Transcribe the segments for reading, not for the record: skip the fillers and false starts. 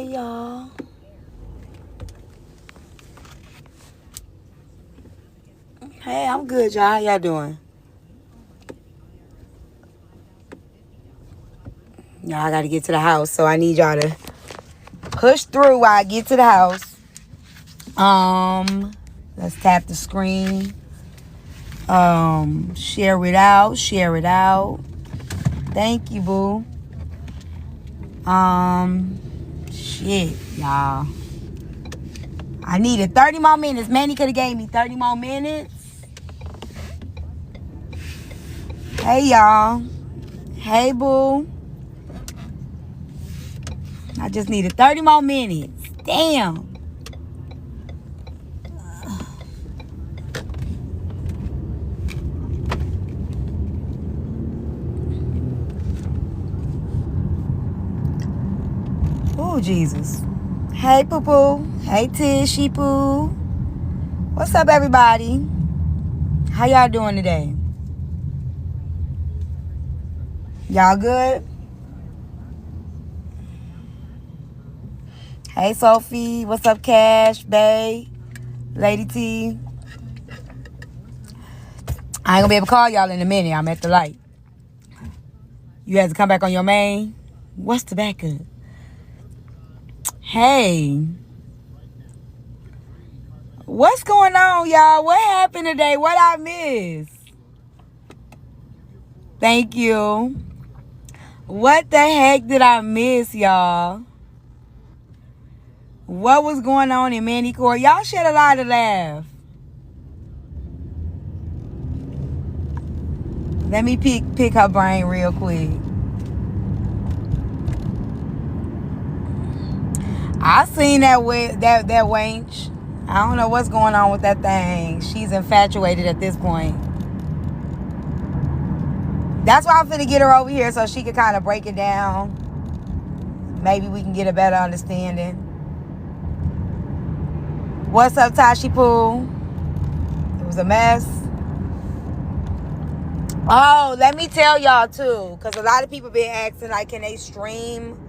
Hey, y'all. Hey, I'm good, y'all. How y'all doing? Y'all, I got to get to the house, so I need y'all to push through while I get to the house. Let's tap the screen. Share it out. Share it out. Thank you, boo. Shit, y'all. I needed 30 more minutes. Manny could have gave me 30 more minutes. Hey, y'all. Hey, boo. I just needed 30 more minutes. Damn. Oh, Jesus. Hey, poo-poo. Hey, Tishy Poo. What's up, everybody? How y'all doing today? Y'all good? Hey, Sophie. What's up, Cash, Bay, Lady T? I ain't gonna be able to call y'all in a minute. I'm at the light. You have to come back on your main. What's the backup? Hey. What's going on, y'all? What happened today? What I missed? Thank you. What the heck did I miss, y'all? What was going on in Manny Court? Y'all shed a lot of laugh. Let me pick her brain real quick. I seen that wench. I don't know what's going on with that thing. She's infatuated at this point. That's why I'm finna get her over here so she can kind of break it down. Maybe we can get a better understanding. What's up, Tashi Poo? It was a mess. Oh, let me tell y'all too, because a lot of people been asking, like, can they stream?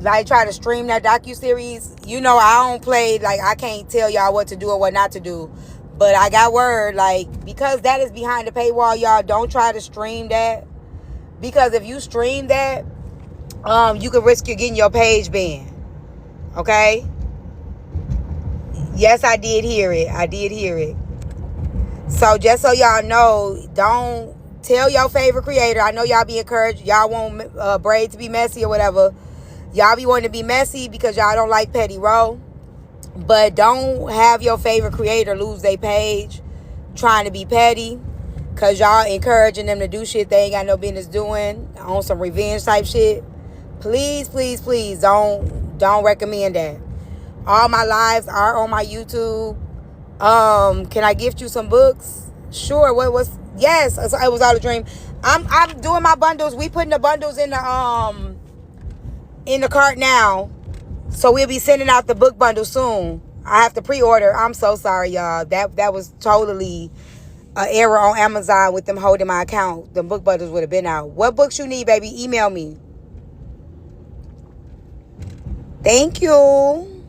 Like, try to stream that docuseries. You know, I don't play, like, I can't tell y'all what to do or what not to do. But I got word, like, because that is behind the paywall, y'all, don't try to stream that. Because if you stream that, you could risk you getting your page banned. Okay? Yes, I did hear it. I did hear it. So just so y'all know, don't tell your favorite creator. I know y'all be encouraged. Y'all want Braid to be messy or whatever. Y'all be wanting to be messy because y'all don't like petty row. But don't have your favorite creator lose their page trying to be petty. Because y'all encouraging them to do shit they ain't got no business doing on some revenge type shit. Please, please, please don't recommend that. All my lives are on my YouTube. Can I gift you some books? Sure. What was? Yes, it was all a dream. I'm doing my bundles. We putting the bundles in the cart now, so we'll be sending out the book bundle soon. I have to pre-order. I'm so sorry, y'all. That was totally an error on Amazon with them holding my account. The book bundles would have been out. What books you need, baby? Email me. Thank you.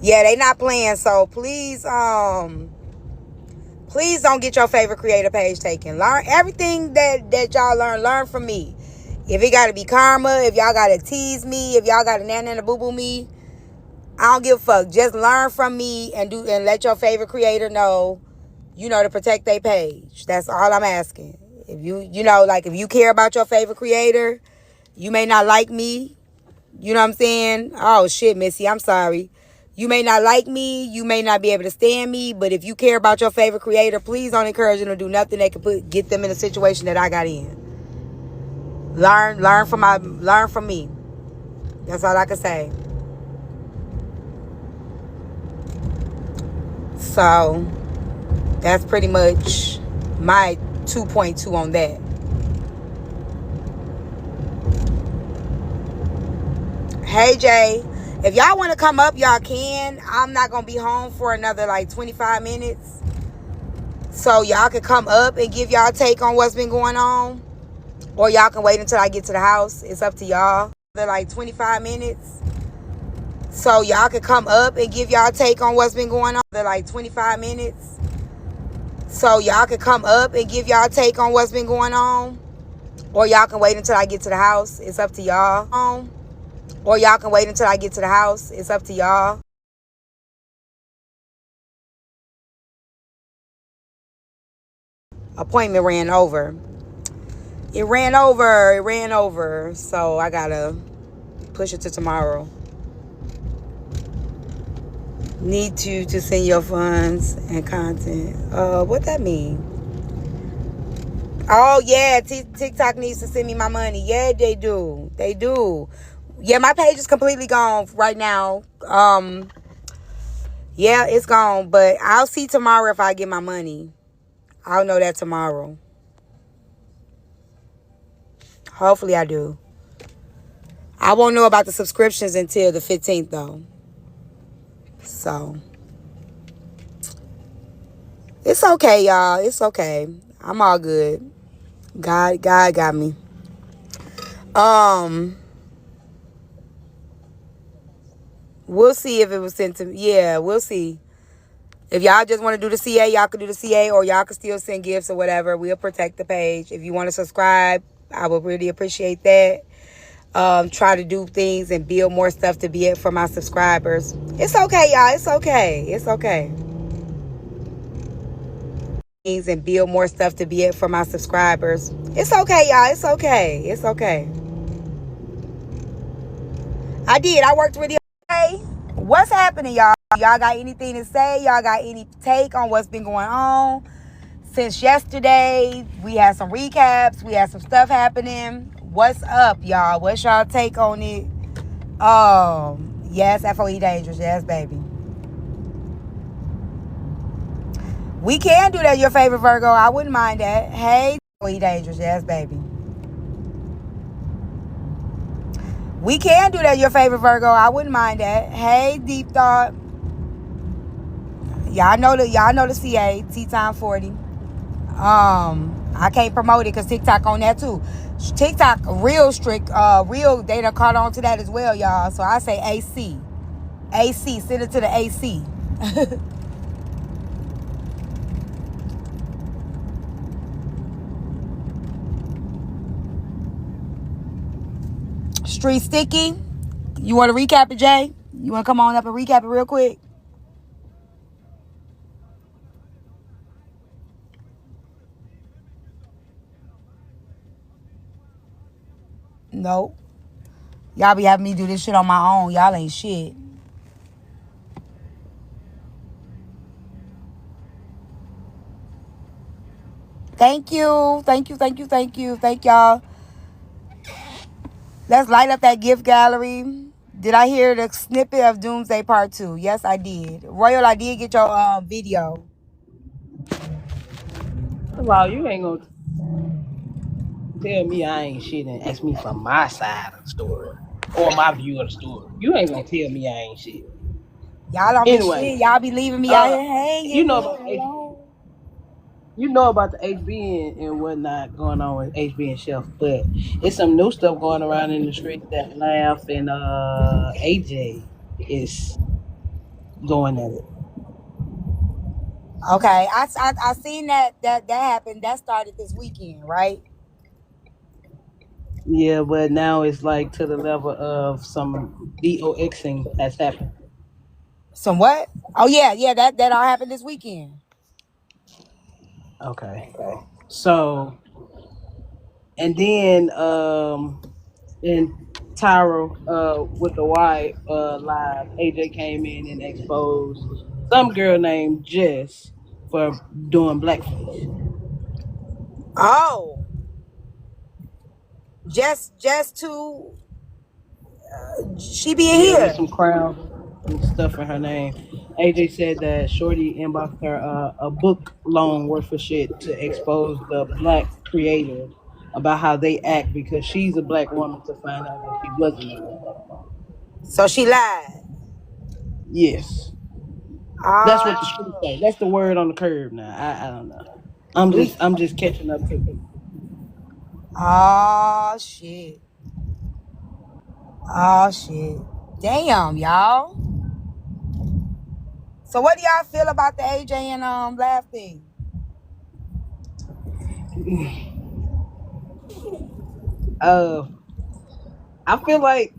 Yeah, they not playing, so please don't get your favorite creator page taken. Learn everything that y'all learn from me. If it gotta be karma, if y'all gotta tease me, if y'all gotta nana boo boo me, I don't give a fuck. Just learn from me and let your favorite creator know, to protect their page. That's all I'm asking. If if you care about your favorite creator, you may not like me. You know what I'm saying? Oh shit, Missy, I'm sorry. You may not like me. You may not be able to stand me. But if you care about your favorite creator, please don't encourage them to do nothing that could get them in a situation that I got in. Learn from me. That's all I can say. So that's pretty much my 2.2 on that. Hey Jay, if y'all want to come up, y'all can. I'm not gonna be home for another like 25 minutes, so y'all can come up and give y'all take on what's been going on. Or y'all can wait until I get to the house. It's up to y'all. They're like 25 minutes. So y'all can come up and give y'all take on what's been going on. They're like 25 minutes. So y'all can come up and give y'all take on what's been going on. Or y'all can wait until I get to the house. It's up to y'all. Or y'all can wait until I get to the house. It's up to y'all. Appointment ran over. It ran over. So I gotta push it to tomorrow. Need to send your funds and content. What that mean? Oh yeah, TikTok needs to send me my money. Yeah, they do. They do. Yeah, my page is completely gone right now. Yeah, it's gone. But I'll see tomorrow if I get my money. I'll know that tomorrow. Hopefully I do. I won't know about the subscriptions until the 15th though. So it's okay, y'all. It's okay. I'm all good. God got me. We'll see if it was sent to me. Yeah, we'll see. If y'all just want to do the CA, y'all can do the CA, or y'all can still send gifts or whatever. We'll protect the page. If you want to subscribe, I would really appreciate that. Try to do things and build more stuff to be it for my subscribers. It's okay, y'all. It's okay. It's okay. Things and build more stuff to be it for my subscribers. It's okay, y'all. It's okay. It's okay. I did. I worked really okay. What's happening, y'all? Y'all got anything to say? Y'all got any take on what's been going on since yesterday? We had some recaps. We had some stuff happening. What's up, y'all? What's y'all take on it? Yes, FOE dangerous. Yes, baby. We can do that, your favorite Virgo. I wouldn't mind that. Hey, FOE dangerous. Yes, baby. We can do that, your favorite Virgo. I wouldn't mind that. Hey, Deep Thought. Y'all know the CA, Tyme 40. I can't promote it because TikTok on that too. TikTok real strict, real data caught on to that as well, y'all. So I say AC. AC, send it to the AC. Street Sticky. You want to recap it, Jay? You want to come on up and recap it real quick? Nope. Y'all be having me do this shit on my own. Y'all ain't shit. Thank you. Thank you. Thank you. Thank you. Thank y'all. Let's light up that gift gallery. Did I hear the snippet of Doomsday Part 2? Yes, I did. Royal, I did get your video. Well, you ain't gonna tell me I ain't shit and ask me for my side of the story or my view of the story. You ain't gonna tell me I ain't shit. Y'all don't be Anyway, shit. Y'all be leaving me out uh, here you hanging. know about you know about the HB and whatnot going on with HB and Chef, but it's some new stuff going around in the streets that Laugh and AJ is going at it. Okay, I seen that happened. That started this weekend, right? Yeah, but now it's like to the level of some DOXing has happened. Some what? Oh yeah. That all happened this weekend. Okay. So and then in Tyro with the Y live, AJ came in and exposed some girl named Jess for doing blackface. Oh, just to she being Yeah, with some here. crowns and stuff in her name. AJ said that Shorty inboxed her a book loan worth of shit to expose the black creators about how they act because she's a black woman to find out that she wasn't a black woman. So she lied. Yes. That's what the streets Oh, say. That's the word on the curb now. I don't know. I'm we just catching up to it. Oh shit. Oh shit. Damn, y'all. So what do y'all feel about the AJ and laugh thing? uh, I feel like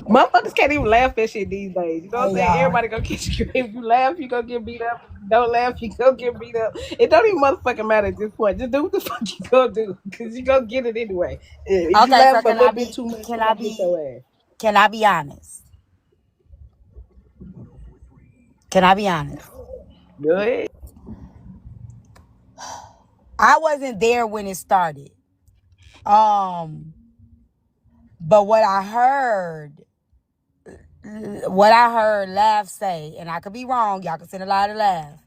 motherfuckers can't even laugh at shit these days. You know what I'm Hey saying? y'all. Everybody gonna get you. If you laugh, you gonna get beat up. If you don't laugh, you gonna get beat up. It don't even motherfucking matter at this point. Just do what the fuck you gonna do, cause you gonna get it anyway. If you Okay, so laugh a little bit too much, can they I gonna get be your ass. can I be honest? Can I be honest? Go ahead. I wasn't there when it started. Um, but what I heard Laugh say, and I could be wrong, y'all can send a lot of laugh.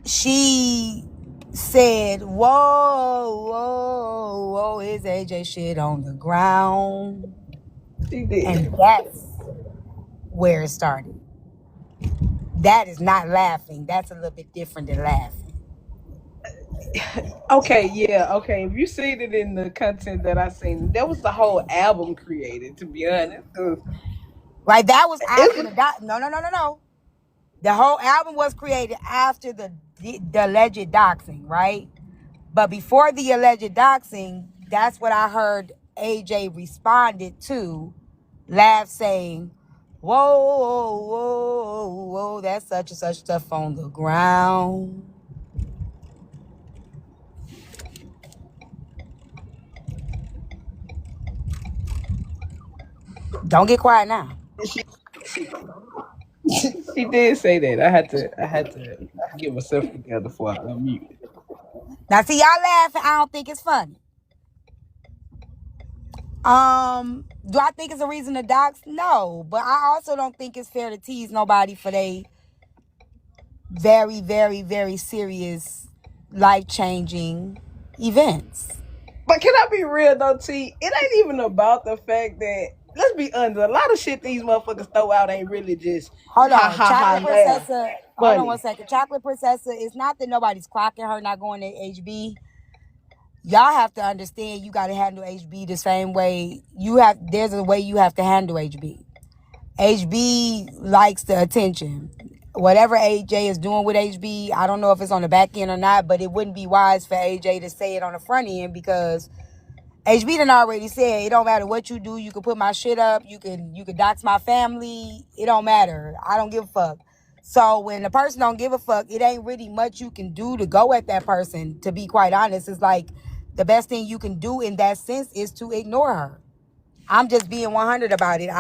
She said, whoa, whoa, whoa, is AJ shit on the ground? She did. And that's where it started. That is not laughing. That's a little bit different than laughing. Okay, yeah, okay. If you seen it in the content that I seen, that was the whole album created. To be honest, 'cause Right? That was after it's the no, no, no, no, no. The whole album was created after the alleged doxing, right? But before the alleged doxing, that's what I heard AJ responded to, laugh saying, whoa, whoa, whoa, whoa, that's such and such stuff on the ground. Don't get quiet now. she, she, she did say that. I had to get myself together before I unmute. Now see y'all laughing, I don't think it's funny. Do I think it's a reason to dox? No, but I also don't think it's fair to tease nobody for they very, very, very serious, life-changing events. But can I be real though, T? It ain't even about the fact that, let's be honest, a lot of shit these motherfuckers throw out ain't really just Hold ha on, ha ha Chocolate laugh Princessa. Hold on one funny. second. Chocolate Princessa, it's not that nobody's clocking her not going to HB. Y'all have to understand you got to handle HB the same way you have. There's a way you have to handle HB. HB likes the attention. Whatever AJ is doing with HB, I don't know if it's on the back end or not, but it wouldn't be wise for AJ to say it on the front end because HB done already said it don't matter what you do. You can put my shit up. You can dox my family. It don't matter. I don't give a fuck. So when the person don't give a fuck, it ain't really much you can do to go at that person. To be quite honest, it's like the best thing you can do in that sense is to ignore her. I'm just being 100 about it.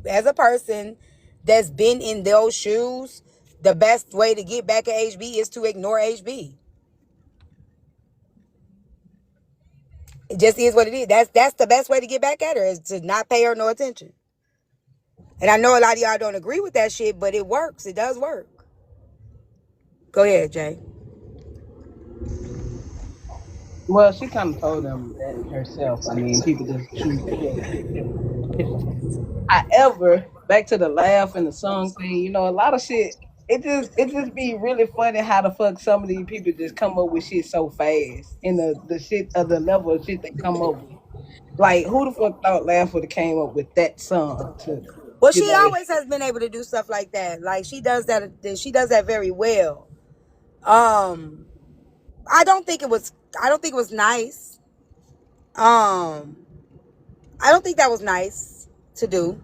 As a person that's been in those shoes, the best way to get back at HB is to ignore HB. It just is what it is. That's the best way to get back at her is to not pay her no attention. And I know a lot of y'all don't agree with that shit, but it works. It does work. Go ahead, Jay. Well, she kind of told them that herself. I mean, people just choose to take different interpretations. However, back to the laugh and the song thing, a lot of shit. It just be really funny how the fuck some of these people just come up with shit so fast, and the shit of the level of shit they come up with. Like, who the fuck thought Laugh would have came up with that song to, Well, you she know? always has been able to do stuff like that. Like she does that. She does that very well. Um, I don't think it was. I don't think it was nice. Um, I don't think that was nice to do.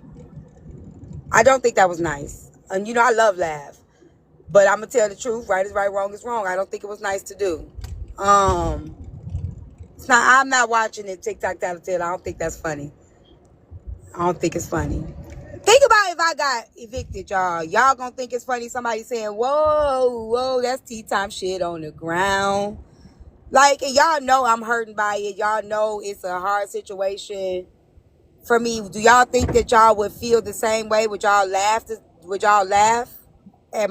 I don't think that was nice. And I love laugh, but I'm gonna tell the truth. Right is right, wrong is wrong. I don't think it was nice to do. Um, it's not. I'm not watching it. TikTok, tattletale. I don't think that's funny. I don't think it's funny. Think about if I got evicted, y'all. Y'all gonna think it's funny somebody saying, whoa, whoa, that's tea time shit on the ground. Like, and y'all know I'm hurting by it. Y'all know it's a hard situation for me. Do y'all think that y'all would feel the same way? Would y'all laugh? At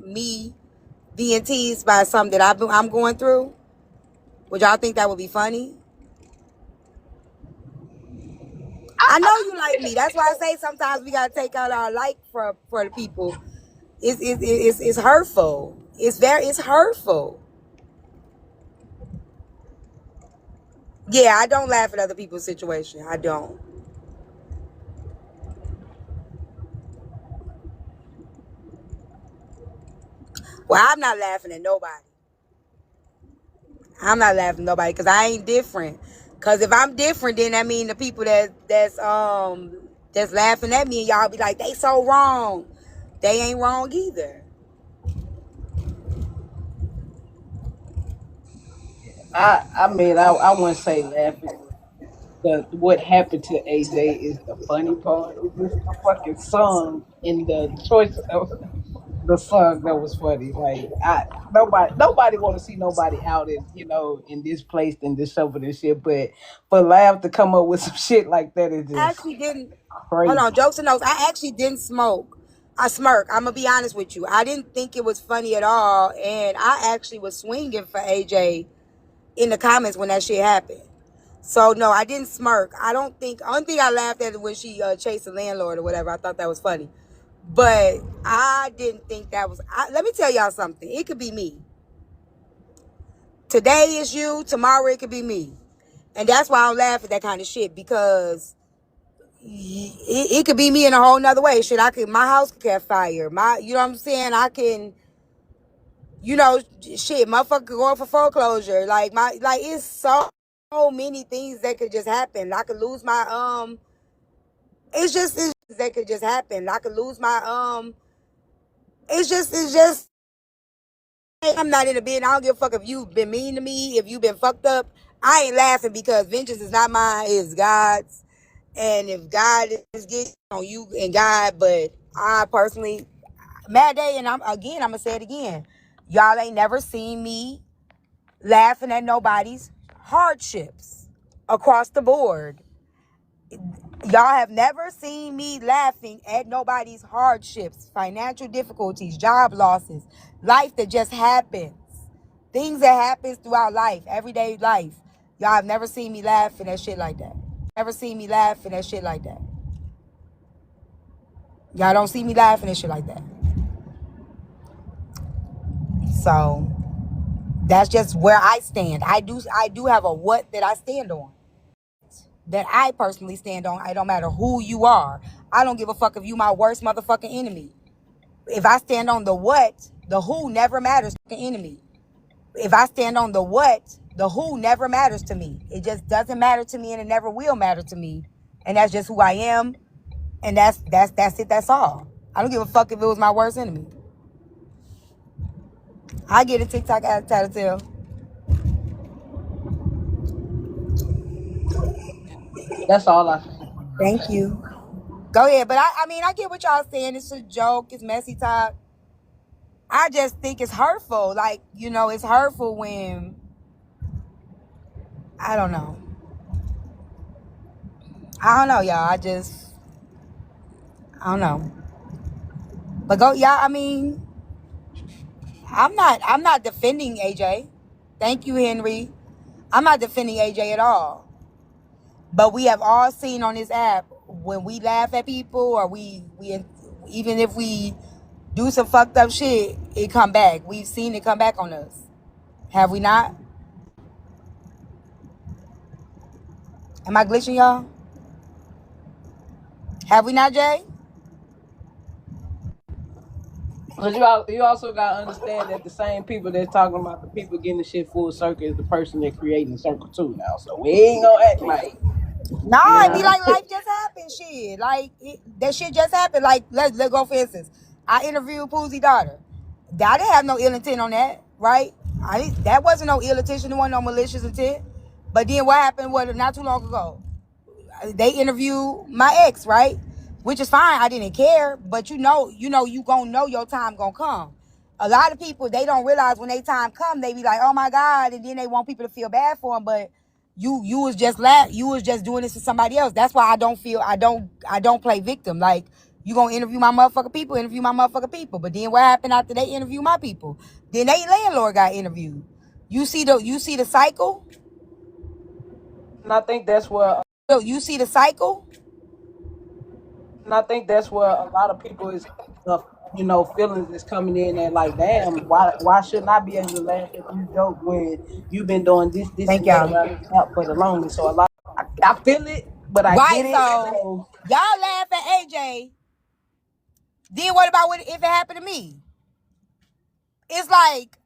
me being teased by something that I'm going through? Would y'all think that would be funny? I know you like me. That's why I say sometimes we gotta take out our like for the people. It's hurtful. It's hurtful. Yeah, I don't laugh at other people's situation. I don't. Well, I'm not laughing at nobody. I'm not laughing at nobody because I ain't different. Cause if I'm different, then that mean the people that's laughing at me and y'all be like, they so wrong. They ain't wrong either. I mean, I wouldn't say laughing. What happened to AJ is the funny part. It's just the fucking song and the choice of the song that was funny. Like nobody want to see nobody out in in this place and this show for this shit. But for Laugh to come up with some shit like that is I just actually didn't. Hold on, crazy. jokes and notes. I actually didn't smoke. I smirk. I'm gonna be honest with you. I didn't think it was funny at all, and I actually was swinging for AJ in the comments when that shit happened. So no, I didn't smirk. I don't think. Only thing I laughed at is when she chased the landlord or whatever. I thought that was funny, but I didn't think that was. Let me tell y'all something. It could be me. Today is you. Tomorrow it could be me, and that's why I don't laugh at that kind of shit because it could be me in a whole nother way. Shit, my house could catch fire. You know what I'm saying? I can, shit, motherfucker going for foreclosure. Like it's so many things that could just happen. I could lose my it's that could just happen. I could lose my it's just I'm not in a bid. I don't give a fuck if you've been mean to me, if you've been fucked up. I ain't laughing because vengeance is not mine, it's God's. And if God is getting on you and God, but I personally, mad day, and I'm gonna say it again. Y'all ain't never seen me laughing at nobody's hardships across the board. Y'all have never seen me laughing at nobody's hardships, financial difficulties, job losses, life that just happens, things that happens throughout life, everyday life. Y'all have never seen me laughing at shit like that. Never seen me laughing at shit like that. Y'all don't see me laughing at shit like that. So that's just where I stand. I do have a what that I stand on. That I personally stand on. It don't matter who you are. I don't give a fuck if you my worst motherfucking enemy. If I stand on the what, the who never matters to the enemy. If I stand on the what, the who never matters to me. It just doesn't matter to me and it never will matter to me. And that's just who I am. And that's it, that's all. I don't give a fuck if it was my worst enemy. I get a TikTok tattletale. That's all I. Thank you. Go ahead. But I mean, I get what y'all saying. It's a joke. It's messy talk. I just think it's hurtful. Like, it's hurtful when, I don't know. I don't know, y'all. I don't know. But go, y'all, I mean, I'm not defending AJ. Thank you, Henry. I'm not defending AJ at all. But we have all seen on this app when we laugh at people or we even if we do some fucked up shit, it come back. We've seen it come back on us. Have we not? Am I glitching, y'all? Have we not, Jay? But you also gotta understand that the same people that's talking about the people getting the shit full circle is the person that creating the circle too now. So we ain't gonna act like No, you it'd be know. like life just happened. Shit, like that shit just happened. Like let's go for instance. I interviewed Poozy's daughter. I didn't have no ill intent on that, right? That wasn't no ill intention. It wasn't no malicious intent. But then what happened? Was not too long ago. They interviewed my ex, right? Which is fine. I didn't care, but you gonna know your time gonna come. A lot of people, they don't realize when their time come, they be like, oh my God, and then they want people to feel bad for them. But you was just you was just doing this to somebody else. That's why I don't play victim. Like, you gonna interview my motherfucking people, interview my motherfucking people. But then what happened after they interview my people? Then they landlord got interviewed. You see the cycle? And I think that's where You see the cycle? and I think that's where a lot of people is hung up. feelings is coming in and like, damn, why shouldn't I be able to laugh at this joke when you've been doing this Thank and that y'all. around this app for the longest? So a lot, I feel it, but I Right, get it. so So y'all laugh at AJ. Then what about if it happened to me? It's like,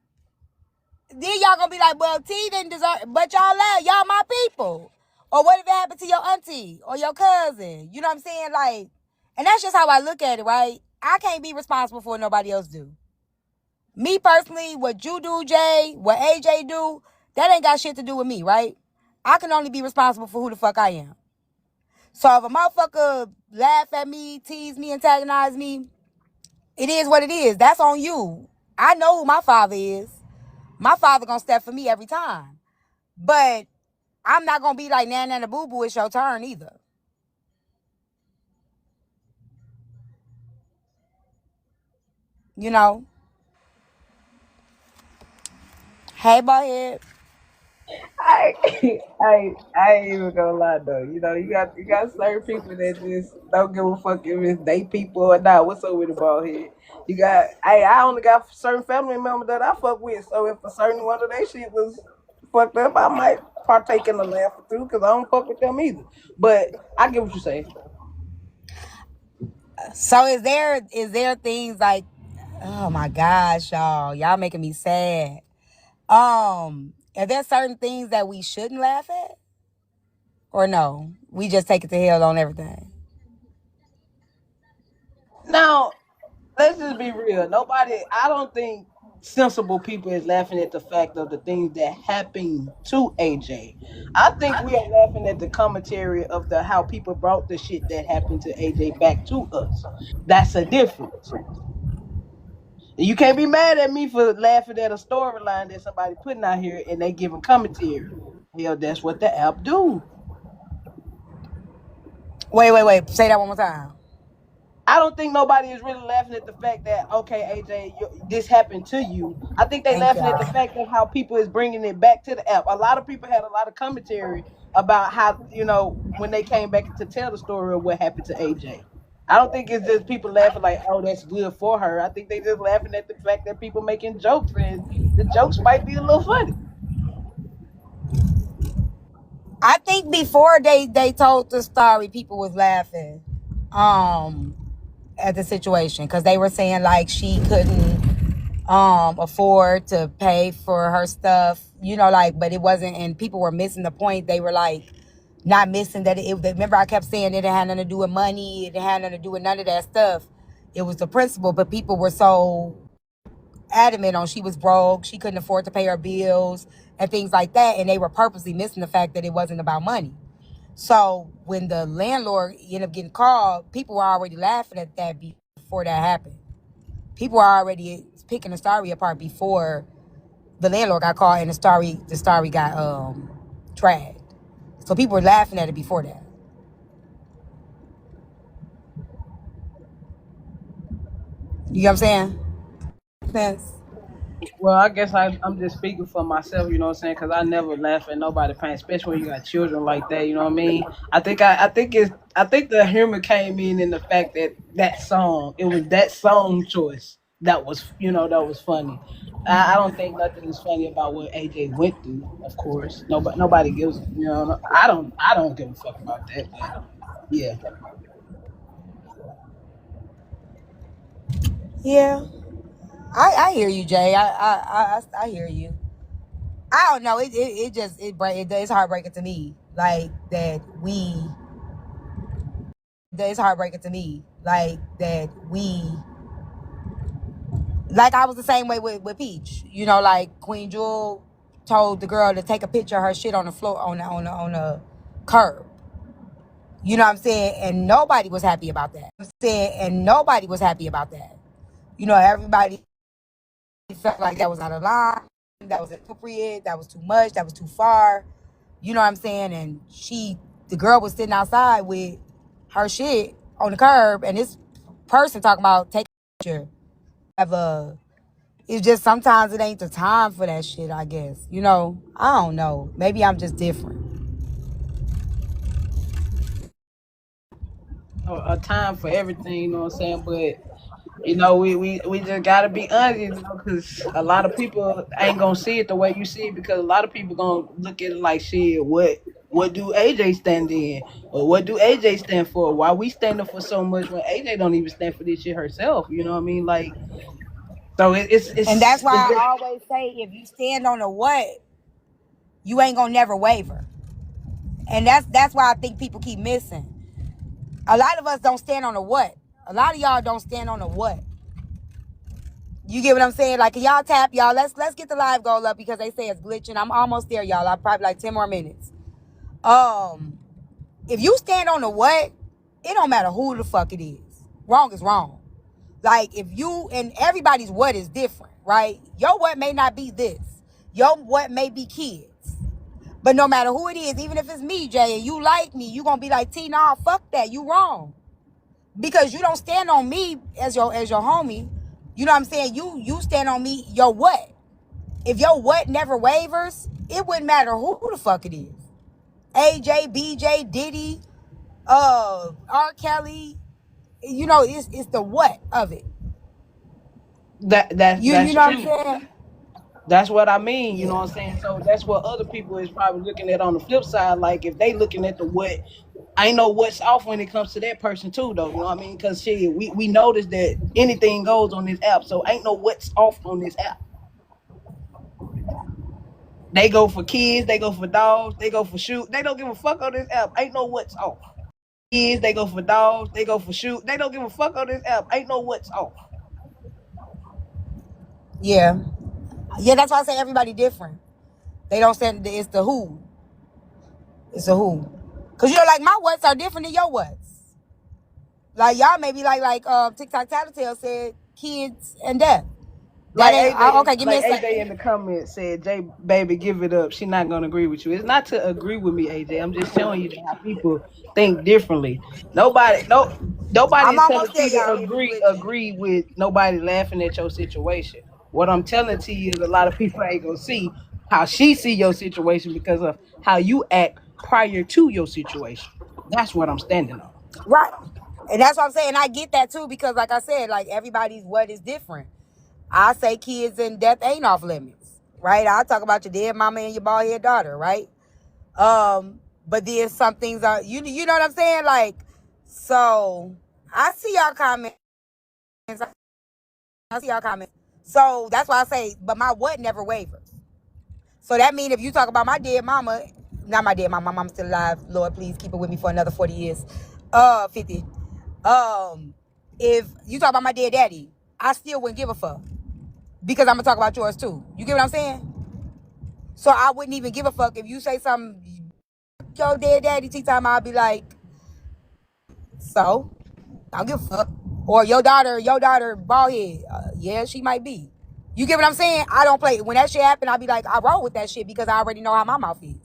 then y'all gonna be like, well, T didn't deserve, but y'all laugh. Y'all my people. Or what if it happened to your auntie or your cousin? You know what I'm saying? Like, and that's just how I look at it, right? I can't be responsible for what nobody else do. Me personally, what you do, Jay, what AJ do, that ain't got shit to do with me, right? I can only be responsible for who the fuck I am. So if a motherfucker laugh at me, tease me, antagonize me, it is what it is. That's on you. I know who my father is. My father gonna step for me every time. But I'm not gonna be like, nah, nah, boo boo, it's your turn either. You know? Hey, boyhead. I I ain't even gonna lie though. You got certain people that just don't give a fuck if it's they people or not. What's up with the ball head? I only got certain family members that I fuck with. So if a certain one of their shit was fucked up, I might partake in the laugh through because I don't fuck with them either. But I get what you say. So is there things like, oh my gosh, y'all making me sad. Are there certain things that we shouldn't laugh at? Or no? We just take it to hell on everything. Now let's just be real. I don't think sensible people is laughing at the fact of the things that happened to AJ. I think we are laughing at the commentary of the how people brought the shit that happened to AJ back to us. That's a difference. You can't be mad at me for laughing at a storyline that somebody putting out here and they giving commentary. Hell, that's what the app do. Wait. Say that one more time. I don't think nobody is really laughing at the fact that okay, AJ, this happened to you. I think they Thank laughing at the y'all. fact of how people is bringing it back to the app. A lot of people had a lot of commentary about how when they came back to tell the story of what happened to AJ. I don't think it's just people laughing like, oh, that's good for her. I think they just laughing at the fact that people making jokes and the jokes might be a little funny. I think before they told the story, people was laughing um at the situation because they were saying like she couldn't afford to pay for her stuff, like, but it wasn't, and people were missing the point. They were like not missing that remember I kept saying it had nothing to do with money, it had nothing to do with none of that stuff. It was the principle, but people were so adamant on she was broke, she couldn't afford to pay her bills and things like that, and they were purposely missing the fact that it wasn't about money. So when the landlord ended up getting called, people were already laughing at that before that happened. People were already picking the story apart before the landlord got called and the story got dragged. So people were laughing at it before that. You know what I'm saying? Sense. Well, I guess I'm just speaking for myself, you know what I'm saying? Because I never laugh at nobody pain, especially when you got children like that, you know what I mean? I think the humor came in the fact that it was that song choice that was funny. I don't think nothing is funny about what AJ went through. Of course, nobody gives, I don't give a fuck about that. But yeah, Yeah, I hear you, Jay. I hear you. I don't know. It's heartbreaking to me. It's heartbreaking to me. Like I was the same way with Peach. Like Queen Jewel told the girl to take a picture of her shit on the floor on the curb. You know what I'm saying? And nobody was happy about that. Everybody felt like that was out of line, that was inappropriate, that was too much, that was too far. You know what I'm saying? And the girl was sitting outside with her shit on the curb, and this person talking about taking a picture. It's just sometimes it ain't the time for that shit, I guess. I don't know. Maybe I'm just different. a time for everything, you know what I'm saying? But We just gotta be honest, because a lot of people ain't gonna see it the way you see it, because a lot of people gonna look at it like, shit, what do AJ stand in, or what do AJ stand for? Why we standing for so much when AJ don't even stand for this shit herself? You know what I mean? Like, so And that's it's why just, I always say, if you stand on the what, you ain't gonna never waver. And that's why I think people keep missing. A lot of us don't stand on the what. A lot of y'all don't stand on the what. You get what I'm saying? Like, y'all tap, y'all. Let's get the live goal up because they say it's glitching. I'm almost there, y'all. I'm probably like 10 more minutes. If you stand on the what, it don't matter who the fuck it is. Wrong is wrong. Like, if you, and everybody's what is different, right? Your what may not be this. Your what may be kids. But no matter who it is, even if it's me, Jay, and you like me, you gonna be like, T, nah, fuck that. You wrong. Because you don't stand on me as your homie. You know what I'm saying? You stand on me, your what? If your what never wavers, it wouldn't matter who the fuck it is. AJ, BJ, Diddy, R. Kelly. You know, it's the what of it. You that's know what I'm true. saying? That's what I mean, you know Yeah. what I'm saying? So that's what other people is probably looking at on the flip side. Like, if they looking at the what, I know what's off when it comes to that person too, though. You know what I mean? Because shit, we notice that anything goes on this app, so ain't no what's off on this app. They go for kids, they go for dogs, they go for shoot. They don't give a fuck on this app. Ain't no what's off. Kids, they go for dogs, they go for shoot. They don't give a fuck on this app. Ain't no what's off. Yeah. Yeah, that's why I say everybody different. They don't say it's the who. It's a who. Cause like my what's are different than your what's. Like y'all may be like TikTok Tattletale said, kids and death. That Like ain't AJ, okay. Give me a in second. the comments said, "Jay, baby, give it up. She not gonna agree with you." It's not to agree with me, AJ. I'm just showing you that how people think differently. Nobody, no, I'm nobody's telling almost there, you to y'all. If it's glitching. agree with nobody laughing at your situation. What I'm telling to you is a lot of people ain't gonna see how she see your situation because of how you act prior to your situation. That's what I'm standing on. Right. And that's what I'm saying. I get that too, because like I said, like everybody's what is different. I say kids and death ain't off limits. Right? I talk about your dead mama and your bald head daughter, right? But then some things are you know what I'm saying? Like, so I see y'all comments. I see y'all comments. So that's why I say, but my what never wavers. So that means if you talk about my dead mama, not my dead mama, my mama's still alive. Lord, please keep it with me for another 40 years. 50. If you talk about my dead daddy, I still wouldn't give a fuck. Because I'm gonna talk about yours too. You get what I'm saying? So I wouldn't even give a fuck if you say something, your dead daddy, T-Time, I'll be like, so? I don't give a fuck. Or your daughter, bald head. Yeah, she might be. You get what I'm saying? I don't play. When that shit happen, I'll be like, I roll with that shit because I already know how my mouth is.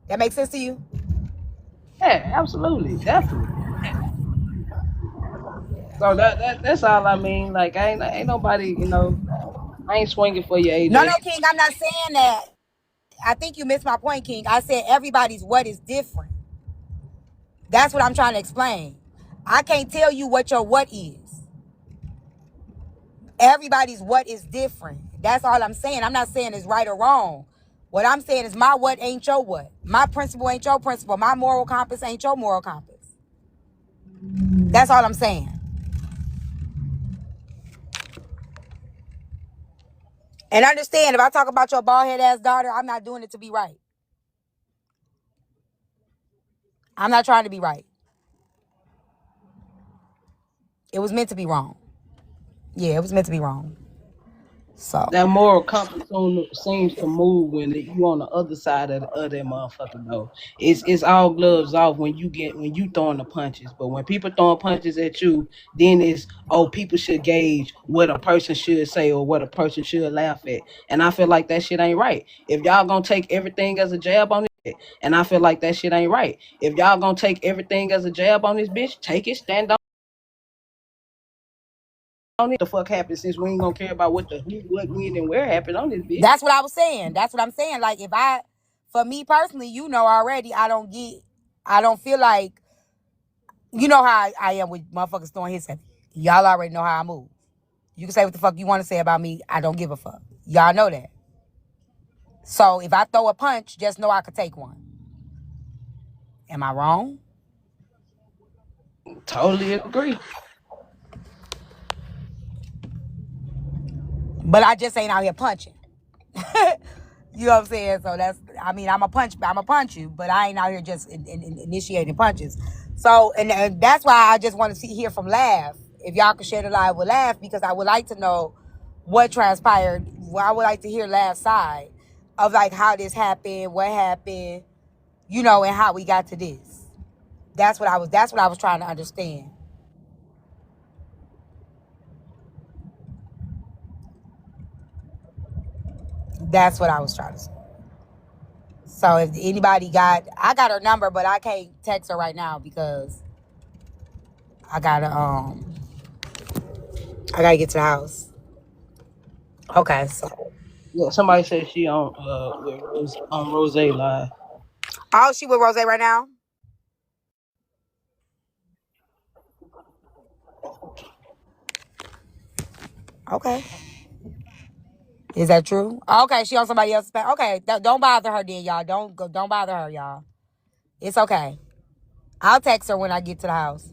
That makes sense to you? Yeah, absolutely, definitely. So that's all I mean. Like, ain't nobody, I ain't swinging for you, No, AJ. no, King, I'm not saying that. I think you missed my point, King. I said everybody's what is different. That's what I'm trying to explain. I can't tell you what your what is. Everybody's what is different. That's all I'm saying. I'm not saying it's right or wrong. What I'm saying is my what ain't your what. My principle ain't your principle. My moral compass ain't your moral compass. That's all I'm saying. And understand, if I talk about your bald head ass daughter, I'm not doing it to be right. I'm not trying to be right. It was meant to be wrong. Yeah, it was meant to be wrong. So, That moral compass seems to move when you on the other side of that motherfucker though. It's all gloves off when you throwing the punches. But when people throwing punches at you, then it's, oh, people should gauge what a person should say or what a person should laugh at. And I feel like that shit ain't right. If y'all gonna take everything as a jab on it, and I feel like that shit ain't right. If y'all gonna take everything as a jab on this bitch, take it, stand on it. The fuck happened, since we ain't gonna care about what the who, what, when, and where happened on this bitch. that's what I was saying. That's what I'm saying. Like, for me personally, you know already, I don't feel like, you know how I am with motherfuckers throwing hits at me. Y'all already know how I move. You can say what the fuck you want to say about me. I don't give a fuck. Y'all know that. So if I throw a punch, just know I could take one. Am I wrong? Totally agree. But I just ain't out here punching. You know what I'm saying? So that's, I mean, I'm a punch you, but I ain't out here just initiating punches. So, and that's why I just want to hear from Laugh. If y'all could share the live with Laugh, because I would like to know what transpired. Well, I would like to hear Laugh's side of like how this happened, what happened, you know, and how we got to this. That's what I was trying to understand. That's what I was trying to say. So if anybody I got her number, but I can't text her right now because I gotta get to the house. Okay, so Yeah, somebody said she on on Rose Live. oh, she with Rose right now? Okay. Is that true? Okay, she on somebody else's page. Okay, don't bother her then, y'all. Don't bother her, y'all. It's okay. I'll text her when I get to the house.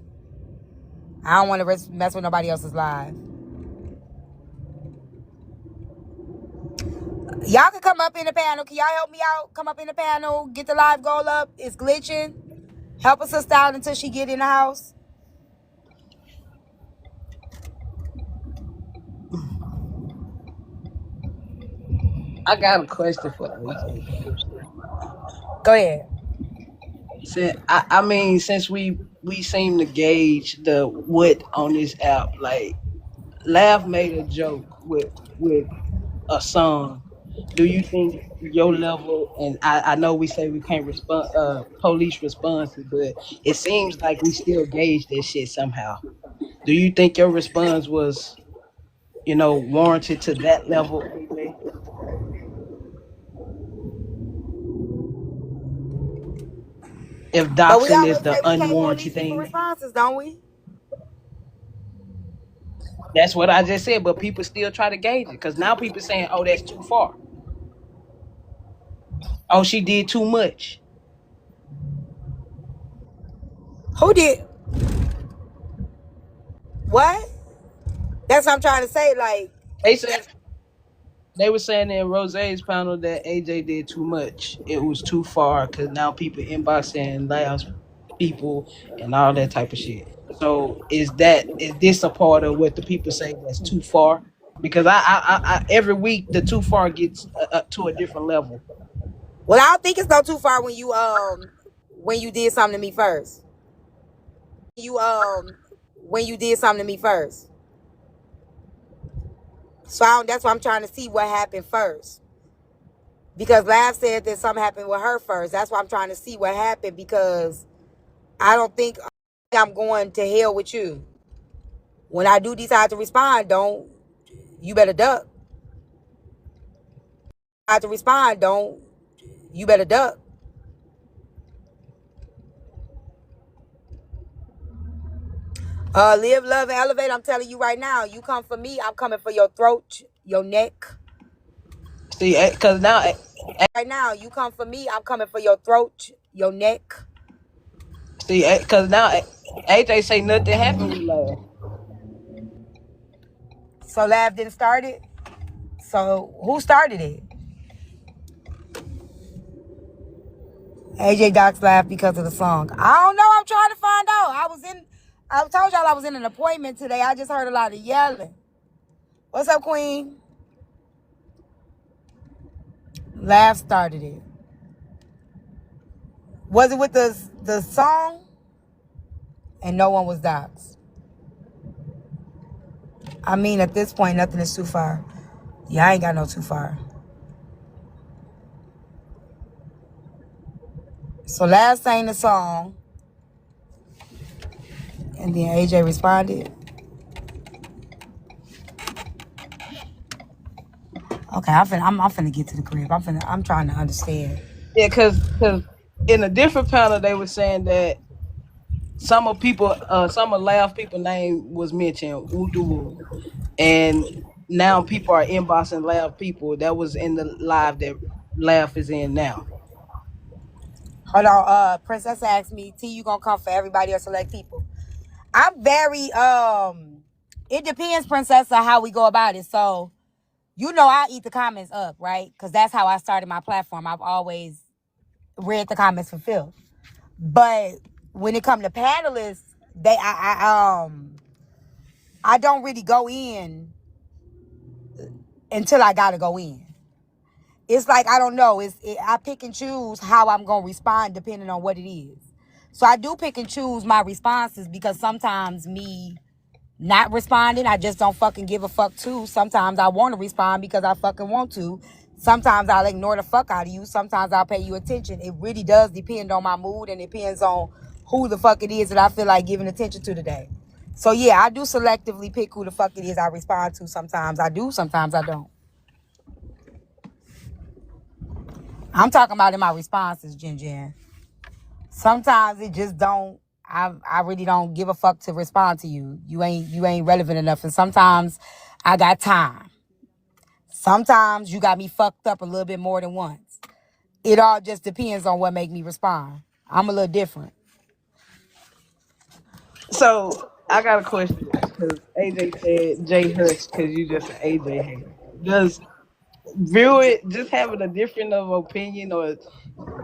I don't want to mess with nobody else's live. Y'all can come up in the panel. Can y'all help me out? Come up in the panel. Get the live goal up. It's glitching. Help a sister out until she get in the house. I got a question for AJ. Go ahead. I mean, since we seem to gauge the what on this app, like Laugh made a joke with a song. Do you think your level, and I know we say we can't respond police responses, but it seems like we still gauge this shit somehow. Do you think your response was, warranted to that level, AJ? If But we doxing is always the say we can't unwarranted police people thing. responses, don't we? That's what I just said, but people still try to gauge it because now people saying, "Oh, that's too far. Oh, she did too much." Who did what? That's what I'm trying to say. Like, They said they were saying in Rose's panel that AJ did too much. It was too far because now people inboxing Laos people and all that type of shit. So is this a part of what the people say that's too far? Because I every week the too far gets to a different level. well, I don't think it's go too far when you did something to me first. When you did something to me first. So that's why I'm trying to see what happened first. Because Lav said that something happened with her first. That's why I'm trying to see what happened because I don't think I'm going to hell with you. When I do decide to respond, you better duck. I have to respond, you better duck. Live, love, and elevate. I'm telling you right now, you come for me, I'm coming for your throat, your neck. See, because now Right now, you come for me, I'm coming for your throat, your neck. see, because now AJ say nothing happened with Love. So Lav didn't start it. So who started it? AJ Docs laughed because of the song. I don't know. I'm trying to find out. I told y'all I was in an appointment today. I just heard a lot of yelling. What's up, Queen? Laugh started it. Was it with the song? And no one was doxxed. I mean, at this point, nothing is too far. Yeah, I ain't got no too far. So Laugh sang the song. And then AJ responded. Okay, I'm finna get to the crib. I'm trying to understand. Yeah, because in a different panel they were saying that some of Laugh people name was mentioned, Udu, and now people are inboxing Laugh people that was in the live that Laugh is in now. Hold on, Princess asked me, T, you gonna come for everybody or select people? I'm very it depends, Princess, on how we go about it. So, I eat the comments up, right? Because that's how I started my platform. I've always read the comments for Phil. But when it comes to panelists, I don't really go in until I gotta go in. It's like, I don't know. I pick and choose how I'm gonna respond depending on what it is. So I do pick and choose my responses because sometimes me not responding, I just don't fucking give a fuck too. Sometimes I want to respond because I fucking want to. Sometimes I'll ignore the fuck out of you. Sometimes I'll pay you attention. It really does depend on my mood, and it depends on who the fuck it is that I feel like giving attention to today. So yeah, I do selectively pick who the fuck it is I respond to. Sometimes I do, sometimes I don't. I'm talking about in my responses, Jen Jen. Sometimes it just don't. I really don't give a fuck to respond to you. You ain't relevant enough, and sometimes I got time. Sometimes you got me fucked up a little bit more than once. It all just depends on what make me respond. I'm a little different. So I got a question because AJ said Jay Hush because you just an AJ hater. Does view it just having a different of opinion or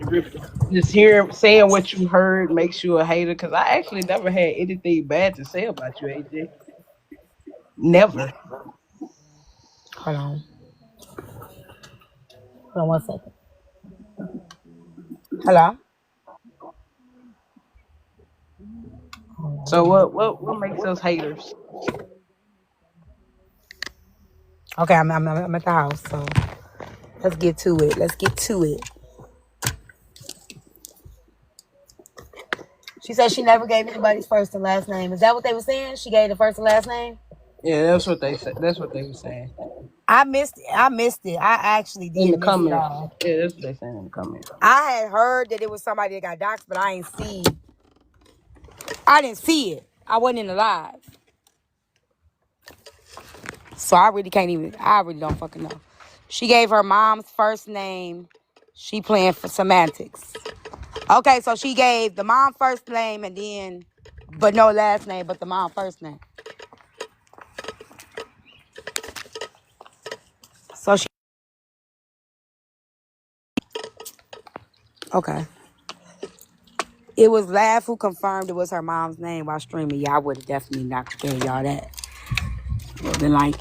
re- just hearing saying what you heard makes you a hater? Because I actually never had anything bad to say about you, AJ. Never. Hold on. Hold on 1 second. Hello? So what makes us haters? Okay, I'm at the house, so let's get to it. Let's get to it. She said she never gave anybody's first and last name. Is that what they were saying? She gave the first and last name? Yeah, that's what they said. That's what they were saying I missed it. I missed it. I actually in the did miss it comments. all. Yeah, that's what they saying in the comments. I had heard that it was somebody that got doxxed, but I didn't see it. I wasn't in the live. So I really don't fucking know. She gave her mom's first name. She playing for semantics. Okay, so she gave the mom first name and then, but no last name, but the mom first name. So she, okay. It was Laugh who confirmed it was her mom's name while streaming. Yeah, I would have definitely not gave y'all that. Would have been like,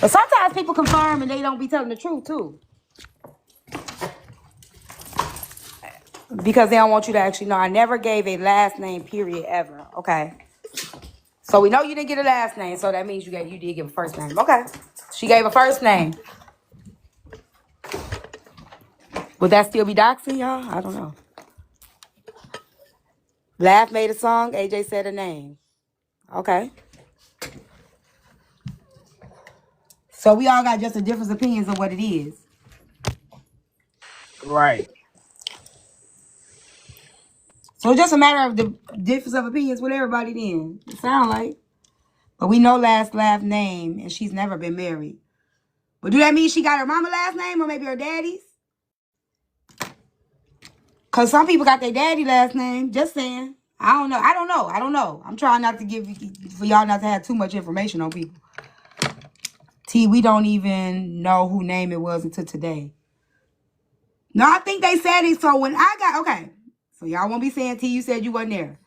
but sometimes people confirm and they don't be telling the truth too. Because they don't want you to actually know. I never gave a last name, period, ever. Okay. So we know you didn't get a last name, so that means you did give a first name. Okay. She gave a first name. Would that still be doxing, y'all? I don't know. Laugh made a song, AJ said a name. Okay. So we all got just a different opinions of what it is. Right. So it's just a matter of the difference of opinions with everybody then. It sound like. But we know last Laugh name, and she's never been married. But do that mean she got her mama last name or maybe her daddy's? Because some people got their daddy last name. Just saying. I don't know. I don't know. I'm trying not to for y'all not to have too much information on people. T, we don't even know who name it was until today. No, I think they said it. So when I got, okay. So y'all won't be saying, T, you said you wasn't there.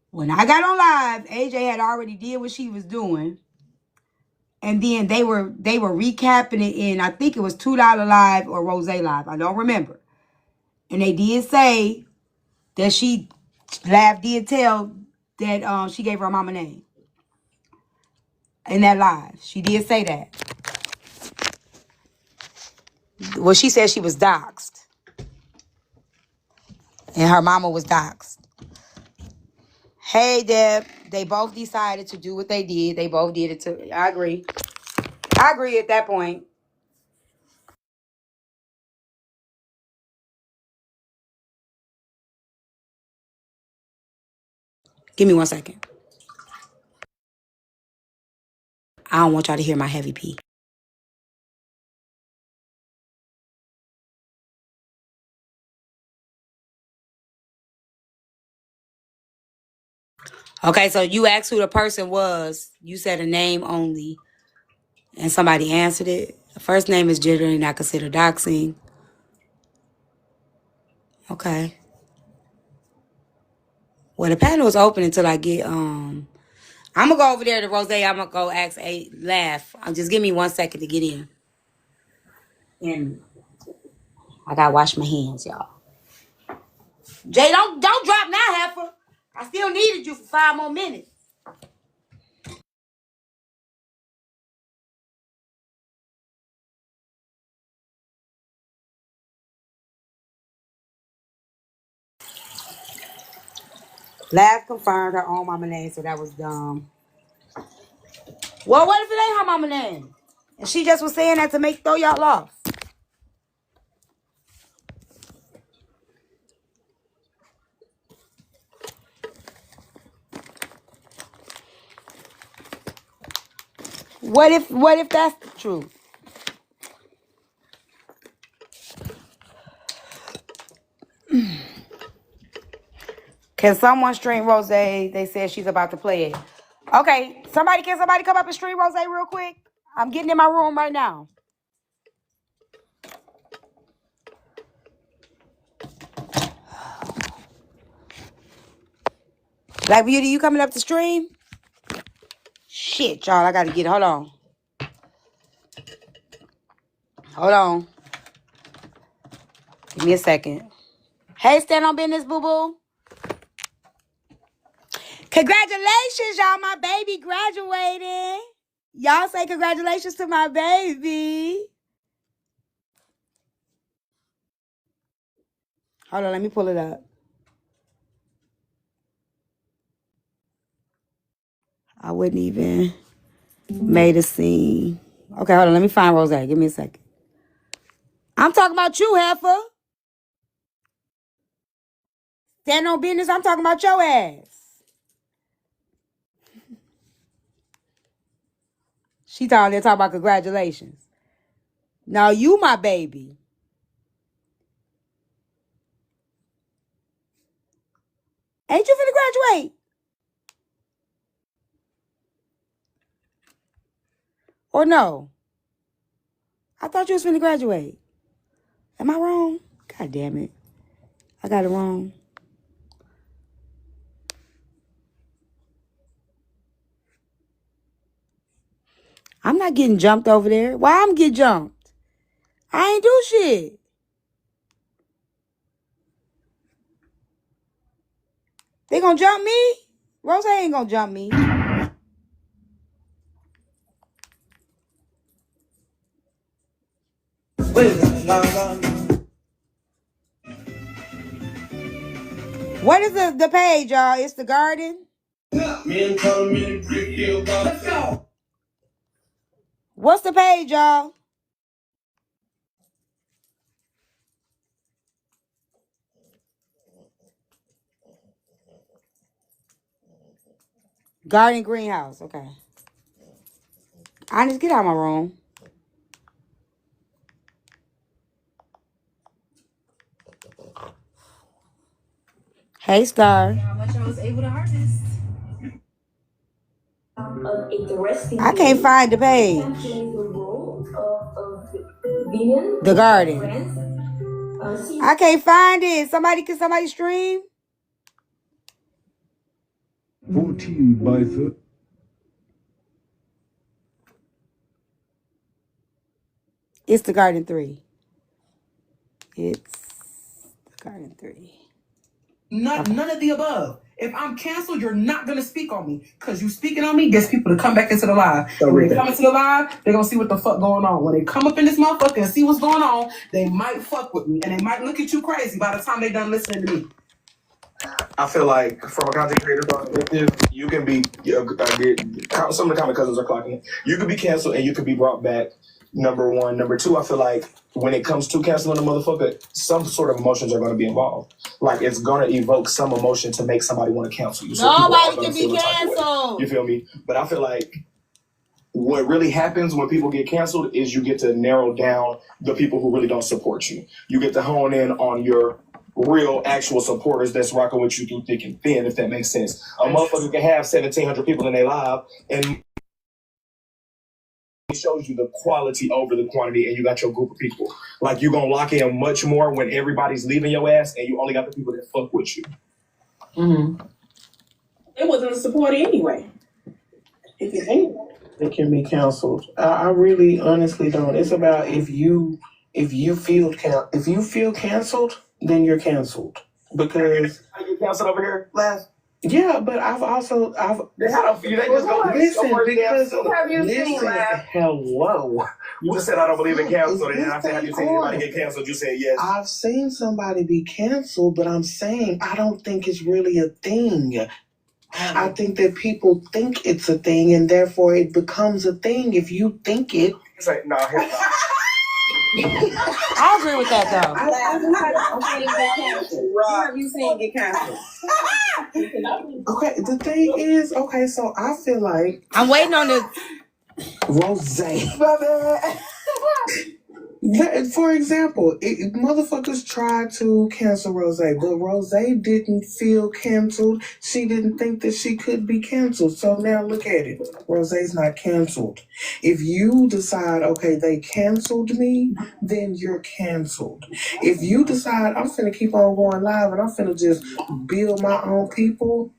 When I got on live, AJ had already did what she was doing. And then they were recapping it in, I think it was $2 Live or Rose Live. I don't remember. And they did say that Laugh did tell that she gave her mama name in that live. She did say that. Well, she said she was doxxed. And her mama was doxxed. Hey, Deb. They both decided to do what they did. They both did it too. I agree. I agree at that point. Give me 1 second. I don't want y'all to hear my heavy P. Okay, so you asked who the person was. You said a name only. And somebody answered it. The first name is generally not considered doxing. Okay. Well, the panel is open until I get I'm gonna go over there to Rose. I'm gonna go ask a laugh. Just give me 1 second to get in. And I gotta wash my hands, y'all. Jay, don't drop now, heifer. I still needed you for 5 more minutes. Laugh confirmed her own mama name, so that was dumb. Well, what if it ain't her mama name? And she just was saying that to throw y'all off. What if that's the truth? Can someone stream Rose? They said she's about to play it. Okay, can somebody come up and stream Rose real quick? I'm getting in my room right now. Black Beauty, you coming up to stream? Shit, y'all, I gotta get it. Hold on. Hold on. Give me a second. Hey, stand on business, boo-boo. Congratulations, y'all. My baby graduated. Y'all say congratulations to my baby. Hold on, let me pull it up. I wouldn't even made a scene. Okay, hold on. Let me find Rose. Give me a second. I'm talking about you, heifer. Stand on business. I'm talking about your ass. She talking about congratulations. Now you my baby. Ain't you finna graduate? Or no? I thought you was finna graduate. Am I wrong? God damn it. I got it wrong. I'm not getting jumped over there. Why I'm getting jumped? I ain't do shit. They gonna jump me? Rose ain't gonna jump me. What is the page, y'all? It's the garden. Let's go. What's the page, y'all? Garden greenhouse. Okay. I need to get out of my room. Hey, Star. How much I was able to harvest. I can't find the page. The garden. I can't find it. Can somebody stream? 14 by 30. It's the garden 3. It's the garden 3. None of the above. If I'm canceled, you're not gonna speak on me. Cause you speaking on me gets people to come back into the live. When they come into the live, they're gonna see what the fuck going on. When they come up in this motherfucker and see what's going on, they might fuck with me. And they might look at you crazy by the time they done listening to me. I feel like from a content creator perspective, you can be some of the common cousins are clocking. You could be canceled and you could be brought back. Number one. Number two, I feel like when it comes to canceling a motherfucker, some sort of emotions are going to be involved. Like it's going to evoke some emotion to make somebody want to cancel you. So nobody can be canceled. You feel me? But I feel like what really happens when people get canceled is you get to narrow down the people who really don't support you. You get to hone in on your real actual supporters that's rocking with you through thick and thin, if that makes sense. A motherfucker can have 1,700 people in their live and it shows you the quality over the quantity, and you got your group of people. Like, you're gonna lock in much more when everybody's leaving your ass and you only got the people that fuck with you. Mm-hmm. It wasn't a support anyway. If you hate it can be canceled. I really honestly don't. It's about if you feel canceled, then you're canceled. Because I get canceled over here last. Yeah, but I've They just go listen because Who have you seen, Lab? hello. You just said I don't believe in canceled, and then I said, have you seen anybody get canceled? You said yes. I've seen somebody be canceled, but I'm saying I don't think it's really a thing. I think that people think it's a thing, and therefore it becomes a thing if you think it. It's like, no, hell no. I agree with that though. Who have you seen get canceled? Okay, the thing is, so I feel like I'm waiting on the Rose. For example, motherfuckers tried to cancel Rose, but Rose didn't feel canceled. She didn't think that she could be canceled. So now look at it. Rose's not canceled. If you decide, okay, they canceled me, then you're canceled. If you decide, I'm finna keep on going live and I'm finna just build my own people,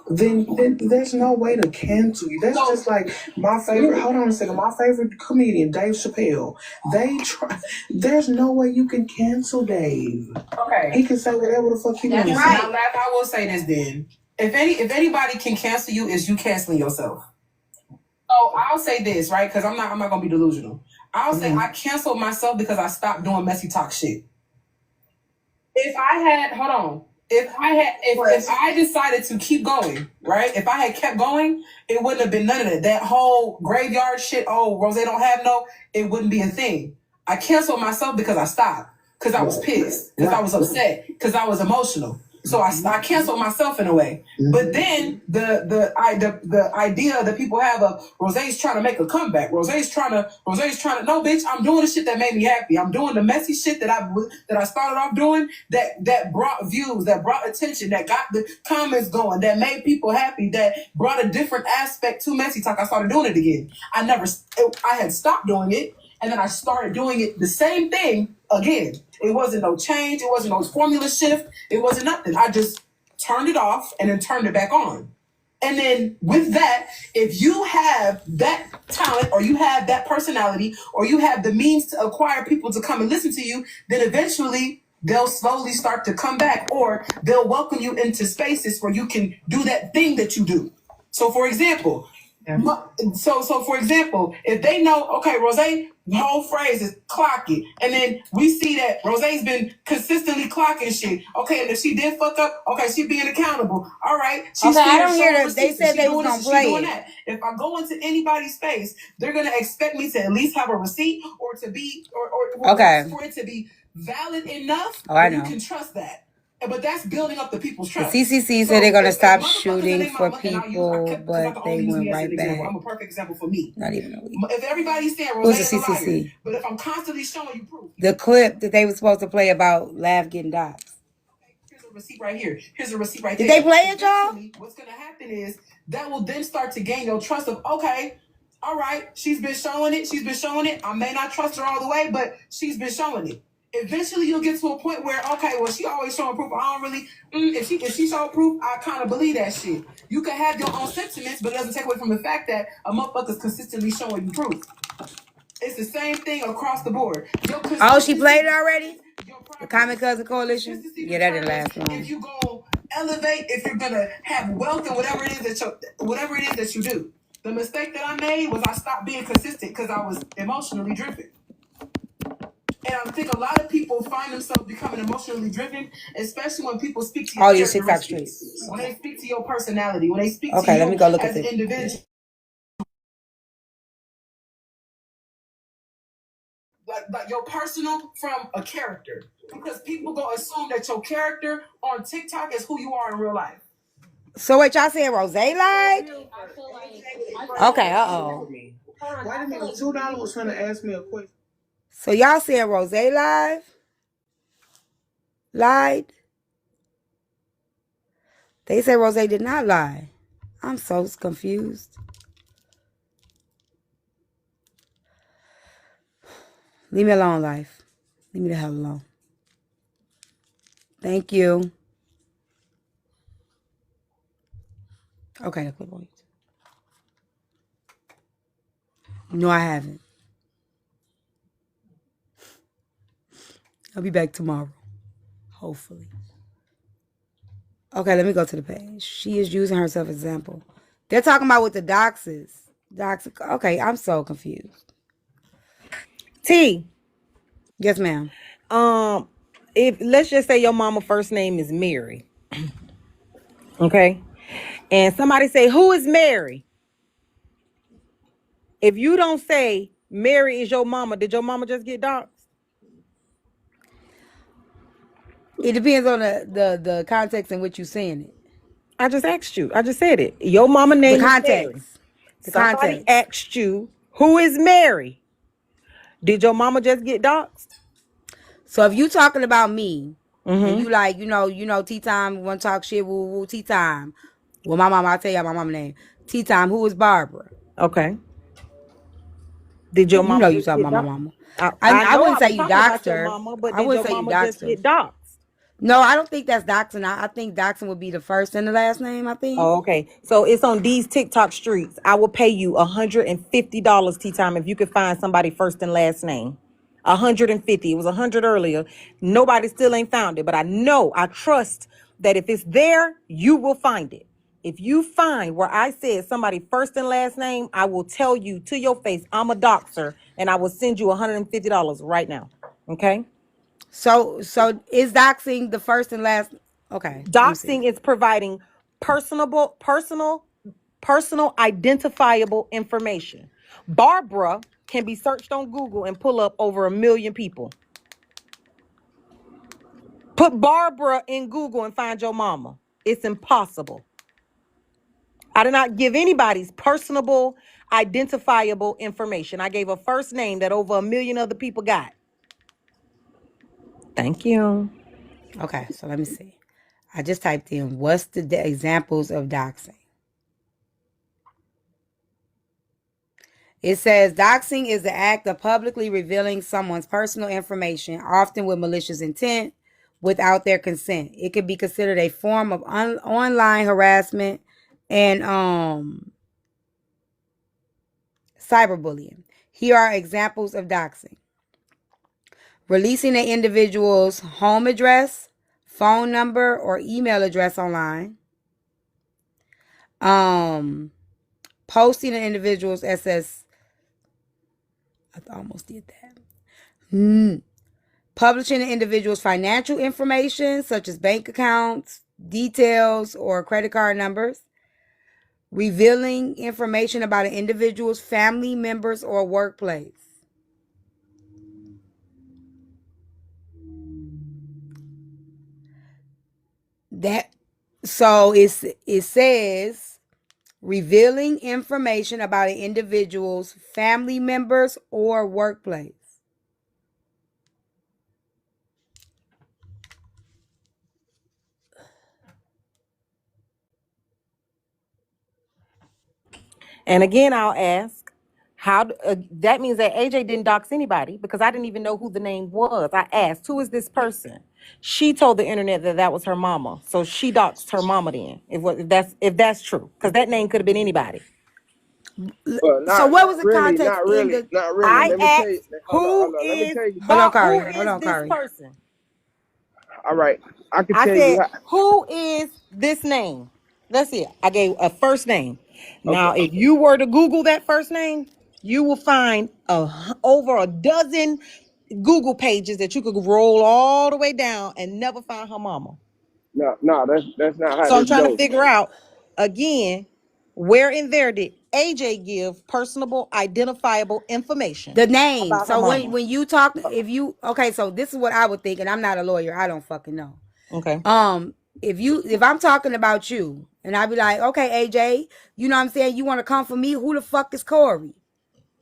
then there's no way to cancel you. That's just like my favorite. Hold on a second. My favorite comedian, Dave Chappelle. There's no way you can cancel Dave. Okay. He can say whatever the fuck he wants. That's right. Now, Lab, I will say this then. If anybody can cancel you, is you canceling yourself. Oh, I'll say this, right? Because I'm not gonna be delusional. I'll say I canceled myself because I stopped doing messy talk shit. If I decided to keep going, right? If I had kept going, it wouldn't have been none of that. That whole graveyard shit, Rose don't have it wouldn't be a thing. I canceled myself because I stopped. Because I was pissed. Because I was upset. Because I was emotional. So I canceled myself in a way. But then the idea that people have of Rose's trying to make a comeback. Rose's trying to no bitch, I'm doing the shit that made me happy. I'm doing the messy shit that I started off doing that brought views, that brought attention, that got the comments going, that made people happy, that brought a different aspect to messy talk. I started doing it again. I had stopped doing it, and then I started doing it the same thing again. It wasn't no change. It wasn't no formula shift. It wasn't nothing. I just turned it off and then turned it back on. And then with that, if you have that talent or you have that personality or you have the means to acquire people to come and listen to you, then eventually they'll slowly start to come back, or they'll welcome you into spaces where you can do that thing that you do. So for example, if they know, okay, Rose, the whole phrase is clock it, and then we see that Rose's been consistently clocking shit. Okay, and if she did fuck up, okay, she being accountable. All right, she's I don't hear that. They said they was gonna play it. That. If I go into anybody's space, they're gonna expect me to at least have a receipt or to be or for it to be valid enough. I know. You can trust that. But that's building up the people's trust. The CCC said they're going to stop shooting for people, but they went right back. I'm a perfect example for me. Not even a week. If everybody's saying who's the CCC? But if I'm constantly showing you proof. The clip that they were supposed to play about Lav getting doxxed. Here's a receipt right here. Here's a receipt right there. Did they play it, y'all? What's going to happen is that will then start to gain your trust of, okay, all right, she's been showing it. I may not trust her all the way, but she's been showing it. Eventually, you'll get to a point where, okay, well, she always showing proof. I don't really, if she showed proof, I kind of believe that shit. You can have your own sentiments, but it doesn't take away from the fact that a motherfucker's consistently showing you proof. It's the same thing across the board. Oh, she played it already? The Common Cousin Coalition? Yeah, that didn't last long. If you go elevate, if you're gonna have wealth and whatever it is that you do. The mistake that I made was I stopped being consistent because I was emotionally driven. And I think a lot of people find themselves becoming emotionally driven, especially when people speak to your characteristics. When they speak to your personality, when they speak to you let me go look as at an individual. Like your personal from a character. Because people go assume that your character on TikTok is who you are in real life. So what y'all saying, Rose lied? Okay, Wait a minute, $2 was trying to ask me a question. So y'all saying Rose lied? They say Rose did not lie. I'm so confused. Leave me alone, life. Leave me the hell alone. Thank you. Okay, good point. No, I haven't. I'll be back tomorrow. Hopefully. Okay, let me go to the page. She is using herself as example. They're talking about what the docs is. Docs. Okay, I'm so confused. T. Yes, ma'am. If let's just say your mama first name is Mary, okay, and somebody say, who is Mary? If you don't say Mary is your mama, did your mama just get doxxed? It depends on the context in which you're saying it. I just asked you. I just said it. Your mama name The is Mary. context. The Somebody context. asked you, who is Mary? Did your mama just get doxxed? So if you talking about me, Mm-hmm. and you like, tea time, want to talk shit, woo, woo, tea time. Well, my mama, I'll tell y'all my mama name. Tea time, who is Barbara? Okay. Did your You mama know you just talking get about my doxxed? mama. I I know wouldn't I say was you talking about doxed your her. mama, but I did wouldn't your say you mama doxed just her. get doxxed? No, I don't think that's doxing. I think doxing would be the first and the last name, I think. Oh, okay. So it's on these TikTok streets. I will pay you $150 tea time if you could find somebody first and last name. 150. It was 100 earlier. Nobody still ain't found it, but I trust that if it's there, you will find it. If you find where I said somebody first and last name, I will tell you to your face, I'm a doxer, and I will send you $150 right now. Okay? So is doxing the first and last? Okay, let me see. Doxing is providing personal identifiable information. Barbara can be searched on Google and pull up over 1 million people. Put Barbara in Google and find your mama. It's impossible. I did not give anybody's personable identifiable information. I gave a first name that over 1 million other people got. Thank you. Okay, so let me see. I just typed in what's the examples of doxing. It says doxing is the act of publicly revealing someone's personal information, often with malicious intent, without their consent. It could be considered a form of online harassment and cyberbullying. Here are examples of doxing: releasing an individual's home address, phone number, or email address online. Posting an individual's SS. I almost did that. Publishing an individual's financial information, such as bank accounts, details, or credit card numbers. Revealing information about an individual's family members or workplace. It says revealing information about an individual's family members or workplace. And again, I'll ask, how that means that AJ didn't dox anybody because I didn't even know who the name was. I asked, who is this person? She told the internet that was her mama, so she doxed her mama. Then, if that's true, because that name could have been anybody. Well, So not what was the really, context not in really, the? not really. I Let me tell you. asked, Hold on. Let me tell you. Hold on, who Kari. Hold is on, this Kari. person? All right, I can I tell you said, how. who is this name? That's it. I gave a first name. Okay, Now, if you were to Google that first name, you will find over a dozen Google pages that you could roll all the way down and never find her mama. no, that's not how So I'm this trying to goes. figure out again, where in there did AJ give personable, identifiable information The name. about her So mama? when you talk, okay, so this is what I would think, and I'm not a lawyer. I don't fucking know. Okay. If I'm talking about you, and I be like, okay, AJ, you know what I'm saying? You want to come for me? Who the fuck is Corey?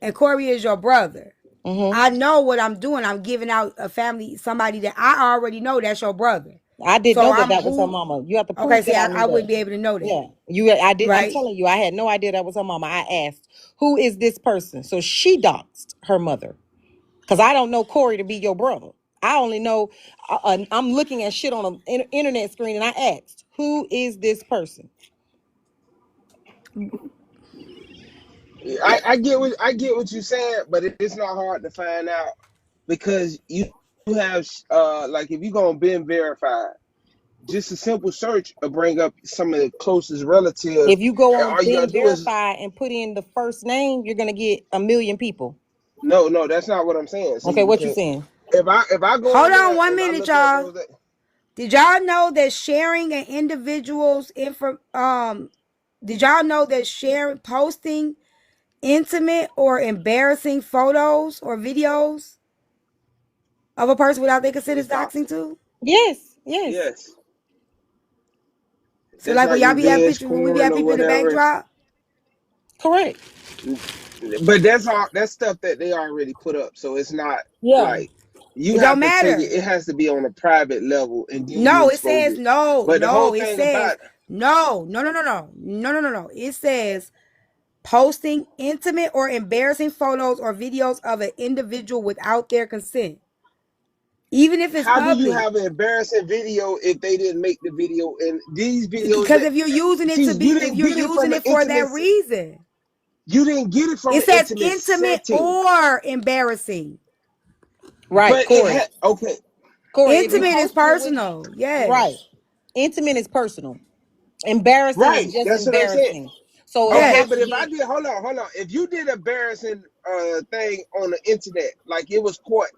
and Corey is your brother, Mm-hmm. I know what I'm doing. I'm giving out a family, somebody that I already know that's your brother. I didn't So know that I'm that was her who? mama. You have to Okay, prove see, that I I knew wouldn't that. be able to know that, Yeah, I did. I'm right? telling you, I had no idea that was her mama. I asked, "Who is this person?" So she doxed her mother because I don't know Corey to be your brother. I only know I'm looking at shit on an internet screen, and I asked, "Who is this person?" I get what you're saying, but it's not hard to find out because you have like if you go on Ben Verified, just a simple search will bring up some of the closest relatives. If you go And on all you Ben gotta do is Verify and put in the first name, you're gonna get 1,000,000 people. no, that's not what I'm saying. See, Okay, what you because saying? if I go Hold on on there one and I minute, look up y'all. Rose, Did y'all know that sharing an individual's did y'all know that posting intimate or embarrassing photos or videos of a person without their consent is it's doxing doxing. too? Yes, yes, Yes, So just like when like y'all be having revenge pictures, when we be porn having or people in the whatever. backdrop, correct. But that's stuff that they already put up. So it's not Yeah, like you it have don't to take it. matter. It has to be on a private level, and then you No, it expose says it. no, But the whole no, it thing says about no, no, no, no, no, no, no, no, no. It says posting intimate or embarrassing photos or videos of an individual without their consent, even if it's how do you public. have an embarrassing video if they didn't make the video? And these videos Because that if you're using it see, to be, you if didn't you're get it using from an it for that intimate. reason, You didn't get it from it an says intimate intimate setting. or embarrassing. right, But it Corey. had okay, Corey, if you Intimate is post it with personal. right, Yes. intimate is personal. Embarrassing is right. just That's what I'm saying. embarrassing. So it Okay, has Yes. but to if I be did, hold on. If you did embarrassing thing on the internet, like it was caught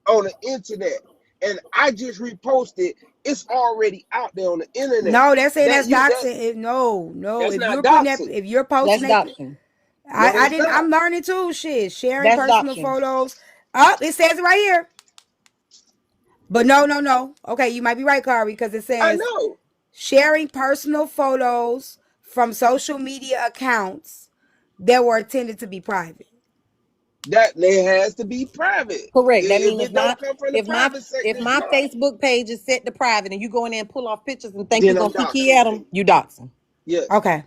on the internet, and I just reposted, it's already out there on the internet. No, they're saying That that's you that doxing. No, no. that's If not you're putting that, doxing. if you're posting that's that, doxing. No, I it's didn't. not. I'm learning too. Shit, sharing That's personal doxing. photos. Up, it says it right here. But no, no, no. Okay, you might be right, Kari, because it I says know sharing personal photos from social media accounts that were intended to be private. that it has to be private. Correct. That If means it don't come from the private sector, if it's my not. Facebook page is set to private and you go in there and pull off pictures and think you're Then I'm gonna kiki doxing. at them, you doxing. Yes. Okay.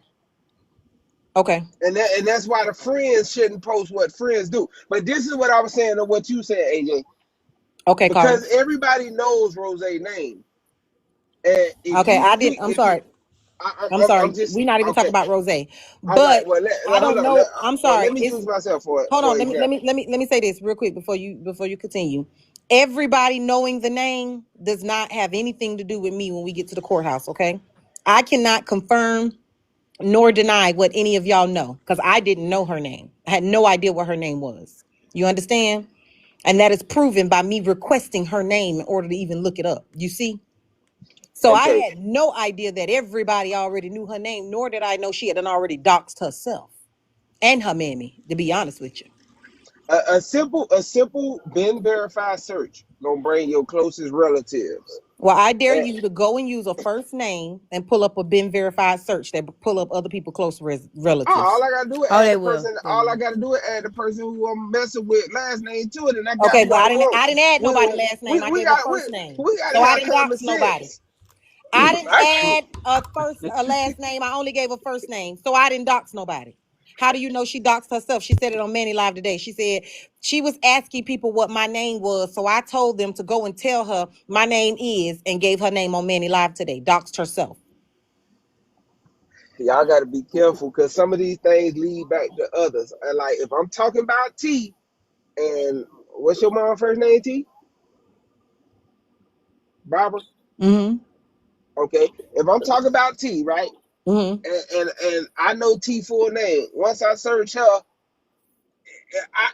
Okay. And that's why the friends shouldn't post what friends do. But this is what I was saying to what you said, AJ. Okay, Carl. Because everybody knows Rose's name. And if Okay, you I did. click, I'm if you, sorry. I'm I'm sorry. just We're not even talking okay. about rose. All right. But Well, I hold don't on. know. I'm Well, sorry. let me It's use myself hold for on. example. Let me say this real quick before you continue. Everybody knowing the name does not have anything to do with me when we get to the courthouse, okay? I cannot confirm nor deny what any of y'all know because I didn't know her name. I had no idea what her name was. You understand? And that is proven by me requesting her name in order to even look it up. You see? So I Okay. had no idea that everybody already knew her name, nor did I know she had already doxed herself and her mammy, to be honest with you. A simple Ben verified search gonna bring your closest relatives. Well, I dare And you to go and use a first name and pull up a been verified search that pull up other people close relatives. all I gotta do is Oh, add they the will. person. They All I will. gotta do is add the person who I'm messing with last name to it, and I got Okay, who but I want. I didn't add We nobody last name. I we gave a got first name. we gotta So I have didn't common dox nobody. sense. I didn't add a last name. I only gave a first name. So I didn't dox nobody. How do you know she doxed herself? She said it on Manny Live today. She said she was asking people what my name was. So I told them to go and tell her my name is and gave her name on Manny Live today. Doxed herself. Y'all got to be careful because some of these things lead back to others. And like if I'm talking about T, and what's your mom first name? T. Barbara. Mm-hmm. Okay. If I'm talking about T, right, Mm-hmm. and I know T full name. Once I search her,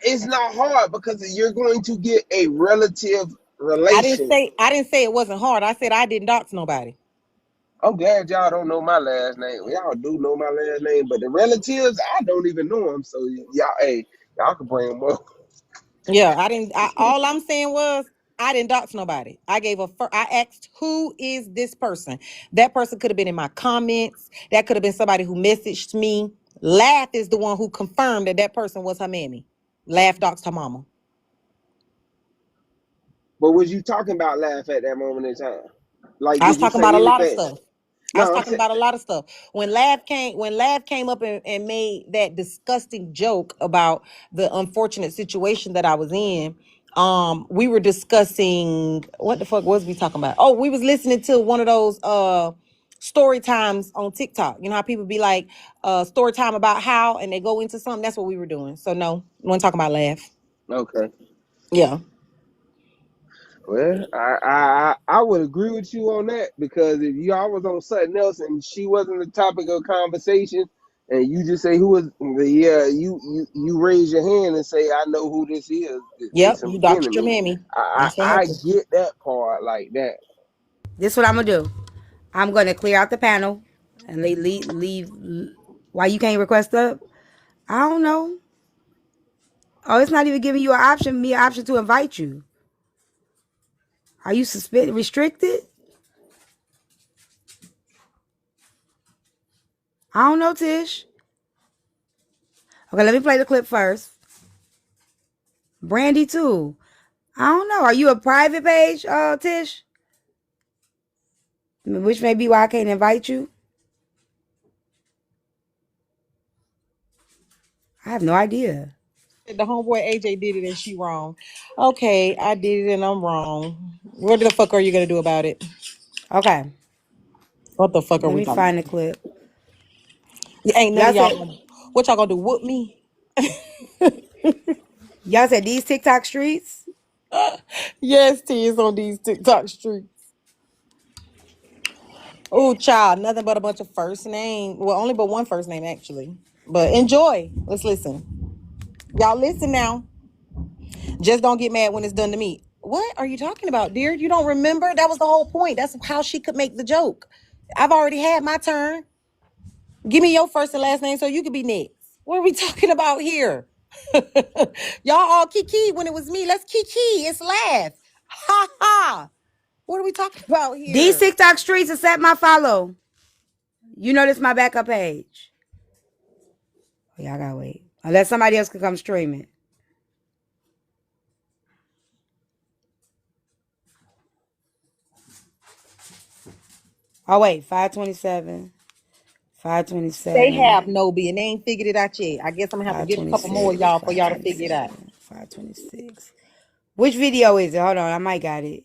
it's not hard because you're going to get a relative relation. I didn't say it wasn't hard. I said I didn't dox nobody. I'm glad y'all don't know my last name. Y'all do know my last name, but the relatives, I don't even know them. So y'all, hey, y'all can bring them up. Yeah, I didn't. All I'm saying was I didn't dox nobody. I gave I asked who is this person. That person could have been in my comments. That could have been somebody who messaged me. Laugh is the one who confirmed that that person was her mammy. Laugh doxed her mama. But was you talking about Laugh at that moment in time? Like, I was did you talking about say a lot of anything? stuff. I was No, I'm talking saying. about a lot of stuff. When Laugh came up and made that disgusting joke about the unfortunate situation that I was in, we were discussing what the fuck was we talking about? Oh, we was listening to one of those story times on TikTok. You know how people be like story time about how and they go into something. That's what we were doing. So no, we weren't talking about Laugh. Okay. Yeah. Well, I would agree with you on that, because if y'all was on something else and she wasn't the topic of conversation, and you just say who was the you raise your hand and say, I know who this is. They Yep. some You doxed your enemy. mammy. I That's what I happened. get that part like that. This is what I'm gonna do. I'm gonna clear out the panel and leave. Why you can't request up? I don't know. Oh, it's not even giving you me an option to invite you. Are you restricted? I don't know, Tish. Okay, let me play the clip first. Brandy too. I don't know. Are you a private page, Tish? Which may be why I can't invite you. I have no idea. The homeboy AJ did it and she wrong. Okay, I did it and I'm wrong. What the fuck are you gonna do about it? Okay, What the fuck are let we me talking find the about? clip. Ain't none Y'all of y'all said gonna, what y'all gonna do? Whoop me? these TikTok streets. Yes, T is on these TikTok streets. Oh, child, nothing but a bunch of first name. Well, only but one first name actually. But enjoy. Let's listen. Y'all listen now. Just don't get mad when it's done to me. What are you talking about, dear? You don't remember? That was the whole point. That's how she could make the joke. I've already had my turn. Give me your first and last name so you could be next. What are we talking about here? Y'all all kiki when it was me. Let's kiki. It's laugh. Ha ha. What are we talking about These here? TikTok streets accept my follow. You know this is my backup page. Oh, y'all gotta wait. Unless somebody else can come stream it. Oh wait, 527. They 527. have no and they ain't figured it out yet. I guess I'm gonna have to get a couple more of 526. y'all for y'all to figure it out. 527. 526. Which video is it? Hold on, I might got it.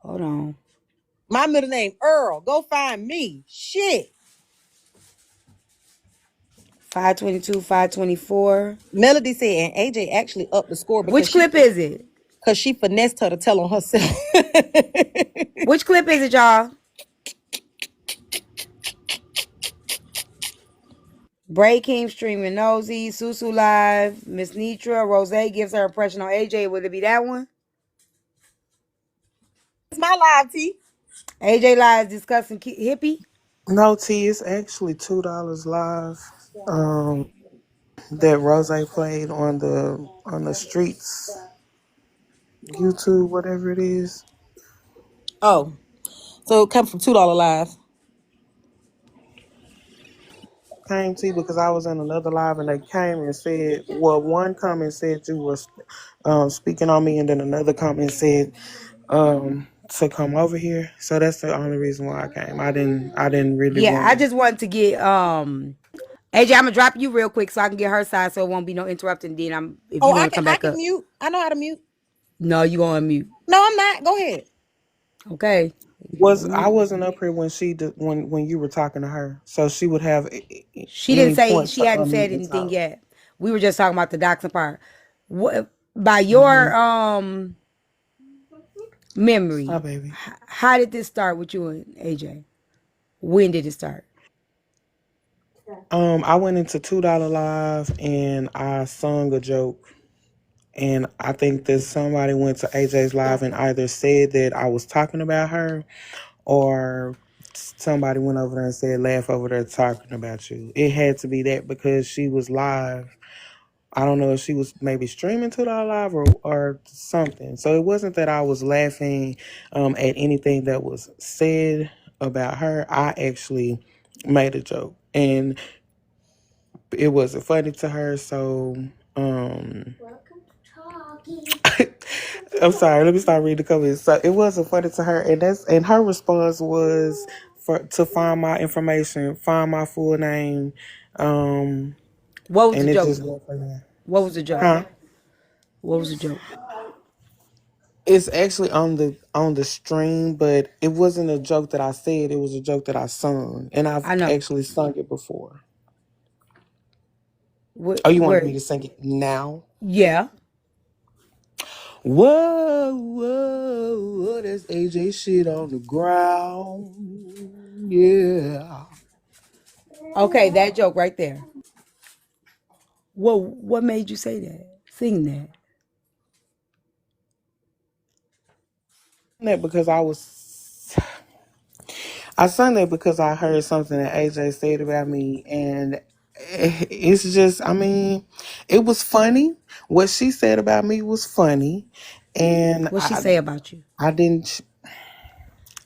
Hold on. My middle name Earl. Go find me. Shit. 522, 524. Melody said, and AJ actually upped the score Which clip is it? because she finessed her to tell on herself. Which clip is it, y'all? Bray King streaming Nosy, Susu live, Miss Nitra, Rose gives her impression on AJ. Would it be that one? It's my live T. AJ live discussing hippie. No, T, it's actually $2 live. That Rose played on the streets, YouTube, whatever it is. Oh, so it come from $2 live. Came to you because I was in another live and they came and said, well, one comment said you were speaking on me, and then another comment said to come over here. So that's the only reason why I came. I didn't really Yeah, want I to. just wanted to get AJ, I'm gonna drop you real quick so I can get her side so it won't be no interrupting. Then if Oh, you want to come I back can up. mute. I know how to mute. No, you gonna unmute. No, I'm not. Go ahead. Okay. I wasn't up here when when you were talking to her, so she would have She didn't any say point she to hadn't unmute said and anything talk. yet. We were just talking about the doxing part. What by Mm-hmm. your Hi, memory, baby. how did this start with you and AJ? When did it start? I went into $2 live and I sung a joke. And I think that somebody went to AJ's live and either said that I was talking about her, or somebody went over there and said, laugh over there talking about you. It had to be that because she was live. I don't know if she was maybe streaming to the live or something. So it wasn't that I was laughing at anything that was said about her. I actually made a joke, and it wasn't funny to her. So, I'm sorry. Let me start reading the comments. So it wasn't funny to her, and her response was to find my information, find my full name, What was the and it joke just though? went from there. What was the joke? Huh? What was the joke? It's actually on the stream, but it wasn't a joke that I said. It was a joke that I sung, and I've I know. actually sung it before. What? Oh, you wanted Where? me to sing it now? Yeah. Whoa, whoa, whoa, that's AJ shit on the ground. Yeah. Okay, that joke right there. What made you say that? Sing that. That because I sung that because I heard something that AJ said about me, and it's just, I mean, it was funny. What she said about me was funny, and What she say about you? I didn't.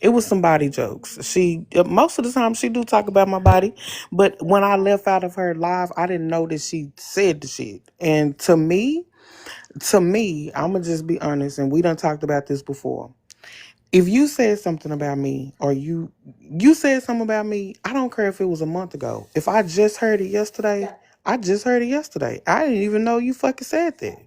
It was some body jokes. She most of the time she do talk about my body, but when I left out of her live, I didn't know that she said the shit. And to me, I'm gonna just be honest, and we done talked about this before. If you said something about me, or you said something about me, I don't care if it was a month ago. If I just heard it yesterday, I just heard it yesterday. I didn't even know you fucking said that.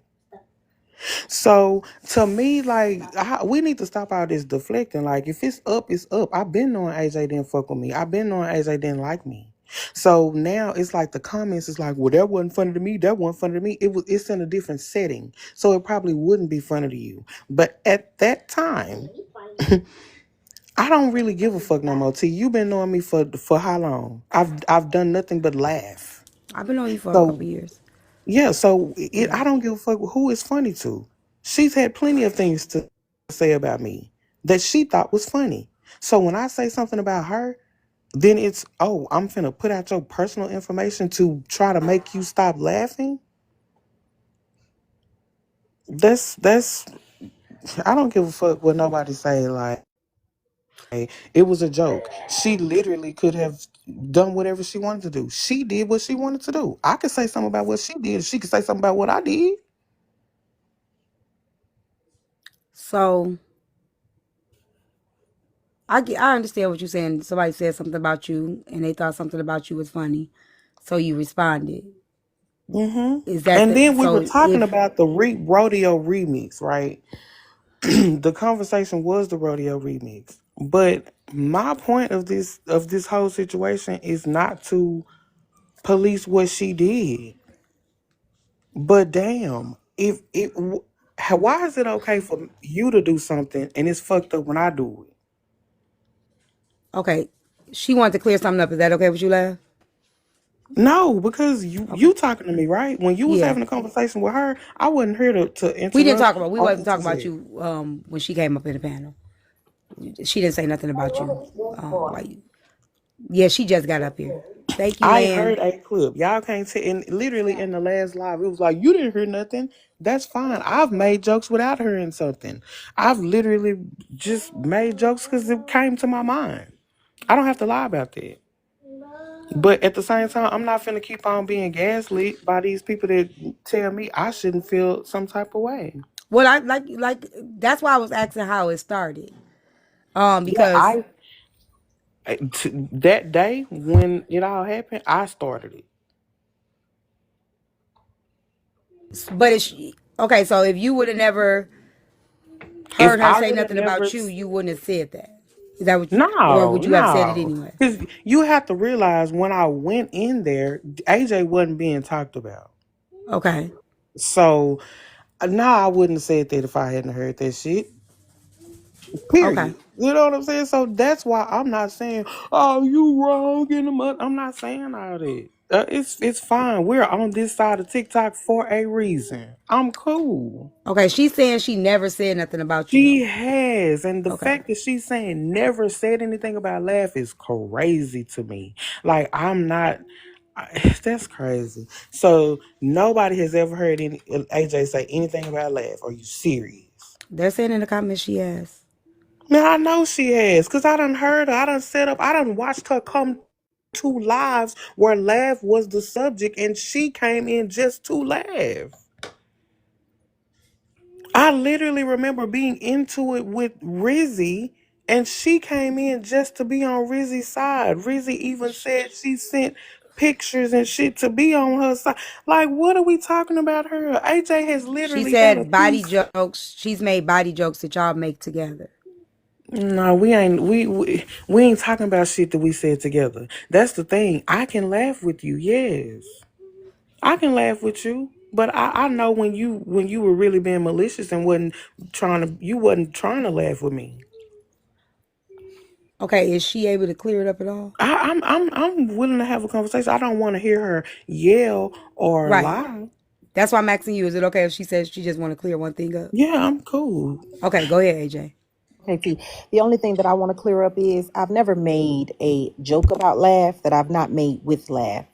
So to me, like, we need to stop all this deflecting. Like, if it's up, it's up. I've been knowing AJ didn't fuck with me. I've been knowing AJ didn't like me. So now it's like the comments is like, well, that wasn't funny to me. That wasn't funny to me. It's in a different setting, so it probably wouldn't be funny to you. But at that time, I don't really give a fuck no more. T, you've been knowing me for how long? I've done nothing but laugh. I've been on you for a So couple years. yeah, so Yeah. I don't give a fuck who it's funny to. She's had plenty of things to say about me that she thought was funny. So when I say something about her, then it's, oh, I'm finna put out your personal information to try to make you stop laughing. That's I don't give a fuck what nobody say. Like, it was a joke. She literally could have done whatever she wanted to do. She did what she wanted to do. I could say something about what she did. She could say something about what I did. So I understand what you're saying. Somebody said something about you, and they thought something about you was funny, so you responded. Is that And the then we were so talking if about the rodeo remix, right? The conversation was the rodeo remix. But my point of this whole situation is not to police what she did. But damn, if why is it okay for you to do something and it's fucked up when I do it? okay, she wanted to clear something up. Is that okay with you, Lav? No, because Okay. you talking to me, right? When you was Yeah. having a conversation with her, I wasn't here to We didn't talk interrupt about. We or wasn't talking about interject. you when she came up in the panel. She didn't say nothing about you. Why you? Yeah, she just got up here. Thank you, I Land. heard a clip. Y'all can't tell. And literally in the last live, it was like, you didn't hear nothing. That's fine. I've made jokes without hearing something. I've literally just made jokes because it came to my mind. I don't have to lie about that. But at the same time, I'm not finna keep on being gaslit by these people that tell me I shouldn't feel some type of way. Well, I like that's why I was asking how it started. Yeah, Because that day when it all happened, I started it. but it's okay. So if you would have never If heard her I say would have nothing never about you, you wouldn't have said that. Is that what? Or No, would you have said it no. anyway? Because you have to realize when I went in there, AJ wasn't being talked about. Okay. So, no, I wouldn't have said that if I hadn't heard that shit. Okay. Period. You know what I'm saying? So that's why I'm not saying, oh, you wrong in the mud. I'm not saying all that. It's fine. We're on this side of TikTok for a reason. I'm cool. Okay. She's saying she never said nothing about you She though. has, and the Okay. fact that she's saying never said anything about laugh is crazy to me. Like, I'm not. That's crazy. So nobody has ever heard any AJ say anything about laugh. Are you serious? They're saying in the comments she has. Man, I know she has, cause I done heard her. I done set up. I done watched her come 2 lives where laugh was the subject and she came in just to laugh. I literally remember being into it with Rizzy, and she came in just to be on Rizzy's side. Rizzy even said she sent pictures and shit to be on her side. Like, what are we talking about her? AJ has She literally had a said body piece. jokes. She's made body jokes that y'all make together. No, we ain't talking about shit that we said together. That's the thing. I can laugh with you, yes. I can laugh with you. But I know when you were really being malicious and wasn't trying to laugh with me. Okay, is she able to clear it up at all? I'm willing to have a conversation. I don't want to hear her yell or Right. lie. That's why I'm asking you. Is it okay if she says she just want to clear one thing up? Yeah, I'm cool. Okay, go ahead, AJ. Okay, T. The only thing that I want to clear up is I've never made a joke about Laugh that I've not made with Laugh.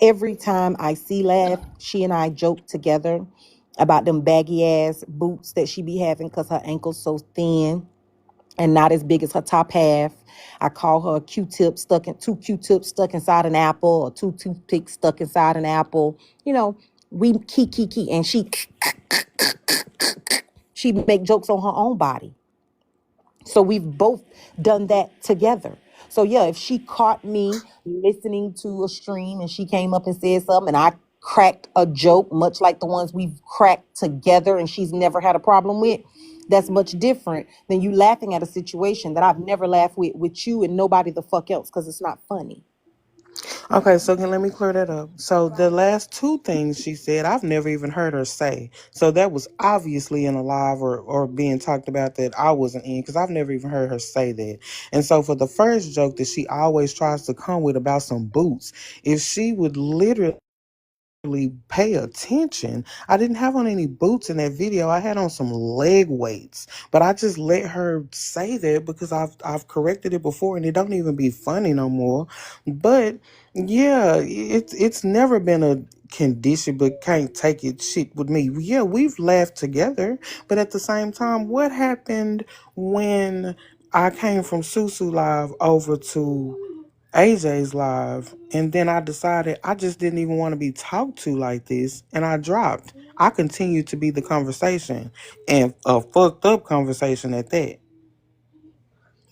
Every time I see Laugh, she and I joke together about them baggy ass boots that she be having because her ankle's so thin and not as big as her top half. I call her a Q-tip two Q-tips stuck inside an apple, or two toothpicks stuck inside an apple. You know, we key, and she make jokes on her own body. So we've both done that together. So yeah, if she caught me listening to a stream and she came up and said something and I cracked a joke, much like the ones we've cracked together and she's never had a problem with, that's much different than you laughing at a situation that I've never laughed with you and nobody the fuck else because it's not funny. Okay, so let me clear that up. So the last 2 things she said, I've never even heard her say. So that was obviously in a live or being talked about that I wasn't in because I've never even heard her say that. And so for the first joke that she always tries to come with about some boots, if she would literally pay attention. I didn't have on any boots in that video. I had on some leg weights, but I just let her say that because I've corrected it before and it don't even be funny no more. But yeah, it's never been a condition, but can't take it shit with me. Yeah, we've laughed together, but at the same time, what happened when I came from Susu Live over to AJ's live, and then I decided I just didn't even want to be talked to like this, and I dropped. I continued to be the conversation, and a fucked up conversation at that.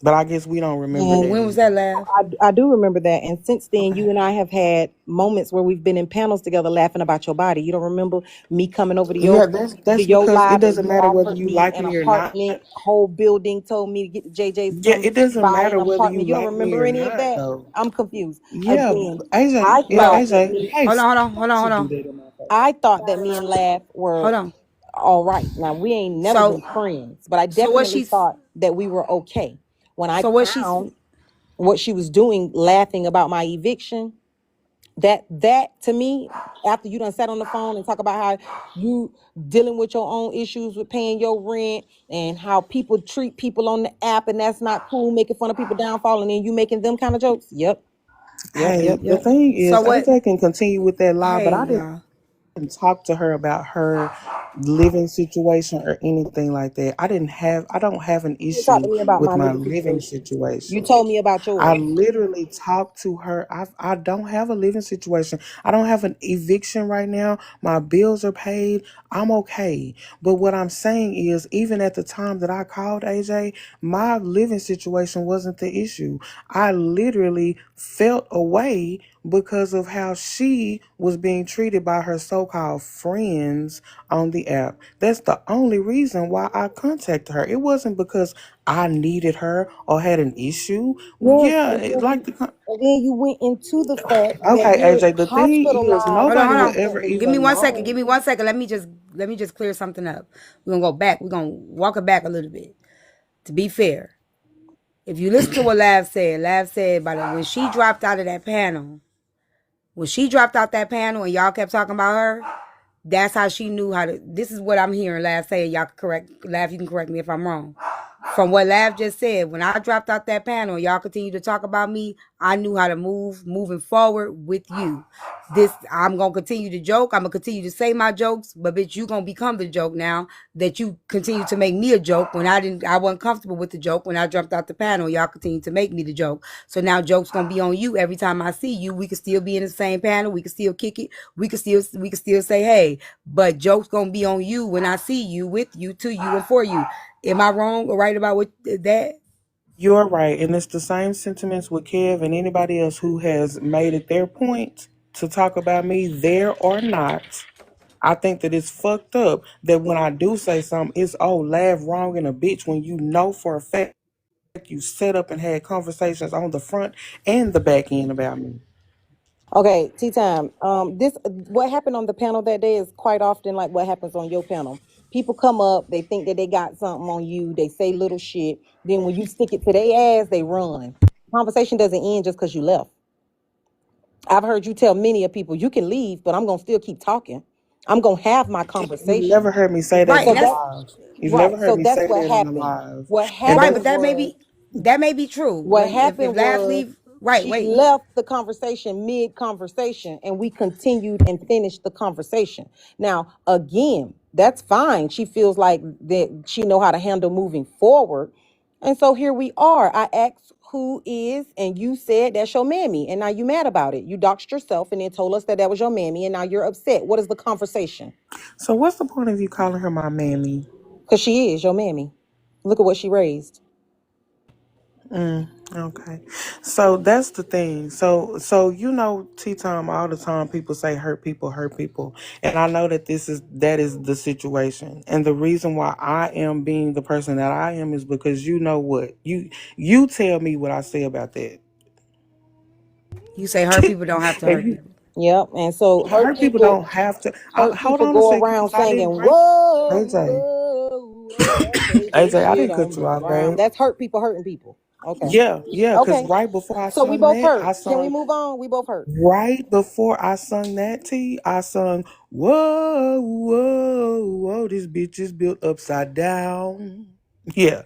But I guess we don't remember When that when was that either. laugh? I do remember that. And since then, Okay. you and I have had moments where we've been in panels together laughing about your body. You don't remember me coming over Yeah, to that's your because it live and doesn't you matter whether offered you me like an me or not. apartment, whole building told me to get the JJ's Yeah, come it doesn't buy an matter whether you apartment. You don't like me remember or any of not, that? though. I'm confused. Yeah, Again, AJ. I Yeah, Well, thought that AJ. me, Hey, hold to do on. that in my face. I thought that me and Laugh Hold were on. all right. Now we ain't never So been friends, but I so what definitely she's thought that we were okay. When I so what she's found what she was doing, laughing about my eviction, that to me, after you done sat on the phone and talk about how you dealing with your own issues with paying your rent and how people treat people on the app and that's not cool, making fun of people downfall and then you making them kind of jokes. Hey, the Yep. thing so is, what AJ can continue with that lie, but hey I didn't y'all. talk to her about her living situation or anything like that. I don't have an You talk to issue me about with my my living living situation. You situation. told me about I yours. literally talked to her. I don't have a living situation. I don't have an eviction right now. My bills are paid. I'm okay. But what I'm saying is, even at the time that I called AJ, my living situation wasn't the issue. I literally felt away because of how she was being treated by her so-called friends on the app. That's the only reason why I contacted her. It wasn't because I needed her or had an issue. Yes, Yeah, and then you went into the fact that okay, you're AJ. The thing is, hospitalized Hold nobody will on. ever constantly. Give me even 1 second. know. Give me 1 second. Let me just clear something up. We're gonna go back. We're gonna walk it back a little bit. To be fair, if you listen to what Lav said about it when she dropped out of that panel. When she dropped out that panel and y'all kept talking about her, that's how she knew how to. This is what I'm hearing Lav say. Y'all can correct Lav. You can correct me if I'm wrong. from what Lav just said, when I dropped out that panel, y'all continue to talk about me. I knew how to moving forward with you. I'm gonna continue to joke. I'm gonna continue to say my jokes, but bitch, you gonna become the joke now that you continue to make me a joke when I wasn't comfortable with the joke when I jumped out the panel. Y'all continue to make me the joke. So now joke's gonna be on you every time I see you. We can still be in the same panel. We can still kick it. We can still say hey, but joke's gonna be on you when I see you, with you, to you, and for you. Am I wrong or right about what that? You're right, and it's the same sentiments with Kev and anybody else who has made it their point to talk about me, there or not. I think that it's fucked up that when I do say something, it's laugh wrong and a bitch when you know for a fact you set up and had conversations on the front and the back end about me. Okay, tea time. This what happened on the panel that day is quite often like what happens on your panel. People come up, they think that they got something on you, they say little shit. Then when you stick it to their ass, they run. Conversation doesn't end just because you left. I've heard you tell many of people you can leave, but I'm gonna still keep talking. I'm gonna have my You've conversation. never heard me say that Right, in So and a that's live. You've never right. heard So me that's say what that in a happened. live. What And right, happened but that's was that may be true. what If happened Labs was leave, right, she wait. left the conversation mid-conversation and we continued and finished the conversation. Now, again, that's fine. She feels like that she know how to handle moving forward. And so here we are. I asked who is, and you said that's your mammy. And now you mad about it. You doxed yourself and then told us that that was your mammy. And now you're upset. What is the conversation? so. What's the point of you calling her my mammy? Because she is your mammy. Look at what she raised. Okay, so that's the thing. So T-Time, all the time people say hurt people, and I know that is the situation. And the reason why I am being the person that I am is because you know what you tell me what I say about that. You say hurt people don't have to And hurt you people. Yep. And so hurt people don't have to. hurt Hold people on a go second, around because I singing, didn't write. whoa, AJ, whoa, whoa, that's AJ AJ, I shit didn't on cut you the off, ground. babe. That's hurt people hurting people. Okay. Yeah, because Okay. right before I So we sung both that, hurt. I Can we sung. move on? We both hurt. Right before I sung that I sung, whoa, whoa, whoa, this bitch is built upside down. Yeah,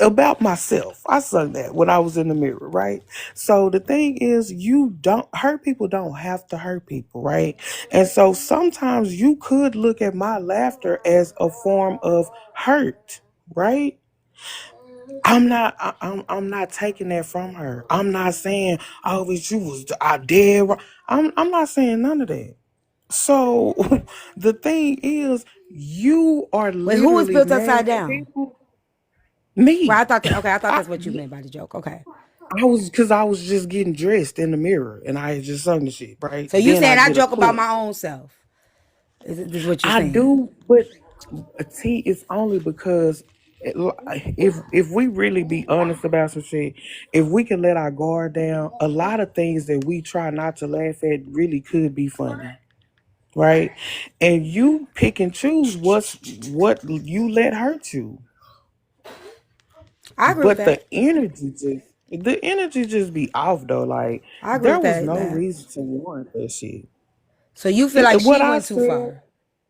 about myself. I sung that when I was in the mirror, right? So the thing is, you don't hurt people, don't have to hurt people, right? And so sometimes you could look at my laughter as a form of hurt, right? I'm not taking that from her. I'm not saying, oh, but you was I did wrong. I'm not saying none of that. So the thing is, you are Wait, who was literally built mad upside at down? people. Well, Me. I thought I that's what you meant by the joke. Okay. I was because I was just getting dressed in the mirror and I had just sung the shit, right? So you Then I saying I get a joke about clip. my own self? This is what you're I saying? do, but T is only because if we really be honest about some shit, if we can let our guard down, a lot of things that we try not to laugh at really could be funny, right? And you pick and choose what you let hurt you, I agree with but that. the energy just be off though. Like I agree there with was that, no Labs. reason to want that shit. So you feel like What she I went too said. far?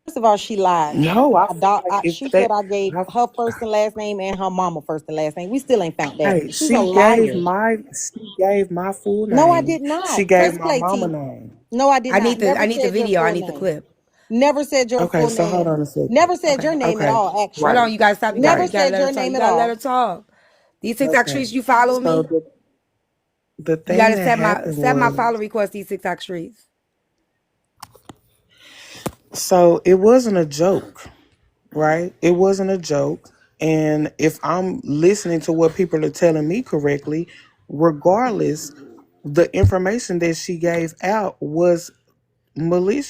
First of all, she lied. No, I feel like if She said that, I gave I, her first and last name and her mama first and last name. We still ain't found that. hey, She's a liar. she gave my full No, I name. did not. She gave Press my play, mama T. name. No, I did not. I Never need the said your video. I full need the name. clip. Never said your Okay, full so hold name. on a second. Never said your Okay. name at Okay, all, Hold actually. right, on, you gotta stop. Never right. You gotta said let her your talk. name You at gotta let her all. talk. These TikTok Okay. streets, you follow So me. the You thing gotta that happened set my was, follow request. These TikTok streets. so it wasn't a joke, right? It wasn't a joke. And if I'm listening to what people are telling me correctly, regardless, the information that she gave out was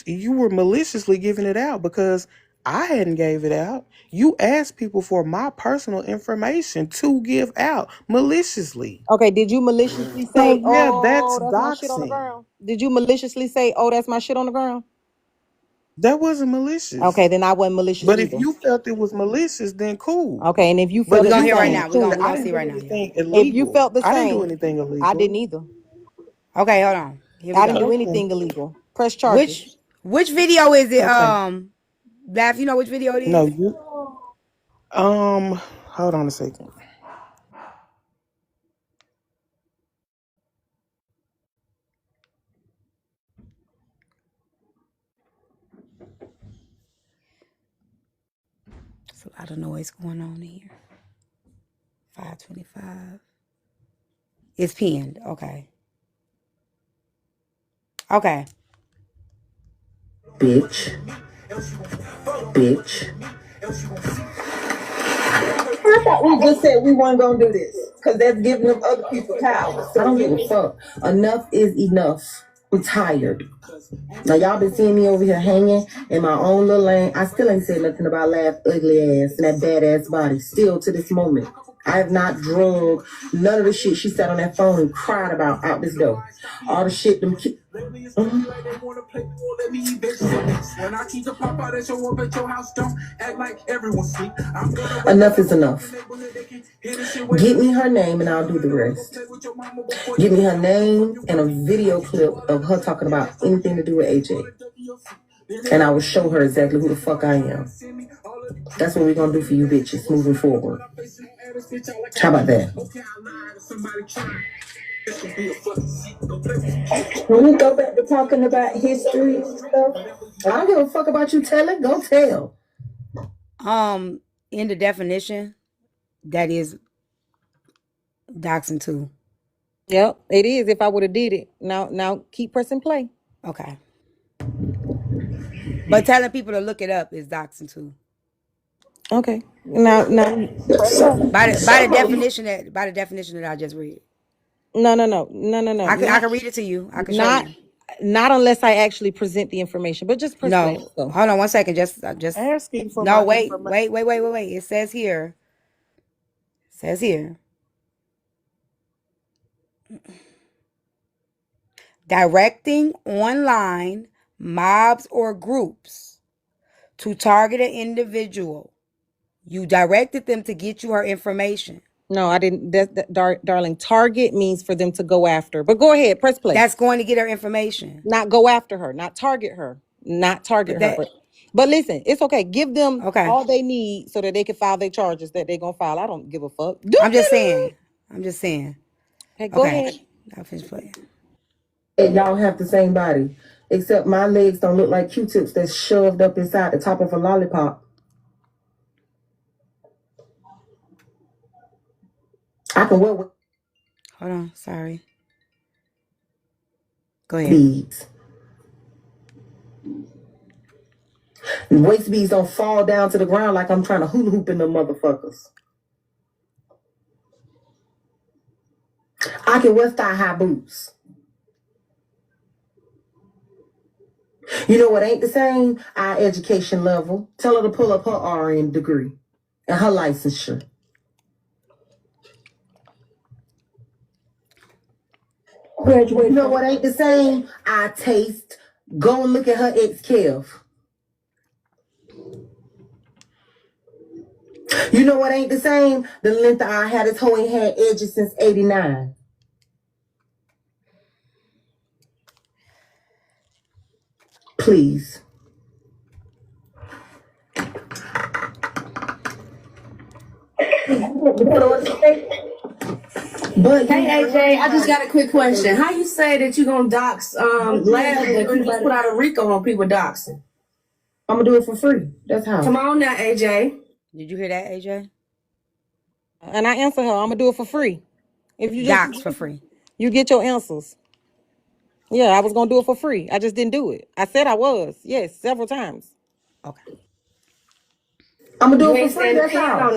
you were maliciously giving it out because I hadn't gave it out. You asked people for my personal information to give out maliciously. Okay, did you maliciously So say, yeah, oh, that's that's my shit on the doxing. ground? Did you maliciously say, oh, that's my shit on the ground? That wasn't Okay, malicious. then I wasn't malicious But if either. you felt it was malicious, then cool. Okay, and if you But felt We're it if the gonna you hear right same, now. can't, cool. We're I gonna didn't see do right now, y'all. anything If you illegal. felt the I didn't do same, anything I illegal. didn't either. Okay, hold on. Here we I didn't go. do Okay. anything illegal. Press charges. Which video is it? Okay. Laugh. You know which video it No, is? you hold on a second. a lot of noise going on here. 525. It's pinned. Okay. Okay. Bitch. I thought we just said we weren't gonna do this because that's giving them other people power. I don't give a fuck. Enough is enough. I'm tired. Now y'all been seeing me over here hanging in my own little lane. I still ain't said nothing about Laugh ugly ass and that badass body. Still to this moment, I have not drug none of the shit she said on that phone and cried about out this door. All the shit them. Enough is enough. Get me her name and I'll do the rest. Give me her name and a video clip of her talking about anything to do with AJ. And I will show her exactly who the fuck I am. That's what we're gonna do for you bitches moving forward. How about that? When we go back to talking about history and stuff, I don't give a fuck about you telling. Go tell. In the definition, that is doxing too. Yep, it is. If I would have did it. Now keep pressing play. Okay. But telling people to look it up is doxing too. Okay. Now by the definition that I just read. No. I can read it to you. I can show you. Not unless I actually present the information, but just press play. No, hold on 1 second. Just asking for no. my Wait. It says here. Directing online mobs or groups to target an individual. You directed them to get you her information. No, I didn't. Darling, target means for them to go after. But go ahead, press play. That's going to get her information. Not go after her, not target her. But listen, it's okay. Give them all they need so that they can file their charges that they're going to file. I don't give a fuck. I'm just saying. Okay, go ahead. I'll finish playing. Y'all have the same body, except my legs don't look like Q-tips that's shoved up inside the top of a lollipop. I can wear. Hold on, sorry. Go ahead. Beads. Waist beads don't fall down to the ground like I'm trying to hula hoop in them motherfuckers. I can wear thigh-high boots. You know what ain't the same? Our education level. Tell her to pull up her RN degree and her licensure. Graduate. You know what ain't the same? Our taste. Go and look at her ex-Kev. You know what ain't the same? The length of our hair, this hoe ain't had edges since 89. Please. But hey AJ, I just got a quick question. How you say that you gonna dox Lab, but you just put out a RICO on people doxing? I'm gonna do it for free. That's how. Come on now, AJ. Did you hear that, AJ? And I answer her, I'm gonna do it for free. If you just dox for free, you get your answers. Yeah, I was gonna do it for free. I just didn't do it. I said I was, yes, several times. Okay. I'm gonna do it for free. That's how.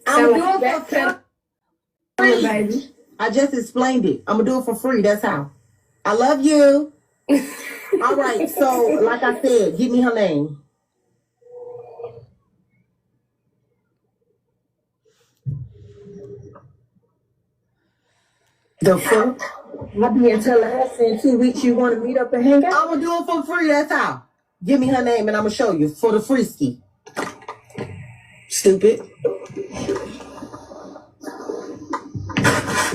I'm gonna do it for free, baby. I just explained it. I'm gonna do it for free. That's how. I love you. All right. So, like I said, give me her name. The fuck? I'll be in Tallahassee in 2 weeks. You want to meet up and hang out? I'm gonna do it for free. That's how. Give me her name and I'm gonna show you for the free ski. Stupid.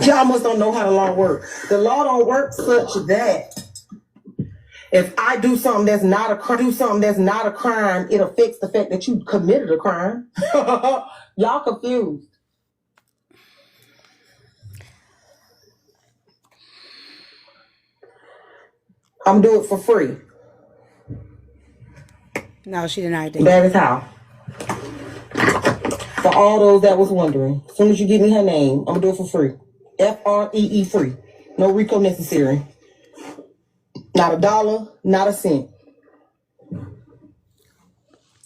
Y'all must don't know how the law works. The law don't work such that if I do something that's not a crime, it affects the fact that you committed a crime. Y'all confused. I'm doing it for free. No, she denied that. That is how. For all those that was wondering, as soon as you give me her name, I'm gonna do it for free. FREE free. No Rico necessary. Not $1, not a cent.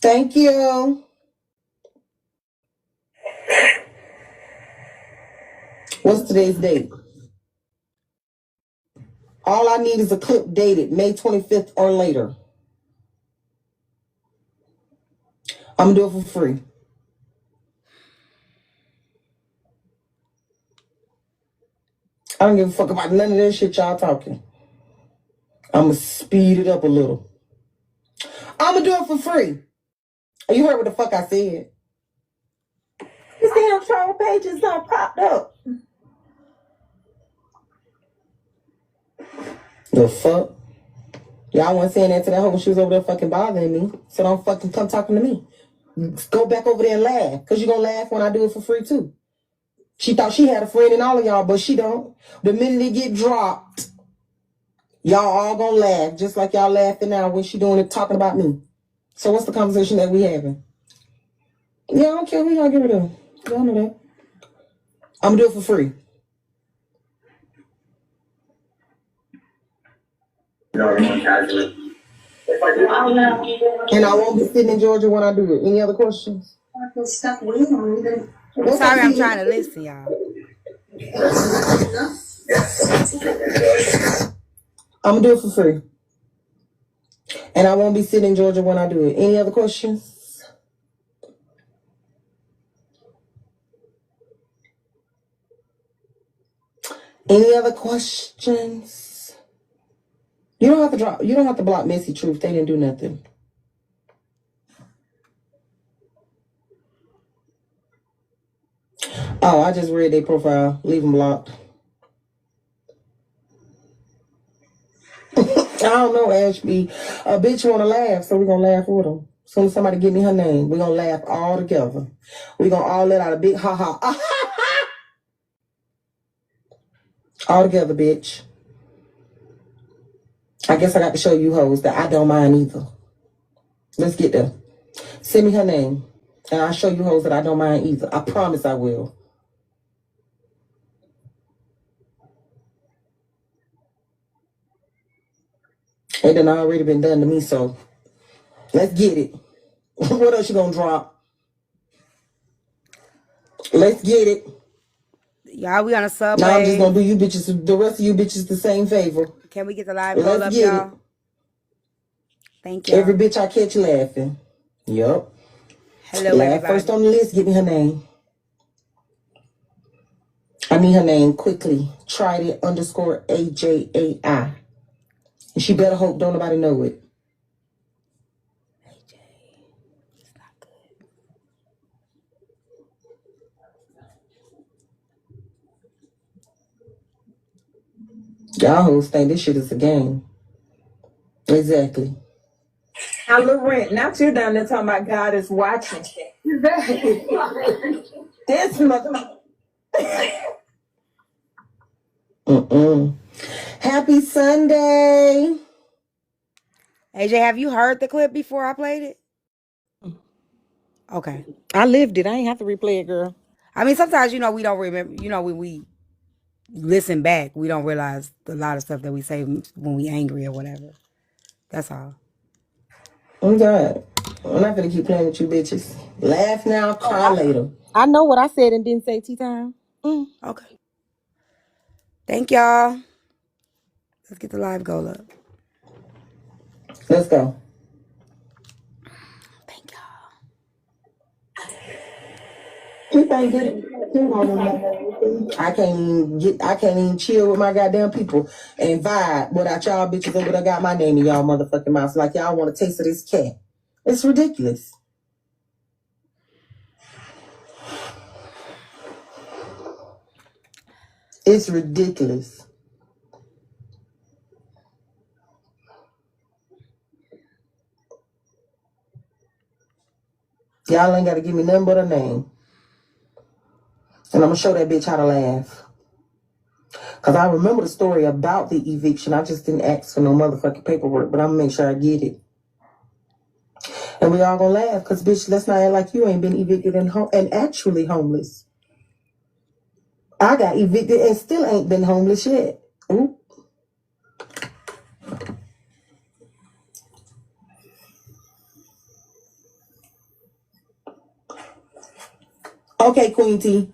Thank you. What's today's date? All I need is a clip dated May 25th or later. I'm gonna do it for free. I don't give a fuck about none of that shit y'all talking. I'm gonna speed it up a little. I'm gonna do it for free. You heard what the fuck I said. This damn troll page is not popped up. The fuck? Y'all wasn't saying that to that hoe when she was over there fucking bothering me. So don't fucking come talking to me. Go back over there and laugh. Because you're going to laugh when I do it for free too. She thought she had a friend in all of y'all, but she don't. The minute it get dropped, y'all all going to laugh. Just like y'all laughing now when she doing it, talking about me. So what's the conversation that we having? Yeah, I don't care who y'all give it to. Y'all know that. I'm going to do it for free. And I won't be sitting in Georgia when I do it. Any other questions? I'm sorry, I'm trying to listen, y'all. I'm going to do it for free. And I won't be sitting in Georgia when I do it. Any other questions? Any other questions? You don't have to block Messy Truth. They didn't do nothing. Oh, I just read their profile. Leave them blocked. I don't know, Ashby. A bitch want to laugh, so we're going to laugh with them. As soon as somebody give me her name, we're going to laugh all together. We're going to all let out a big ha-ha. All together, bitch. I guess I got to show you hoes that I don't mind either. Let's get there. Send me her name, and I'll show you hoes that I don't mind either. I promise I will. It done already been done to me, so let's get it. What else you gonna drop? Let's get it. Y'all, we on a subway. Now I'm just gonna do you bitches, the rest of you bitches, the same favor. Can we get the live goal up, y'all? Thank you. Every bitch I catch laughing. Yup. Hello, laugh everybody. First on the list, give me her name. I need her name quickly. Tried_AJAI. And she better hope don't nobody know it. AJ, it's not good. Y'all hoes think this shit is a game. Exactly. Now, Laurent, not you down there talking about God is watching. This mother. Happy Sunday. AJ, have you heard the clip before I played it? Okay. I lived it. I ain't have to replay it, girl. I mean, sometimes, we don't remember, when we listen back, we don't realize a lot of stuff that we say when we angry or whatever. That's all. I'm God. I'm not gonna keep playing with you bitches. Laugh now, cry later. I know what I said and didn't say, Tyme. Okay. Thank y'all. Let's get the live goal up. Let's go. Thank y'all. I can't even chill with my goddamn people and vibe without y'all bitches over there got my name in y'all motherfucking mouths like y'all want a taste of this cat. It's ridiculous. It's ridiculous. Y'all ain't got to give me nothing but a name. And I'm going to show that bitch how to laugh. Because I remember the story about the eviction. I just didn't ask for no motherfucking paperwork, but I'm going to make sure I get it. And we all gonna laugh, because bitch, let's not act like you ain't been evicted and actually homeless. I got evicted and still ain't been homeless yet. Ooh. Okay, Queen T.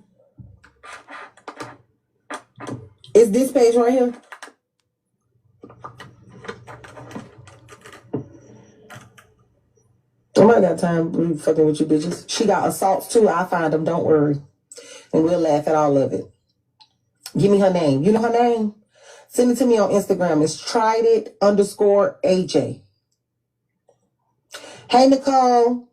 Is this page right here? I might got time fucking with you bitches. She got assaults too. I'll find them, don't worry. And we'll laugh at all of it. Give me her name. You know her name? Send it to me on Instagram. It's triedit_AJ. Hey, Nicole.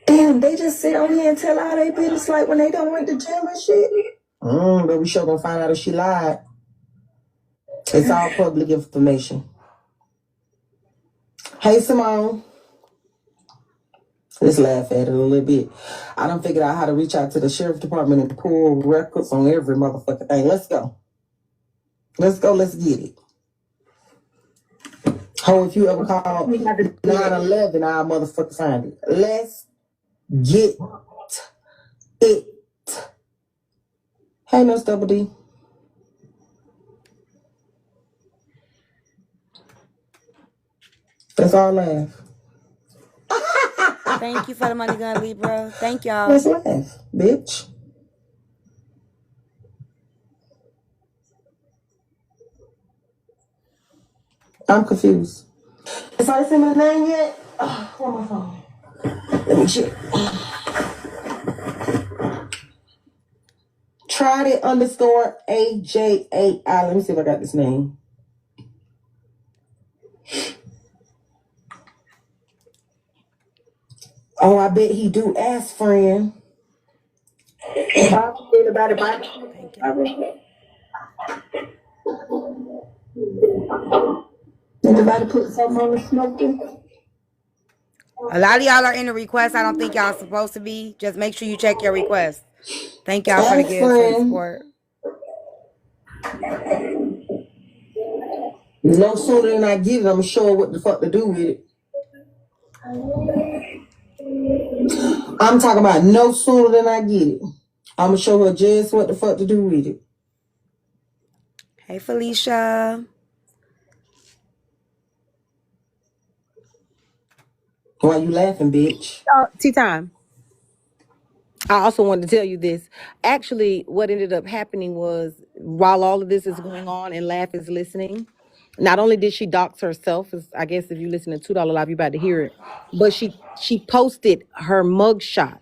Damn, they just sit on here and tell all they business like when they done went to jail and shit. But we sure gonna find out if she lied. It's all public information. Hey, Simone. Let's laugh at it a little bit. I done figured out how to reach out to the sheriff department and pull records on every motherfucking thing. Let's go. Let's go. Let's get it. Ho, if you ever call 911, I'll motherfucker find it. Let's get it. Hey, Miss Double D. Let's all laugh. Thank you for the money gun, Libra. Thank y'all. Let's laugh, bitch. I'm confused. Has I sent me the name yet? Oh, where my phone? Let me check. Tried_AJAI. Let me see if I got this name. Oh, I bet he do ask friend. Anybody put something on the smoking? A lot of y'all are in the request. I don't think y'all supposed to be. Just make sure you check your request. Thank y'all for the gifts and support. No sooner than I get it, I'm sure what the fuck to do with it. I'm talking about no sooner than I get it. I'm gonna show her just what the fuck to do with it. Hey, Felicia. Why you laughing, bitch? Tea time. I also wanted to tell you this. Actually, what ended up happening was while all of this is going on and Laugh is listening, not only did she dox herself, as I guess if you listen to $2 Live, you're about to hear it, but she posted her mugshot.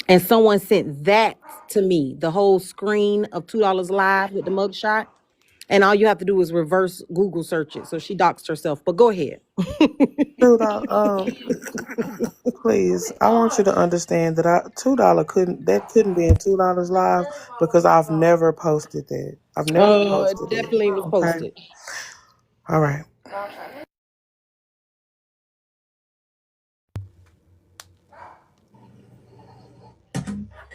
And someone sent that to me, the whole screen of $2 Live with the mugshot. And all you have to do is reverse Google search it. So she doxed herself. But go ahead. Dude, please, I want you to understand that $2 couldn't be in $2 Live because I've never posted that. I've never It posted it. definitely was posted. All right.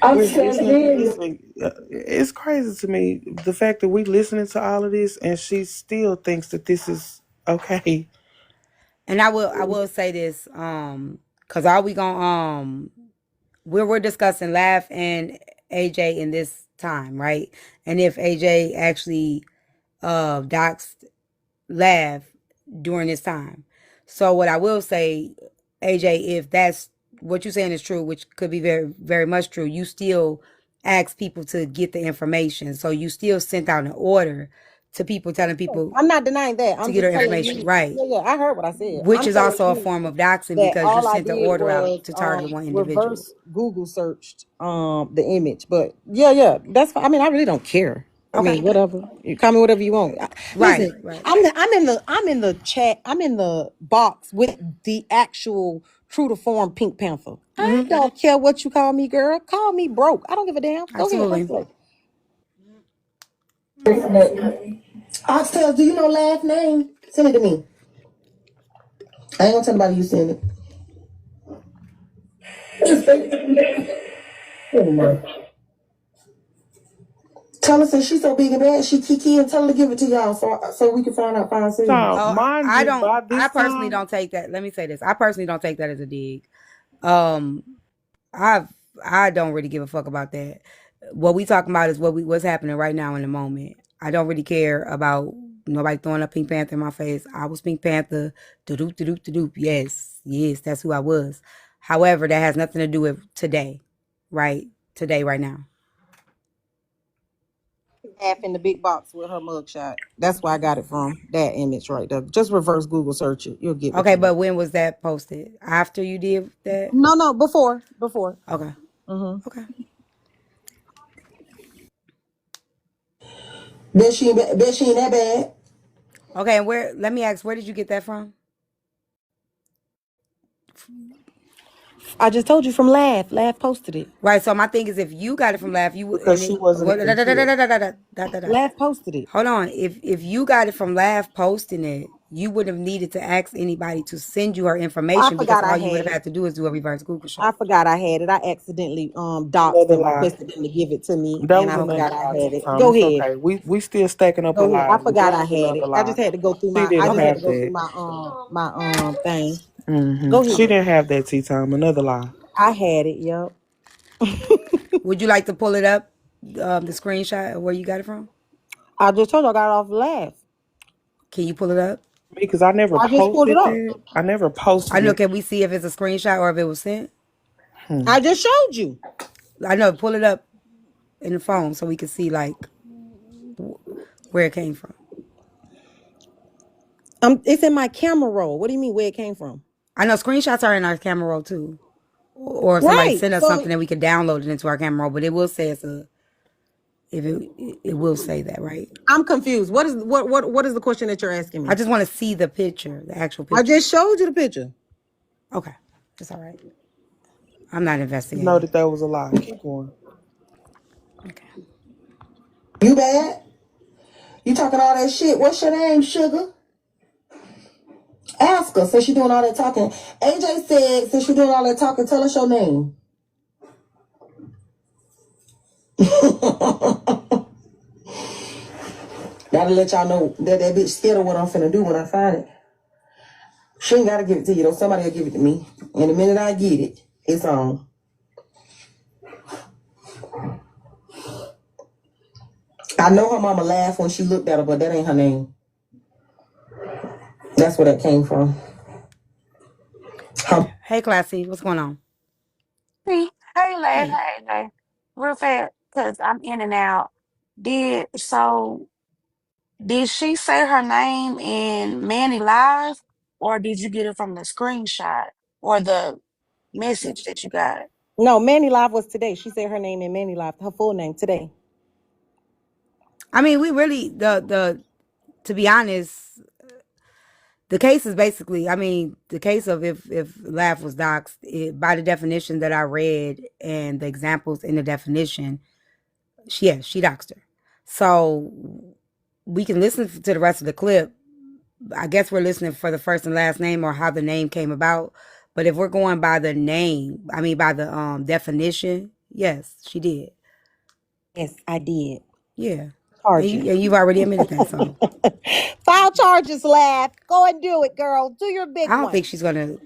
It's crazy to me the fact that we listening to all of this and she still thinks that this is okay. And I will say this, cause all we gonna we're discussing Laugh and AJ in this time, right? And if AJ actually doxed Laugh during this time. So what I will say, AJ, if that's what you're saying is true, which could be very, very much true, you still ask people to get the information. So you still sent out an order to people telling people I'm not denying that. to get her information, right? Yeah, I heard what I said. Which is also a form of doxing because you sent the order out to target one individual. Reverse Google searched the image, but yeah, that's fine. I mean, I really don't care. I mean, whatever. You call me whatever you want. Listen, Right. I'm in the chat. I'm in the box with the actual true to form Pink Panther. I don't care what you call me, girl. Call me broke. I don't give a damn. Absolutely. Go ahead. Oxtails, do you know last name? Send it to me. I ain't gonna tell nobody you send it. Oh my. Tell her since she's so big and bad, she kiki and tell her to give it to y'all so we can find out fine soon. So, Oh, mind I you, don't. by I this personally time, don't take that. Let me say this. I personally don't take that as a dig. Um, I don't really give a fuck about that. What we talking about is what's happening right now in the moment. I don't really care about nobody throwing a Pink Panther in my face. I was Pink Panther. Doop doop doop. Yes, yes, that's who I was. However, that has nothing to do with today, right? Today, right now. Half in the big box with her mugshot. That's where I got it from. That image right there. Just reverse Google search it. You'll get what Okay, you but want. when was that posted? After you did that? No, before. Okay. Mm-hmm. Okay. Bet she ain't that bad. Okay, and where? Let me ask. Where did you get that from? I just told you from Laugh. Laugh posted it. Right. So my thing is, if you got it from Laugh, you because and she it, wasn't even here. Laugh posted it. hold on. If you got it from Laugh posting it, you would have needed to ask anybody to send you her I information because forgot I all you would had have it. had to do is do a reverse Google I search. forgot I had it. I accidentally doxed Another and lie. requested them to give it to me, That and was I Okay. another forgot I lie, had it. T-Time. Go It's ahead. okay. We still stacking up a Go ahead. I lie. forgot That I was had it. another I lie. just had to go through She I didn't just had to have go through that. my thing. Go She ahead. didn't have that, T-Time. Another lie. I had it. Yep. Would you like to pull it up, the screenshot of where you got it from? I just told you I got it off Laugh. Can you pull it up? Because I never I just pulled it posted up. that. I never I posted know. it. Can we see if it's a screenshot or if it was sent? I just showed you. I know. Pull it up in the phone so we can see like where it came from. It's in my camera roll. What do you mean where it came from? I know screenshots are in our camera roll too, or if somebody Right. sent us So something that we could download it into our camera roll. But it will say it's a if it will say that, right? I'm confused. What is the question that you're asking I me? just want to see the picture, the actual I picture. just showed you the picture. Okay, that's all right. I'm not You know investigating. that was a lie. Keep going. Okay. You bad? You talking all that shit. What's your name, sugar? Ask her since you're doing all that talking. AJ said since you're doing all that talking, tell us your name. That'll let y'all know that bitch scared of what I'm finna do when I find it. She ain't gotta give it to you though. Somebody will give it to me. And the minute I get it, it's on. I know her mama laughed when she looked at her, but that ain't her name. That's where that came from. Her Hey, Classy, what's going on? Hey, hey, lad. Hey. Hey, lad. Real fast, because I'm in and out. Did she say her name in Manny Live, or did you get it from the screenshot or the message that you got? No, Manny Live was today. She said her name in Manny Live, her full name today. I mean, we really the to be honest, the case is basically. I mean, the case of if Laugh was doxxed by the definition that I read and the examples in the definition, she doxed her. So we can listen to the rest of the clip. I guess we're listening for the first and last name or how the name came about. But if we're going by the name, I mean by the definition, yes, she did. Yes, I did. Yeah. Charge you. And you've already admitted that, so File charges, Laugh. Go and do it, girl. Do your big I don't think one. she's gonna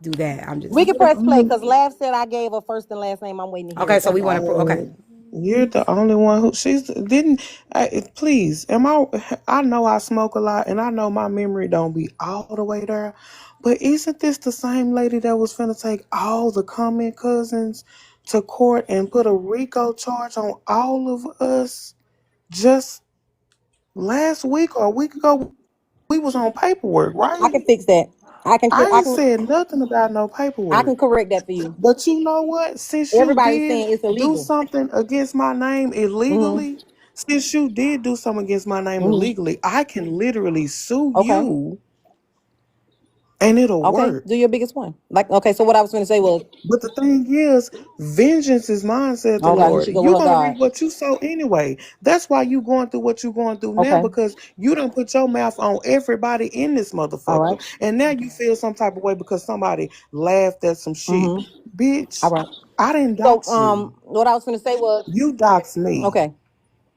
do that. I'm We just can press play because Laugh said I gave her first and last name. I'm waiting to hear okay. it. So That's we want all. to okay. You're the only one who she's didn't. Please, am I? I know I smoke a lot, and I know my memory don't be all the way there. But isn't this the same lady that was finna take all the comment cousins to court and put a RICO charge on all of us just last week or a week ago? We was on paperwork, I right? can fix that. I can. I I ain't can. said nothing about no I can paperwork. correct that for you. But you know what? Since you Everybody's did saying it's do illegal. something against my name Mm-hmm. illegally, since you did do something against my name Mm-hmm. illegally, I can literally sue Okay. you and it'll Okay. work. Do your biggest one. Like, okay. So what I was going to say was, But the thing is, vengeance is mine, said the okay, here Lord. she go with You're her gonna God. reap what you sow anyway. That's why you going through what you're going through now, Okay. because you don't put your mouth on everybody in this All motherfucker. right. And now you feel some type of way because somebody laughed at some shit. Mm-hmm. All Bitch, right. I didn't So dox you. what I was going to say was, You doxed me. okay.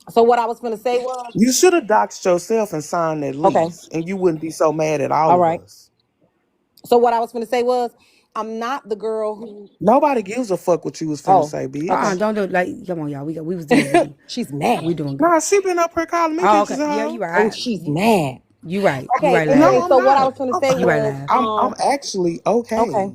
So what I was gonna say was, You should have doxed yourself and signed that okay, lease, and you wouldn't be so mad at all all of right. us. So what I was gonna say was, I'm not the girl who. Nobody gives a fuck what you was finna Oh, say, bitch. okay. Don't do it. Like, come on, y'all. We was doing good. She's mad. We doing good. Nah, she been up here calling me Oh, bitches okay. and Yeah, you hoes. Oh, right. she's mad. You right. You Okay. right, Anyway, Live. No, I'm so what I not. was gonna say You right, was, Live. I'm actually okay, okay.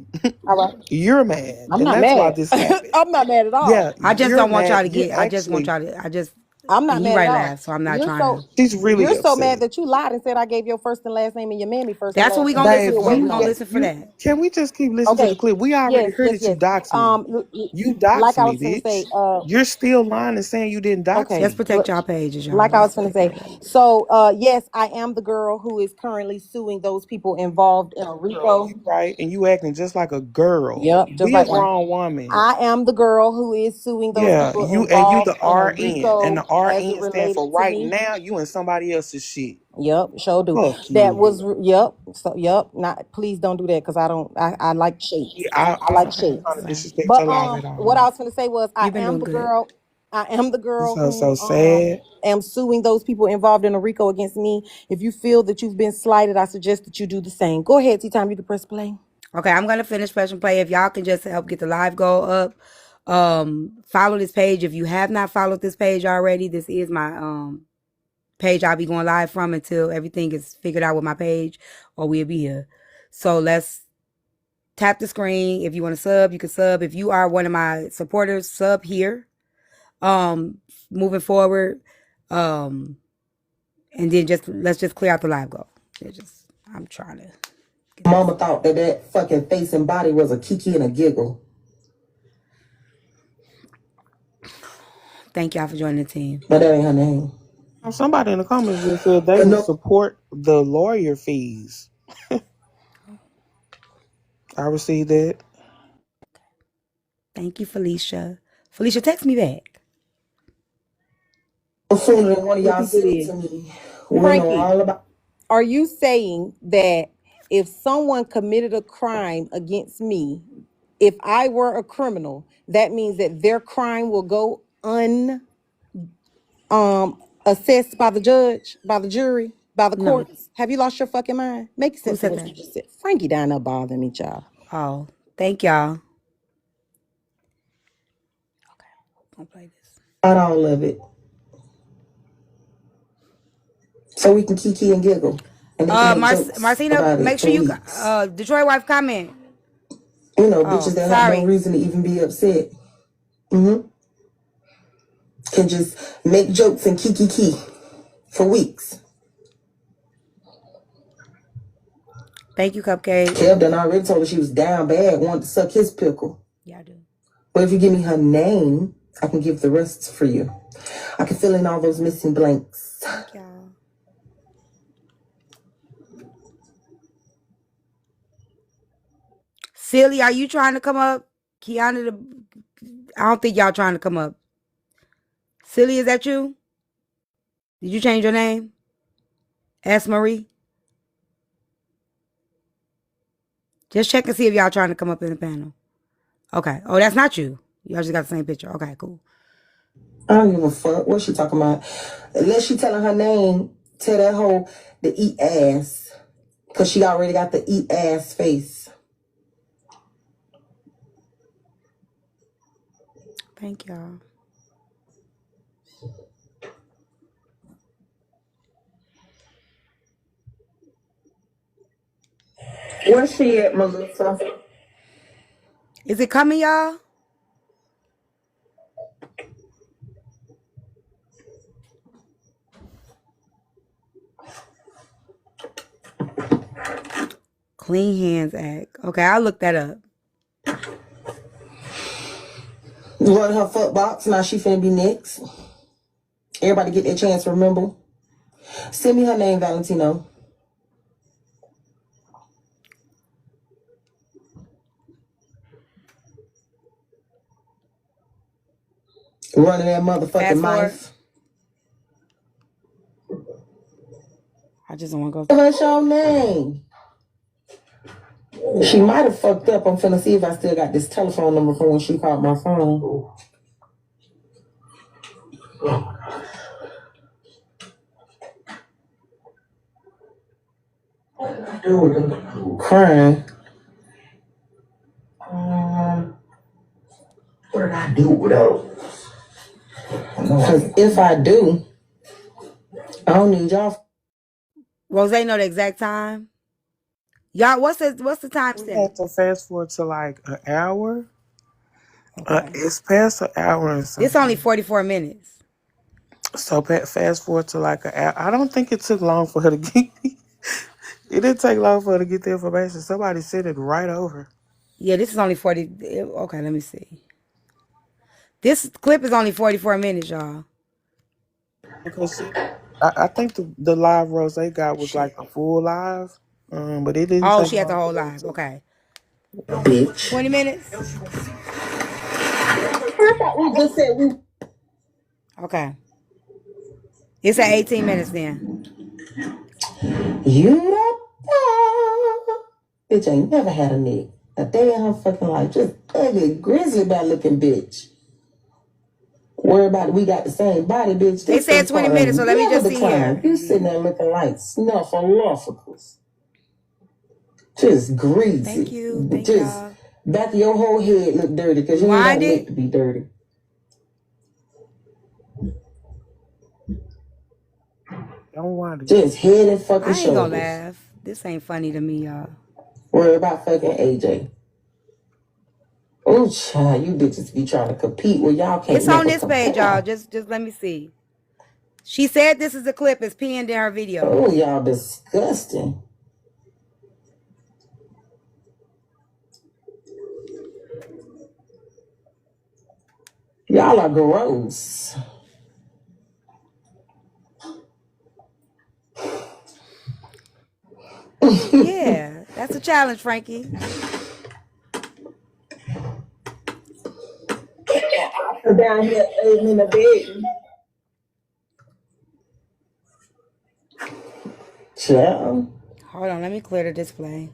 all right. You're mad, I'm and not that's why mad. this happened. I'm not mad at Yeah, all. I just you're don't want y'all mad. to You're get. I just want actually. y'all to. I just. I'm And not he mad at right, all. Live. So I'm not You're trying so to. She's really you're so upset. mad that you lied and said I gave your first and last name and your mammy first and That's what last we name. gonna Just to listen Babe, see for. what We we gonna you get listen for you. that. Can we just keep listening to the okay. clip? We already Yes, heard yes, that you yes. doxed me. You doxed Like I me, was gonna say, bitch. You're still lying and saying you didn't dox okay. Let's me. protect y'all pages, y'all. Like I Let's was gonna protect y'all say. pages. So yes, I am the girl who is currently suing those people involved in a You RICO. right, and you acting just like a girl. Yep, just Be a like one. grown woman. I am the girl who is suing those Yeah, people you involved the in a RN, and the RICO as it RN stand related for to right me. now. You and somebody else's shit. Yep, sure do. Fuck That you. was yep. So yep. Not please don't do that because I don't. I like Yeah, shapes. I I'm like Okay. not trying shapes. to Well, disrespect But your life at what I all. was gonna say was I you've been am doing the good. girl. I am the It's girl so who sad. am suing those people involved in a RICO against me. If you feel that you've been slighted, I suggest that you do the same. Go ahead, T Time. You can press play. Okay, I'm gonna finish press and play. If y'all can just help get the live goal up, follow this page. If you have not followed this page already, this is my page I'll be going live from until everything is figured out with my page, or we'll be here. So let's tap the screen. If you want to sub, you can sub. If you are one of my supporters, sub here. Moving forward, and then let's just clear out the live goal. I'm trying to get this. Mama thought that fucking face and body was a kiki and a giggle. Thank y'all for joining the team. But that ain't her name. Somebody in the comments just said they But will no, support the lawyer fees. I received that. Thank you, Felicia. Felicia, text me back. sooner than one of What y'all people said did. to me, we know Frankie, all about. are you saying that if someone committed a crime against me, if I were a criminal, that means that their crime will go assessed by the judge, by the jury, by the No. courts? Have you lost your fucking mind? Make Who sense of said what that? you just said. Frankie down there bothering me, child. Oh, thank y'all. Okay, I'm gonna play this. Not all of it. So we can kiki and giggle. And they can make jokes Marcina, about make it sure for you weeks. Detroit wife comment. You know, Oh, bitches that have no sorry. reason to even be upset. Can just make jokes and kiki for weeks. Thank you, Cupcake. Kev done already told her she was down bad, wanted to suck his pickle. Yeah, I do. But if you give me her name, I can give the rest for you. I can fill in all those missing blanks. Thank y'all. Silly, are you trying to come up? Kiana, I don't think y'all trying to come up. Silly, is that you? Did you change your name? S. Marie? Just check and see if y'all trying to come up in the panel. Okay. Oh, that's not you. Y'all just got the same picture. Okay, cool. I don't give a fuck what she talking about. Unless she telling her name, tell that hoe to eat ass. Because she already got the eat ass face. Thank y'all. Where's she at, Melissa? Is it coming, y'all? Clean Hands Act. Okay, I'll look that up. Run her fuck box, now she finna be next. Everybody get their chance, remember? Send me her name, Valentino. Running that motherfucking Fast forward. mouth. I just don't want to go. What's your name? She might have fucked up. I'm finna see if I still got this telephone number from when she called my phone. Crying. What did I do without? Because if I do, I don't need y'all. Rose know the exact time. Y'all, what's the time We stamp? had to fast forward to like an hour. Okay. It's past an hour and It's only something. 44 minutes. So fast forward to like an hour. I don't think it took long for her to get. It didn't take long for her to get the information. Somebody sent it right over. Yeah, this is only 40. Okay, let me see. This clip is only 44 minutes, y'all. Because I think the live Rose got was like Shit. a full live, but it didn't Oh, take she had the long whole for them live. to. Okay. Bitch. 20 minutes? I thought we just said we. Okay. It's at 18 minutes then. You don't. Bitch ain't never had a neck a day in her fucking life. Just ugly, grizzly bad looking bitch. Worry about it. We got the same body, bitch. They This said 20 minutes, so let me just see decline. here. You sitting there looking like snuffleupagus. Just Thank greasy. you. Thank Just y'all. back of your whole head look dirty because you ain't got a Rewind neck it. to be dirty. Don't want it. Just head and fucking I ain't gonna shoulders. laugh. This ain't funny to me, y'all. Worry about fucking AJ. Oh, child, you bitches be trying to compete where y'all can't It's on never this page, y'all. compare. Just let me see. She said this is a clip. It's pinned in her videos. Oh, y'all disgusting. Y'all are gross. Yeah, that's a challenge, Frankie. Down here in the bed. Child. Hold on, let me clear the display.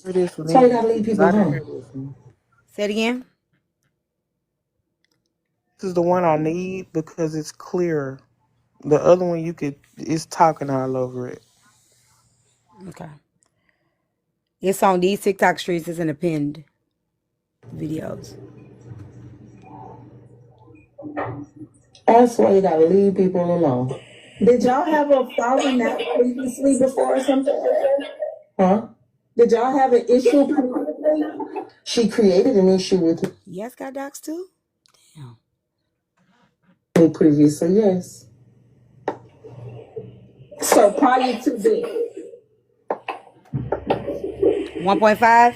Hear this for So you me, gotta leave 'cause people I didn't alone. hear this one. Say it again. This is the one I need because it's clearer. The other one it's talking all over it. Okay. It's on these TikTok streets. It's in the pinned videos. That's why you gotta leave people alone. Did y'all have a falling out previously before or something like that? Huh? Did y'all have an issue previously? She created an issue with Yes, got docs too? Damn. me previously, yes. So prior to this. 1.5?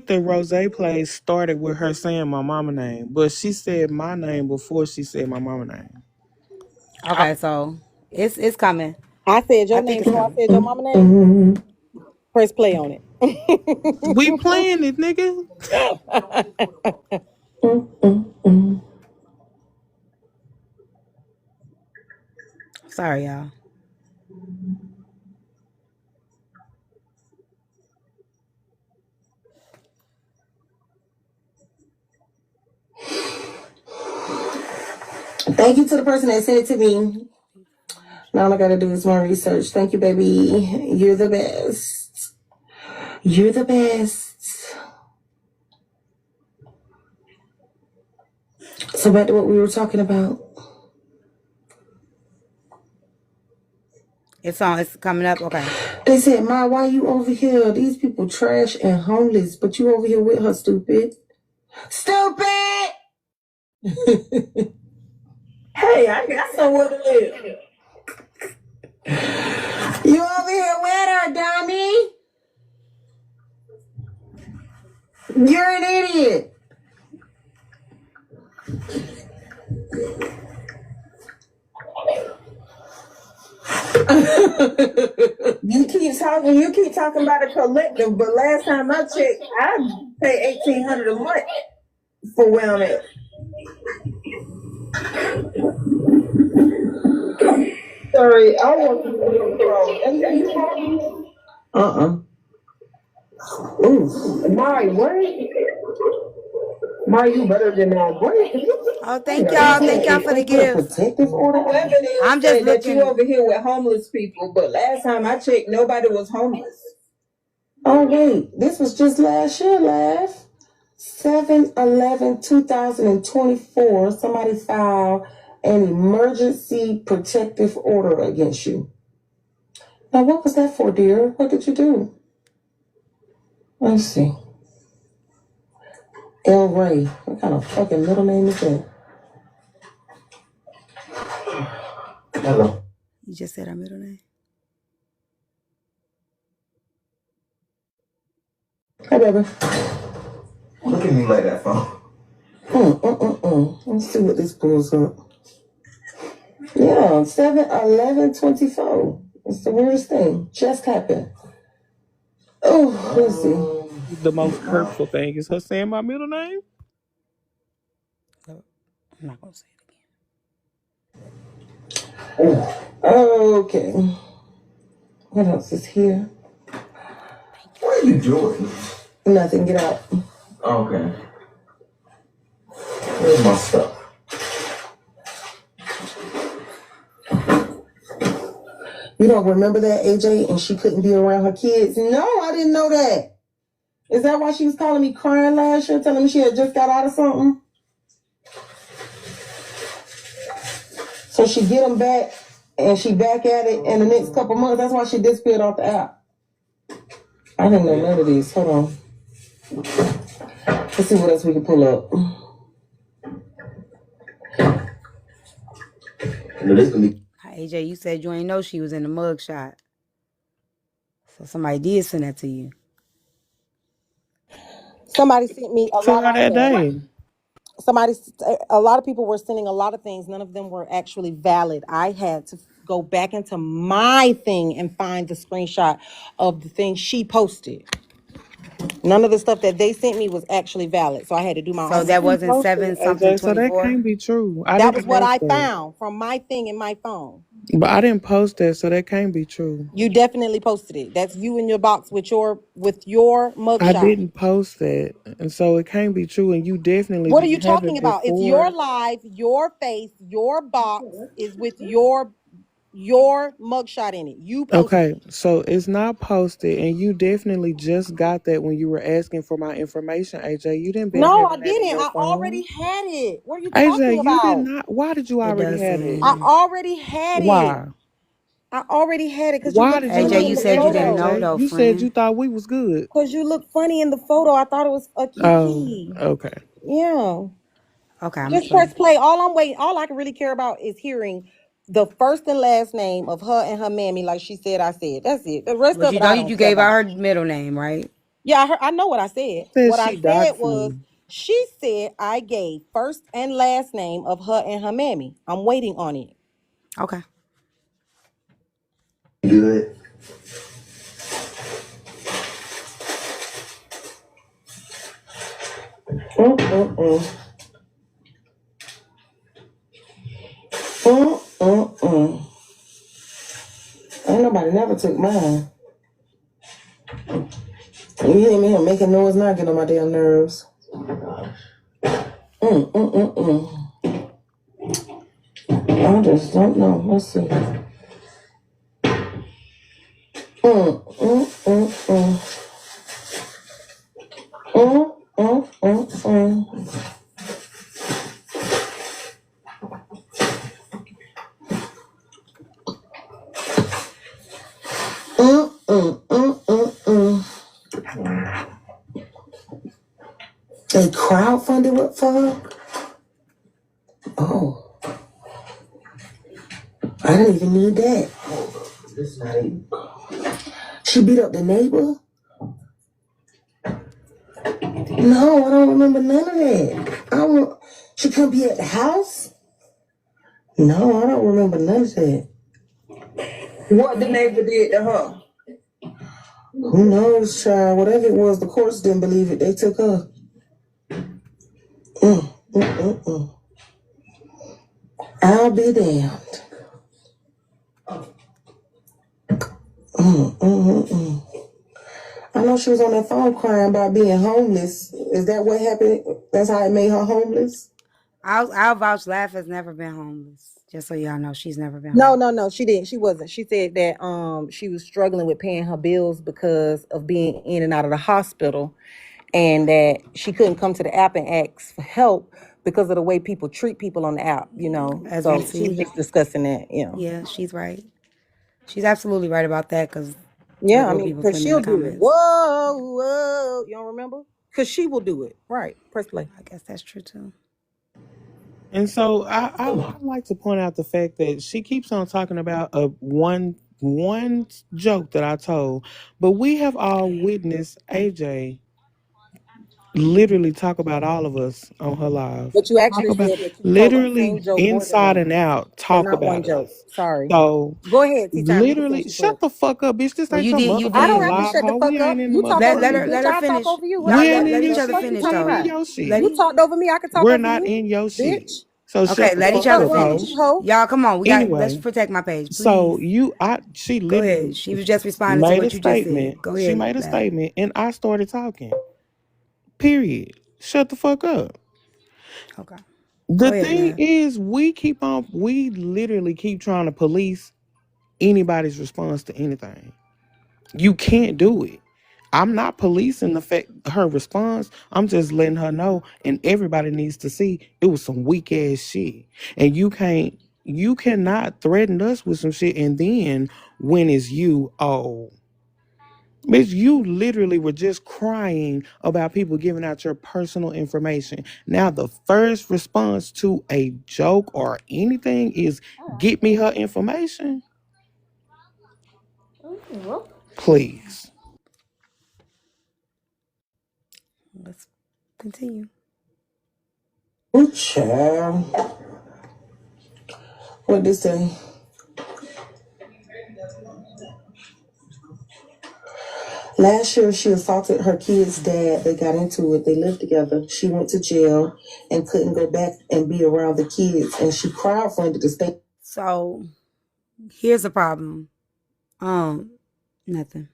The Rose play started with her saying my mama name, but she said my name before she said my mama name. Okay, so it's coming. I said I your think name it's before I coming. said your mama name. Press play on We playing it, nigga. it. Sorry, y'all. Thank you to the person that sent it to me. Now all I gotta do is more research. Thank you, baby. You're the best. You're the best. So back to what we were talking about. It's on. It's coming up. Okay. They said, Ma, why you over here? These people trash and homeless, but you over here with her, stupid. Stupid! Hey, I got somewhere to live. You over here with her, dummy? You're an idiot. You keep talking about a collective, but last time I checked, I pay $1,800 a month for where I'm at. Sorry, I want to be on the phone. Ooh, Mari, what? Mari, you better than that. What? Oh, thank y'all. Thank y'all for the gifts. Protective order. I'm just That you looking. over here with homeless people, but last time I checked, nobody was homeless. Oh wait, this was just last year, Laugh. 7/11/2024, somebody filed an emergency protective order against you. Now, what was that for, dear? What did you do? Let's see. El Ray. What kind of fucking middle name is that? Hello. You just said our middle name. Hey, baby. Look at me like that, phone. Let's see what this pulls up. Yeah, 7/11/24. It's the weirdest thing. Just happened. Oh, let's see. The most hurtful thing is her saying my middle name. I'm not gonna say it again. Okay. What else is here? What are you doing? Nothing. Get out. Okay. Where's my stuff? You don't remember that, AJ, and she couldn't be around her kids? No, I didn't know that. Is that why she was calling me crying last year, telling me she had just got out of something? So she get them back, and she back at it in the next couple months. That's why she disappeared off the app. I didn't know none of these. Hold on. Let's see what else we can pull up. AJ, you said you ain't know she was in the mug shot. So somebody did send that to you. Somebody sent me a To lot her of that day. a lot of people were sending a lot of things. None of them were actually valid. I had to go back into my thing and find the screenshot of the thing she posted. None of the stuff that they sent me was actually valid. So I had to do my So own. that Didn't wasn't post it, 7 something AJ, so that 24. can't be true. I That was didn't what post I that. found from my thing in my phone. But I didn't post that, so that can't be true. You definitely posted it. That's you in your box with your I mugshot. didn't post that, and so it can't be true. And you definitely What are you didn't have talking it about? It's your before. live, your face, your box is with your mugshot in it. You posted Okay, it. so it's not posted, and you definitely just got that when you were asking for my information, AJ. You didn't been No, I having that in didn't. your I already phone. had it. What are you talking AJ, you did about? not. Why did you It already does have say it? I Amy. already had it. Why? I already had it because you Why look did you funny AJ, in you already the said have you it, didn't know photo. AJ? though, You said you friend. thought we was good. Because you look funny in the photo. I thought it was a Oh, kiki. okay. Yeah. Okay, I'm gonna Just press play. play. All I can really care about is hearing the first and last name of her and her mammy, like she said I said. That's it. The rest But of you it know I you don't care gave about. out her middle name, right? Yeah, I know what I said. Said What I she said doxed was me. she said I gave first and last name of her and her mammy. I'm waiting on it. Okay. Good. Ain't nobody never took mine. You hear me? I'm making noise now, getting on my damn nerves. I just don't know. Let's see. They crowdfunded what for her? Oh, I didn't even need that. This not even. She beat up the neighbor? No, I don't remember none of that. She couldn't be at the house? No, I don't remember none of that. What the neighbor did to her? Who knows, child? Whatever it was, the courts didn't believe it. They took her. I'll be damned. I know she was on that phone crying about being homeless. Is that what happened? That's how it made her homeless? I'll vouch. Laugh has never been homeless. Just so y'all know, she's never been homeless. No, she didn't. She wasn't. She said that she was struggling with paying her bills because of being in and out of the hospital, and that she couldn't come to the app and ask for help because of the way people treat people on the app, As we So she was see. just discussing that, Yeah, she's right. She's absolutely right about that because look Yeah, I what mean, people because putting in she'll the do it. comments. Whoa, you don't remember? Because she will do it. Right. Press play. I guess that's true too. And so I like to point out the fact that she keeps on talking about one joke that I told, but we have all witnessed AJ literally talk about all of us on her live. But you Talk actually about said that you told that same literally joke more than inside once. and out, So talk not one about joke. us. Sorry. So Go ahead, Tea Time. You can finish literally, your shut clip. the fuck up, bitch. This Well, ain't you your did. You I don't motherfucking have did. to live, shut the hoe. fuck We up. ain't in the You talk over Let me, her motherfucking. let bitch. her I talk finish. over you. What Y'all the We fuck? ain't let in each your The other fuck shit. you finish We talking though. ain't in about? your Let shit. You it. talked over me. I can talk We're over not you, in your shit. bitch. So Okay, shut the let The each fuck other fuck up, wrong with hoe. finish. you, hoe? Y'all, come on. Let's Anyway, protect my page, so please. she Go ahead. literally She was just responding to made a what you just said. statement. Go She ahead, made a Laugh. statement, and I started talking. Period. Shut the fuck up. Okay. Go The ahead, thing Laugh. is, we literally keep trying to police anybody's response to anything. You can't do it. I'm not policing her response. I'm just letting her know, and everybody needs to see it was some weak ass shit. And you cannot threaten us with some shit, and then when it's you, oh, bitch, you literally were just crying about people giving out your personal information. Now the first response to a joke or anything is get me her information. Please. Let's continue. Ooh, child. What did they say? Last year, she assaulted her kid's dad. They got into it. They lived together. She went to jail and couldn't go back and be around the kids. And she crowdfunded to stay So here's the problem. Nothing.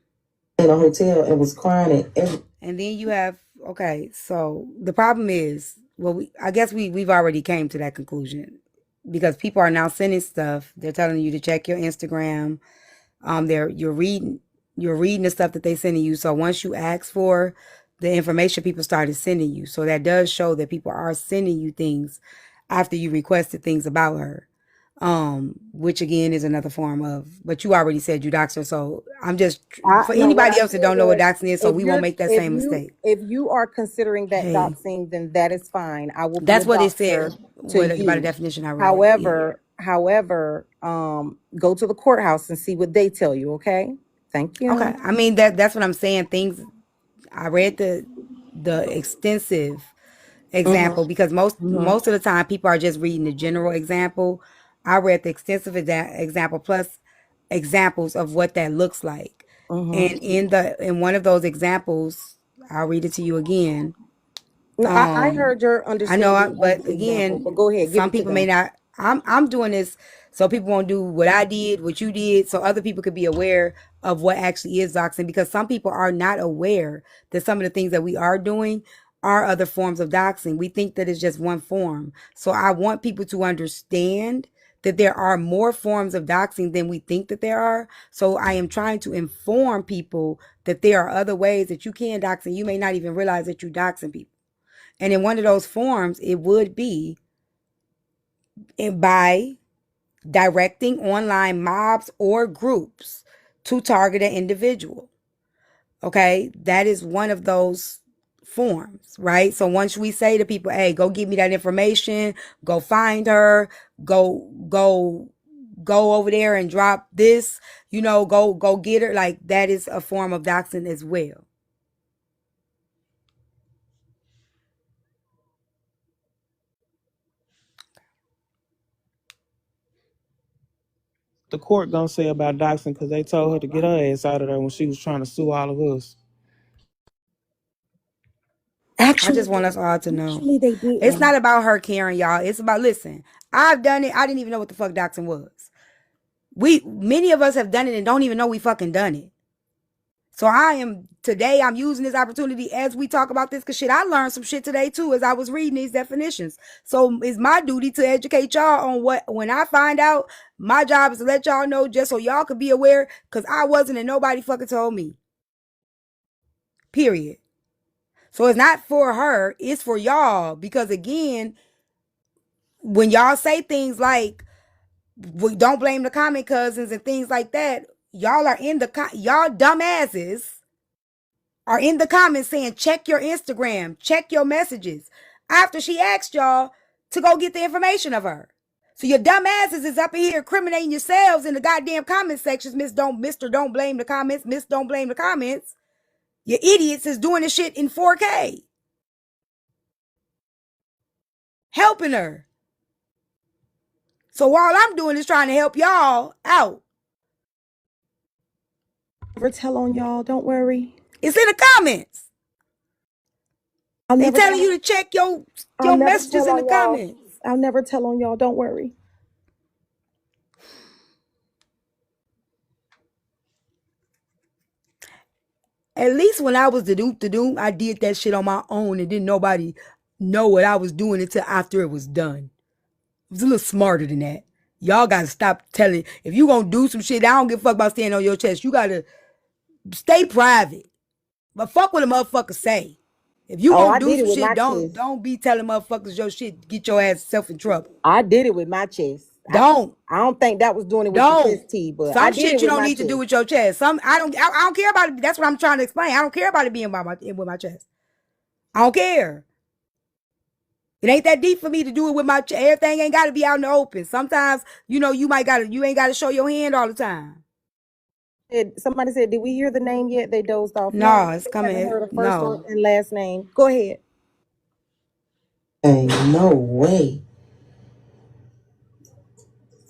in a hotel and was crying at every. And then you have okay. So the problem is, well, I guess we've already came to that conclusion because people are now sending stuff. They're telling you to check your Instagram. You're reading the stuff that they sending you. So once you ask for the information, people started sending you. So that does show that people are sending you things after you requested things about her. Which again is another form of, but you already said you doxed her. So I'm just, I for no. What anybody I else that said don't know what was, doxing is, so we won't make that same mistake. if you are considering that Hey, doxing, then that is fine. I will be a that's what it doxer said. to What by the you. definition I read. Yeah. However, go to the courthouse and see what they tell you. Okay. Thank Okay. you. I mean that's what I'm saying. Things I read the extensive example because most of the time people are just reading the general example. I read the extensive example plus examples of what that looks like. And in one of those examples, I'll read it to you again. No, I Um, heard your I know, understanding of but the example, but again, go ahead, give some it to people may them. not. I'm doing this so people won't do what I did, what you did, so other people could be aware of what actually is doxing. Because some people are not aware that some of the things that we are doing are other forms of doxing. We think that it's just one form. So I want people to understand that there are more forms of doxing than we think that there are. So I am trying to inform people that there are other ways that you can dox, and you may not even realize that you're doxing people. And in one of those forms, it would be by directing online mobs or groups to target an individual. Okay, that is one of those forms, right? So once we say to people, hey, go give me that information, go find her, go over there and drop this, go get her, like that is a form of doxing as well. the court gonna say about doxing? Because they told her to get her ass out of there when she was trying to sue all of us. I just Actually, want us all to know. actually, they It's didn't. not about her caring, y'all. It's about, listen, I've done it. I didn't even know what the fuck doxing was. Many of us have done it and don't even know we fucking done it. So today I'm using this opportunity as we talk about this, because shit, I learned some shit today too as I was reading these definitions. So it's my duty to educate y'all on when I find out, my job is to let y'all know just so y'all could be aware, because I wasn't and nobody fucking told me. Period. So it's not for her, it's for y'all, because again, when y'all say things like, we don't blame the comment cousins and things like that, y'all dumbasses are in the comments saying, check your Instagram, check your messages, after she asked y'all to go get the information of her. So your dumbasses is up in here incriminating yourselves in the goddamn comment sections. Mr. Don't blame the comments. Miss Don't blame the comments. Your idiots is doing this shit in 4K. Helping her. So while I'm doing is trying to help y'all out. Never tell on y'all. Don't worry. It's in the comments. They telling you to check your messages in the comments. I'll never tell on y'all. Don't worry. At least when I was the doom, I did that shit on my own and didn't nobody know what I was doing until after it was done. I was a little smarter than that. Y'all gotta stop telling. If you gonna do some shit, I don't give a fuck about standing on your chest. You gotta stay private. But fuck what a motherfucker say. If you Oh, gonna I do did it some with shit, my don't chest. don't be telling motherfuckers your shit. Get your ass self in trouble. I did it with my chest. Don't. I don't think that was doing it with your Don't. chest, T, but I Some did shit it you with don't my need to do chest. with your chest. I don't care about it. That's what I'm trying to explain. I don't care about it being with my chest. I don't care. It ain't that deep for me to do it with my chest. Everything ain't got to be out in the open. Sometimes, you ain't got to show your hand all the time. Somebody said, did we hear the name yet? They dozed off. No, No, it's they haven't coming. heard a first No. and last name. Go ahead. Hey, no way.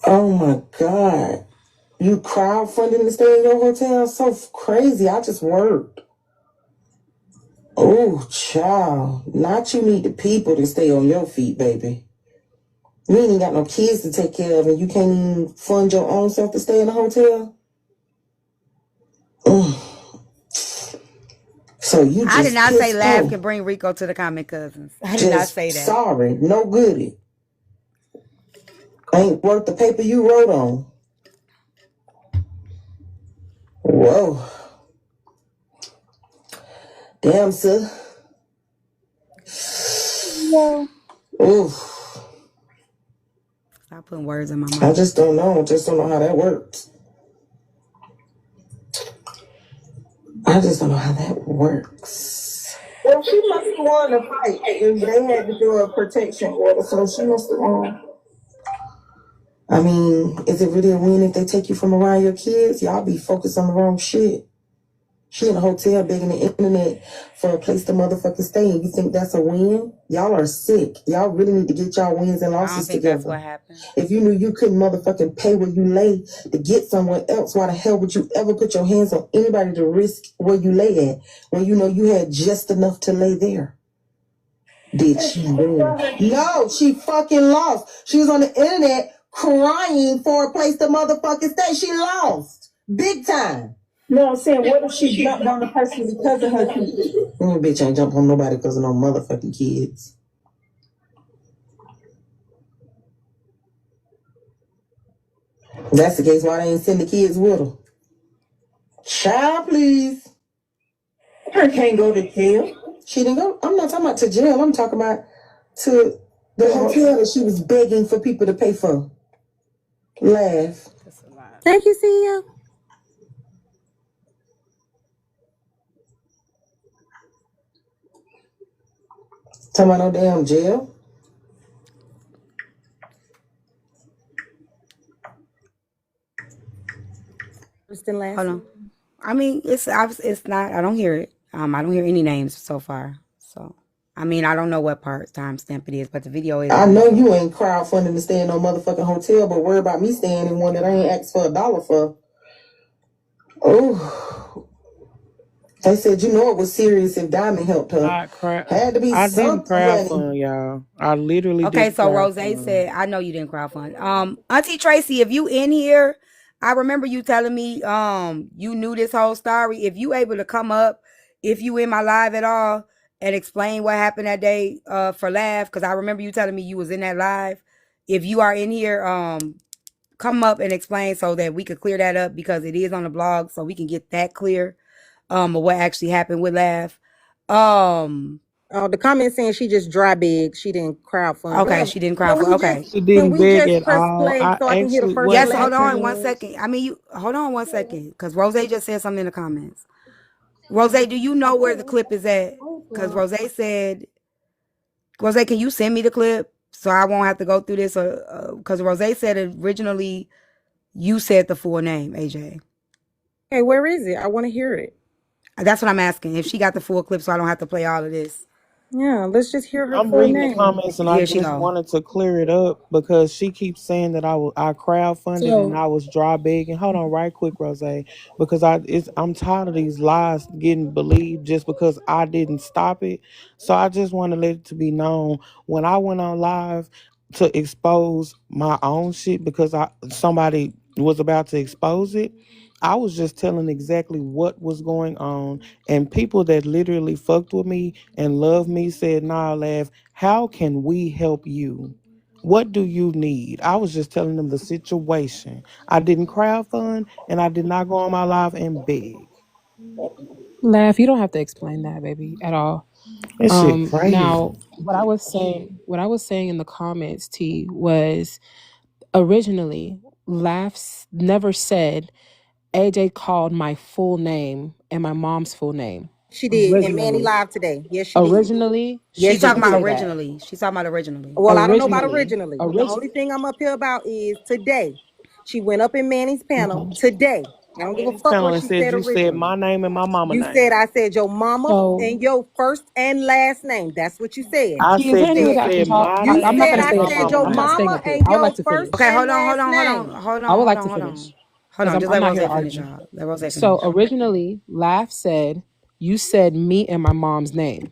Oh my God. You crowdfunding to stay in your hotel? So crazy. I just worked. Oh, child. Not you need the people to stay on your feet, baby. You ain't even got no kids to take care of, and you can't even fund your own self to stay in a hotel? So you I did just not say pissed laugh off. can bring Rico to the Comic Cousins. I did not Just say that. sorry. No goodie. Ain't worth the paper you wrote on. Whoa. Damn, sir. Yeah. Oof. Stop putting words in my I mouth. just don't know. Just don't know how that works. I just don't know how that works. Well, she must have won the fight if they had to do a protection order, so she must have won. I mean, is it really a win if they take you from around your kids? Y'all be focused on the wrong shit. She in a hotel begging the internet for a place to motherfucking stay, and you think that's a win? Y'all are sick. Y'all really need to get y'all wins and I don't losses think that's together. what happened. If you knew you couldn't motherfucking pay where you lay to get somewhere else, why the hell would you ever put your hands on anybody to risk where you lay at when you know you had just enough to lay there? Did she win? No, she fucking lost. She was on the internet crying for a place to motherfucking stay. She lost. Big time. No, I'm saying, what if she jumped on the person because of her kids? Bitch ain't jump on nobody because of no motherfucking kids. If that's the case, why they ain't send the kids with her? Child, please. Her can't go to jail. She didn't go. I'm not talking about to jail. I'm talking about to the hotel that she was begging for people to pay for. Laugh. That's a lot. Thank you, CEO. Talking about no damn jail. First and last Hold on. name. I mean, it's not. I don't hear it. I don't hear any names so far. So I mean, I don't know what part timestamp it is, but the video is I on know there. you ain't crowdfunding to stay in no motherfucking hotel, but worry about me staying in one that I ain't asked for $1 for. Oh, they said you know it was serious if Diamond helped her. Had to be I didn't something, honey. crowdfund, y'all. I literally Okay, didn't so Rose crowdfund. said, I know you didn't crowdfund. Auntie Tracy, if you in here, I remember you telling me you knew this whole story. If you able to come up, if you in my live at all, and explain what happened that day for laugh, because I remember you telling me you was in that live. If you are in here, come up and explain so that we could clear that up because it is on the blog, so we can get that clear of what actually happened with laugh. The comment saying she just dry big. She didn't crowdfund. Okay, Whatever. she didn't Can we crowdfund. Okay. just She can didn't we beg just at press all. play I so I can hear the actually, first what and Yes, last hold on happened name? one was, second. I mean, you hold on one second, because Rose just said something in the comments. Rose, do you know where the clip is at? Because Rose said, Rose, can you send me the clip so I won't have to go through this? Because Rose said originally you said the full name, AJ. Hey, where is it? I want to hear it. That's what I'm asking. If she got the full clip, so I don't have to play all of this. Yeah, let's just hear her I'm full reading the name. comments and I Here she just go. wanted to clear it up because she keeps saying that I crowdfunded and So I was dry begging. Hold on, right quick, Rose, because I'm tired of these lies getting believed just because I didn't stop it. So I just want to let it to be known when I went on live to expose my own shit because somebody was about to expose it. I was just telling exactly what was going on, and people that literally fucked with me and loved me said, "Nah, laugh. How can we help you? What do you need?" I was just telling them the situation. I didn't crowdfund, and I did not go on my live and beg. Laugh, you don't have to explain that, baby, at all. This shit crazy. Now, what I was saying in the comments, T, was originally Laughs never said AJ called my full name and my mom's full name. She did. And Manny Originally, live today. Yes, she did. originally, she She Yes, she talking didn't about say did. that. originally. She's talking about originally. Well, I don't know about Originally, originally. The only thing I'm up here about is today. She went up in Manny's panel okay. today. I don't give a Manny's fuck panel what and she said said you said originally. my name and my mama You name. said I said your mama So, and your first and last name. That's what you said. I T, is there said any you way Said that I can said talk? my you I'm not name said going to and I stay my up said here. mama your I'm not staying name. mama up here. and I would like your to first finish. Okay, and hold on, hold last on, hold name. on, hold I on, would hold like on, to hold finish on. Hold because on. Just I'm let not Rose here to finish, argue. y'all. Let Rose So, finish. originally, Laugh said, you said me and my mom's name.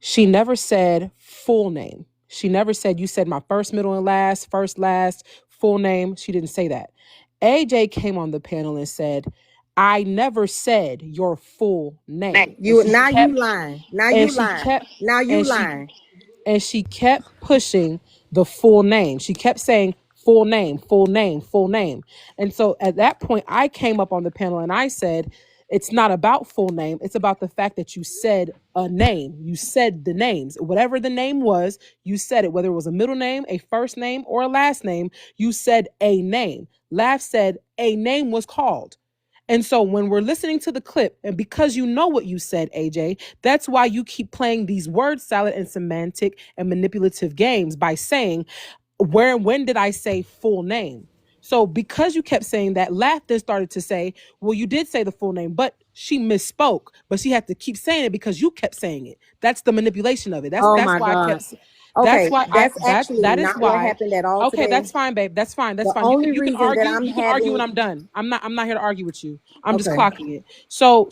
She never said full name. She never said you said my first, middle, and last, first, last, full name. She didn't say that. AJ came on the panel and said, I never said your full name. You now you lying. Now And you she lying. kept Now you and she lying. and she kept pushing the full name. She kept saying full name, full name, full name. And so at that point, I came up on the panel and I said, it's not about full name. It's about the fact that you said a name. You said the names. Whatever the name was, you said it. Whether it was a middle name, a first name, or a last name, you said a name. Laugh said a name was called. And so when we're listening to the clip, and because you know what you said, AJ, that's why you keep playing these word salad and semantic and manipulative games by saying, where and when did I say full name? So because you kept saying that, Laugh then started to say, well, you did say the full name, but she misspoke. But she had to keep saying it because you kept saying it. That's the manipulation of it. That's Oh that's my why I God. kept that's Okay, why I that's actually that is not what why. happened at all Okay, today. that's fine, babe. That's fine. That's The fine. only You can reason that argue. I'm You can argue when having I'm done. I'm not here to argue with you. I'm just okay. clocking it. So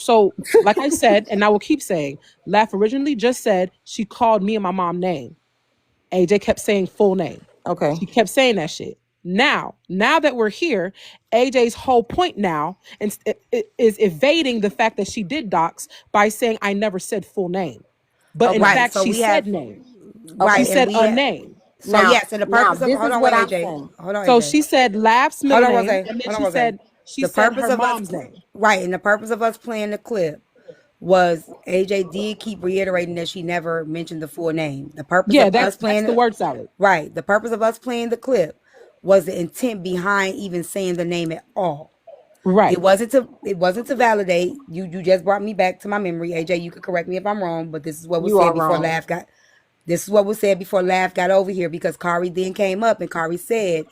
like I said, and I will keep saying, Laugh originally just said she called me and my mom name. AJ kept saying full name. Okay. She kept saying that shit. Now that we're here, AJ's whole point now is evading the fact that she did dox by saying I never said full name. But in Okay. Right. fact, So she we have said name. She right, Okay. and said we a have. name. So Now yes, and the now purpose of this hold is on, what wait, I'm AJ. saying. Hold on, So AJ. she said Laugh's Hold middle on, Rose. name, and then Hold on, Rose. she The said purpose her of us mom's name. right, and the purpose of us playing the clip was AJ did keep reiterating that she never mentioned the full name. The purpose Yeah, of us that's playing the the word salad. right, the purpose of us playing the clip was the intent behind even saying the name at all. Right. It wasn't to validate. You just brought me back to my memory. AJ, you could correct me if I'm wrong, but this is what was You said are before wrong. Laugh got this is what was said before Laugh got over here because Kari then came up and Kari said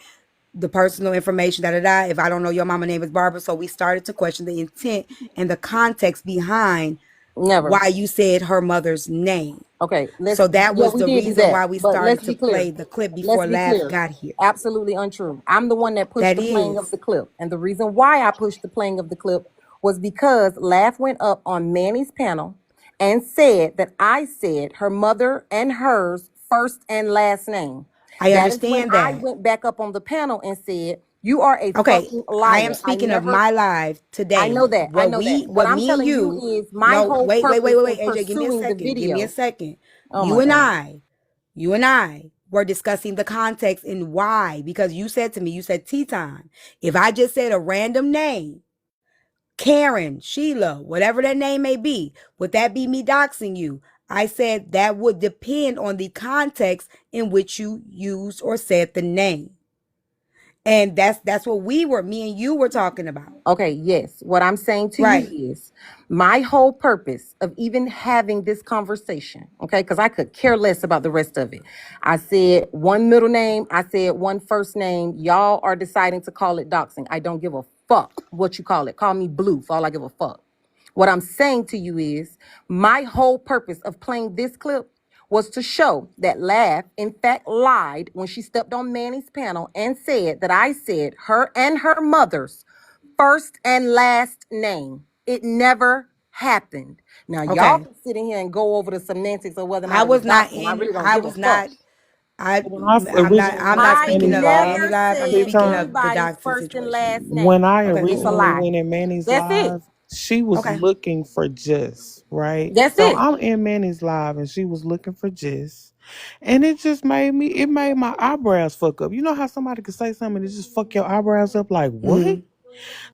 the personal information, da da da. If I don't know your mama name is Barbara, so we started to question the intent and the context behind Never. why you said her mother's name. Okay, So that yeah, was we the did do reason that. why we But let's started to be clear. play the clip Let's before be Laugh clear. got here. Absolutely untrue. I'm the one that pushed That the playing of is. the clip. And the reason why I pushed the playing of the clip was because Laugh went up on Manny's panel and said that I said her mother and hers first and last name. I That is when understand I that. went back up on the panel and said, you are a Okay, fucking I am liar. speaking of my live I today. know that. I know that. What What I'm me and telling you you, is my no, whole wait, wait, wait, purpose wait, in wait, AJ, give me a pursuing the second. Give me a video. second. Oh my God. You and I were discussing the context and why, because you said to me, you said, T-Time, if I just said a random name, Karen, Sheila, whatever that name may be, would that be me doxing you? I said that would depend on the context in which you used or said the name. And that's what me and you were talking about. Okay, yes. What I'm saying to Right. you is my whole purpose of even having this conversation, okay, because I could care less about the rest of it. I said one middle name, I said one first name. Y'all are deciding to call it doxing. I don't give a fuck what you call it. Call me blue for all I give a fuck. What I'm saying to you is my whole purpose of playing this clip was to show that Laugh, in fact, lied when she stepped on Manny's panel and said that I said her and her mother's first and last name. It never happened. Now, y'all Okay. can sit in here and go over the semantics of whether or I not it was was not doxing. I in, really don't I give a was fuck. not, I, When I I'm originally not went in I speaking Manny's of live, Manny never Live. I'm said speaking TikTok, of the anybody's doxing first and situation. last when name. I Okay, It's a cool. originally lie. went in Manny's That's it. live, she was Okay. looking for Jess, right? That's So it. I'm in Manny's live and she was looking for Jess. And it made my eyebrows fuck up. You know how somebody could say something and it just fuck your eyebrows up like what? Mm-hmm.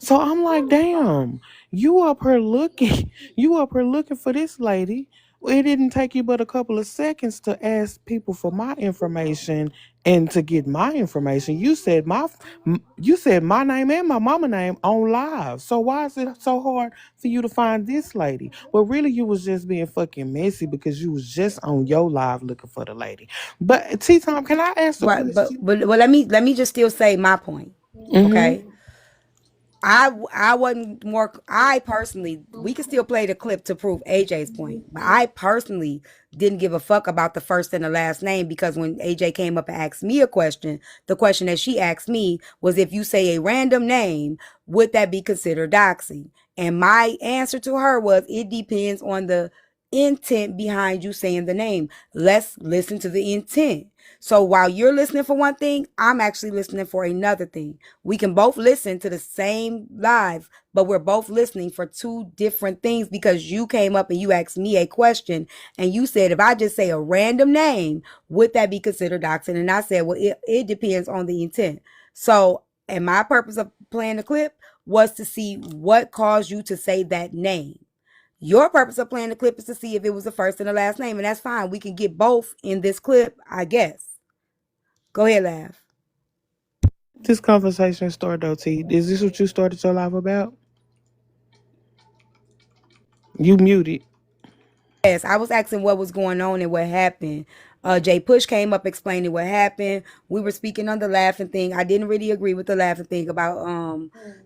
So I'm like, damn, you up here looking, you up here looking for this lady. Well, it didn't take you but a couple of seconds to ask people for my information and to get my information. You said my name and my mama name on live. So why is it so hard for you to find this lady? Well, really, you was just being fucking messy because you was just on your live looking for the lady. But T Tom, can I ask a But, but, question? but, but let me just still say my point. Mm-hmm. Okay. I wasn't more. I personally, we could still play the clip to prove AJ's point, but I personally didn't give a fuck about the first and the last name because when AJ came up and asked me a question, the question that she asked me was if you say a random name, would that be considered doxing? And my answer to her was it depends on the intent behind you saying the name. Let's listen to the intent. So while you're listening for one thing, I'm actually listening for another thing. We can both listen to the same live, but we're both listening for two different things because you came up and you asked me a question and you said, if I just say a random name, would that be considered doxing? And I said, well, it depends on the intent. So, and my purpose of playing the clip was to see what caused you to say that name. Your purpose of playing the clip is to see if it was the first and the last name, and that's fine. We can get both in this clip, I guess. Go ahead, Laugh. This conversation started though, T. Is this what you started your live about? You muted. Yes, I was asking what was going on and what happened. Jay Push came up explaining what happened. We were speaking on the laughing thing. I didn't really agree with the laughing thing about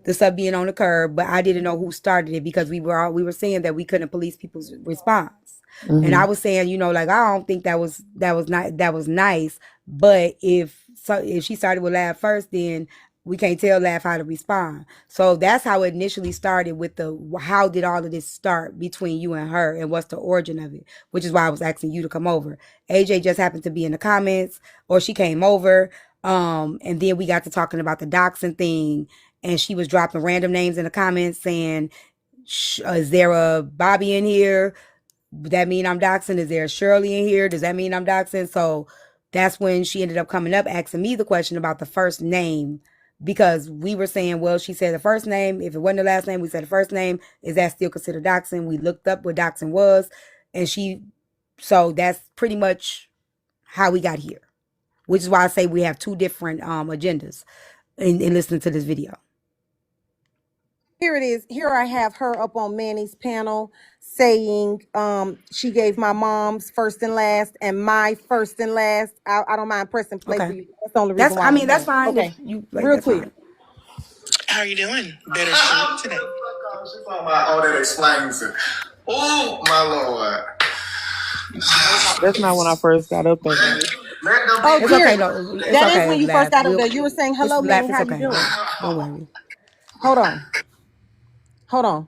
the sub being on the curb, but I didn't know who started it because we were saying that we couldn't police people's response. And I Mm-hmm. was saying, like I don't think that was nice. But if she started with Laugh first, then we can't tell Laugh how to respond. So that's how it initially started with how did all of this start between you and her and what's the origin of it, which is why I was asking you to come over. AJ just happened to be in the comments or she came over. And then we got to talking about the doxing thing and she was dropping random names in the comments saying, is there a Bobby in here? Does that mean I'm doxing? Is there a Shirley in here? Does that mean I'm doxing? So that's when she ended up coming up asking me the question about the first name because we were saying, well, she said the first name. If it wasn't the last name, we said the first name. Is that still considered doxing? We looked up what doxing was, and so that's pretty much how we got here, which is why I say we have two different agendas in listening to this video. Here it is. Here I have her up on Manny's panel saying she gave my mom's first and last and my first and last. I don't mind pressing play for Okay, you. That's the only reason why I'm that's saying. fine. If Okay, you like, real that's quick. fine. How are you doing? Better shirt today. All that explains it. Oh my lord. That's not when I first got up there, baby. Let them Oh, It's people okay. Kira, No, it's that is okay. when you first Laugh. got up there. You were saying, It's hello, laugh. Manny, It's how you okay. doing? Don't worry. Hold on. Hold on.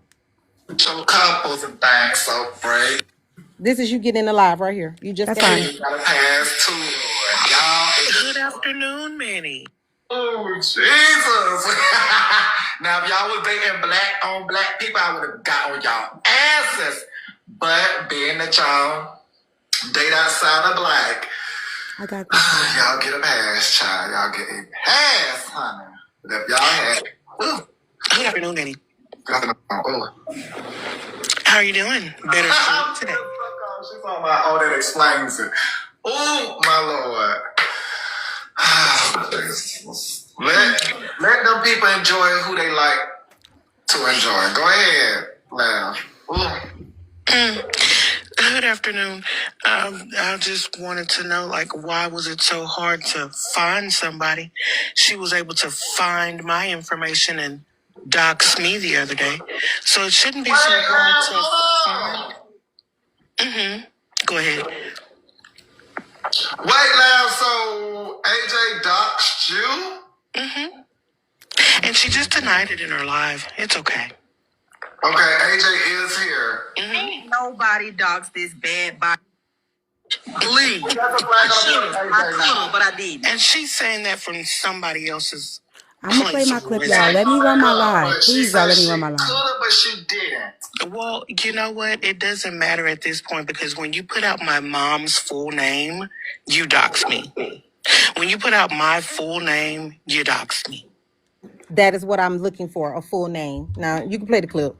some couples and things so great. This is you getting in the live right here. You just That's came fine. in. You gotta pass to y'all. Good afternoon, Manny. Oh Jesus! Now if y'all was dating black on black people, I would have got on y'all asses. But being that y'all date outside of black, I got this. y'all get a pass, child. Y'all get a pass, honey. But if y'all had, good afternoon, Manny. Good afternoon. Oh. How are you doing? Better today. She's talking about, oh, that explains it. Oh, my Lord. let them people enjoy who they like to enjoy. Go ahead, laugh. Good afternoon. I just wanted to know, like, why was it so hard to find somebody? She was able to find my information and dox me the other day, so it shouldn't be so hard to find. Go ahead. Wait, Lam, so AJ doxed you? And she just denied it in her live. It's okay. Okay, AJ is here. Ain't nobody doxed this bad body. Please. I could, but I didn't. And she's saying that from somebody else's I'm gonna play place my of clip, origin. y'all. Let me run my live, But she please, y'all. said Let me she run my live. could, but she didn't. Well, you know what? It doesn't matter at this point because when you put out my mom's full name, you dox me. When you put out my full name, you dox me. That is what I'm looking for, a full name. Now you can play the clip.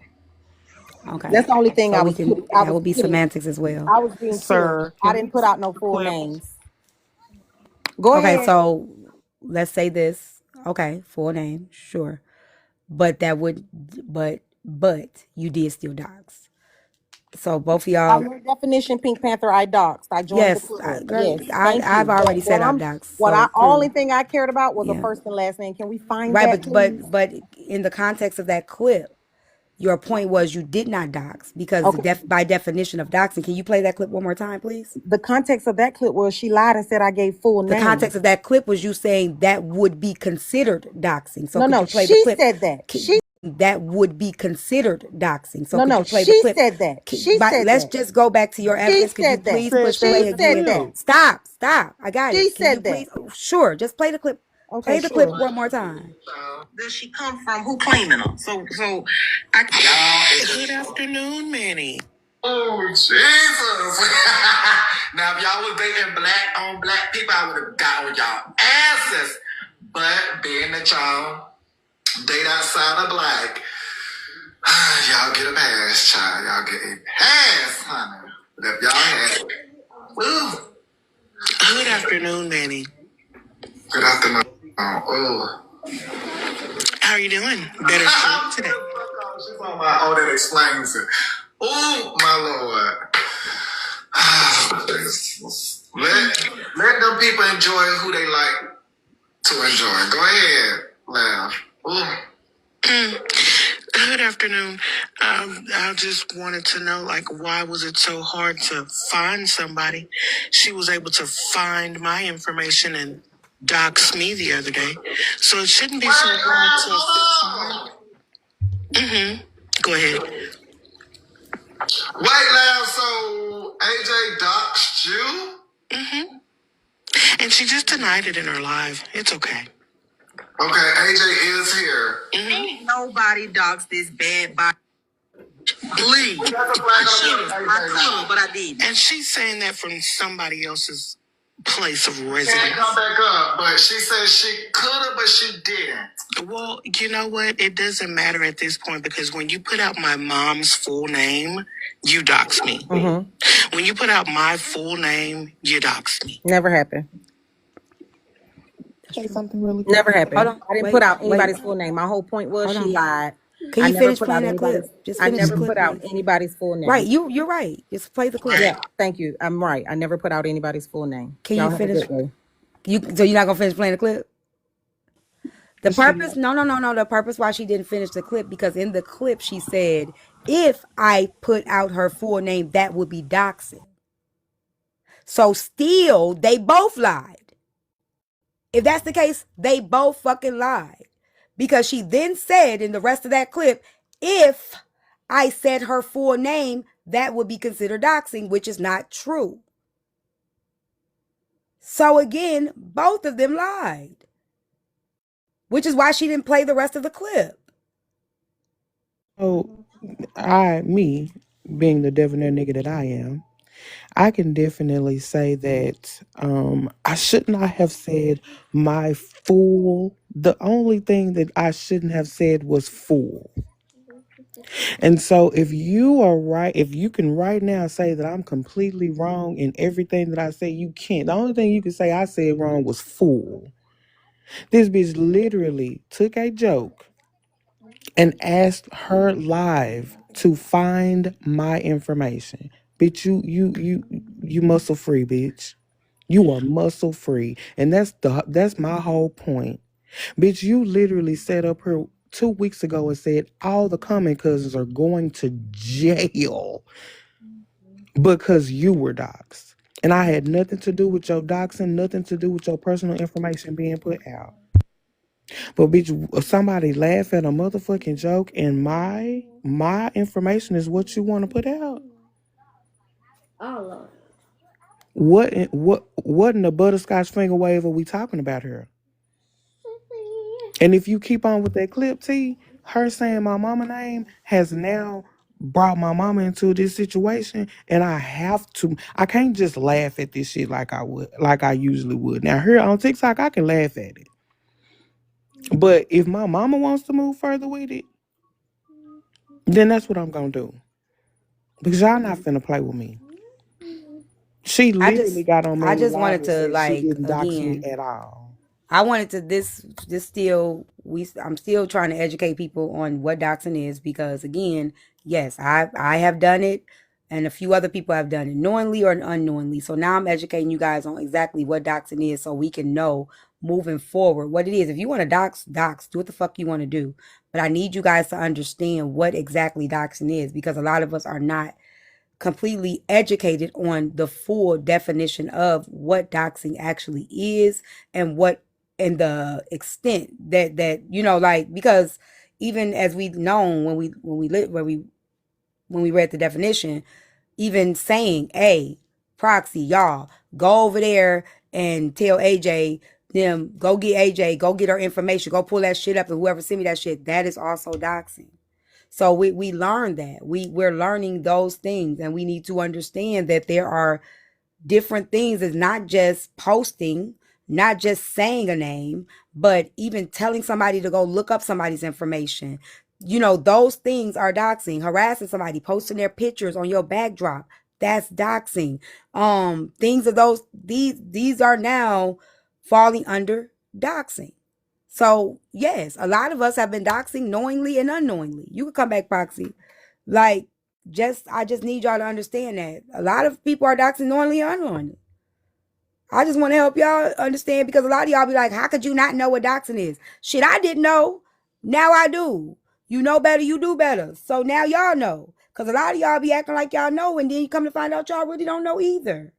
Okay. That's the only thing So I we was can. putting. That would be semantics as well. I was being curious. Sir, I can we didn't put out no full clip? names. Go Okay. ahead. So let's say this. Okay. Full name. Sure. But that would. But you did steal dogs. So both of By y'all. your definition, Pink Panther, I doxed. I joined the Yes, club. girl. Yes, thank I've you. already set up docs. So Only cool. thing I cared about was a Yeah. first and last name. Can we find Right. that, But please? in the context of that clip, your point was you did not dox because Okay. by definition of doxing. Can you play that clip one more time, please? The context of that clip was she lied and said I gave full The names. context of that clip was you saying that would be considered doxing. So could No, you play the she clip? said that. That would be considered doxing. So could No, you play the she clip? said that. She said Let's that. just go back to your She evidence. Could you said that. please Said push play play She the said again? that. clip. Stop. I got She it. Can you said that. please? Oh, sure. Just play the clip. Okay, Play the clip sure. one more time. Does she come from? Who claiming her? So y'all. Good afternoon, Manny. Oh Jesus! Now if y'all was dating black on black people, I would have got on y'all asses. But being that y'all date outside of black, y'all get a pass, child. Y'all get a pass, honey. But if y'all had, ooh. Good afternoon, Manny. Good afternoon. Oh. How are you doing? Better today. She's talking about, oh, that explains it. Oh, my Lord. let them people enjoy who they like to enjoy. Go ahead, laugh. Good afternoon. I just wanted to know, like, why was it so hard to find somebody? She was able to find my information and dox me the other day, so it shouldn't be so hard to find. Go ahead. Wait, Lam, so AJ doxed you? And she just denied it in her live. It's okay. Okay, AJ is here. Ain't nobody doxed this bad body. Please. I could, but I didn't. And she's saying that from somebody else's place of residence. Can't come back up, but she said she could have, but she didn't. Well, you know what? It doesn't matter at this point because when you put out my mom's full name, you dox me. When you put out my full name, you dox me. Never happened. Say something really quick. Never happened. Hold on. I didn't Wait. put out anybody's full name. My whole point was Hold she on. lied. Can I you never finish put out playing that anybody's. clip? Just I finish the never clip, put out please. anybody's full name. Right. You're right. Just play the clip. Yeah, thank you. I'm right. I never put out anybody's full name. Can Y'all you have a finish? good day. So you're not gonna finish playing the clip? The She purpose, no. The purpose why she didn't finish the clip, because in the clip she said, if I put out her full name, that would be doxing. So still, they both lied. If that's the case, they both fucking lied. Because she then said in the rest of that clip, if I said her full name, that would be considered doxing, which is not true. So again, both of them lied. Which is why she didn't play the rest of the clip. So me, being the debonair nigga that I am, I can definitely say that I should not have said my full. The only thing that I shouldn't have said was full. And so if you are right, if you can right now say that I'm completely wrong in everything that I say, you can't. The only thing you can say I said wrong was full. This bitch literally took a joke and asked her live to find my information. Bitch, you muscle free, bitch. You are muscle free. And that's my whole point. Bitch, you literally set up her 2 weeks ago and said all the common cousins are going to jail because you were doxxed. And I had nothing to do with your doxing, nothing to do with your personal information being put out. But bitch, somebody laugh at a motherfucking joke and my information is what you want to put out. What in the butterscotch finger wave are we talking about here? And if you keep on with that clip, T, her saying my mama name has now brought my mama into this situation, and I can't just laugh at this shit like I usually would. Now here on TikTok, I can laugh at it. But if my mama wants to move further with it, then that's what I'm gonna do. Because y'all not finna play with me. She literally got on I Manny just Live wanted and to, said she like, didn't dox me again, at all. I wanted to this still I'm still trying to educate people on what doxing is, because again, yes, I have done it and a few other people have done it knowingly or unknowingly. So now I'm educating you guys on exactly what doxing is so we can know moving forward what it is. If you want to dox, do what the fuck you want to do. But I need you guys to understand what exactly doxing is, because a lot of us are not completely educated on the full definition of what doxing actually is and what and the extent that like, because even as we've known when we read the definition, even saying, hey, proxy, y'all go over there and tell AJ them, go get AJ, go get her information, go pull that shit up, and whoever sent me that shit, that is also doxing. So we learned that. We're learning those things, and we need to understand that there are different things. It's not just posting, not just saying a name, but even telling somebody to go look up somebody's information. Those things are doxing. Harassing somebody, posting their pictures on your backdrop, that's doxing. Things of those, these are now falling under doxing. So yes, a lot of us have been doxing knowingly and unknowingly. You could come back, Proxy. Like, I just need y'all to understand that a lot of people are doxing knowingly or unknowingly. I just want to help y'all understand, because a lot of y'all be like, how could you not know what doxing is? Shit, I didn't know. Now I do. You know better, you do better. So now y'all know. Because a lot of y'all be acting like y'all know, and then you come to find out y'all really don't know either.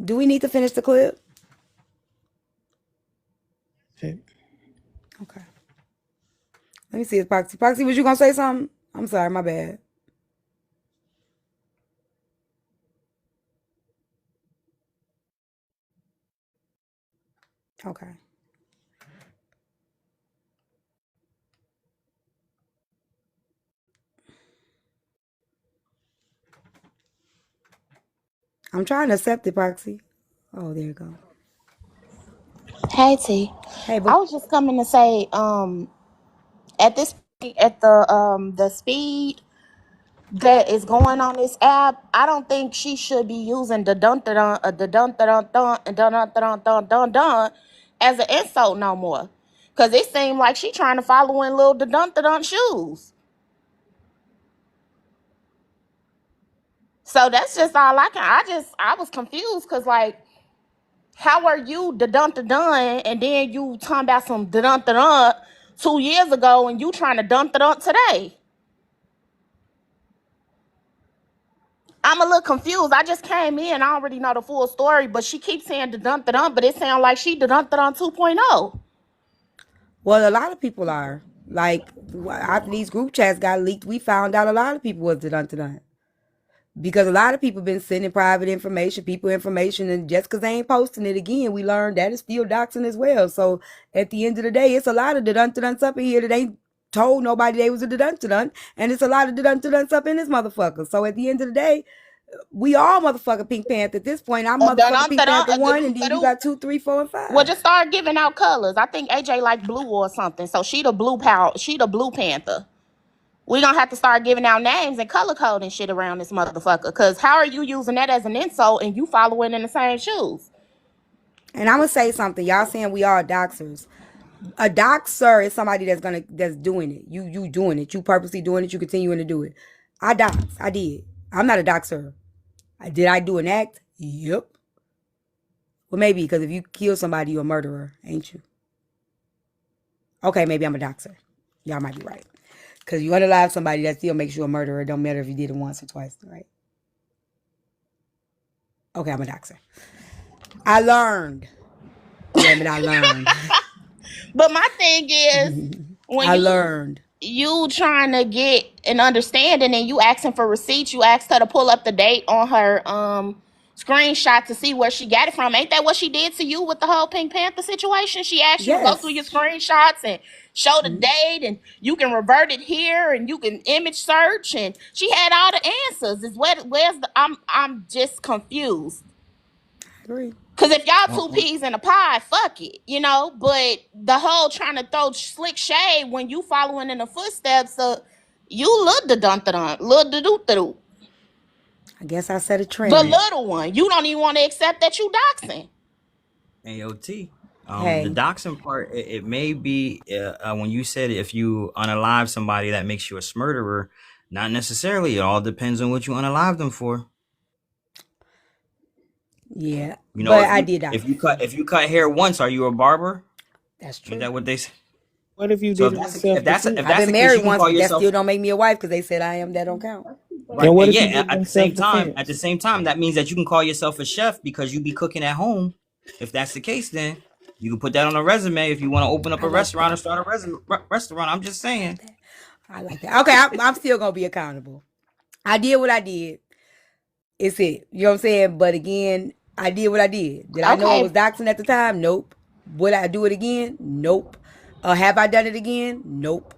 Do we need to finish the clip? Okay. Okay. Let me see if Proxy. Proxy, was you going to say something? I'm sorry, my bad. Okay. I'm trying to accept it, Proxy. Oh, there you go. Hey T. Hey, I boo. was just coming to say, at this point, at the speed that is going on this app, I don't think she should be using the dun dun dun the dun dun dun and dun dun dun dun dun dun as an insult no more. Cause it seemed like she trying to follow in little dun dun dun shoes. So that's just all I was confused because like, how are you the dun dun and then you talking about some dun dun 2 years ago and you trying to dun dun today? I'm a little confused. I just came in. I already know the full story, but she keeps saying the dun dun, but it sounds like she the dun dun 2.0. Well, a lot of people are. Like, after these group chats got leaked, we found out a lot of people was done. Because a lot of people been sending private information, people information, and just because they ain't posting it again, we learned that is still doxing as well. So at the end of the day, it's a lot of dun up in here that ain't told nobody they was a dun, and it's a lot of dun up in this motherfucker. So at the end of the day, we all motherfucking Pink Panther at this point. I'm A dun motherfucking dun Pink Panther a one, dun and then you dun. got 2, 3, 4, and Well, 5. just start giving out colors. I think AJ like blue or something. So she the blue power. She the blue panther. We gonna have to start giving out names and color coding shit around this motherfucker. Cause how are you using that as an insult and you following in the same shoes? And I'm gonna say something. Y'all saying we all doxers. A doxer is somebody that's doing it. You doing it. You purposely doing it. You continuing to do it. I dox. I did. I'm not a doxer. Did I do an act? Yep. Well, maybe because if you kill somebody, you're a murderer, ain't you? Okay, maybe I'm a doxer. Y'all might be right. Because you unalive somebody, that still makes you a murderer. It don't matter if you did it once or twice, right? Okay, I'm a doxer. I learned. Damn it, I learned. But my thing is, when I learned. you trying to get an understanding and you asking for receipts, you asked her to pull up the date on her screenshot to see where she got it from. Ain't that what she did to you with the whole Pink Panther situation? She asked you to go through your Yes. screenshots and show the date, and you can revert it here and you can image search, and she had all the answers. Is where's the I'm just confused. I agree. Cause if y'all two Well, peas in a pie, fuck it, you know. But the whole trying to throw slick shade when you following in the footsteps of you little the dun dun, little the doo doo, I guess I set a the trend. little one. You don't even want to accept that you doxing. AOT. The Hey, doxing part, it may be when you said if you unalive somebody that makes you a murderer. Not necessarily. It all depends on what you unalive them for. yeah. You know, But I did dox. if you cut hair once, are you a barber? That's Ain't true. that what they say? What if you So did it in self if I've defense? that's been the case, married you can once, call but that yourself still don't make me a wife because they said I am. That don't count. right. And what And if you yeah, did it in self at the defense? same time, that means that you can call yourself a chef because you be cooking at home. If that's the case, then you can put that on a resume if you want to open up I a like restaurant or that. start a restaurant. I'm just I like saying. that. I like that. Okay, I'm still gonna be accountable. I did what I did. It's it. You know what I'm saying? But again, I did what I did. Did I know it was Okay, doxing at the time? Nope. Would I do it again? Nope. Have I done it again? Nope.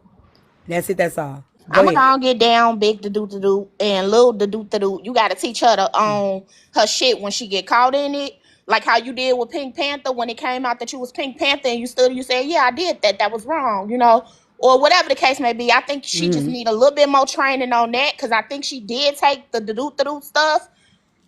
That's it. That's all. Go I'm ahead. gonna get down big to do and little to do. You gotta teach her to own her shit when she get caught in it. Like how you did with Pink Panther when it came out that you was Pink Panther and you said, yeah, I did that. That was wrong, you know, or whatever the case may be. I think she just Mm-hmm. need a little bit more training on that because I think she did take the do stuff,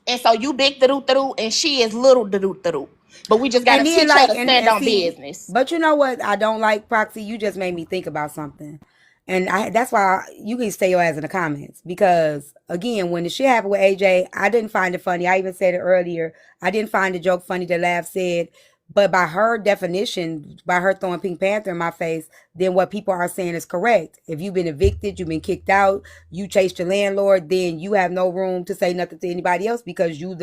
and so you big do and she is little do. But we just gotta And then teach her like to stand and on see, business. but you know what I don't like, Proxy? You just made me think about something. And that's why you can stay your ass in the comments. Because again, when the shit happened with AJ, I didn't find it funny. I even said it earlier. I didn't find the joke funny that Laugh said. But by her definition, by her throwing Pink Panther in my face, then what people are saying is correct. If you've been evicted, you've been kicked out, you chased your landlord, then you have no room to say nothing to anybody else because you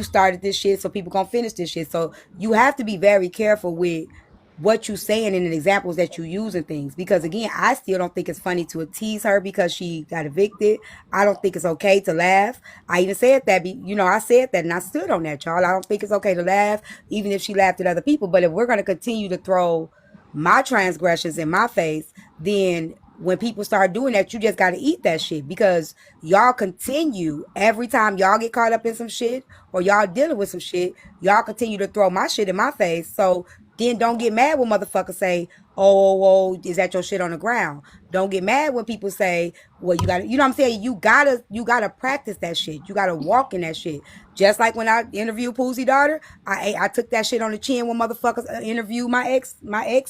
started this shit, so people gonna finish this shit. So you have to be very careful with what you saying and the examples that you use and things. Because again, I still don't think it's funny to tease her because she got evicted. I don't think it's okay to laugh. I even said that, I said that and I stood on that, y'all. I don't think it's okay to laugh, even if she laughed at other people. But if we're gonna continue to throw my transgressions in my face, then when people start doing that, you just got to eat that shit because y'all continue every time y'all get caught up in some shit or y'all dealing with some shit, y'all continue to throw my shit in my face. So then don't get mad when motherfuckers say, oh, is that your shit on the ground? Don't get mad when people say, well, you gotta, you know what I'm saying? You gotta practice that shit. You gotta walk in that shit. Just like when I interviewed Poosie daughter, I took that shit on the chin when motherfuckers interviewed my ex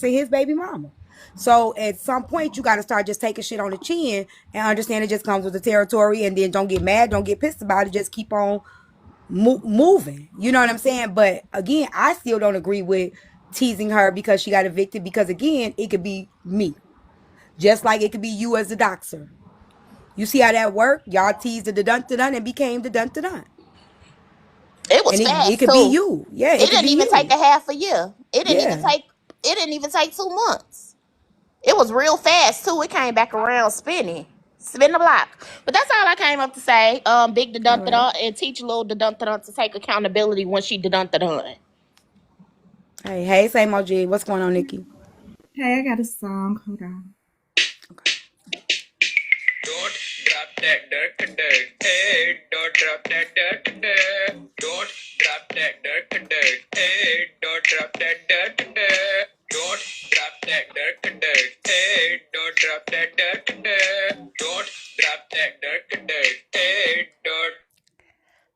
and his baby mama. So at some point, you got to start just taking shit on the chin and understand it just comes with the territory. And then don't get mad, don't get pissed about it. Just keep on moving. You know what I'm saying? But again, I still don't agree with teasing her because she got evicted. Because again, it could be me, just like it could be you as the doxer. You see how that worked? Y'all teased the dun dun and became the dun dun. It was And it fast could be too. you. Yeah, It it could didn't be even take you. a half a year. Yeah. It didn't even take 2 months. It was real fast too. It came back around spinning. Spin the block. But that's all I came up to say. Big da All dun right. dun and teach little da dun dun to take accountability when she da dun dun. Hey, same OG. What's going on, Nikki? Hey, I got a song. Hold on. Don't drop that dirt dirt. Hey, don't drop that dirt dirt. Don't drop that dirt dirt. Hey, don't drop that dirt dirt. Don't drop that dirt dirt. Hey, don't drop that dirt dirt. Don't drop that dirt dirt. Hey, don't.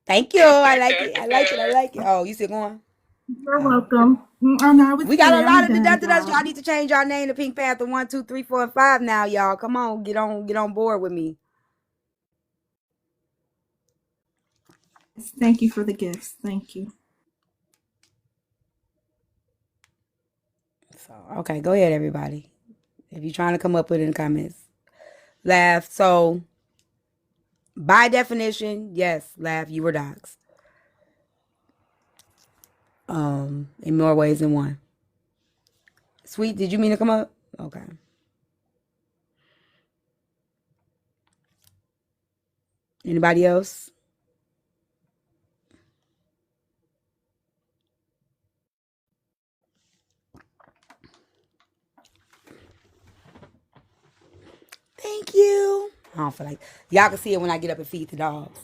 Thank you. I like it. I like it. I like it. Oh, you still going? You're Oh. welcome. Oh no, I was We got good. a lot I'm of the done, Dun. y'all. Y'all need to change our name to Pink Panther 1, 2, 3, 4, and 5 now, y'all. Come on, get on board with me. Thank you for the gifts. Thank you. So okay, go ahead, everybody. If you're trying to come up with it in the comments. Laugh. So by definition, yes, Laugh, you were doxxed. In more ways than one. Sweet, did you mean to come up? Okay. Anybody else? Thank you. I don't feel like y'all can see it when I get up and feed the dogs.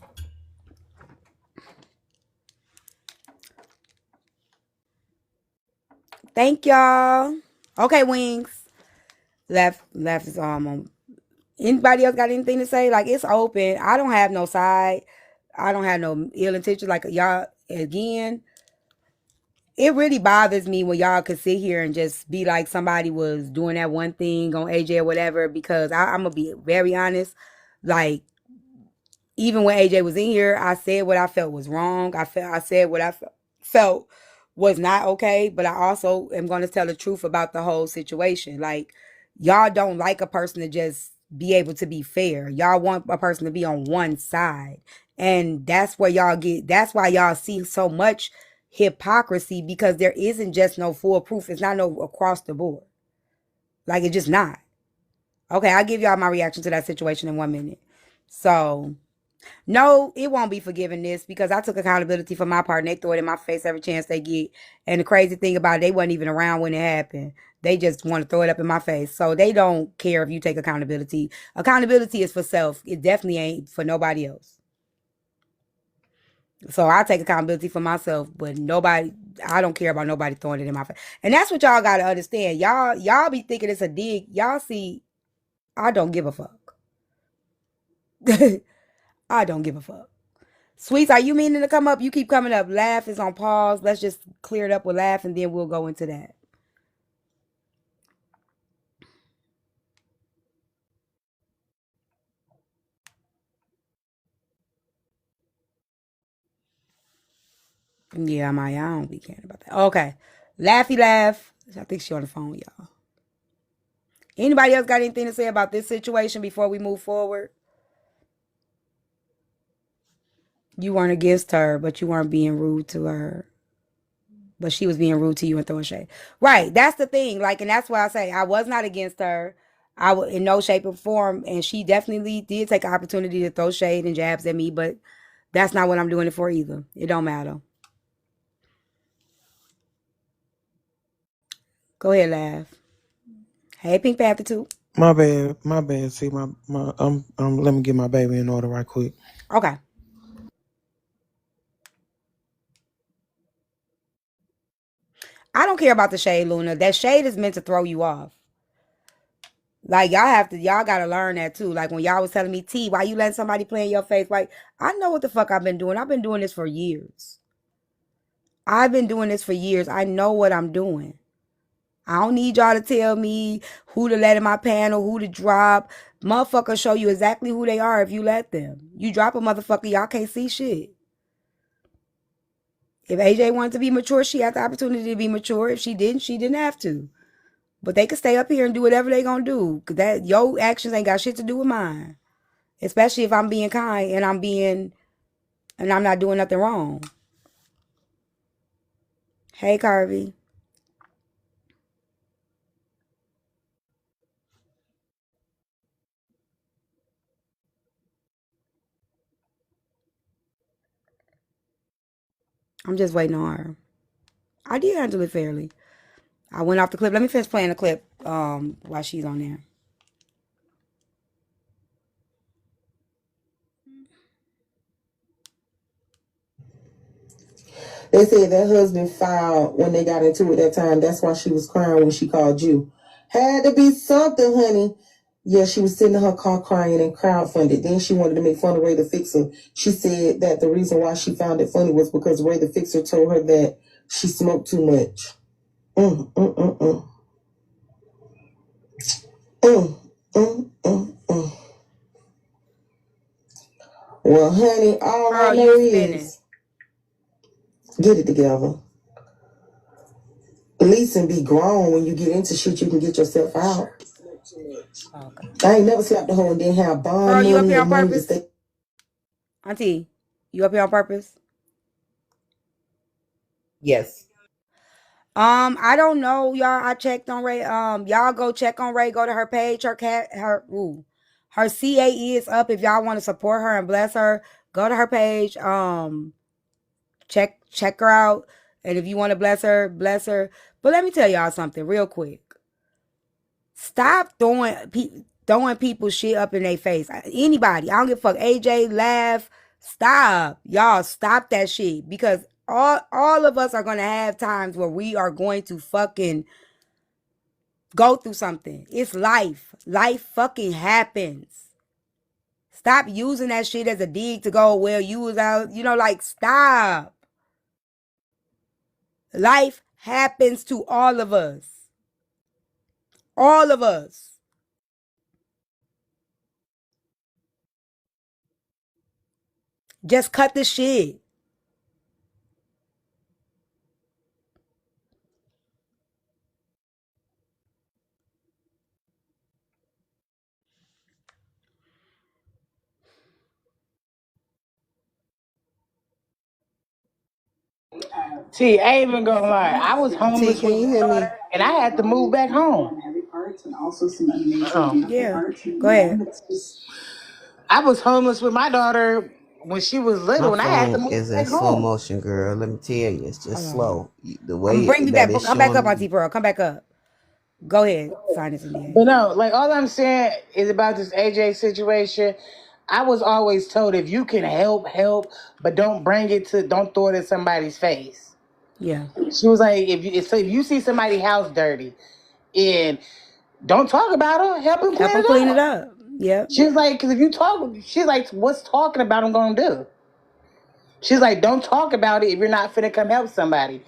Thank y'all. Okay, Wings. Left is on. Anybody else got anything to say? Like, it's open. I don't have no side. I don't have no ill intention. Like, y'all, again, it really bothers me when y'all could sit here and just be like somebody was doing that one thing on AJ or whatever, because I'm going to be very honest. Like, even when AJ was in here, I said what I felt was wrong. I said what I felt was not okay, but I also am going to tell the truth about the whole situation. Like, y'all don't like a person to just be able to be fair. Y'all want a person to be on one side. And that's where that's why y'all see so much hypocrisy, because there isn't just no foolproof. It's not no across the board. Like, it's just not. Okay, I'll give y'all my reaction to that situation in 1 minute. So, no, it won't be forgiving this, because I took accountability for my part and they throw it in my face every chance they get. And the crazy thing about it, they wasn't even around when it happened. They just want to throw it up in my face. So they don't care if you take accountability. Accountability is for self. It definitely ain't for nobody else. So I take accountability for myself, but I don't care about nobody throwing it in my face. And that's what y'all got to understand. Y'all be thinking it's a dig. Y'all see, I don't give a fuck. I don't give a fuck. Sweets, are you meaning to come up? You keep coming up. Laugh is on pause. Let's just clear it up with Laugh, and then we'll go into that. Yeah, I don't be caring about that. Okay. Laughy Laugh. I think she on the phone, y'all. Anybody else got anything to say about this situation before we move forward? You weren't against her, but you weren't being rude to her. But she was being rude to you and throwing shade. Right. That's the thing. Like, and that's why I say I was not against her. I would in no shape or form. And she definitely did take an opportunity to throw shade and jabs at me, but that's not what I'm doing it for either. It don't matter. Go ahead, Laugh. Hey, Pink Panther too. My bad, my bad. See, let me get my baby in order right quick. Okay. I don't care about the shade, Luna. That shade is meant to throw you off. Like, y'all gotta learn that too. Like, when y'all was telling me, T, why you letting somebody play in your face? Like, I know what the fuck I've been doing. I've been doing this for years. I know what I'm doing. I don't need y'all to tell me who to let in my panel, who to drop. Motherfuckers show you exactly who they are if you let them. You drop a motherfucker, y'all can't see shit. If AJ wanted to be mature, she had the opportunity to be mature. If she didn't have to. But they can stay up here and do whatever they gonna do. Cause that your actions ain't got shit to do with mine. Especially if I'm being kind and I'm not doing nothing wrong. Hey, Carvey. I'm just waiting on her. I did handle it fairly. I went off the clip. Let me finish playing the clip while she's on there. They said that husband filed when they got into it that time. That's why she was crying when she called you. Had to be something, honey. Yeah, she was sitting in her car crying and crowdfunded. Then she wanted to make fun of Ray the Fixer. She said that the reason why she found it funny was because Ray the Fixer told her that she smoked too much. Mm, mm, mm, mm. Mm, mm, mm, mm. Well, honey, all I Girl, know you spinning. is get it together. At least and be grown when you get into shit, you can get yourself out. Okay. I ain't never slapped a hoe and didn't have bond Girl, you up money here or on money to purpose? stay. Auntie, you up here on purpose? Yes. I don't know, y'all. I checked on Ray. Y'all go check on Ray. Go to her page. Her CA is up. If y'all want to support her and bless her, go to her page. Check her out. And if you want to bless her, bless her. But let me tell y'all something real quick. Stop throwing people shit up in their face. Anybody. I don't give a fuck. AJ, laugh. Stop. Y'all stop that shit. Because all of us are going to have times where we are going to fucking go through something. It's life. Life fucking happens. Stop using that shit as a dig to go, well, you was out, like, stop. Life happens to all of us. All of us. Just cut the shit. See, I ain't even gonna lie. I was T, homeless can with you my hear me? daughter, and I had to move back home. Yeah. Go ahead. I was homeless with my daughter when she was My little, and I had to phone move is in back slow home. motion, girl. Let me tell you, it's Hold just on. slow. The I'm gonna way bring you that back. it's Come back up, showing Auntie me. Pearl. Come back up. Go ahead. Sign this NDA. But no, like all I'm saying is about this AJ situation. I was always told if you can help, but don't throw it in somebody's face. Yeah. She was like, if you see somebody's house dirty, and don't talk about her, help him Help clean them it clean it up. up. Yep. She's like, because if you talk, she's like, what's talking about him gonna do? She's like, don't talk about it if you're not finna come help somebody.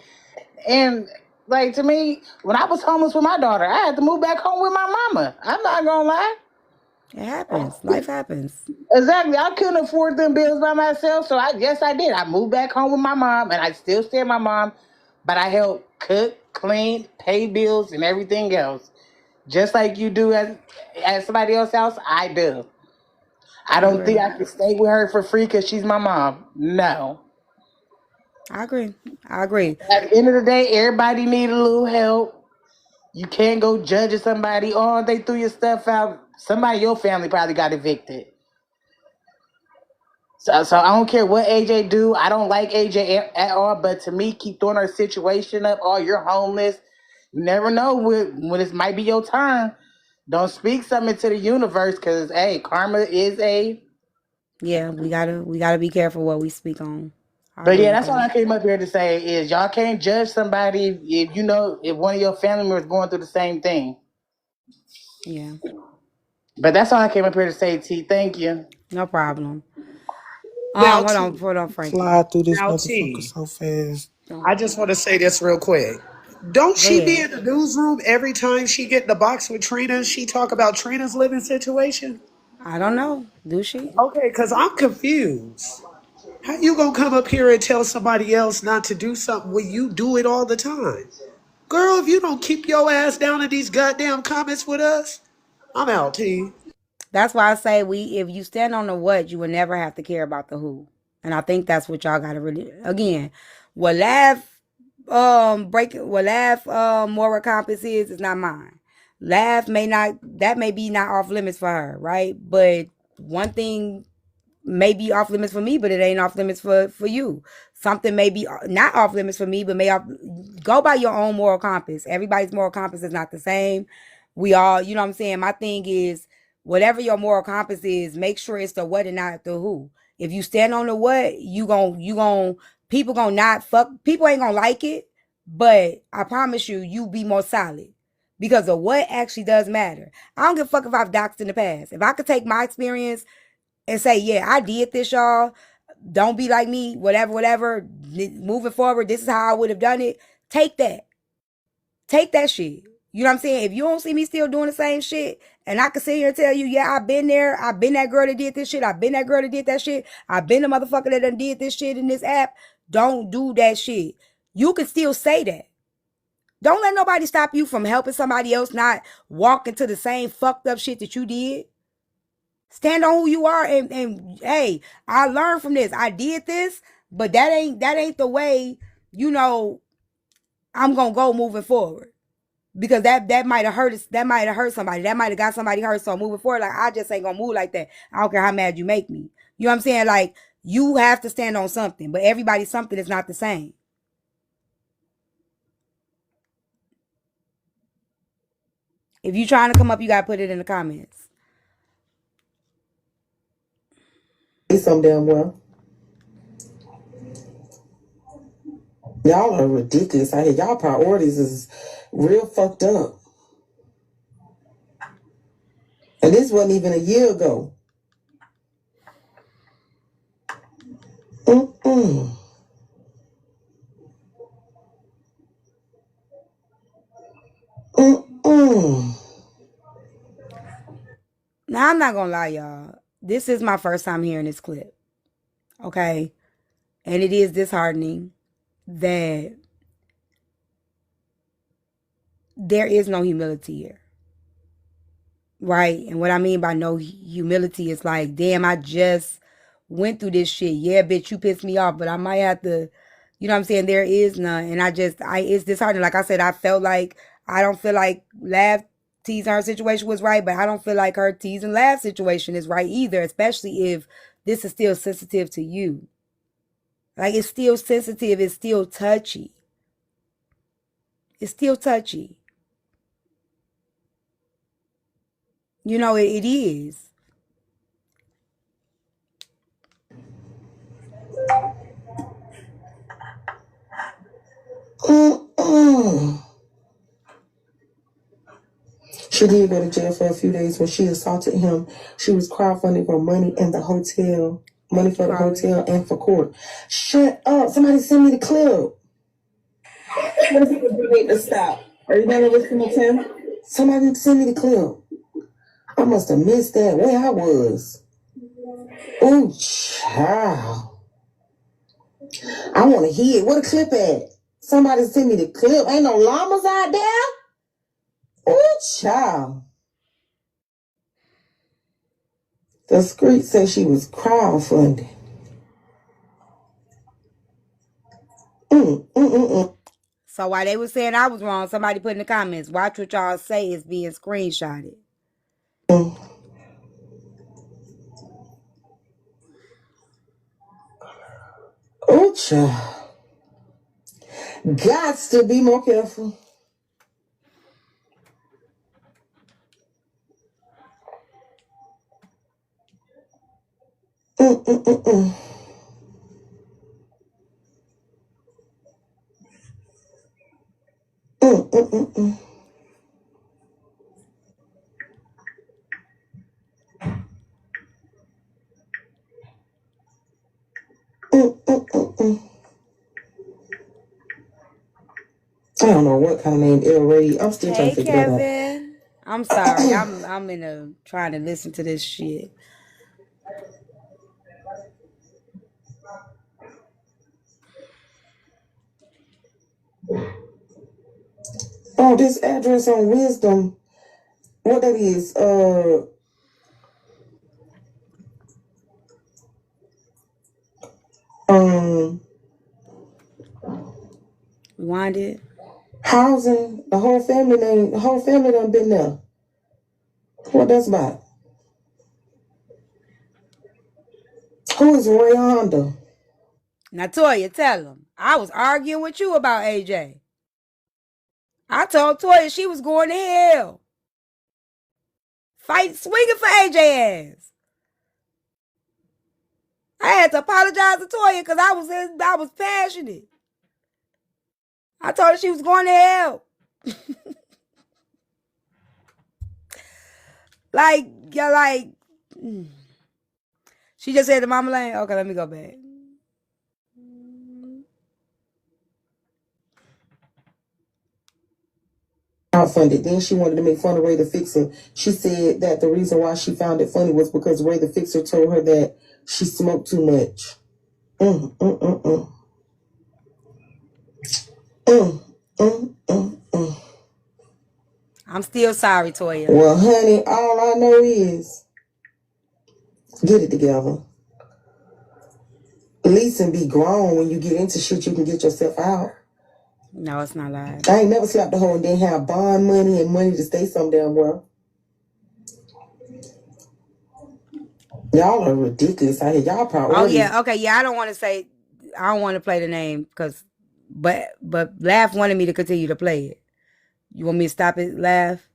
And like to me, when I was homeless with my daughter, I had to move back home with my mama. I'm not gonna lie. It happens. Life happens. Exactly. I couldn't afford them bills by myself, so I did. I moved back home with my mom, and I still stay with my mom, but I help cook, clean, pay bills, and everything else. Just like you do at somebody else's house, I do. I I don't think agree. I can stay with her for free because she's my mom. No. I agree. I agree. At the end of the day, everybody need a little help. You can't go judging somebody. Oh, they threw your stuff out. Somebody in your family probably got evicted. So I don't care what AJ do. I don't like AJ at all. But to me, keep throwing her situation up. Oh, you're homeless. You never know when it might be your turn. Don't speak something to the universe because hey, karma is a. Yeah, we gotta be careful what we speak on. I But agree yeah, with that's all that. I came up here to say is y'all can't judge somebody if you know if one of your family members going through the same thing. Yeah. But that's all I came up here to say, T. Thank you. No problem. Now, Hold on, Frankie. Fly through this now, motherfucker T. so fast. Don't I worry just about want to it. say this real quick. Don't Go she be ahead. in the newsroom every time she get in the box with Trina? She talk about Trina's living situation. I don't know. Do she? Okay, because I'm confused. How you gonna come up here and tell somebody else not to do something when you do it all the time? Girl, if you don't keep your ass down in these goddamn comments with us, I'm out, T. That's why I say if you stand on the what, you will never have to care about the who. And I think that's what y'all gotta really again. What moral compass is not mine. Laugh may not that may be not off limits for her, right? But one thing may be off limits for me, but it ain't off limits for you. Something may be not off limits for me, but go by your own moral compass. Everybody's moral compass is not the same. We all, you know what I'm saying? My thing is whatever your moral compass is, make sure it's the what and not the who. If you stand on the what, people gonna not fuck, people ain't gonna like it, but I promise you be more solid. Because the what actually does matter. I don't give a fuck if I've doxed in the past. If I could take my experience and say, yeah, I did this, y'all. Don't be like me, whatever, whatever. Moving forward, this is how I would have done it. Take that. Take that shit. You know what I'm saying? If you don't see me still doing the same shit, and I can sit here and tell you, yeah, I've been there. I've been that girl that did this shit. I've been that girl that did that shit. I've been the motherfucker that done did this shit in this app. Don't do that shit. You can still say that. Don't let nobody stop you from helping somebody else not walk into the same fucked up shit that you did. Stand on who you are and hey, I learned from this. I did this, but that ain't the way, you know, I'm gonna go moving forward. Because that might have hurt us, that might have hurt somebody. That might have got somebody hurt. So moving forward, like I just ain't gonna move like that. I don't care how mad you make me. You know what I'm saying? Like you have to stand on something, but everybody's something is not the same. If you trying to come up, you gotta put it in the comments. It's some damn well. Y'all are ridiculous out here. Y'all priorities is real fucked up. And this wasn't even a year ago. Mm-mm. Mm-mm. Now I'm not gonna lie, y'all. This is my first time hearing this clip. Okay. And it is disheartening that there is no humility here. Right? And what I mean by no humility is like, damn, I just went through this shit. Yeah, bitch, you pissed me off, but I might have to, you know what I'm saying? There is none. And it's disheartening. Like I said, I don't feel like Lav teasing her situation was right, but I don't feel like her teasing Lav situation is right either, especially if this is still sensitive to you. Like it's still sensitive. It's still touchy. It's still touchy. You know, it is. Mm-mm. She did go to jail for a few days when she assaulted him. She was crowdfunding for money in the hotel, money for the hotel and for court. Shut up. Somebody send me the clip. What if people need to stop? Are you gonna listen to Tim? Somebody send me the clip. I must have missed that where I was. Oh, child. I want to hear it. Where the clip at? Somebody send me the clip. Ain't no llamas out there? Oh, child. The street said she was crowdfunding. So while they were saying I was wrong, somebody put in the comments, watch what y'all say is being screenshotted. Oh, child. Gots to be more careful. Mm-mm-mm-mm. Mm-mm-mm-mm. Mm-mm-mm-mm. I don't know what kind of name El Ray. I'm still trying to Hey, figure that out. Kevin. I'm sorry. I'm in a trying to listen to this shit. Oh, this address on Wisdom. What that is? Rewind it. Housing. The whole family name. The whole family done been there. What that's about? Who is Ray Honda? Now, Toya, tell him. I was arguing with you about AJ. I told Toya she was going to hell. Fight, swinging for AJ ass. I had to apologize to Toya because I was passionate. I told her she was going to hell. Like, yeah, like. She just said to Mama Lane, okay, let me go back. Funded. Then she wanted to make fun of Ray the Fixer. She said that the reason why she found it funny was because Ray the Fixer told her that she smoked too much. Mm, mm, mm, mm. Mm, mm, mm, mm. I'm still sorry, Toya. Well, honey, all I know is get it together. At least and be grown. When you get into shit, you can get yourself out. No, it's not live. I ain't never slapped a hoe and then have bond money and money to stay some damn well. Y'all are ridiculous out here. Y'all priorities. Oh yeah, okay, yeah. I don't want to play the name because, but Laugh wanted me to continue to play it. You want me to stop it, Laugh?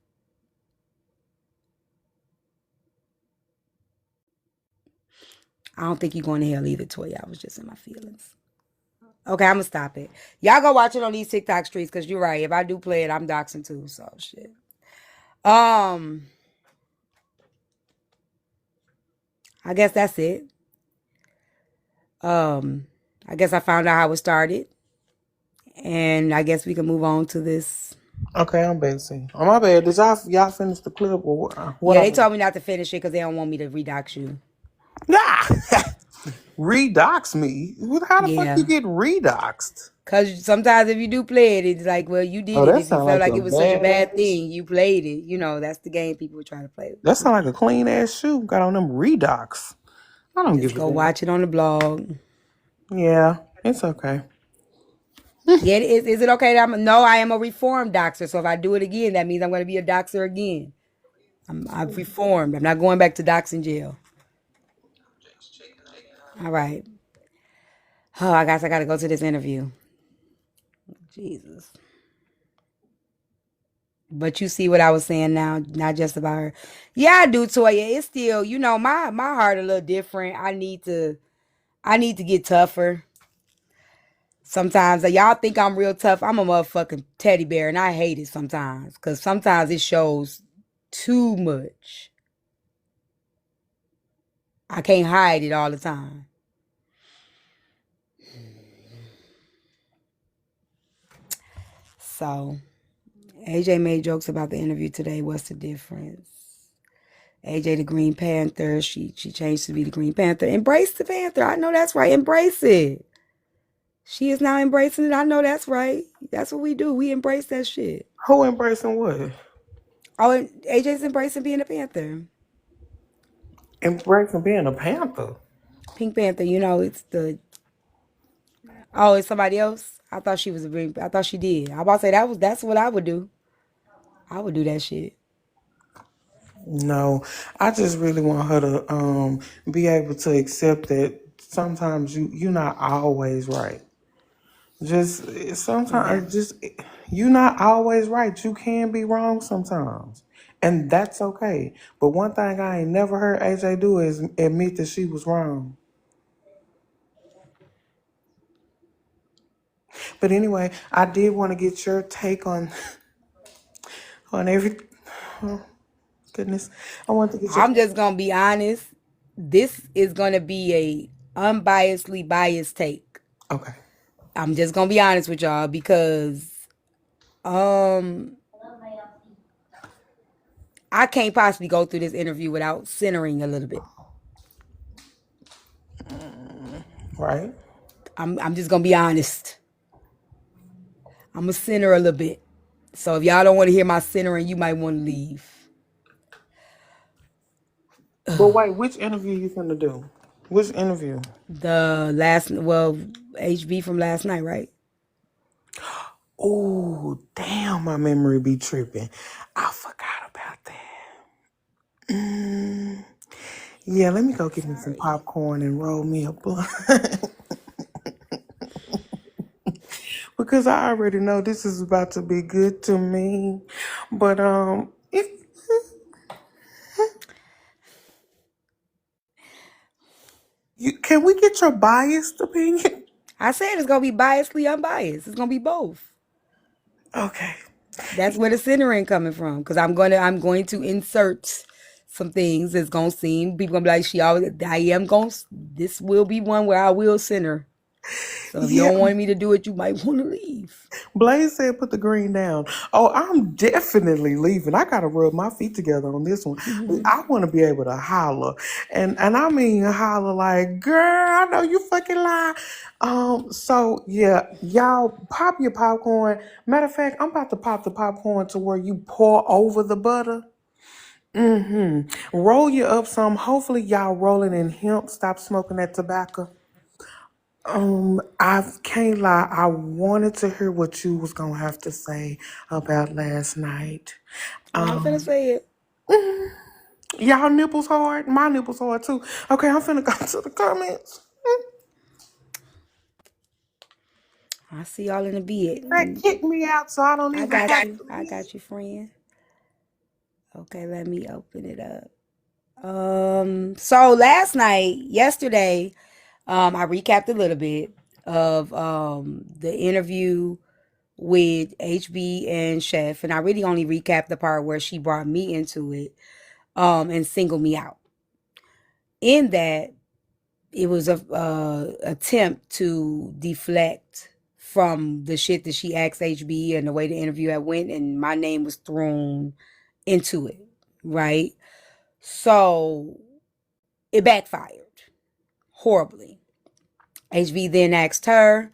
I don't think you're going to hell either, Toya. I was just in my feelings. Okay, I'm gonna stop it. Y'all go watch it on these TikTok streets because you're right. If I do play it, I'm doxing too. So shit. I guess that's it. I guess I found out how it started, and I guess we can move on to this. Okay, I'm busy. Oh, my bad. Did y'all finish the clip or what? Yeah, they told me not to finish it because they don't want me to redox you. Nah. Redox me? How the fuck Yeah. you get redoxed? Because sometimes if you do play it, it's like, well, you did Oh, it. that If you sound felt like like a it was such a bad bad. thing, you played it. You know, that's the game people were trying to play. That sound like a clean ass shoe. Got on them redox. I don't Just give a go damn. watch it on the blog. Yeah, it's okay. Yeah, is it okay that no, I am a reformed doxer. So if I do it again, that means I'm going to be a doxer again. I've reformed. I'm not going back to doxing jail. All right. Oh, I guess I got to go to this interview. Jesus. But you see what I was saying now, not just about her. Yeah, I do, Toya. It's still, my heart a little different. I need to get tougher. Sometimes y'all think I'm real tough. I'm a motherfucking teddy bear, and I hate it sometimes because sometimes it shows too much. I can't hide it all the time. So, AJ made jokes about the interview today. What's the difference? AJ the Green Panther. She changed to be the Green Panther. Embrace the Panther. I know that's right. Embrace it. She is now embracing it. I know that's right. That's what we do. We embrace that shit. Who embracing what? Oh, and AJ's embracing being a Panther. Embracing being a panther. Pink Panther, it's the. Oh, it's somebody else? I thought she was a Green. I thought she did. I about to say that's what I would do. I would do that shit. No, I just really want her to be able to accept that sometimes you're not always right. Just Yeah. sometimes just you're not always right. You can be wrong sometimes. And that's okay. But one thing I ain't never heard AJ do is admit that she was wrong. But anyway, I did want to get your take on every oh, goodness. I want to get your I'm just gonna be honest. This is gonna be a unbiasedly biased take. okay. I'm just gonna be honest with y'all because I can't possibly go through this interview without centering a little bit. Right. I'm just gonna be honest. I'm gonna center a little bit. So if y'all don't want to hear my centering, you might want to leave. But wait, which interview you finna do? Which interview? The HB from last night, right? Oh, damn, my memory be tripping. I forgot about that. Yeah, let me go get me some popcorn and roll me a blunt. Because I already know this is about to be good to me. But can we get your biased opinion? I said it's gonna be biasedly unbiased. It's gonna be both. Okay. That's where the centering coming from. Because I'm going to insert some things that's gonna seem people gonna be like this will be one where I will center. So if you Yeah. don't want me to do it, you might want to leave. Blaze said put the green down. Oh, I'm definitely leaving. I gotta rub my feet together on this one. I want to be able to holler, and I mean holler like, girl, I know you fucking lie. So yeah, y'all pop your popcorn. Matter of fact, I'm about to pop the popcorn to where you pour over the butter. Roll you up some. Hopefully y'all rolling in hemp. Stop smoking that tobacco. I can't lie. I wanted to hear what you was gonna have to say about last night. I'm finna say it. Y'all nipples hard. My nipples hard too. Okay, I'm finna go to the comments. I see y'all in a That bit. kicked me out, so I don't I even got have you. to I leave. got you, friend. Okay, let me open it up. So yesterday, I recapped a little bit of the interview with HB and Chef, and I really only recapped the part where she brought me into it, and singled me out. In that, it was a attempt to deflect from the shit that she asked HB and the way the interview had went, and my name was thrown into it, right? So it backfired horribly. HB then asked her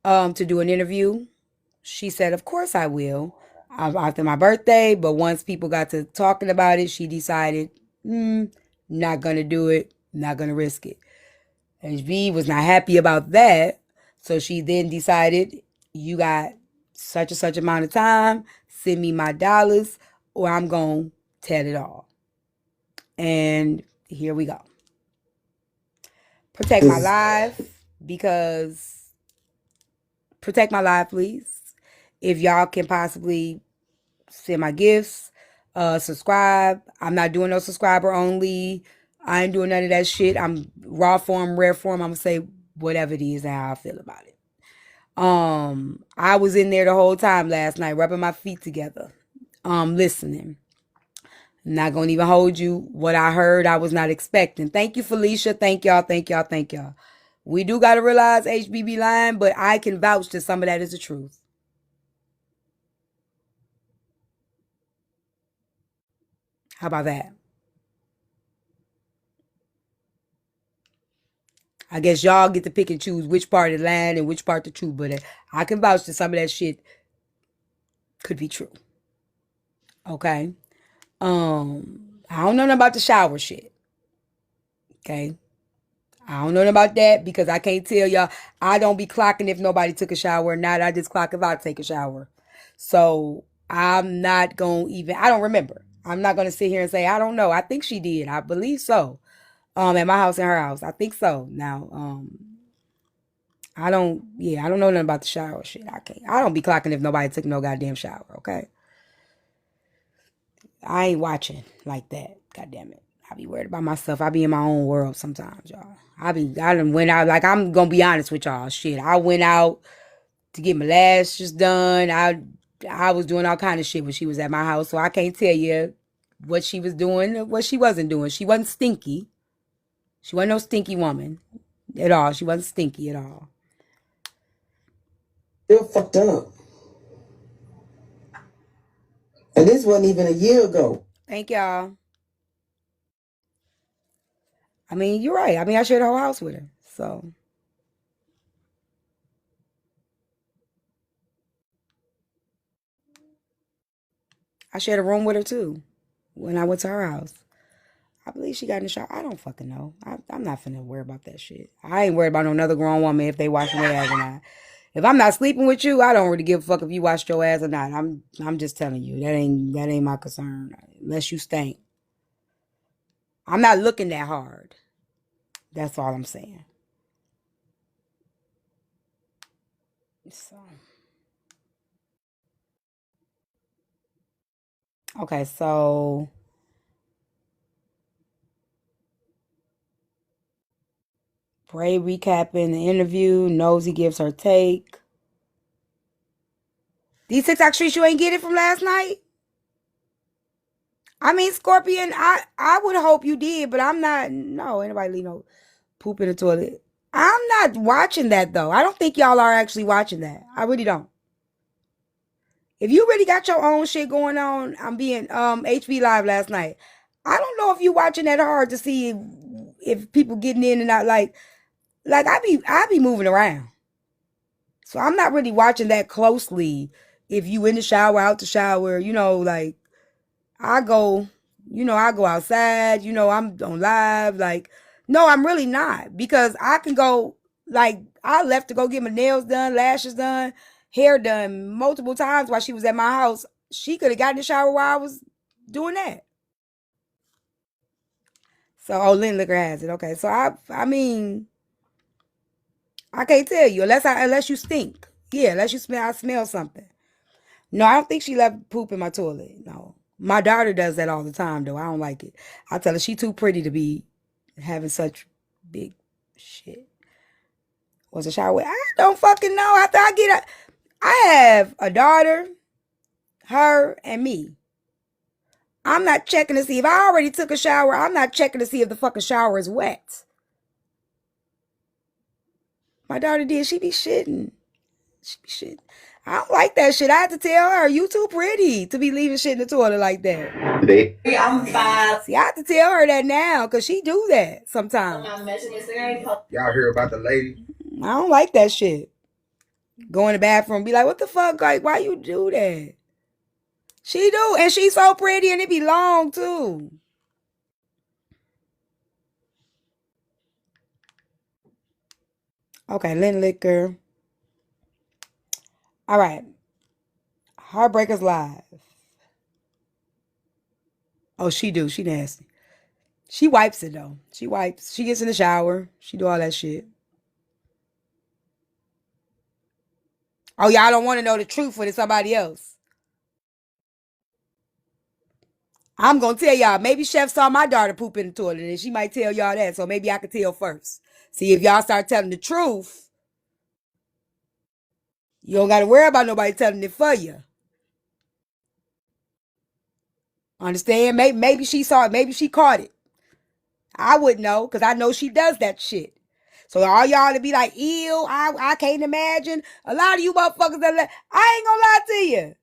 to do an interview. She said, "Of course I will." After my birthday, but once people got to talking about it, she decided, not gonna do it, not gonna risk it. HB was not happy about that, so she then decided, "You got such and such amount of time, send me my dollars, or I'm gonna tell it all." And here we go. Protect my life, because protect my life, please. If y'all can possibly send my gifts, subscribe. I'm not doing no subscriber only. I ain't doing none of that shit. I'm raw form, rare form. I'm gonna say whatever it is and how I feel about it. I was in there the whole time last night, rubbing my feet together, listening. Not gonna even hold you. What I heard, I was not expecting. Thank you, Felicia. Thank y'all. Thank y'all. Thank y'all. We do gotta realize HBB lying, but I can vouch that some of that is the truth. How about that? I guess y'all get to pick and choose which part is lying and which part the truth, but I can vouch that some of that shit could be true. Okay. I don't know nothing about the shower shit. Okay. I don't know nothing about that because I can't tell y'all. I don't be clocking if nobody took a shower or not. I just clock if I take a shower. So I'm not going to even, I don't remember. I'm not going to sit here and say, I don't know. I think she did. I believe so. At my house and her house. I think so. Now, I don't know nothing about the shower shit. I don't be clocking if nobody took no goddamn shower, okay? I ain't watching like that. God damn it. I be worried about myself. I be in my own world sometimes, y'all. I done went out, like, I'm gonna be honest with y'all. Shit. I went out to get my lashes done. I was doing all kind of shit when she was at my house, so I can't tell you what she was doing or what she wasn't doing. She wasn't stinky. She wasn't no stinky woman at all. She wasn't stinky at all. Still fucked up. this wasn't even a year ago. Thank y'all. I mean, you're right. I mean, I shared the whole house with her. So I shared a room with her too when I went to her house. I believe she got in the shower. I don't fucking know. I'm not finna worry about that shit. I ain't worried about no another grown woman if they washing their ass or not. If I'm not sleeping with you, I don't really give a fuck if you washed your ass or not. I'm just telling you. That ain't my concern. Unless you stink. I'm not looking that hard. That's all I'm saying. So okay, so Bray recapping the interview. Nosy gives her take. These TikTok streets you ain't get it from last night? I mean, Scorpion, I would hope you did, but I'm not. No, anybody leave no poop in the toilet. I'm not watching that though. I don't think y'all are actually watching that. I really don't. If you really got your own shit going on, I'm being HB Live last night. I don't know if you watching that hard to see if people getting in and out. Like I be moving around, so I'm not really watching that closely. If you in the shower, out the shower, like I go, I go outside, I'm on live. Like, no, I'm really not because I can go, like, I left to go get my nails done, lashes done, hair done multiple times while she was at my house. She could have gotten in the shower while I was doing that. So, oh, Lynn Liquor has it. Okay. So, I mean, I can't tell you unless you stink. Yeah, unless I smell something. No, I don't think she left poop in my toilet. No. My daughter does that all the time, though. I don't like it. I tell her she too pretty to be having such big shit. Was a shower? I don't fucking know. After I have a daughter, her, and me. I'm not checking to see if I already took a shower. I'm not checking to see if the fucking shower is wet. My daughter did. She be shitting. She be shitting. I don't like that shit. I had to tell her, you too pretty to be leaving shit in the toilet like that. Today, I'm 5. See, I have to tell her that now because she do that sometimes. Y'all hear about the lady? I don't like that shit. Go in the bathroom, be like, what the fuck? Like, why you do that? She do, and she's so pretty, and it be long too. Okay, Lynn Liquor. All right. Heartbreakers Live. Oh, she do. She nasty. She wipes it though. She wipes. She gets in the shower. She do all that shit. Oh, y'all don't want to know the truth when it's somebody else. I'm gonna tell y'all. Maybe Chef saw my daughter poop in the toilet, and she might tell y'all that. So maybe I could tell first. See if y'all start telling the truth. You don't got to worry about nobody telling it for you. Understand? Maybe she saw it. Maybe she caught it. I wouldn't know because I know she does that shit. So all y'all to be like, ew, I can't imagine. A lot of you motherfuckers that I ain't gonna lie to you.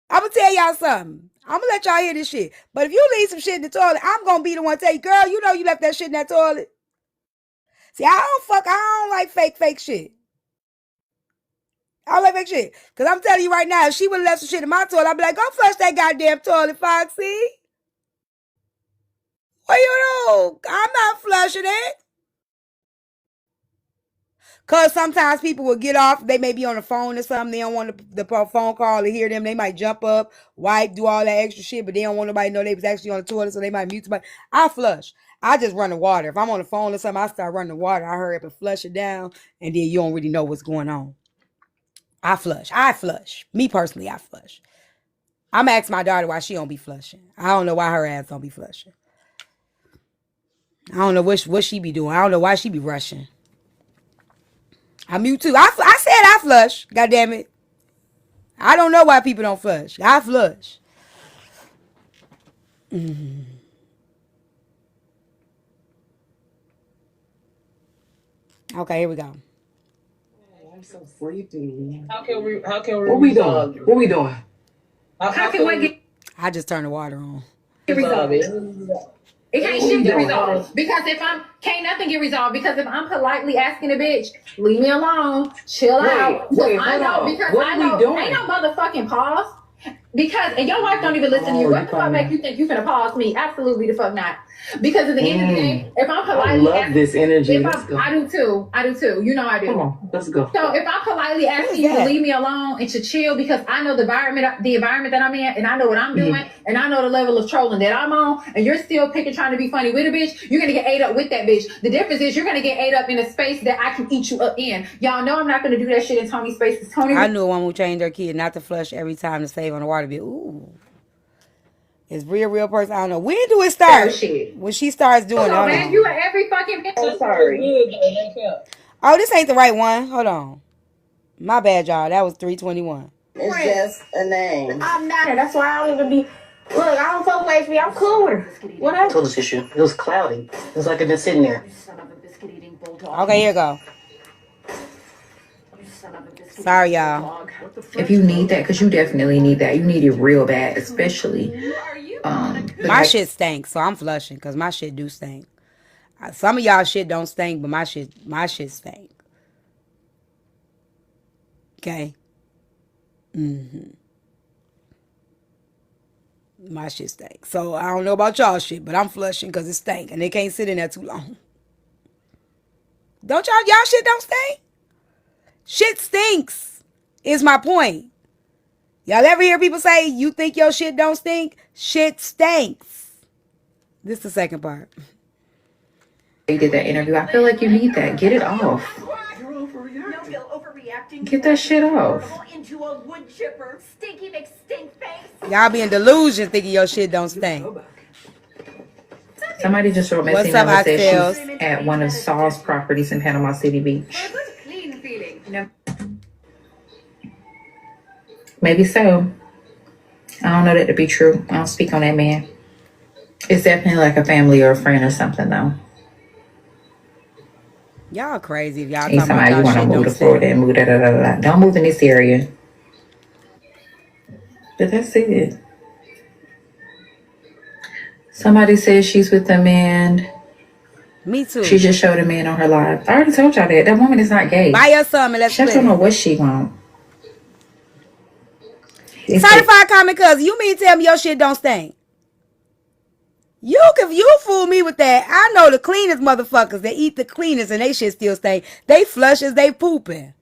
I'm gonna tell y'all something. I'm gonna let y'all hear this shit. But if you leave some shit in the toilet, I'm gonna be the one to tell you, girl, you know you left that shit in that toilet. See, I don't like fake shit. I don't like fake shit. Cause I'm telling you right now, if she would have left some shit in my toilet, I'd be like, go flush that goddamn toilet, Foxy. What you do? I'm not flushing it. Cause sometimes people will get off. They may be on the phone or something. They don't want the phone call to hear them. They might jump up, wipe, do all that extra shit, but they don't want nobody to know they was actually on the toilet, so they might mute somebody. I flush. I just run the water. If I'm on the phone or something, I start running the water. I hurry up and flush it down, and then you don't really know what's going on. I flush. Me personally, I flush. I'm gonna ask my daughter why she don't be flushing. I don't know why her ass don't be flushing. I don't know what she be doing. I don't know why she be rushing. I mute too. I said I flush. God damn it. I don't know why people don't flush. I flush. Mm-hmm. Okay, here we go. I'm so sleepy. How can we what we doing? What we doing? How can one get I just turned the water on. resolved? It can't shift the resolve because can't nothing get resolved because if I'm politely asking a bitch, leave me alone, chill out. I know because I know ain't no motherfucking pause. Because and your wife don't even listen to you. What the fuck make you think you finna pause me? Absolutely the fuck not. Because at the end of the day, if I'm politely asking, this energy. I do too. You know I do. Come on, let's go. So if I'm politely asking you to leave me alone and to chill because I know the environment that I'm in and I know what I'm doing and I know the level of trolling that I'm on and you're still trying to be funny with a bitch, you're gonna get ate up with that bitch. The difference is you're gonna get ate up in a space that I can eat you up in. Y'all know I'm not gonna do that shit in Tony's space because Tony. I knew a woman who trained her kid not to flush every time to save on the water bill. Ooh. It's real person. I don't know. When do it start? When she starts doing it. Man, you are every fucking bitch. Oh, sorry. Oh, this ain't the right one. Hold on. My bad, y'all. That was 321. It's just a name. I'm not her. That's why I don't even be. Look, I don't fuck with HB. I'm cool with her. Whatever. Told us issue. It was cloudy. It was like it been sitting there. Okay, here you go. Sorry, y'all. If you need that, because you definitely need that. You need it real bad, especially. My shit stinks, so I'm flushing because my shit do stink. Some of y'all shit don't stink, but my shit stink. Okay. My shit stink. So I don't know about y'all shit, but I'm flushing because it stank and they can't sit in there too long. Don't y'all shit don't stink? Shit stinks is my point. Y'all ever hear people say you think your shit don't stink? Shit stinks. This is the second part. They did that interview. I feel like you need that. Get it off. You're overreacting. Get that shit off. Into a wood chipper, stinky McStink face. Y'all be in delusion thinking your shit don't stink. Somebody just wrote message that says she's at one of Saul's properties in Panama City Beach. Clean feeling. Maybe so. I don't know that to be true. I don't speak on that man. It's definitely like a family or a friend or something, though. Y'all crazy if y'all Ain't talking about somebody y'all want to shit move don't to Florida stink. and move da-da-da-da-da. Don't move in this area. But that's it. Somebody says she's with a man. Me too. She just showed a man on her live. I already told y'all that. That woman is not gay. Buy her some and let's Chef split don't know it. what she want. Certified common cousin, you mean tell me your shit don't stink? You fool me with that. I know the cleanest motherfuckers that eat the cleanest and they shit still stink. They flush as they pooping.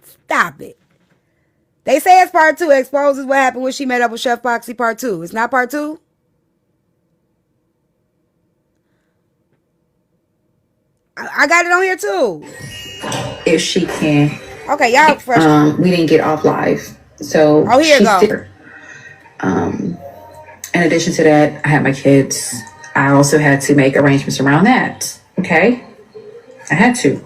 Stop it. They say it's part 2. Exposes what happened when she met up with Chef Foxy part 2. It's not part 2? I got it on here too. If she can. Okay, y'all fresh. We didn't get off live. So here you go. In addition to that, I had my kids. I also had to make arrangements around that. Okay? I had to.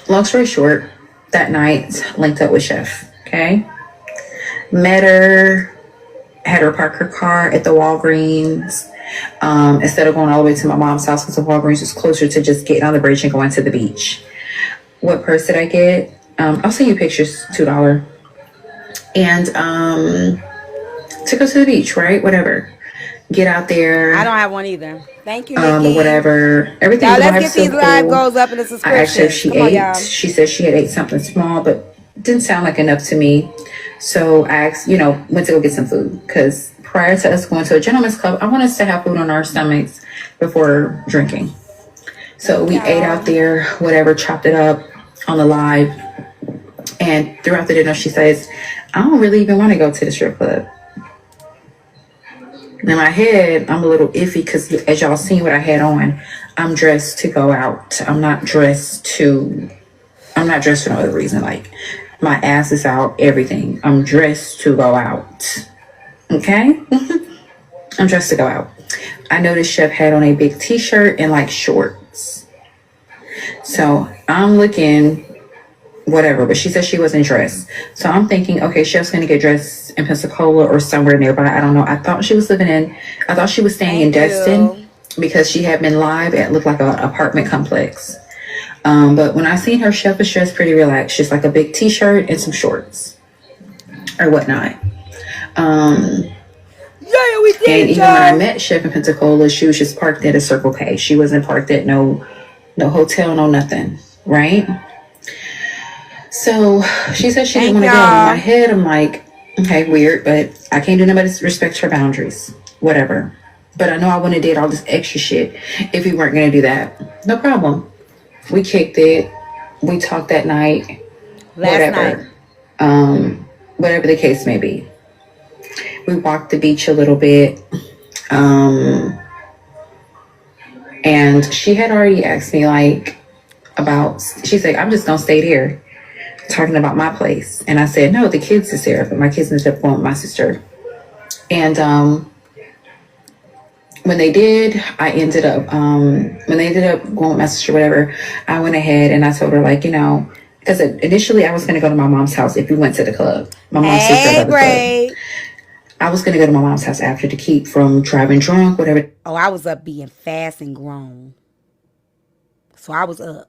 Long story short, that night, linked up with Chef. Okay? Met her, had her park her car at the Walgreens. Instead of going all the way to my mom's house because the Walgreens was closer to just getting on the bridge and going to the beach. What purse did I get? I'll send you pictures, $2. And to go to the beach, right? Whatever. Get out there. I don't have one either. Thank you, Nikki. Whatever. Everything. Y'all, let's get these live goals up in the subscription. I asked her if she ate. She said she had ate something small, but didn't sound like enough to me. So I asked, went to go get some food because prior to us going to a gentleman's club, I want us to have food on our stomachs before drinking. So we ate out there, whatever, chopped it up on the live. And throughout the dinner, she says, I don't really even want to go to the strip club. In my head, I'm a little iffy because as y'all seen what I had on, I'm dressed to go out. I'm not dressed for no other reason. Like my ass is out, everything. I'm dressed to go out. Okay? I'm dressed to go out. I noticed Chef had on a big t-shirt and like shorts. So I'm looking whatever, but she said she wasn't dressed. So I'm thinking, okay, Chef's gonna get dressed in Pensacola or somewhere nearby. I don't know. I thought she was staying in Destin because she had been live at looked like an apartment complex. But when I seen her, Chef was dressed pretty relaxed, just like a big t-shirt and some shorts or whatnot. Yeah, we did, and even when I met Chef in Pensacola, she was just parked at a Circle K. She wasn't parked at no hotel, no nothing, right? So she said she didn't want to go. In my head, I'm like, okay, weird, but I can't do nothing but respect her boundaries, whatever. But I know I wouldn't have did all this extra shit if we weren't gonna do that. No problem. We kicked it. We talked that night. Whatever the case may be. We walked the beach a little bit. And she had already asked me she's like, I'm just gonna stay there, talking about my place. And I said, no, the kids is there, but my kids ended up going with my sister. And when they did, I ended up when they ended up going with my sister, whatever, I went ahead and I told her, like, because initially I was gonna go to my mom's house if we went to the club. My mom's sister at the club. I was gonna go to my mom's house after to keep from driving drunk, whatever. Oh, I was up being fast and grown. So I was up.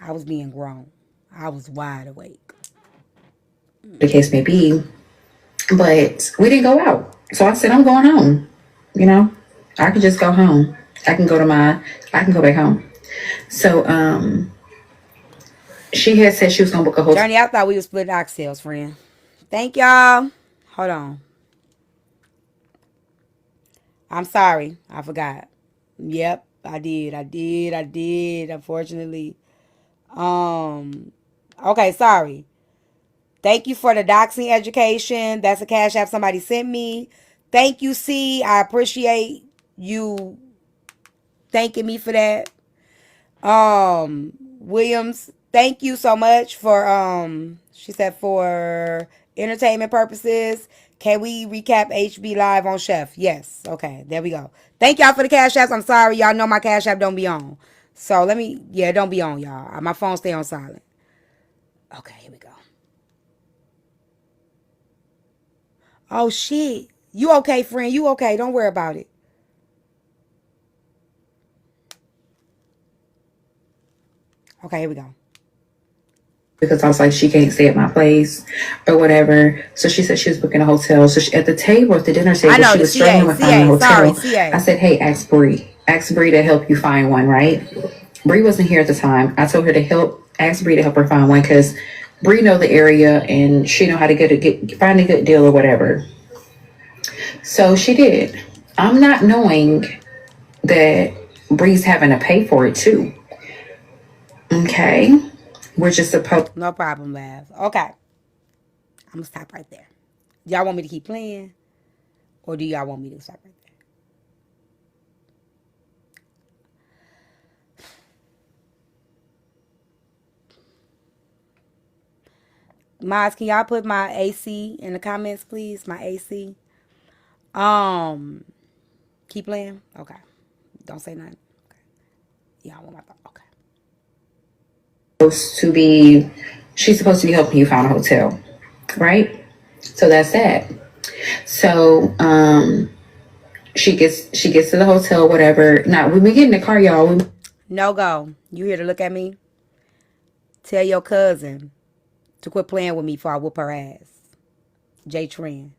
I was being grown. I was wide awake. The case may be. But we didn't go out. So I said, I'm going home. I could just go home. I can go back home. So she had said she was gonna book a hotel. Journey, I thought we were splitting oxtails, friend. Thank y'all. Hold on. I'm sorry. I forgot. Yep, I did. Unfortunately. Okay, sorry. Thank you for the doxing education. That's a Cash App somebody sent me. Thank you, C. I appreciate you thanking me for that. Williams, thank you so much for she said for entertainment purposes. Can we recap HB Live on Chef? Yes. Okay, there we go. Thank y'all for the Cash Apps. I'm sorry, y'all know my Cash App don't be on. So don't be on, y'all. My phone stay on silent. Okay, here we go. Oh shit. You okay, friend? You okay? Don't worry about it. Okay, here we go. Because I was like, she can't stay at my place or whatever. So she said she was booking a hotel. So at the table, at the dinner table, she was struggling with finding a hotel. I said, hey, ask Bree to help you find one, right? Bree wasn't here at the time. I told her to ask Bree to help her find one because Bree know the area and she know how to find a good deal or whatever. So she did. I'm not knowing that Bree's having to pay for it too. Okay. We're just supposed. No problem, Lav. Okay. I'm going to stop right there. Y'all want me to keep playing? Or do y'all want me to stop right there? Miles, can y'all put my AC in the comments, please? My AC. Keep playing? Okay. Don't say nothing. Okay. Y'all want my thought. Okay. She's supposed to be helping you find a hotel, right? So that's that. So she gets to the hotel, whatever. Now when we get in the car, y'all. No go. You here to look at me? Tell your cousin to quit playing with me before I whoop her ass. J Tran.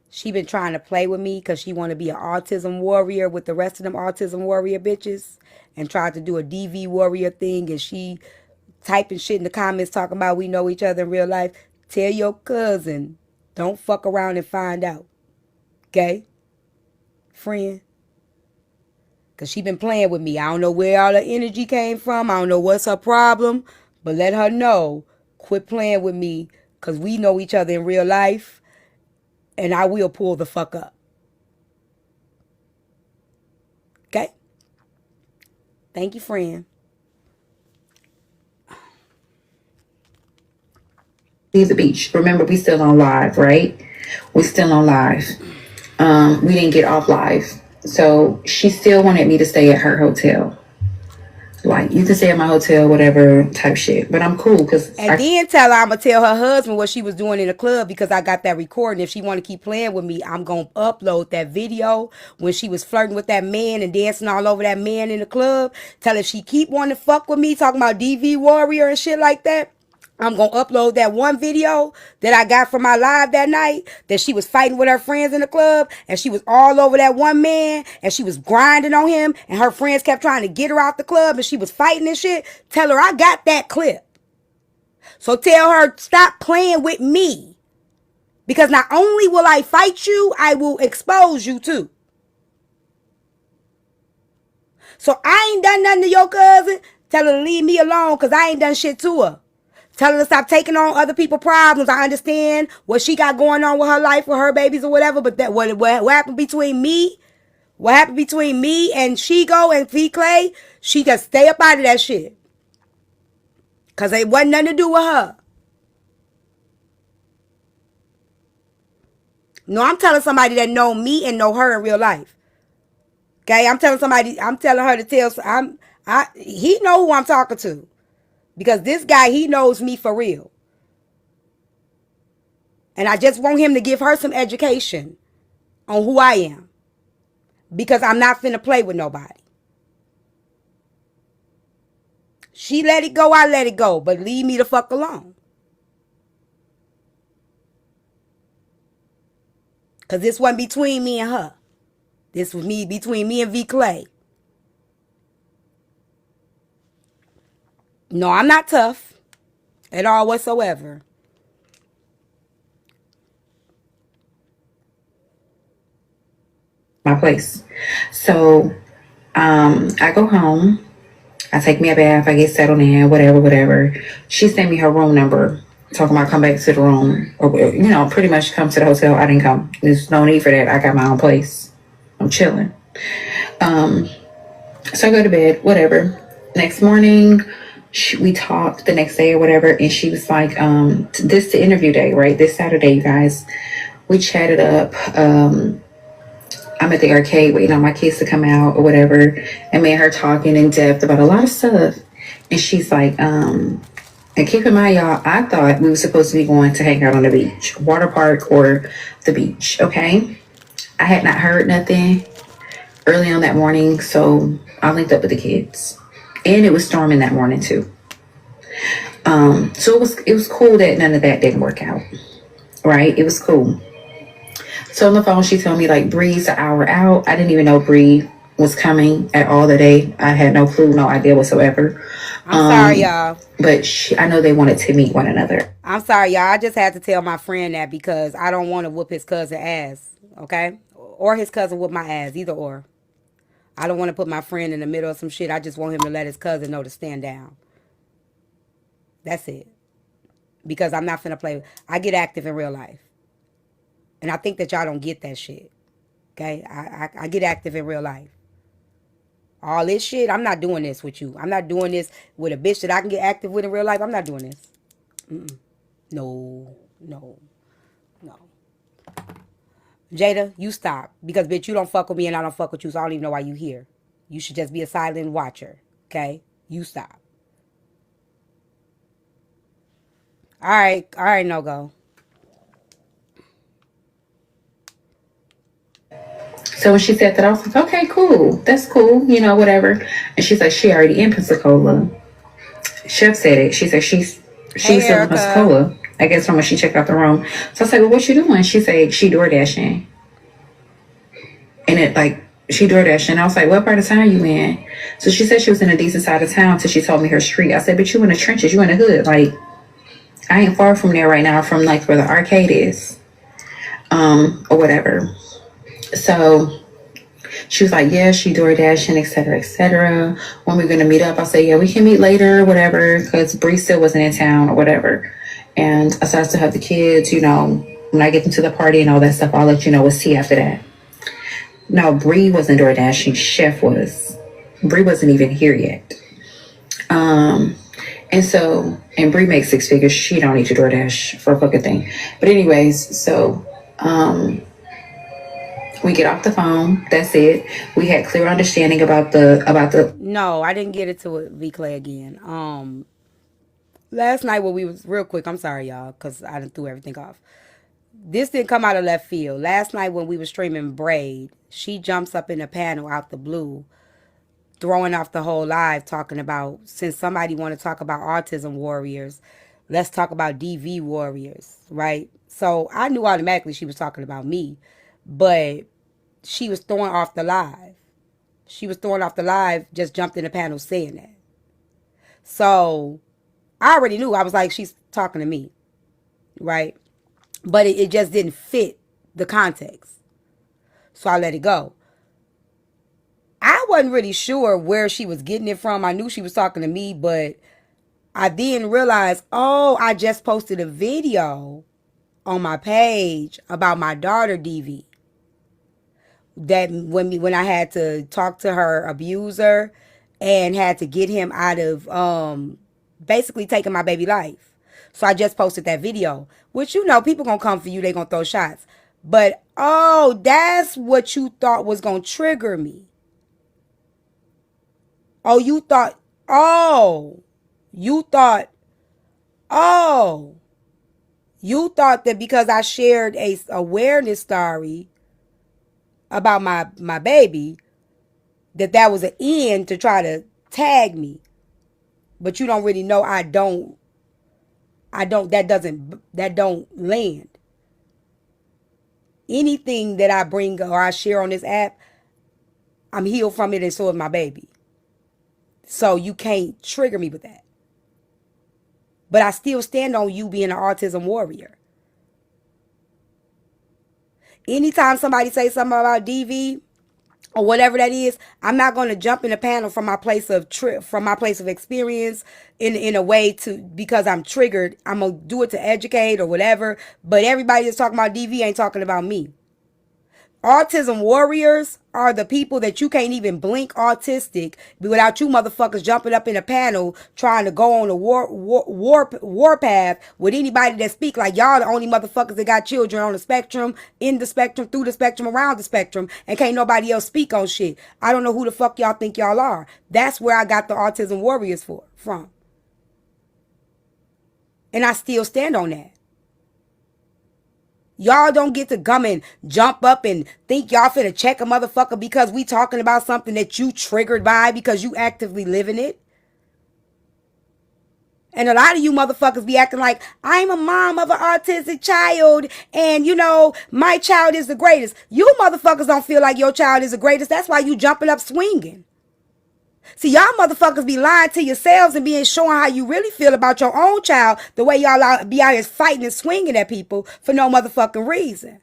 She been trying to play with me because she want to be an autism warrior with the rest of them autism warrior bitches and tried to do a DV warrior thing, and she typing shit in the comments talking about we know each other in real life. Tell your cousin, don't fuck around and find out. Okay? Friend? Because she been playing with me. I don't know where all the energy came from. I don't know what's her problem. But let her know, quit playing with me because we know each other in real life. And I will pull the fuck up. Okay? Thank you, friend. Leave the beach. Remember, we still on live, right? We still on live. We didn't get off live. So she still wanted me to stay at her hotel. Like, you can stay at my hotel, whatever type shit. But I'm cool because And then tell her I'm going to tell her husband what she was doing in the club because I got that recording. If she want to keep playing with me, I'm going to upload that video when she was flirting with that man and dancing all over that man in the club. Tell her if she keep wanting to fuck with me, talking about DV Warrior and shit like that, I'm going to upload that one video that I got from my live that night that she was fighting with her friends in the club and she was all over that one man and she was grinding on him and her friends kept trying to get her out the club and she was fighting and shit. Tell her I got that clip. So tell her stop playing with me because not only will I fight you, I will expose you too. So I ain't done nothing to your cousin. Tell her to leave me alone because I ain't done shit to her. Tell her to stop taking on other people's problems. I understand what she got going on with her life, with her babies or whatever. But that what happened between me, and Shigo and V Clay, she just stay up out of that shit. Cause it wasn't nothing to do with her. No, I'm telling somebody that know me and know her in real life. Okay, I'm telling her to tell. He know who I'm talking to because this guy he knows me for real. And I just want him to give her some education on who I am. Because I'm not finna play with nobody. She let it go, I let it go. But leave me the fuck alone. Because this wasn't between me and her. This was between me and V Clay. No, I'm not tough. At all whatsoever. my place. So I go home. I take me a bath. I get settled in, whatever. She sent me her room number, talking about come back to the room. Or, pretty much come to the hotel. I didn't come. There's no need for that. I got my own place. I'm chilling. So I go to bed, whatever. Next morning, we talked the next day or whatever. And she was like, this the interview day, right? This Saturday, you guys. We chatted up. I'm at the arcade waiting on my kids to come out or whatever, and me and her talking in depth about a lot of stuff. And she's like, and keep in mind, y'all, I thought we were supposed to be going to hang out on the beach, water park or the beach, okay? I had not heard nothing early on that morning, so I linked up with the kids. And it was storming that morning too. So it was cool that none of that didn't work out, right? It was cool. So on the phone, she told me like Bree's an hour out. I didn't even know Bree was coming at all today. I had no clue, no idea whatsoever. I'm sorry, y'all. But I know they wanted to meet one another. I'm sorry, y'all. I just had to tell my friend that because I don't want to whoop his cousin ass, okay? Or his cousin whoop my ass, either or. I don't want to put my friend in the middle of some shit. I just want him to let his cousin know to stand down. That's it. Because I'm not finna play. I get active in real life. And I think that y'all don't get that shit. Okay? I get active in real life. All this shit, I'm not doing this with you. I'm not doing this with a bitch that I can get active with in real life. I'm not doing this. No. Jada, you stop. Because, bitch, you don't fuck with me and I don't fuck with you, so I don't even know why you here. You should just be a silent watcher. Okay? You stop. All right, no go. So when she said that, I was like, okay, cool. That's cool, whatever. And she's like, she already in Pensacola. Chef said it. She said she's still in Pensacola. I guess from when she checked out the room. So I said, well, what you doing? She said she door dashing. And she door dashing. I was like, what part of town you in? So she said she was in a decent side of town till she told me her street. I said, but you in the trenches, you in the hood. Like, I ain't far from there right now, from like where the arcade is. Or whatever. So she was like, yeah, she door dashing, etc. When we're gonna meet up, I said, yeah, we can meet later, whatever, because Bree still wasn't in town or whatever. And I said, I still have the kids, when I get them to the party and all that stuff, I'll let you know what's tea after that. No, Bree wasn't door dashing, Chef was. Bree wasn't even here yet. And Bree makes 6 figures. She don't need to DoorDash for a fucking thing. But anyways, so We get off the phone. That's it. We had clear understanding about the. No, I didn't get into it, V Clay again. Last night when we was real quick, I'm sorry y'all, cause I done threw everything off. This didn't come out of left field. Last night when we were streaming Braid, she jumps up in the panel out the blue, throwing off the whole live, talking about, since somebody want to talk about autism warriors, let's talk about DV warriors, right? So I knew automatically she was talking about me, but she was throwing off the live. She was throwing off the live, just jumped in the panel saying that. So I already knew. I was like, she's talking to me, right? But it just didn't fit the context. So I let it go. I wasn't really sure where she was getting it from. I knew she was talking to me, but I then realized, oh, I just posted a video on my page about my daughter DV. That when I had to talk to her abuser and had to get him out of basically taking my baby life. So I just posted that video, which people gonna come for you, they gonna throw shots. But oh, that's what you thought was gonna trigger me. Oh, you thought, oh, you thought, oh, you thought that because I shared a awareness story about my baby, that was an end to try to tag me. But you don't really know I don't, that don't land. Anything that I bring or I share on this app, I'm healed from it and so is my baby. So you can't trigger me with that. But I still stand on you being an autism warrior. Anytime somebody say something about DV or whatever that is, I'm not going to jump in the panel from my place of experience in a way to, because I'm triggered. I'm going to do it to educate or whatever. But everybody that's talking about DV ain't talking about me. Autism warriors are the people that you can't even blink autistic without you motherfuckers jumping up in a panel trying to go on a war path with anybody that speak like y'all the only motherfuckers that got children on the spectrum, in the spectrum, through the spectrum, around the spectrum, and can't nobody else speak on shit. I don't know who the fuck y'all think y'all are. That's where I got the autism warriors from. And I still stand on that. Y'all don't get to come and jump up and think y'all finna check a motherfucker because we talking about something that you triggered by because you actively living it. And a lot of you motherfuckers be acting like, I'm a mom of an autistic child and, my child is the greatest. You motherfuckers don't feel like your child is the greatest. That's why you jumping up swinging. See, y'all motherfuckers be lying to yourselves and being showing how you really feel about your own child the way y'all be out here fighting and swinging at people for no motherfucking reason.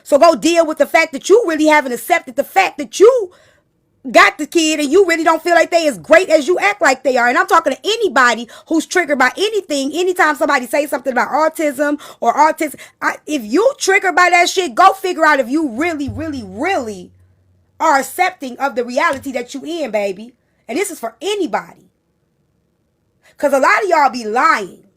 So go deal with the fact that you really haven't accepted the fact that you got the kid and you really don't feel like they as great as you act like they are. And I'm talking to anybody who's triggered by anything. Anytime somebody says something about autism or autism, if you triggered by that shit, go figure out if you really, really, really are accepting of the reality that you in, baby. And this is for anybody. Because a lot of y'all be lying.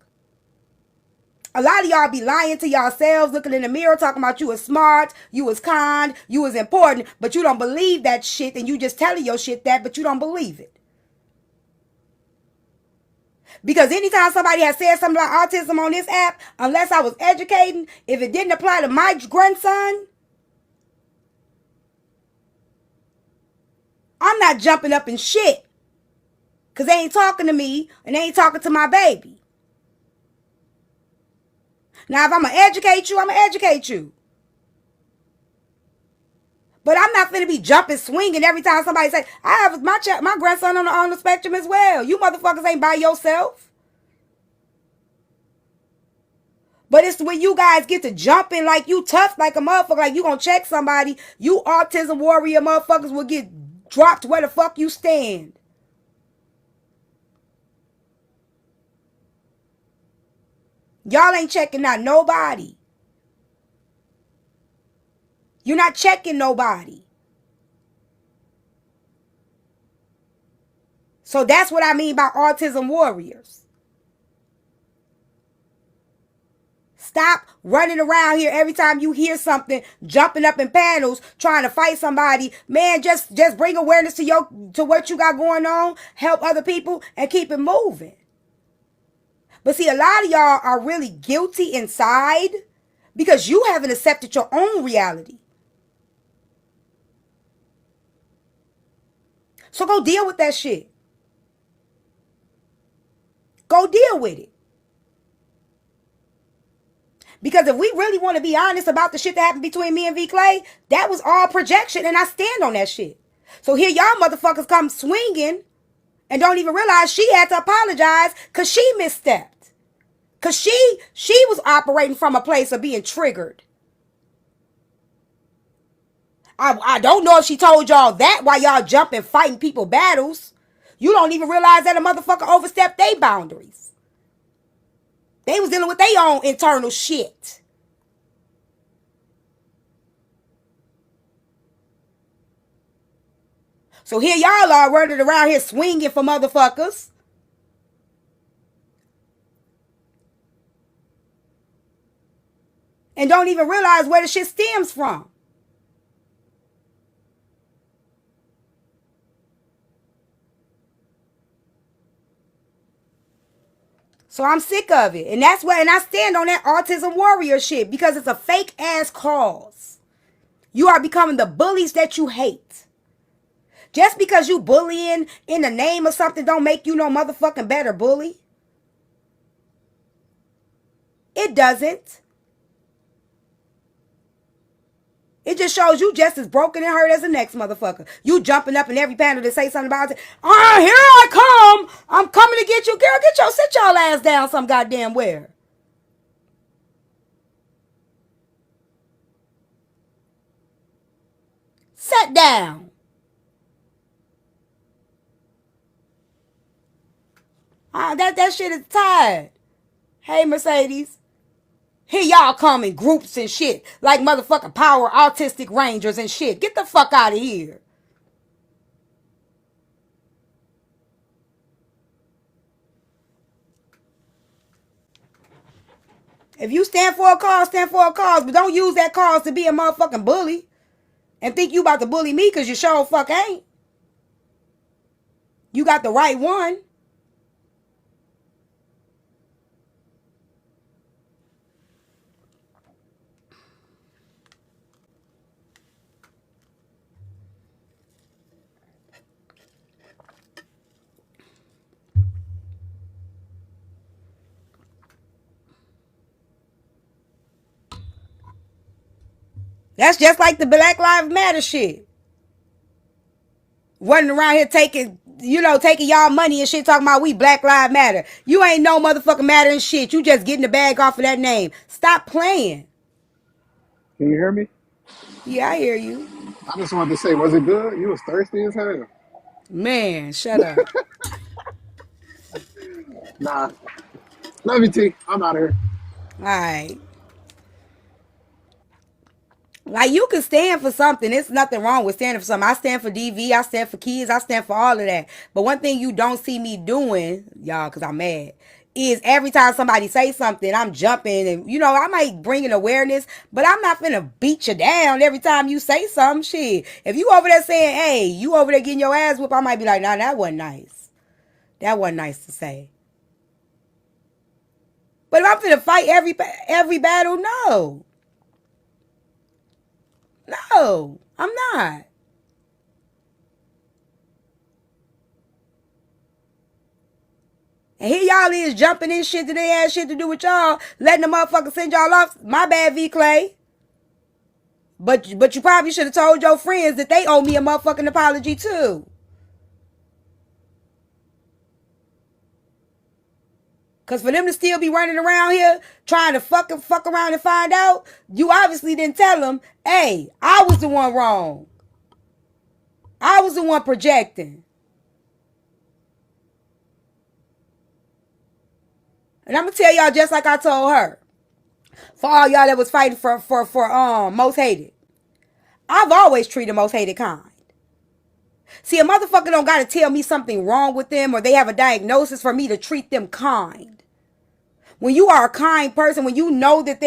A lot of y'all be lying to yourselves, looking in the mirror, talking about you was smart, you was kind, you was important, but you don't believe that shit, and you just telling your shit that, but you don't believe it. Because anytime somebody has said something about autism on this app, unless I was educating, if it didn't apply to my grandson, I'm not jumping up in shit. Because they ain't talking to me, and they ain't talking to my baby. Now, if I'm going to educate you, I'm going to educate you. But I'm not finna be jumping, swinging every time somebody say, I have my grandson on the spectrum as well. You motherfuckers ain't by yourself. But it's when you guys get to jumping like you tough like a motherfucker, like you gonna check somebody, you autism warrior motherfuckers will get dropped where the fuck you stand. Y'all ain't checking out nobody. You're not checking nobody. So that's what I mean by autism warriors. Stop running around here every time you hear something, jumping up in panels, trying to fight somebody. Man, just bring awareness to what you got going on, help other people, and keep it moving. But see, a lot of y'all are really guilty inside because you haven't accepted your own reality. So go deal with that shit. Go deal with it. Because if we really want to be honest about the shit that happened between me and V Clay, that was all projection, and I stand on that shit. So here y'all motherfuckers come swinging and don't even realize she had to apologize because she misstepped. Because she was operating from a place of being triggered. I don't know if she told y'all that while y'all jumping, fighting people battles. You don't even realize that a motherfucker overstepped their boundaries. They was dealing with their own internal shit. So here y'all are running around here swinging for motherfuckers. And don't even realize where the shit stems from. So I'm sick of it. And that's why, and I stand on that autism warrior shit because it's a fake ass cause. You are becoming the bullies that you hate. Just because you bullying in the name of something don't make you no motherfucking better bully. It doesn't. It just shows you just as broken and hurt as the next motherfucker. You jumping up in every panel to say something about it. Ah, here I come. I'm coming to get you. Girl, sit y'all ass down some goddamn where. Sit down. That shit is tired. Hey, Mercedes. Here y'all come in groups and shit. Like motherfucking power autistic rangers and shit. Get the fuck out of here. If you stand for a cause, stand for a cause. But don't use that cause to be a motherfucking bully. And think you about to bully me because you sure fuck ain't. You got the right one. That's just like the Black Lives Matter shit. Running around here taking y'all money and shit talking about we Black Lives Matter. You ain't no motherfucking matter and shit. You just getting the bag off of that name. Stop playing. Can you hear me? Yeah, I hear you. I just wanted to say, was it good? You was thirsty as hell. Man, shut up. Nah. Love you, T. I'm out of here. All right. Like, you can stand for something. There's nothing wrong with standing for something. I stand for DV. I stand for kids. I stand for all of that. But one thing you don't see me doing, y'all, because I'm mad, is every time somebody say something, I'm jumping. And, I might bring an awareness, but I'm not finna beat you down every time you say something. Shit. If you over there saying, hey, you over there getting your ass whooped, I might be like, nah, that wasn't nice. That wasn't nice to say. But if I'm finna fight every battle, no. No, I'm not. And here y'all is jumping in shit that they had shit to do with y'all, letting the motherfucker send y'all off. My bad, V Clay. But you probably should have told your friends that they owe me a motherfucking apology too. Cause for them to still be running around here trying to fuck around and find out, you obviously didn't tell them, hey, I was the one wrong. I was the one projecting. And I'm gonna tell y'all just like I told her. For all y'all that was fighting for most hated. I've always treated most hated kind. See, a motherfucker don't gotta tell me something wrong with them or they have a diagnosis for me to treat them kind. When you are a kind person, when you know that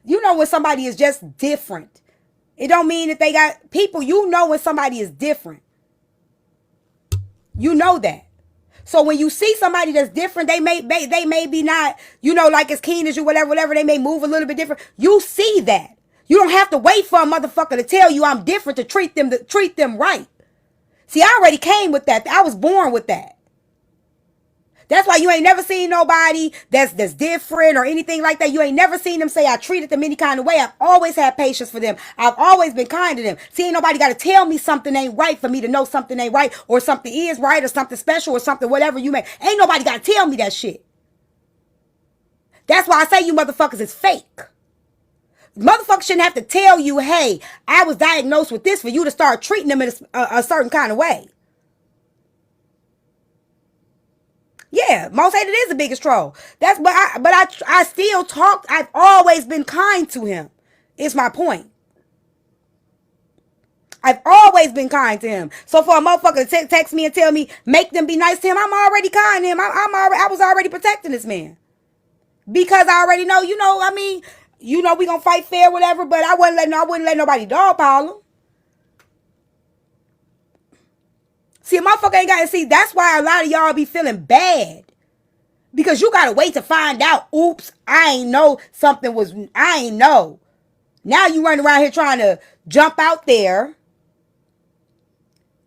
when somebody is just different. It don't mean that they got people, when somebody is different. You know that. So when you see somebody that's different, they may be not, like as keen as you, whatever, they may move a little bit different. You see that. You don't have to wait for a motherfucker to tell you I'm different to treat them right. See, I already came with that. I was born with that. That's why you ain't never seen nobody that's different or anything like that. You ain't never seen them say I treated them any kind of way. I've always had patience for them. I've always been kind to them. See, ain't nobody got to tell me something ain't right for me to know something ain't right or something is right or something special or something whatever you may. Ain't nobody got to tell me that shit. That's why I say you motherfuckers is fake. Motherfuckers shouldn't have to tell you, hey, I was diagnosed with this for you to start treating them in a certain kind of way. Yeah, most hated is the biggest troll. I still talk. I've always been kind to him. It's my point. I've always been kind to him. So for a motherfucker to text me and tell me make them be nice to him, I'm already kind to him. I was already protecting this man because I already know. We gonna fight fair, whatever. But I wouldn't let nobody dogpile him. See, a motherfucker ain't got to see. That's why a lot of y'all be feeling bad. Because you gotta wait to find out. Oops, I ain't know something was. I ain't know. Now you running around here trying to jump out there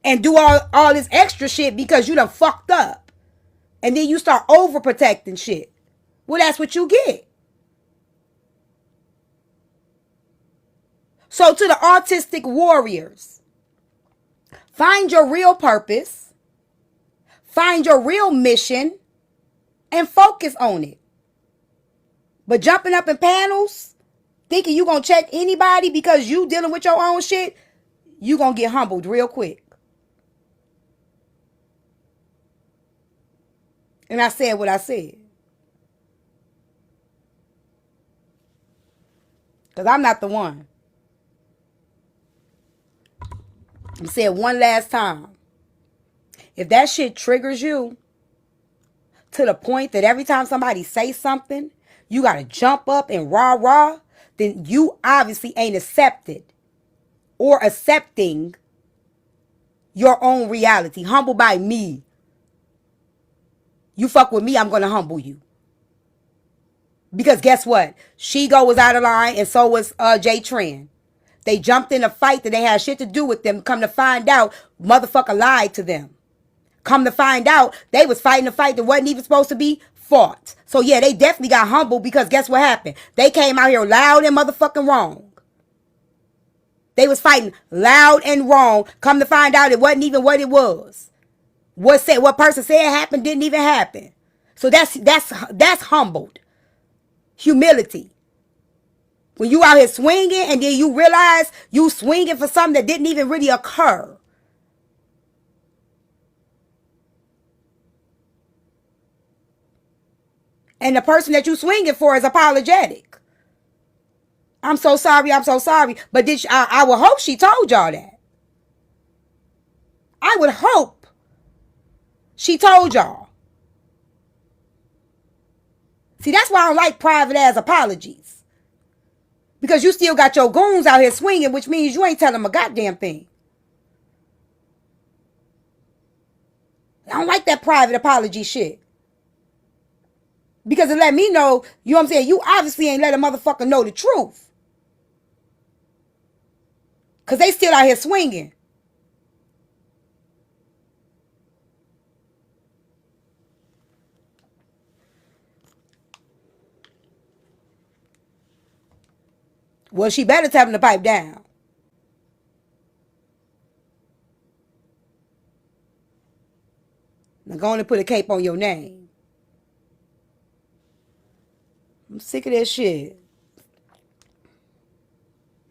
and do all this extra shit because you done fucked up, and then you start overprotecting shit. Well, that's what you get. So to the autistic warriors, find your real purpose, find your real mission, and focus on it. But jumping up in panels, thinking you gonna check anybody because you dealing with your own shit, you gonna get humbled real quick. And I said what I said. Because I'm not the one. I said one last time. If that shit triggers you to the point that every time somebody say something, you got to jump up and rah, then you obviously ain't accepted or accepting your own reality. Humbled by me. You fuck with me, I'm going to humble you. Because guess what? Shego was out of line and so was J Trend. They jumped in a fight that they had shit to do with them. Come to find out, motherfucker lied to them. Come to find out, they was fighting a fight that wasn't even supposed to be fought. So yeah, they definitely got humbled because guess what happened? They came out here loud and motherfucking wrong. They was fighting loud and wrong. Come to find out, it wasn't even what it was. What person said happened didn't even happen. So that's humbled. Humility. When you out here swinging and then you realize you swinging for something that didn't even really occur. And the person that you swinging for is apologetic. I'm so sorry. But I would hope she told y'all that. I would hope she told y'all. See, that's why I don't like private ass apologies. Because you still got your goons out here swinging, which means you ain't telling them a goddamn thing. I don't like that private apology shit. Because it let me know, you know what I'm saying, you obviously ain't let a motherfucker know the truth. Because they still out here swinging. Well, she better tell them to pipe down. Now go on and put a cape on your name. I'm sick of this shit.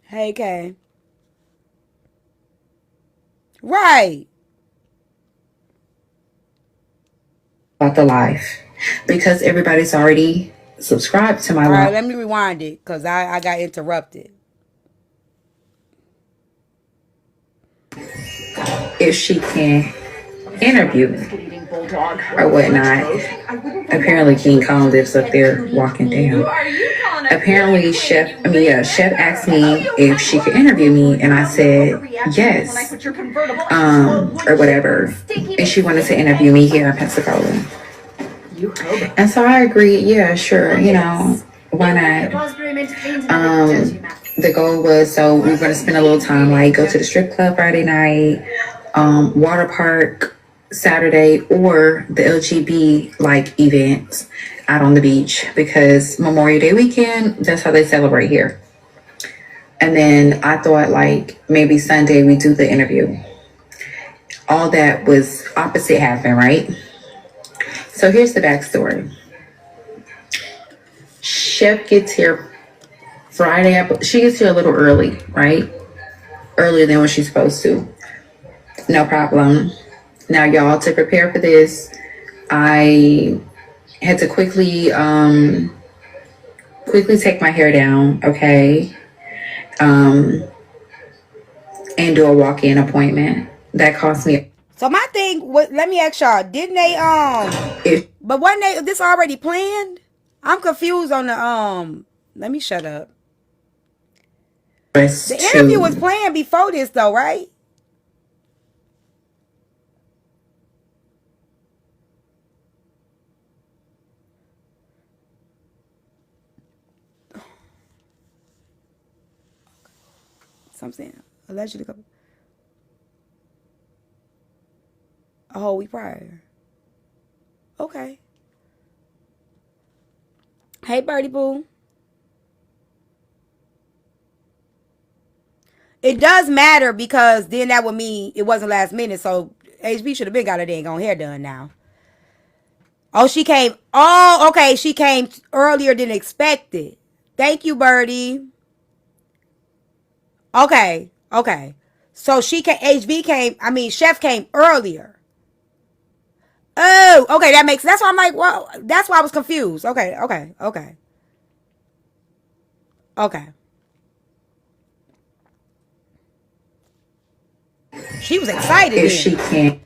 Hey, Kay. Right. About the life. Because everybody's already subscribed to my live. All right, let me rewind it because I got interrupted. If she can interview me. or whatnot. Apparently King Kong lives up there walking down. Apparently Chef asked me if she could interview me, and I said yes, or whatever. And she wanted to interview me here in Pensacola. And so I agreed, yeah, sure, why not? The goal was, so we were going to spend a little time, like go to the strip club Friday night, water park Saturday, or the LGB like events out on the beach, because Memorial Day weekend, that's how they celebrate here. And then I thought like maybe Sunday we do the interview. All that was opposite happened, right? So here's the backstory. Chef gets here Friday. She gets here a little early, right? Earlier than what she's supposed to. No problem. Now, y'all, to prepare for this, I had to quickly take my hair down, okay? And do a walk-in appointment. That cost me. So my thing, let me ask y'all, didn't they, but wasn't this already planned? I'm confused on the, let me shut up. The interview was planned before this though, right? So I'm saying, allegedly a whole week prior. Okay. Hey, Birdie Boo. It does matter because then that would mean it wasn't last minute. So HB should have been got her dang on hair done now. Oh, she came. Oh, okay. She came earlier than expected. Thank you, Birdie. Okay. Okay. So Chef came earlier. Oh, okay. That makes, that's why I'm like, well, that's why I was confused. Okay. Okay. Okay. Okay. She was excited then. She can't.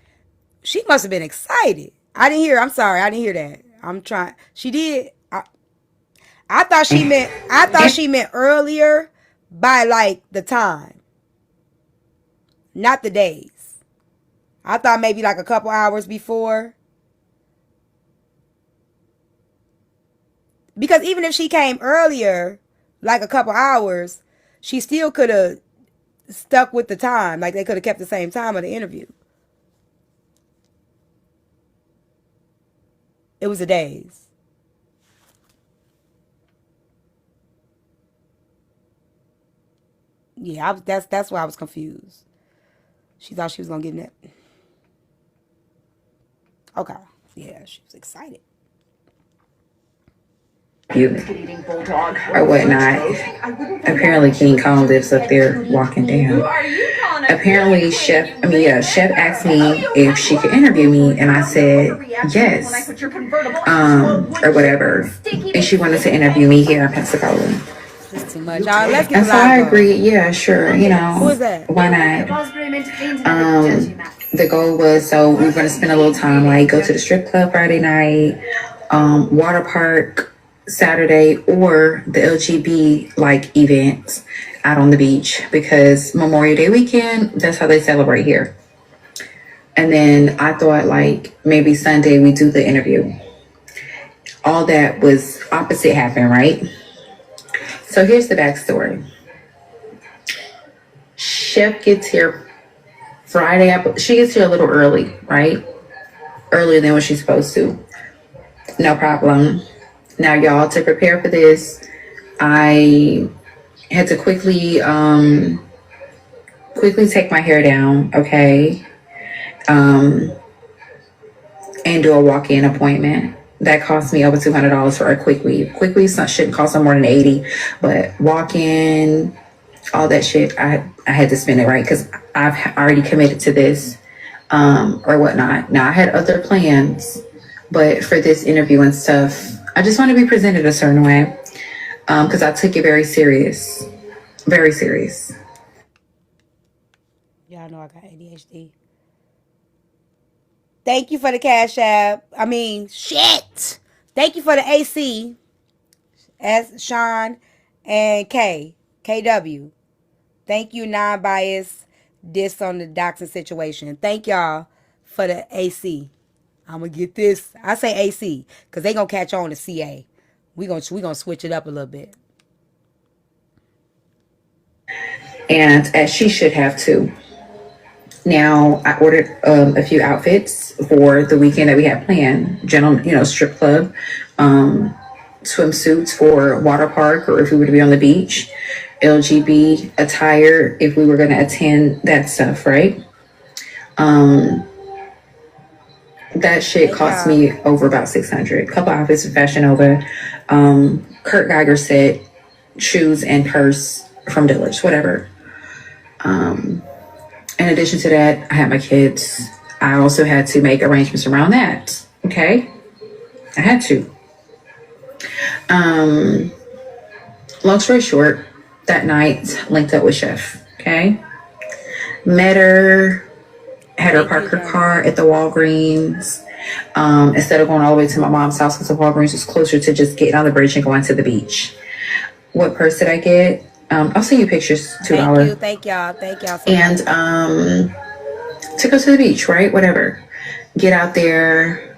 She must have been excited. I didn't hear. I'm sorry. I didn't hear that. I'm trying. She did. I thought she meant earlier by like the time, not the days. I thought maybe like a couple hours before. Because even if she came earlier, like a couple hours, she still could have stuck with the time. Like they could have kept the same time of the interview. It was the days. Yeah, that's why I was confused. She thought she was gonna get in it. Okay. Yeah, she was excited. Or whatnot. Apparently King Kong lives up there walking down. Apparently Chef asked me if she could interview me, and I said yes, or whatever. And she wanted to interview me here in Pensacola. It's too much. Let's get and so I agreed, yeah, sure, Who is that? why not? The goal was, so we were going to spend a little time, like go to the strip club Friday night, water park Saturday, or the LGB like events out on the beach, because Memorial Day weekend, that's how they celebrate here. And then I thought like maybe Sunday we do the interview. All that was opposite happened, right? So here's the backstory. Chef gets here Friday. She gets here a little early, right? Earlier than what she's supposed to. No problem. Now, y'all, to prepare for this, I had to quickly take my hair down, okay? And do a walk-in appointment. That cost me over $200 for a quick weave. Quick weave shouldn't cost no more than $80, but walk-in, all that shit, I had to spend it, right? Because I've already committed to this or whatnot. Now, I had other plans, but for this interview and stuff, I just want to be presented a certain way because I took it very serious. Very serious. Y'all know I got ADHD. Thank you for the Cash App. I mean, shit. Thank you for the AC, S. Sean and K. KW. Thank you, non-biased diss on the doxing situation. Thank y'all for the AC. I'm gonna get this. I say AC because they gonna catch on to CA. We gonna switch it up a little bit. And as she should have too. Now I ordered a few outfits for the weekend that we had planned. Gentlemen, strip club, swimsuits for water park, or if we were to be on the beach. LGB attire if we were going to attend that stuff, right? That shit Thank cost y'all. me over about 600. Couple outfits from Fashion Nova. Kurt Geiger set, shoes and purse from Dillard's, whatever. In addition to that, I had my kids. I also had to make arrangements around that. Okay, I had to. Long story short, that night linked up with Chef. Okay, met her, had her Thank park you, her Johnny. car at the Walgreens. Instead of going all the way to my mom's house, because the Walgreens was closer to just getting on the bridge and going to the beach. What purse did I get? I'll send you pictures. Thank you. $2. Thank y'all. Thank y'all so And much. to go to the beach, right? Whatever. Get out there,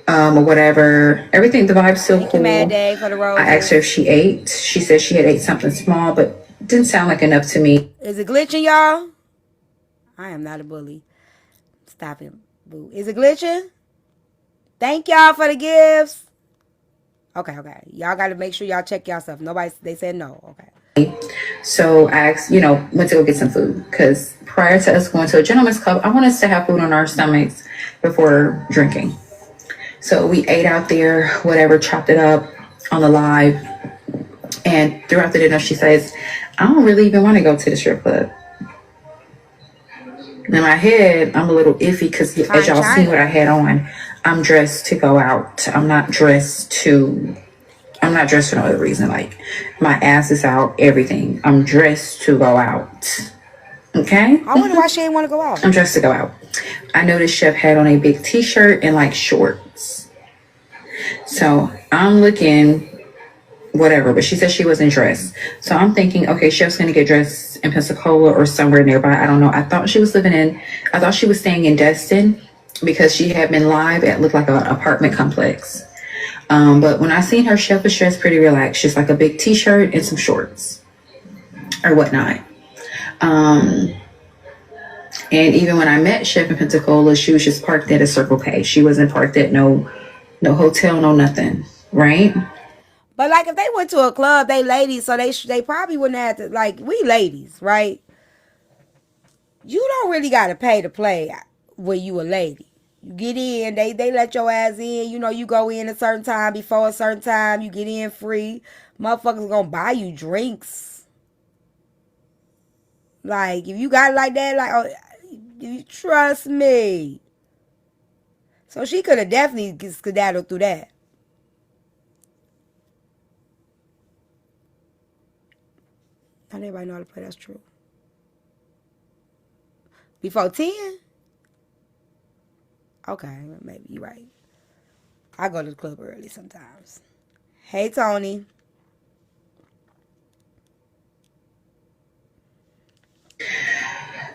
or whatever. Everything, the vibe's so Thank you, Mad cool. Day, for the I asked her if roses. she ate. She said she had ate something small, but didn't sound like enough to me. Is it glitching, y'all? I am not a bully. Stop him. Boo. Is it glitching? Thank y'all for the gifts. Okay, okay. Y'all got to make sure y'all check y'all stuff. Nobody, they said no. Okay. So I asked, went to go get some food. Because prior to us going to a gentleman's club, I want us to have food on our stomachs before drinking. So we ate out there, whatever, chopped it up on the live. And throughout the dinner, she says, I don't really even want to go to the strip club. In my head, I'm a little iffy because as Fine y'all see what China. I had on, I'm dressed to go out. I'm not dressed for no other reason. Like, my ass is out, everything. I'm dressed to go out. Okay? I wonder why she didn't want to go out. I'm dressed to go out. I noticed Chef had on a big t-shirt and like shorts. So I'm looking whatever, but she said she wasn't dressed. So I'm thinking, okay, Chef's gonna get dressed in Pensacola or somewhere nearby. I don't know. I thought she was staying in Destin because she had been live at looked like an apartment complex. But when I seen her, Chef was dressed pretty relaxed, just like a big t-shirt and some shorts or whatnot. And even when I met Chef in Pensacola, she was just parked at a Circle K. She wasn't parked at no hotel, no nothing, right? But like if they went to a club, they ladies, so they probably wouldn't have to, like, we ladies, right? You don't really gotta pay to play when you a lady. You get in, they let your ass in. You go in a certain time, before a certain time, you get in free. Motherfuckers gonna buy you drinks. Like, if you got it like that, like, oh, you trust me. So she could have definitely skedaddled through that. Not everybody know how to play, that's true. Before 10? Okay, maybe you're right. I go to the club early sometimes. Hey, Tony.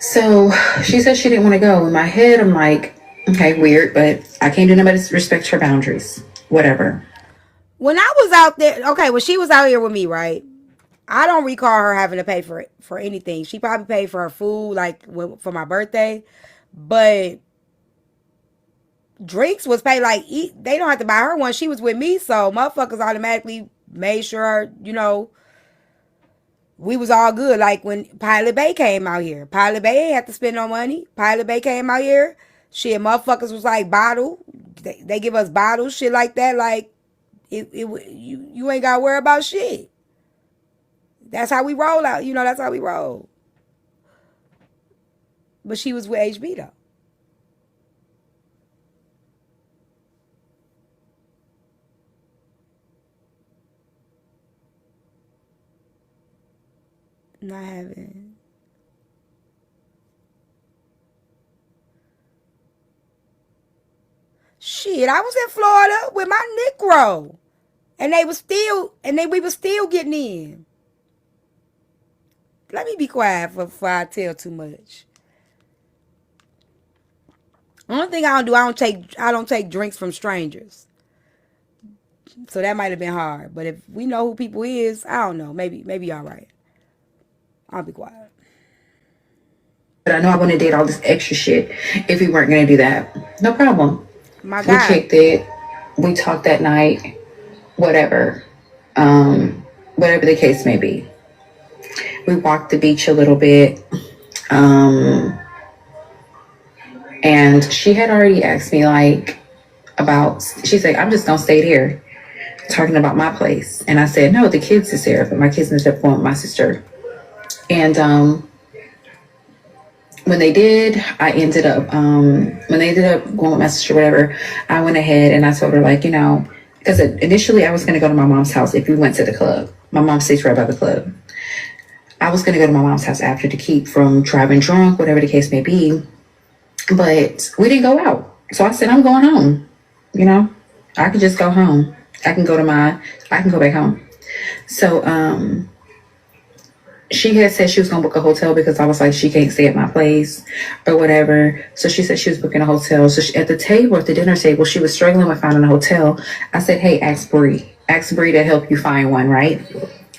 So she said she didn't want to go. In my head, I'm like, okay, weird, but I can't do nothing but respect her boundaries. Whatever. When I was out there, okay, when she was out here with me, right? I don't recall her having to pay for anything. She probably paid for her food, like for my birthday, but drinks was paid. Like, they don't have to buy her one. She was with me, so motherfuckers automatically made sure we was all good. Like when Pilot Bay came out here, Pilot Bay ain't had to spend no money. Pilot Bay came out here, shit, motherfuckers was like bottle. They give us bottles, shit like that. Like you ain't gotta worry about shit. That's how we roll out. That's how we roll. But she was with HB though. Not having. Shit, I was in Florida with my Negro. And we were still getting in. Let me be quiet before I tell too much. Only thing I don't do, I don't take drinks from strangers. So that might have been hard. But if we know who people is, I don't know. Maybe all right. I'll be quiet. But I know I wouldn't did all this extra shit if we weren't gonna do that. No problem. My We God. kicked it. We talked that night. Whatever. Whatever the case may be. We walked the beach a little bit. And she had already asked me like about. She's like, I'm just gonna stay there, talking about my place. And I said, no, the kids is there, but my kids ended up going with my sister. And when they did, I ended up when they ended up going with my sister, whatever, I went ahead and I told her like, because initially I was gonna go to my mom's house if we went to the club. My mom stays right by the club. I was gonna go to my mom's house after to keep from driving drunk, whatever the case may be. But we didn't go out. So I said, I'm going home. I could just go home. I can go back home. So she had said she was going to book a hotel because I was like, she can't stay at my place or whatever. So she said she was booking a hotel. So at the dinner table, she was struggling with finding a hotel. I said, hey, ask Bree to help you find one, right?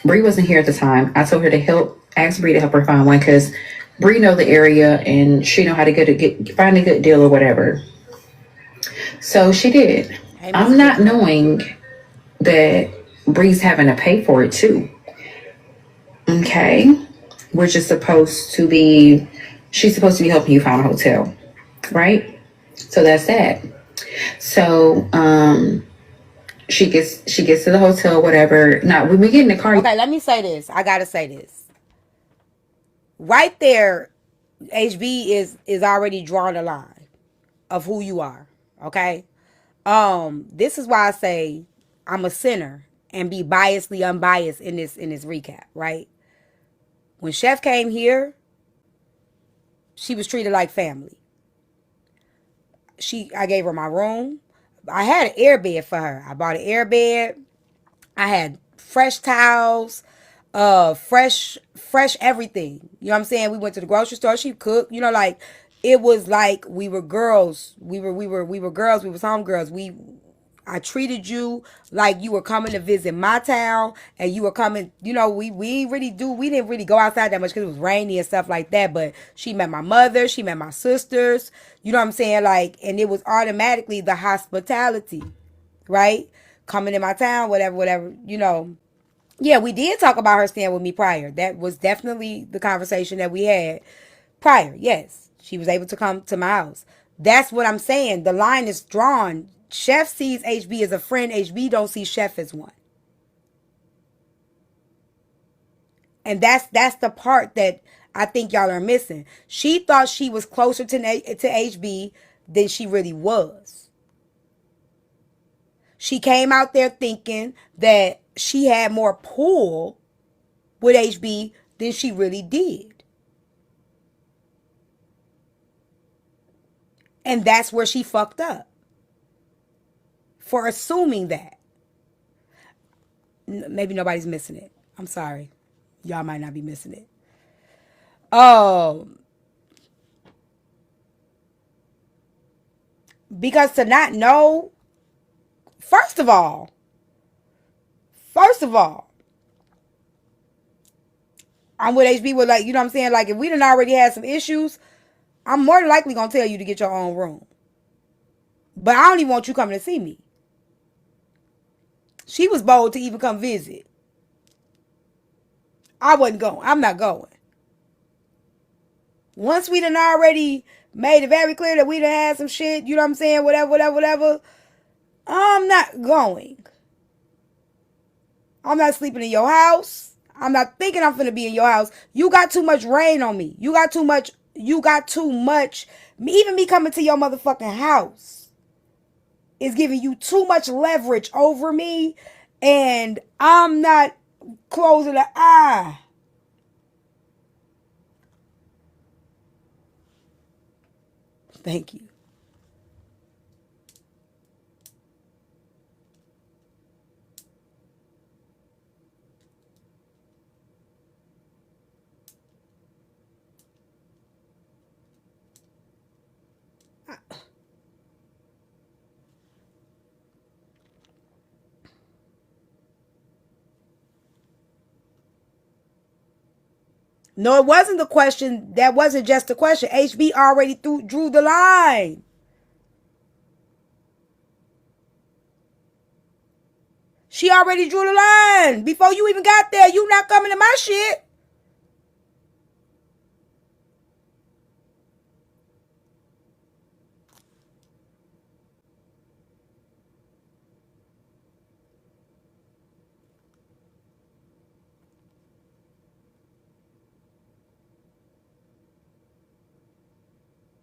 Bree wasn't here at the time. I told her to ask Bree to help her find one because Bree know the area and she know how to find a good deal or whatever. So she did. Hey, I'm not knowing that Bree's having to pay for it too. Okay. She's supposed to be helping you find a hotel. Right? So that's that. So she gets to the hotel, whatever. Now when we get in the car. Okay, let me say this. I gotta say this. Right there, HB is already drawing a line of who you are. Okay? This is why I say I'm a sinner and be biasedly unbiased in this recap, right? When Chef came here, she was treated like family. I gave her my room. I had an air bed for her. I bought an air bed. I had fresh towels, fresh everything. You know what I'm saying? We went to the grocery store. She cooked. Like it was like we were girls. We were girls. We was homegirls. I treated you like you were coming to visit my town, and you were coming. We didn't really go outside that much because it was rainy and stuff like that. But she met my mother. She met my sisters. You know what I'm saying? Like, and it was automatically the hospitality, right? Coming in my town, whatever. Yeah, we did talk about her staying with me prior. That was definitely the conversation that we had prior. Yes, she was able to come to my house. That's what I'm saying. The line is drawn. Chef sees HB as a friend. HB don't see Chef as one. And that's the part that I think y'all are missing. She thought she was closer to HB than she really was. She came out there thinking that she had more pull with HB than she really did. And that's where she fucked up. For assuming that. Maybe nobody's missing it. I'm sorry. Y'all might not be missing it. Because to not know, first of all, I'm with HB with, like, you know what I'm saying? Like, if we done already had some issues, I'm more than likely gonna tell you to get your own room. But I don't even want you coming to see me. She was bold to even come visit. I wasn't going. I'm not going. Once we done already made it very clear that we done had some shit, you know what I'm saying? Whatever. I'm not going. I'm not sleeping in your house. I'm not thinking I'm finna be in your house. You got too much rain on me. You got too much. Even me coming to your motherfucking house is giving you too much leverage over me. And I'm not closing the eye. Thank you. No, it wasn't the question. That wasn't just the question. HB already drew the line. She already drew the line. Before you even got there, you not coming to my shit.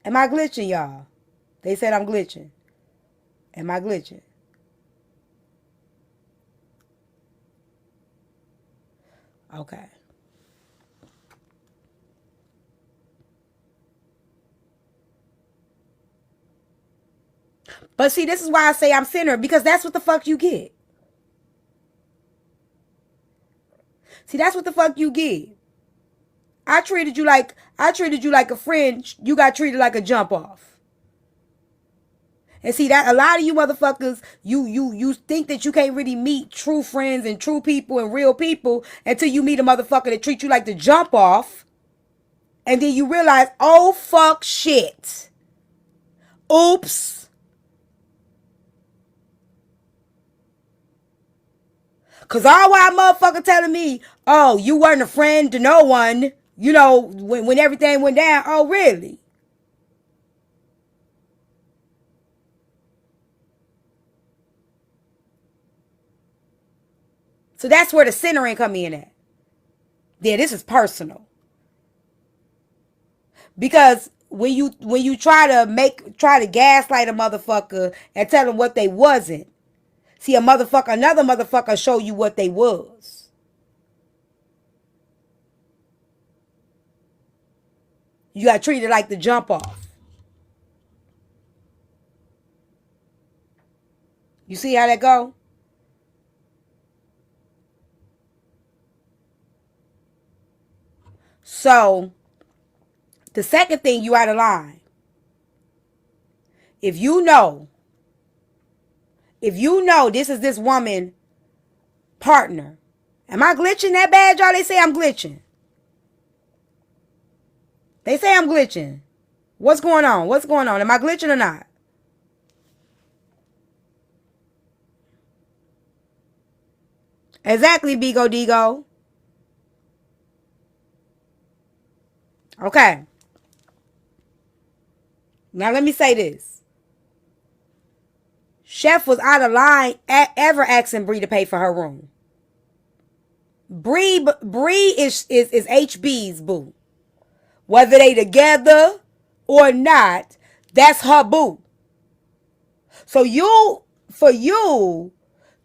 Am I glitching, y'all? They said I'm glitching. Am I glitching? Okay. But see, this is why I say I'm centered, because that's what the fuck you get. See, that's what the fuck you get. I treated you like a friend. You got treated like a jump off. And see that a lot of you motherfuckers, you think that you can't really meet true friends and true people and real people until you meet a motherfucker that treat you like the jump off. And then you realize, oh fuck shit. Oops. Cause all while motherfucker telling me, oh, you weren't a friend to no one, you know, when everything went down. Oh, really? So that's where the centering come in at. Yeah, this is personal. Because when you try to gaslight a motherfucker and tell them what they wasn't, see another motherfucker show you what they was. You got treated like the jump off. You see how that go? So the second thing, you out of line. If you know this is this woman partner. Am I glitching that bad, y'all? They say I'm glitching. They say I'm glitching. What's going on? What's going on? Am I glitching or not? Exactly, Bigo Digo. Okay. Now let me say this. Chef was out of line ever asking Bree to pay for her room. Bree is HB's boo. Whether they together or not, that's her boo. So for you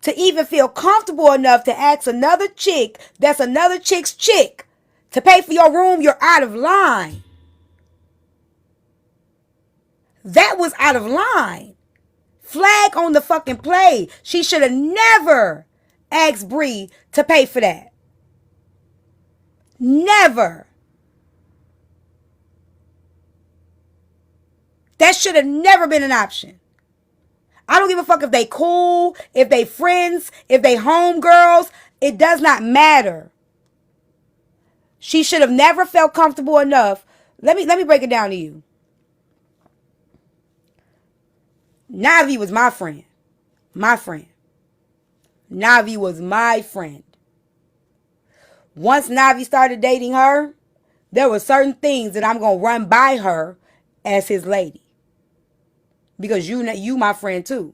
to even feel comfortable enough to ask another chick that's another chick's chick to pay for your room, you're out of line. That was out of line. Flag on the fucking play. She should have never asked Bree to pay for that. Never. That should have never been an option. I don't give a fuck if they cool, if they friends, if they homegirls. It does not matter. She should have never felt comfortable enough. Let me break it down to you. Navi was my friend. My friend. Navi was my friend. Once Navi started dating her, there were certain things that I'm going to run by her as his lady. Because you my friend too.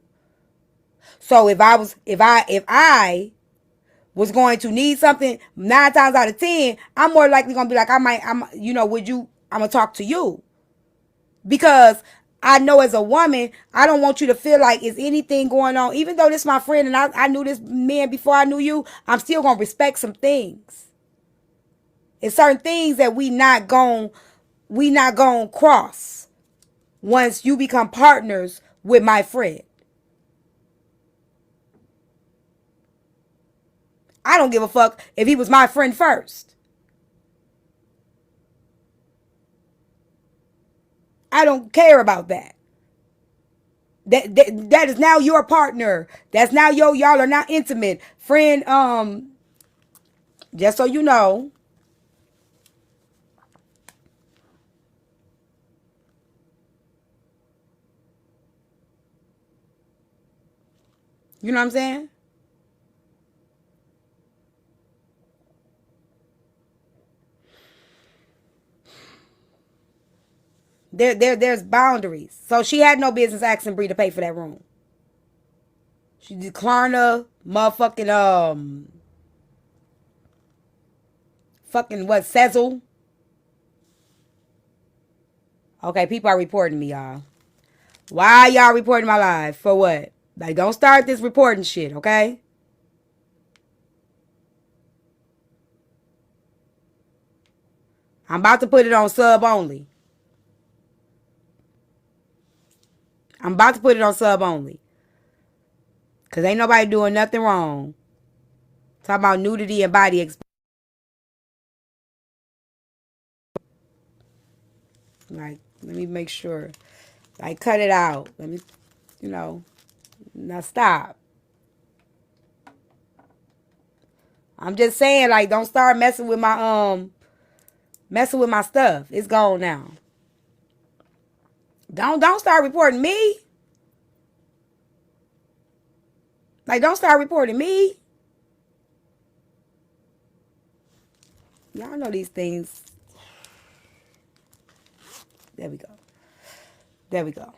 So if I was going to need something 9 times out of 10, I'm more likely going to be like, I'm going to talk to you. Because I know as a woman, I don't want you to feel like is anything going on. Even though this is my friend and I knew this man before I knew you, I'm still going to respect some things. It's certain things that we not going to cross once you become partners with my friend. I don't give a fuck if he was my friend first. I don't care about that. That is now your partner. That's now y'all are now intimate. Friend, just so you know, You know what I'm saying? There's boundaries. So she had no business asking Bree to pay for that room. She declined her motherfucking fucking what, Sezzle. Okay, people are reporting me, y'all. Why y'all reporting my live? For what? Like, don't start this reporting shit, okay? I'm about to put it on sub only. I'm about to put it on sub only. Cause ain't nobody doing nothing wrong. Talk about nudity and body exposure. Like, let me make sure. Like, cut it out. Let me, you know, now stop. I'm just saying, like, don't start messing with my stuff. It's gone now. Don't start reporting me. Like, don't start reporting me. Y'all know these things. There we go. There we go.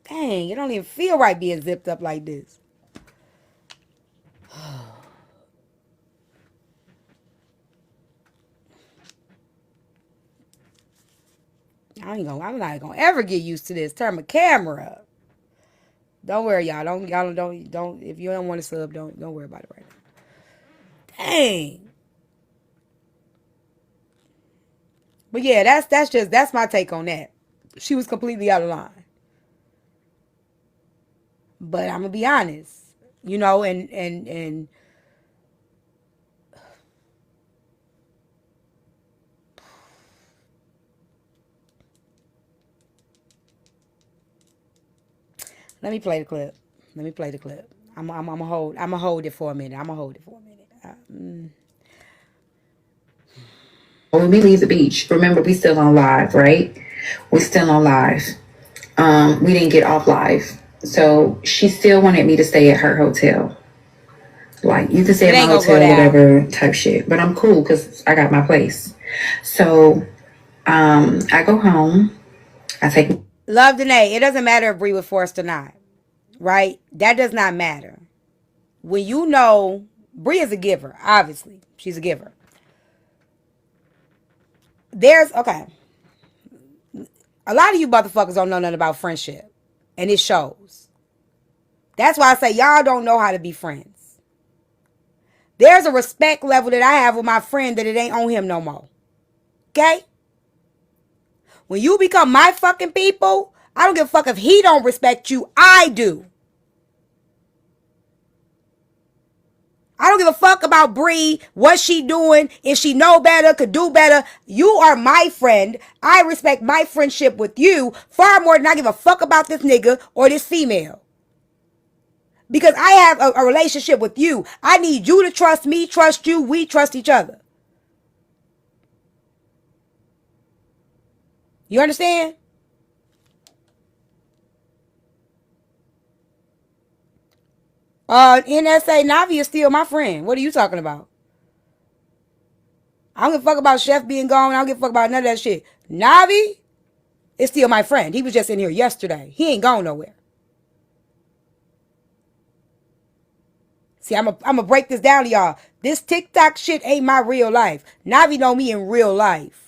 Dang, it don't even feel right being zipped up like this. I'm not gonna ever get used to this. Turn my camera up. Don't worry, y'all. Don't. If you don't want to sub, don't worry about it right now. Dang. But yeah, that's my take on that. She was completely out of line. But I'm gonna be honest, you know, and let me play the clip. Let me play the clip. I'm gonna hold it for a minute. I'm gonna hold it for a minute. When we leave the beach, remember we still on live, right? We're still on live. We didn't get off live. So she still wanted me to stay at her hotel. Like, you can stay It at my ain't gonna go hotel, down. whatever type shit. But I'm cool because I got my place. So I go home. I take Love Danae. It doesn't matter if Bree was forced or not, right? That does not matter. When you know, Bree is a giver. Obviously, she's a giver. There's okay. A lot of you motherfuckers don't know nothing about friendship, and it shows. That's why I say y'all don't know how to be friends. There's a respect level that I have with my friend that it ain't on him no more. Okay? When you become my fucking people, I don't give a fuck if he don't respect you. I do. I don't give a fuck about Bree, what she doing, if she know better, could do better. You are my friend. I respect my friendship with you far more than I give a fuck about this nigga or this female. Because I have a relationship with you. I need you to trust me, trust you, we trust each other. You understand? NSA Navi is still my friend. What are you talking about? I don't give a fuck about Chef being gone. I don't give a fuck about none of that shit. Navi is still my friend. He was just in here yesterday. He ain't gone nowhere. See, I'm gonna break this down to y'all. This TikTok shit ain't my real life. Navi know me in real life.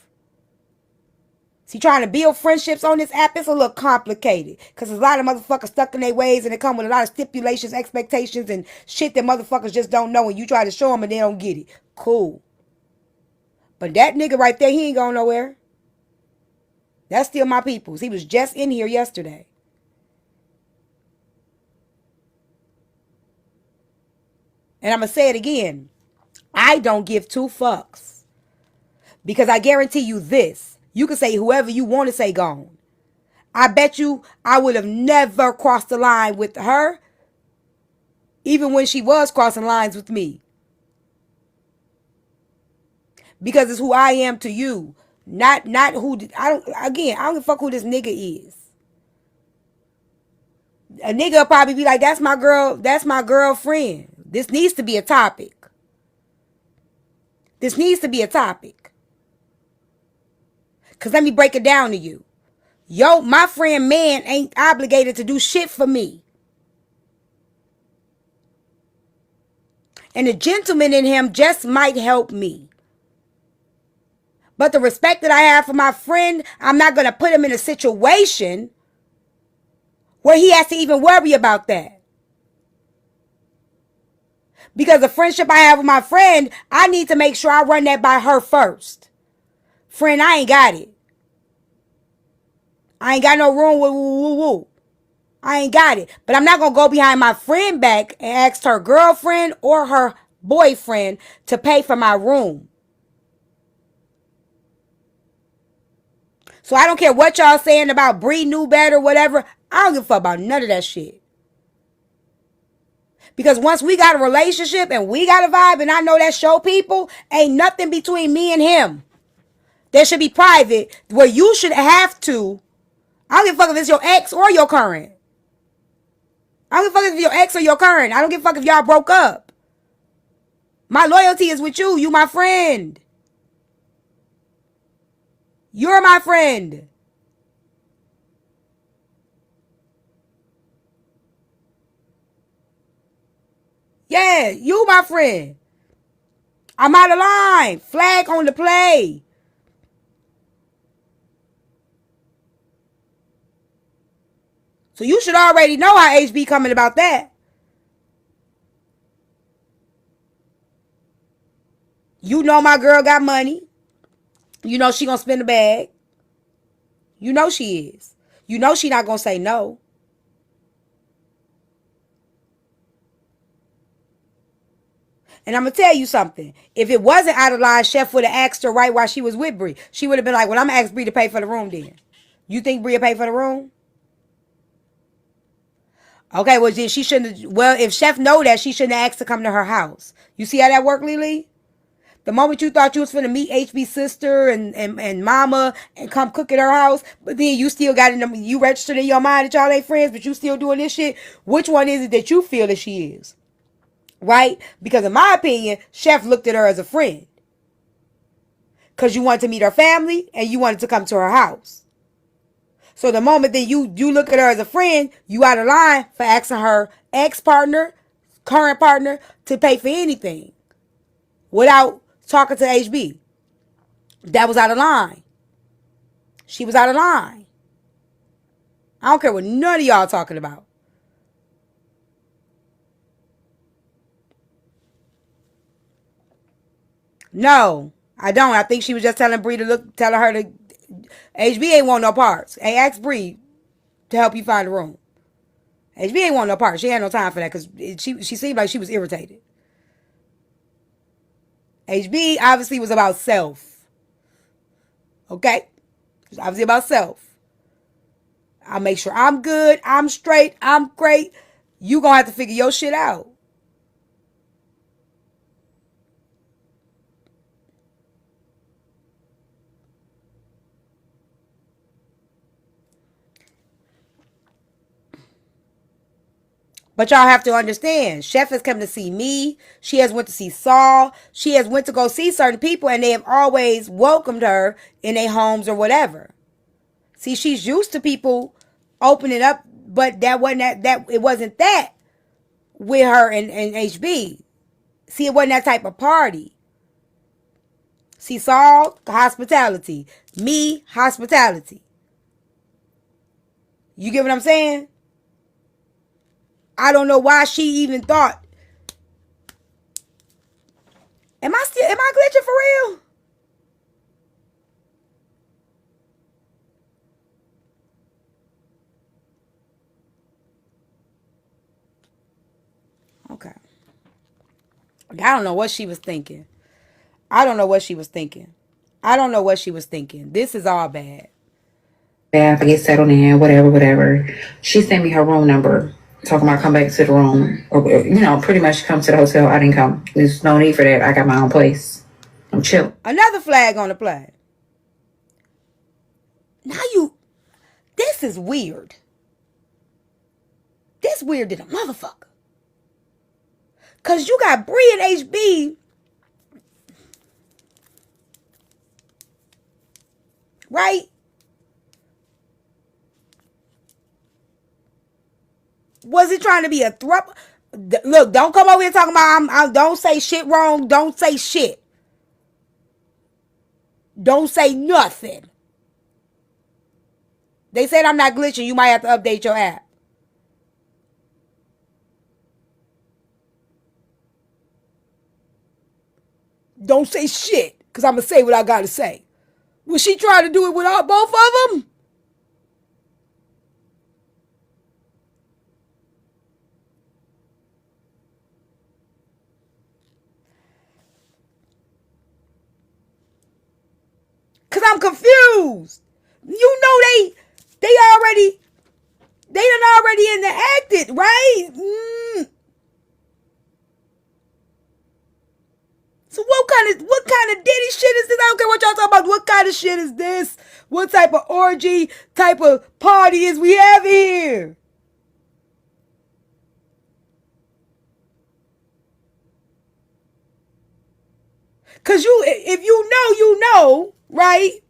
See, trying to build friendships on this app is a little complicated. Because there's a lot of motherfuckers stuck in their ways and they come with a lot of stipulations, expectations, and shit that motherfuckers just don't know. And you try to show them and they don't get it. Cool. But that nigga right there, he ain't going nowhere. That's still my peoples. He was just in here yesterday. And I'm going to say it again. I don't give two fucks. Because I guarantee you this. You can say whoever you want to say gone. I bet you I would have never crossed the line with her. Even when she was crossing lines with me. Because it's who I am to you. Not who, I don't give a fuck who this nigga is. A nigga will probably be like, that's my girl, that's my girlfriend. This needs to be a topic. This needs to be a topic. Because let me break it down to you. Yo, my friend man ain't obligated to do shit for me. And the gentleman in him just might help me. But the respect that I have for my friend, I'm not going to put him in a situation where he has to even worry about that. Because the friendship I have with my friend, I need to make sure I run that by her first. Friend, I ain't got it. I ain't got no room with woo. I ain't got it. But I'm not going to go behind my friend back and ask her girlfriend or her boyfriend to pay for my room. So I don't care what y'all saying about Bree knew better, whatever. I don't give a fuck about none of that shit. Because once we got a relationship and we got a vibe, and I know that show people, ain't nothing between me and him. There should be private where you should have to. I don't give a fuck if it's your ex or your current. I don't give a fuck if it's your ex or your current. I don't give a fuck if y'all broke up. My loyalty is with you. You my friend. You're my friend. Yeah, you my friend. I'm out of line. Flag on the play. So you should already know how HB coming about that. You know my girl got money. You know she gonna spend the bag. You know she is. You know she not gonna say no. And I'm gonna tell you something. If it wasn't out of line, Chef would have asked her right while she was with Bree. She would have been like, well, I'm gonna ask Bree to pay for the room then. You think Bree will pay for the room? Okay, well then she shouldn't have, well, if Chef know that, she shouldn't have asked to come to her house. You see how that worked, Lily? The moment you thought you was finna meet HB's sister and mama and come cook at her house, but then you still got in them, you registered in your mind that y'all ain't friends, but you still doing this shit. Which one is it that you feel that she is? Right? Because in my opinion, Chef looked at her as a friend. Because you wanted to meet her family and you wanted to come to her house. So the moment that you look at her as a friend, you out of line for asking her ex-partner, current partner, to pay for anything without talking to HB. That was out of line. She was out of line. I don't care what none of y'all talking about. No, I don't. I think she was just telling Bree to look, telling her to. HB ain't want no parts. Hey, ask Bree to help you find a room. HB ain't want no parts. She had no time for that because she seemed like she was irritated. HB obviously was about self. Okay? It was obviously about self. I'll make sure I'm good, I'm straight, I'm great. You gonna have to figure your shit out. But y'all have to understand, Chef has come to see me. She has went to see Saul. She has went to go see certain people, and they have always welcomed her in their homes or whatever. See, she's used to people opening up, but that wasn't that it wasn't that with her and HB. See, it wasn't that type of party. See, Saul, hospitality. Me, hospitality. You get what I'm saying? I don't know why she even thought. Am I glitching for real? Okay. I don't know what she was thinking. I don't know what she was thinking. I don't know what she was thinking. This is all bad. Bath, I get settled in, whatever. She sent me her room number, talking about come back to the room, or pretty much come to the hotel. I didn't come. There's no need for that. I got my own place. I'm chill. Another flag on the play. Now this is weird. This weird than a motherfucker. Cause you got Bree and HB, right? Was it trying to be a threat? Look, don't come over here talking about I don't say shit wrong. Don't say shit. Don't say nothing. They said I'm not glitching. You might have to update your app. Don't say shit, because I'm going to say what I got to say. Was she trying to do it with both of them? Because I'm confused. You know they done already enacted, right? So what kind of ditty shit is this? I don't care what y'all talking about. What kind of shit is this? What type of orgy, type of party is we having here? Cause if you know, right?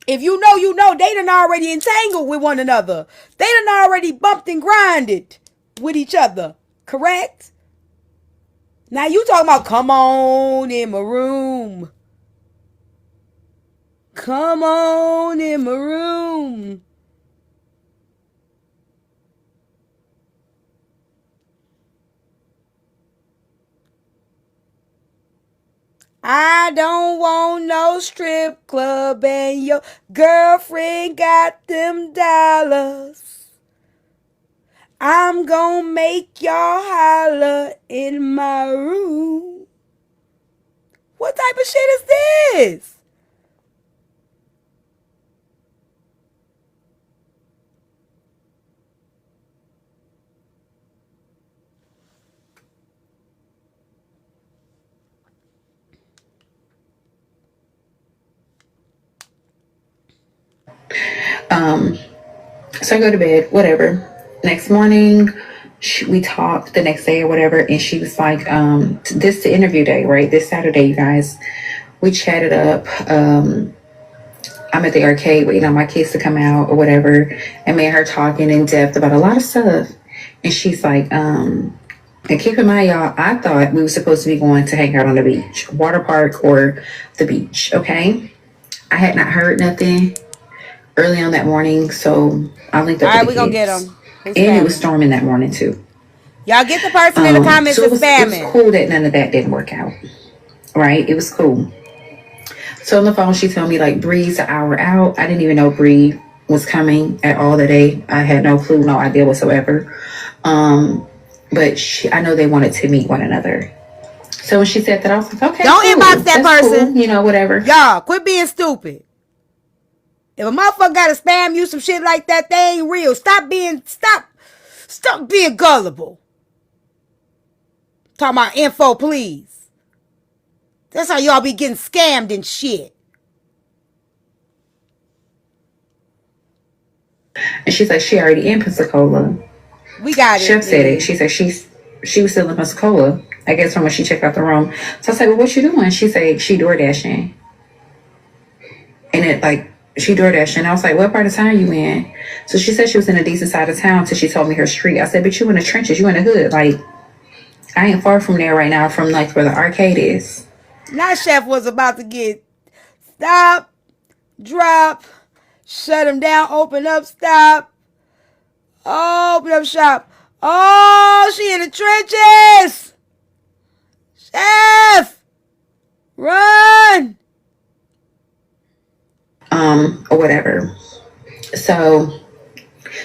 If you know, they done already entangled with one another. They done already bumped and grinded with each other, correct? Now you talking about come on in my room. Come on in my room. I don't want no strip club and your girlfriend got them dollars. I'm gonna make y'all holler in my room. What type of shit is this? So I go to bed, whatever. Next morning, we talked the next day or whatever, and she was like, this the interview day, right? This Saturday, you guys. We chatted up. I'm at the arcade waiting on my kids to come out or whatever, and me and her talking in depth about a lot of stuff. And she's like, and keep in mind, y'all, I thought we were supposed to be going to hang out on the beach, water park or the beach, okay? I had not heard nothing early on that morning, so I linked All up with right, the we gonna get kids. them. Who's And it was spamming? storming that morning too. Y'all get the person in the comments So that's it was spamming. cool that none of that didn't work out. Right? It was cool. So on the phone, she told me like Bree's an hour out. I didn't even know Bree was coming at all that day. I had no clue, no idea whatsoever. But I know they wanted to meet one another. So when she said that, I was like, okay, Don't cool. inbox that That's person. cool. You know, whatever. Y'all, quit being stupid. If a motherfucker gotta spam you some shit like that, they ain't real. Stop being gullible. Talking about info, please. That's how y'all be getting scammed and shit. And she's like, she already in Pensacola. We got Chef it, said it. Lily. She said she was still in Pensacola, I guess, from when she checked out the room. So I said, well, what you doing? She said she door dashing. And it like she door dashing. I was like, what part of town you in? So she said she was in a decent side of town till she told me her street. I said, but you in the trenches, you in the hood. Like, I ain't far from there right now, from like where the arcade is. Now Chef was about to get stop, drop, shut him down, open up, stop, open up shop. Oh, she in the trenches. Chef, run. Or whatever. So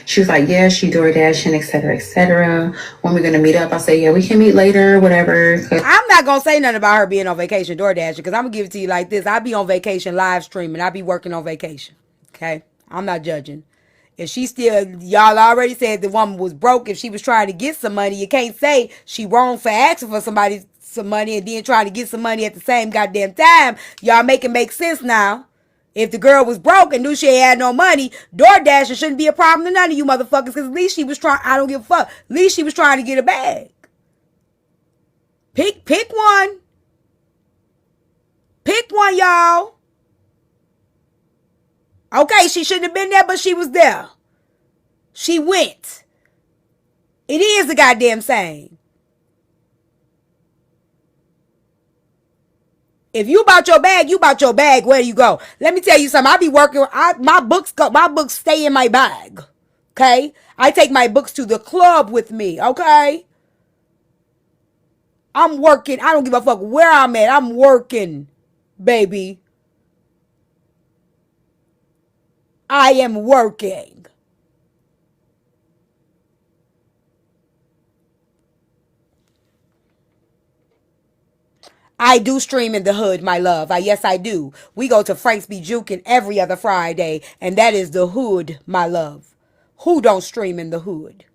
she was like, yeah, she door dashing, etc., etc. When we're gonna meet up, I said, yeah, we can meet later, whatever. I'm not gonna say nothing about her being on vacation door dashing, because I'm gonna give it to you like this. I be on vacation live streaming. I be working on vacation. Okay? I'm not judging. If she still, y'all already said the woman was broke. If she was trying to get some money, you can't say she wrong for asking for somebody some money and then trying to get some money at the same goddamn time. Y'all make it make sense now. If the girl was broke and knew she had no money, DoorDash shouldn't be a problem to none of you motherfuckers, because at least she was trying, I don't give a fuck. At least she was trying to get a bag. Pick one. Pick one, y'all. Okay, she shouldn't have been there, but she was there. She went. It is the goddamn same. If you bought your bag, you bought your bag. Where do you go? Let me tell you something. I be working. My books stay in my bag. Okay, I take my books to the club with me. Okay, I'm working. I don't give a fuck where I'm at. I'm working, baby. I am working. I do stream in the hood, my love. Yes, I do. We go to Frank's B. Jukin every other Friday, and that is the hood, my love. Who don't stream in the hood?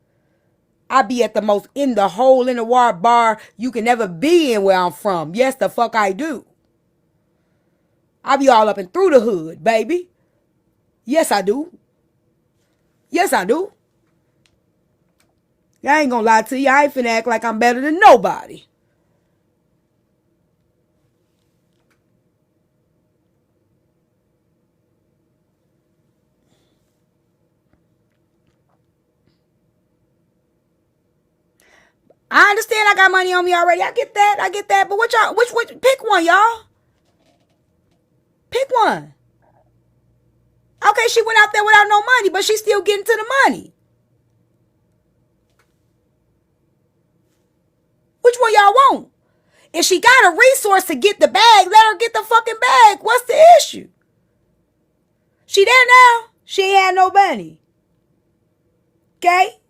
I be at the most in the hole in the wall bar you can never be in where I'm from. Yes, the fuck I do. I be all up and through the hood, baby. Yes, I do. Yes, I do. I ain't gonna lie to you. I ain't finna act like I'm better than nobody. I understand I got money on me already. I get that. I get that. But what y'all, which, pick one, y'all. Pick one. Okay, she went out there without no money, but she's still getting to the money. Which one y'all want? If she got a resource to get the bag, let her get the fucking bag. What's the issue? She there now. She ain't had no money. Okay?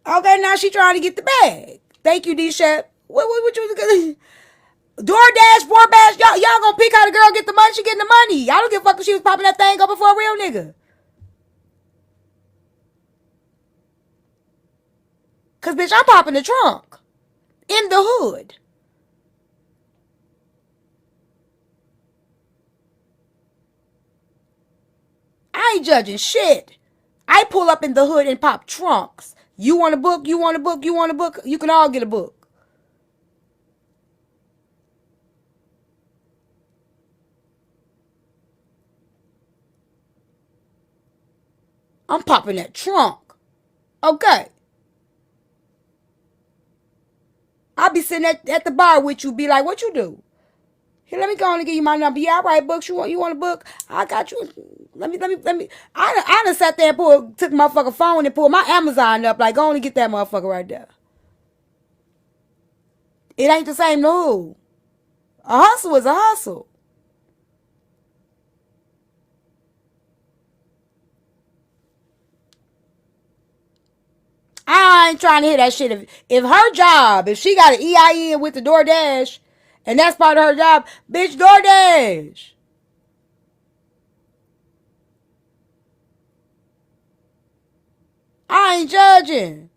Okay, now she trying to get the bag. Thank you, D-Shep. What you DoorDash, DoorDash, y'all gonna pick how the girl get the money, she getting the money. I don't give a fuck if she was popping that thing up before a real nigga. Cause bitch, I'm popping the trunk. In the hood. I ain't judging shit. I pull up in the hood and pop trunks. You want a book? You want a book? You want a book? You can all get a book. I'm popping that trunk. Okay. I'll be sitting at the bar with you, be like, what you do? Here, let me go on and give you my number. Yeah, I write books. You want a book? I got you. Let me. I done sat there and took my motherfucking phone and pulled my Amazon up. Like, go on and get that motherfucker right there. It ain't the same to who. A hustle is a hustle. I ain't trying to hear that shit. If her job, if she got an EIN with the DoorDash, and that's part of her job, bitch, DoorDash. I ain't judging.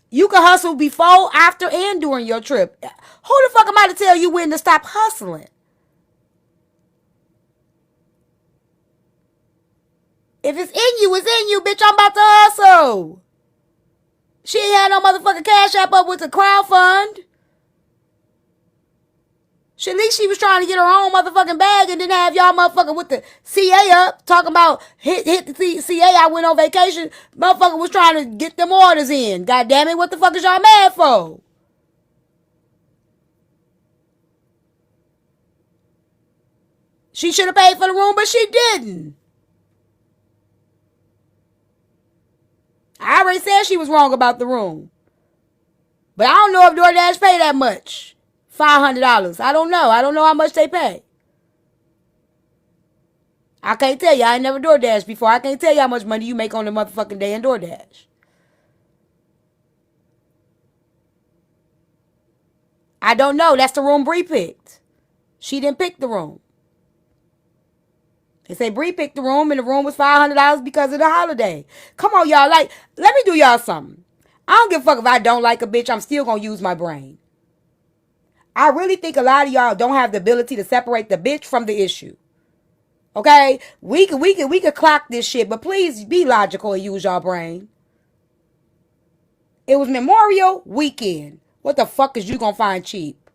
You can hustle before, after, and during your trip. Who the fuck am I to tell you when to stop hustling? If it's in you, it's in you, bitch. I'm about to hustle. She ain't had no motherfucking cash app up with the crowd fund. At least she was trying to get her own motherfucking bag and didn't have y'all motherfucking with the CA up. Talking about hit the CA, I went on vacation. Motherfucker was trying to get them orders in. God damn it, what the fuck is y'all mad for? She should have paid for the room, but she didn't. I already said she was wrong about the room. But I don't know if DoorDash pay that much. $500. I don't know. I don't know how much they pay. I can't tell you. I ain't never DoorDash before. I can't tell you how much money you make on the motherfucking day in DoorDash. I don't know. That's the room Bree picked. She didn't pick the room. They say Bree picked the room and the room was $500 because of the holiday. Come on, y'all. Like, let me do y'all something. I don't give a fuck if I don't like a bitch. I'm still going to use my brain. I really think a lot of y'all don't have the ability to separate the bitch from the issue. Okay? We could clock this shit, but please be logical and use your brain. It was Memorial Weekend. What the fuck is you gonna find cheap?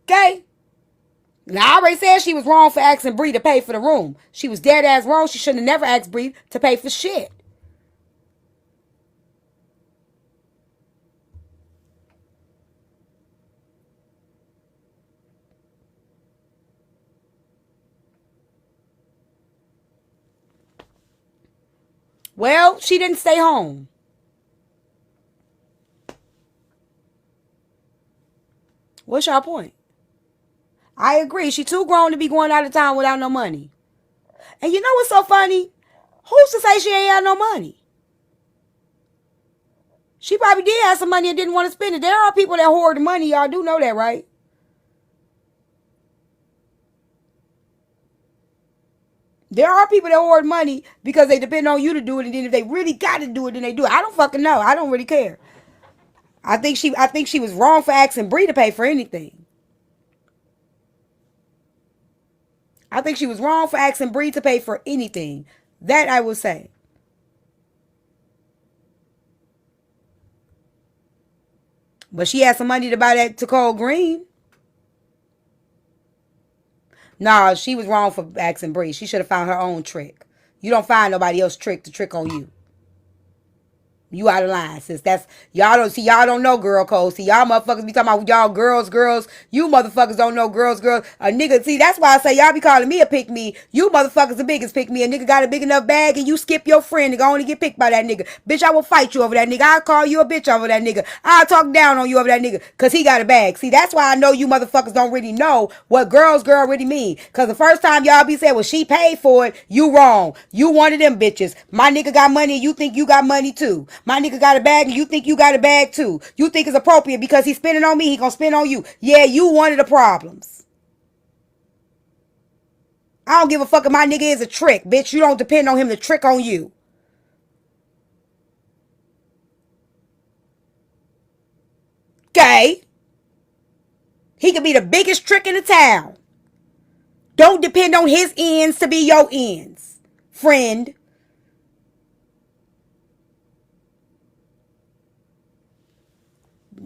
Okay? Now, I already said she was wrong for asking Bree to pay for the room. She was dead ass wrong. She shouldn't have never asked Bree to pay for shit. Well, she didn't stay home. What's your point? I agree. She too grown to be going out of town without no money. And you know what's so funny? Who's to say she ain't had no money? She probably did have some money and didn't want to spend it. There are people that hoard money. Y'all do know that, right? There are people that hoard money because they depend on you to do it, and then if they really got to do it, then they do it. I don't fucking know. I don't really care. I think she was wrong for asking Bree to pay for anything. I think she was wrong for asking Bree to pay for anything. That I will say. But she had some money to buy that to Cole Green. Nah, she was wrong for asking Bree. She should have found her own trick. You don't find nobody else trick to trick on you. You out of line, sis. That's y'all don't know girl code. See, y'all motherfuckers be talking about y'all girls. You motherfuckers don't know girls. A nigga, see, that's why I say y'all be calling me a pick me. You motherfuckers the biggest pick me. A nigga got a big enough bag and you skip your friend, nigga only get picked by that nigga. Bitch, I will fight you over that nigga. I'll call you a bitch over that nigga. I'll talk down on you over that nigga. Cause he got a bag. See, that's why I know you motherfuckers don't really know what girl really mean. Cause the first time y'all be saying, well, she paid for it, you wrong. You one of them bitches. My nigga got money and you think you got money too. My nigga got a bag and you think you got a bag too. You think it's appropriate because he's spending on me, he gonna spend on you. Yeah, you one of the problems. I don't give a fuck if my nigga is a trick, bitch. You don't depend on him to trick on you. Okay? He could be the biggest trick in the town. Don't depend on his ends to be your ends, friend.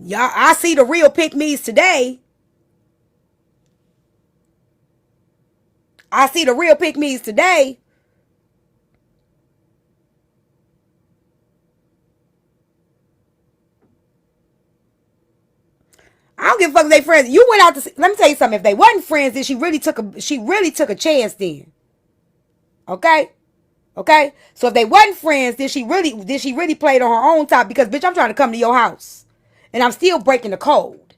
Y'all, I see the real pick me's today. I see the real pick me's today. I don't give a fuck if they friends. You went out to see, let me tell you something. If they wasn't friends, then she really took a chance then. Okay? Okay? So if they wasn't friends, then she really played on her own top because bitch, I'm trying to come to your house. And I'm still breaking the code.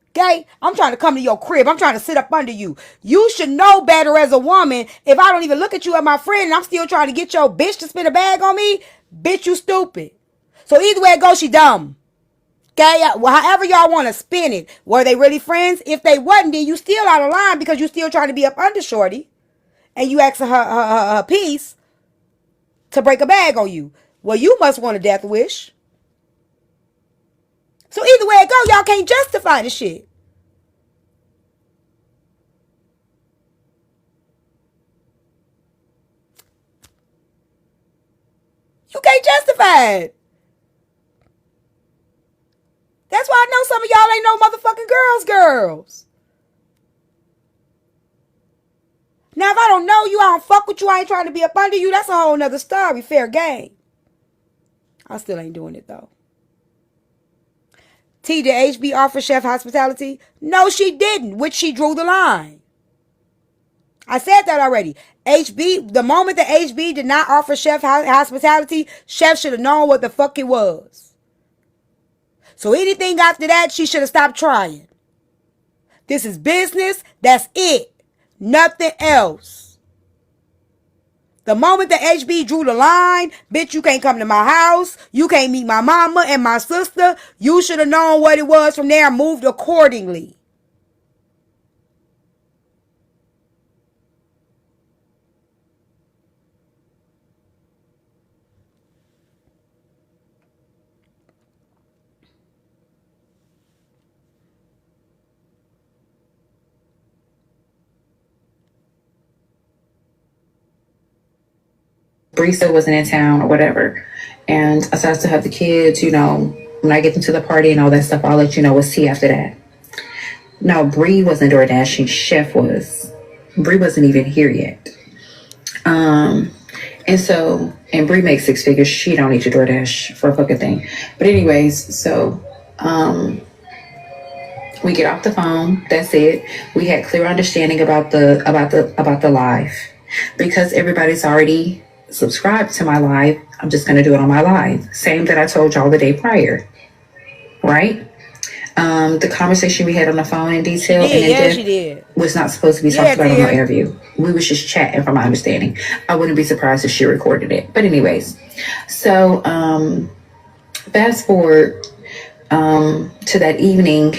Okay? I'm trying to come to your crib. I'm trying to sit up under you. You should know better as a woman. If I don't even look at you as my friend and I'm still trying to get your bitch to spend a bag on me, bitch, you stupid. So either way it goes, she dumb. Okay? Well, however y'all want to spin it. Were they really friends? If they wasn't, then you still out of line because you still trying to be up under shorty. And you asking her piece to break a bag on you. Well, you must want a death wish. So either way it go, y'all can't justify the shit. You can't justify it. That's why I know some of y'all ain't no motherfucking girls. Now, if I don't know you, I don't fuck with you, I ain't trying to be up under you, that's a whole nother story. Fair game. I still ain't doing it, though. T, did HB offer chef hospitality? No, she didn't, which she drew the line. I said that already. HB, the moment that HB did not offer chef hospitality, chef should have known what the fuck it was. So anything after that, she should have stopped trying. This is business. That's it. Nothing else. The moment that HB drew the line, bitch, you can't come to my house. You can't meet my mama and my sister. You should have known what it was from there and moved accordingly. Bree still wasn't in town or whatever. And so I still have the kids, you know, when I get them to the party and all that stuff, I'll let you know what's tea after that. No, Bree wasn't door dashing. Chef was. Bree wasn't even here yet. And so, and Bree makes 6 figures. She don't need to DoorDash for a fucking thing. But anyways, so we get off the phone. That's it. We had clear understanding about the live. Because everybody's already subscribed to my live, I'm just gonna do it on my live. Same that I told y'all the day prior. Right? The conversation we had on the phone in detail and in depth was not supposed to be talked about on my interview. We was just chatting from my understanding. I wouldn't be surprised if she recorded it. But anyways, so fast forward to that evening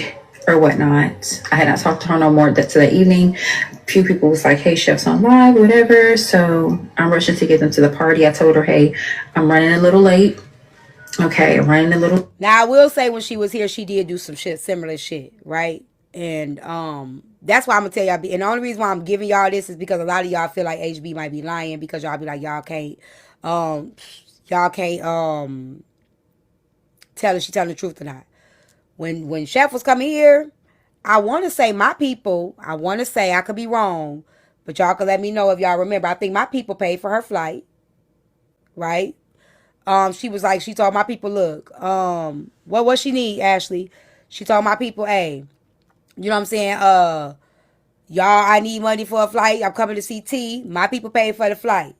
or whatnot. I had not talked to her no more to that evening. A few people was like, hey, Chef's on live, whatever. So I'm rushing to get them to the party. I told her, hey, I'm running a little late. Okay, I'm running a little. Now I will say when she was here, she did do some shit, similar shit, right? And that's why I'm gonna tell y'all. And the only reason why I'm giving y'all this is because a lot of y'all feel like HB might be lying because y'all be like y'all can't tell if she telling the truth or not. When Chef was coming here, I want to say my people. I want to say I could be wrong, but y'all can let me know if y'all remember. I think my people paid for her flight, right? She was like, she told my people, look, what she need, Ashley? She told my people, hey, you know what I'm saying? Y'all, I need money for a flight. I'm coming to see T. My people paid for the flight,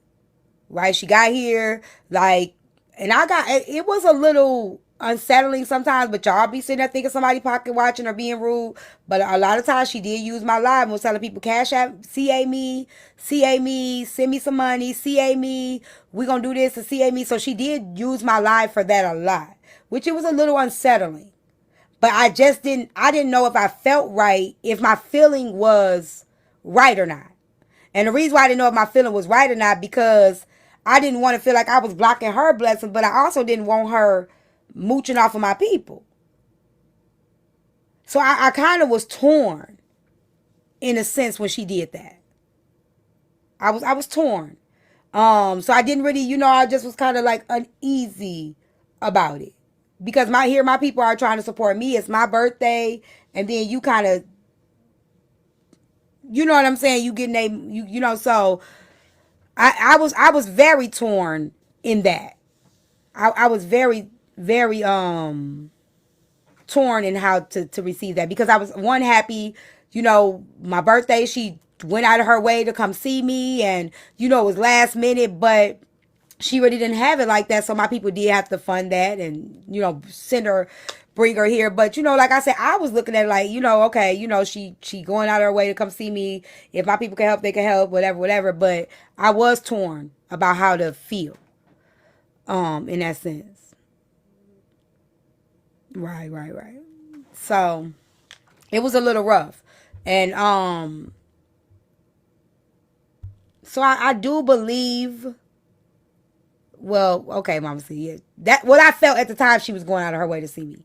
right? She got here, like, and it was a little unsettling sometimes, but y'all be sitting there thinking somebody pocket watching or being rude. But a lot of times she did use my live and was telling people, cash app, CA me, send me some money, CA me, we gonna do this and CA me. So she did use my live for that a lot, which it was a little unsettling. But I didn't know if I felt right, if my feeling was right or not. And the reason why I didn't know if my feeling was right or not, because I didn't want to feel like I was blocking her blessing, but I also didn't want her mooching off of my people. So I kind of was torn in a sense when she did that. I was torn. So I didn't really, I just was kind of like uneasy about it. Because my people are trying to support me. It's my birthday. And then you kind of, you know what I'm saying? You getting so I was very torn in that. I was very, very torn in how to receive that, because I was happy, my birthday, she went out of her way to come see me, and it was last minute, but she really didn't have it like that. So my people did have to fund that and, bring her here. But, like I said, I was looking at it like, okay, she going out of her way to come see me. If my people can help, they can help, whatever. But I was torn about how to feel, in that sense. Right. So it was a little rough. And, so I do believe, well, okay, Mama C, yeah. That what I felt at the time she was going out of her way to see me.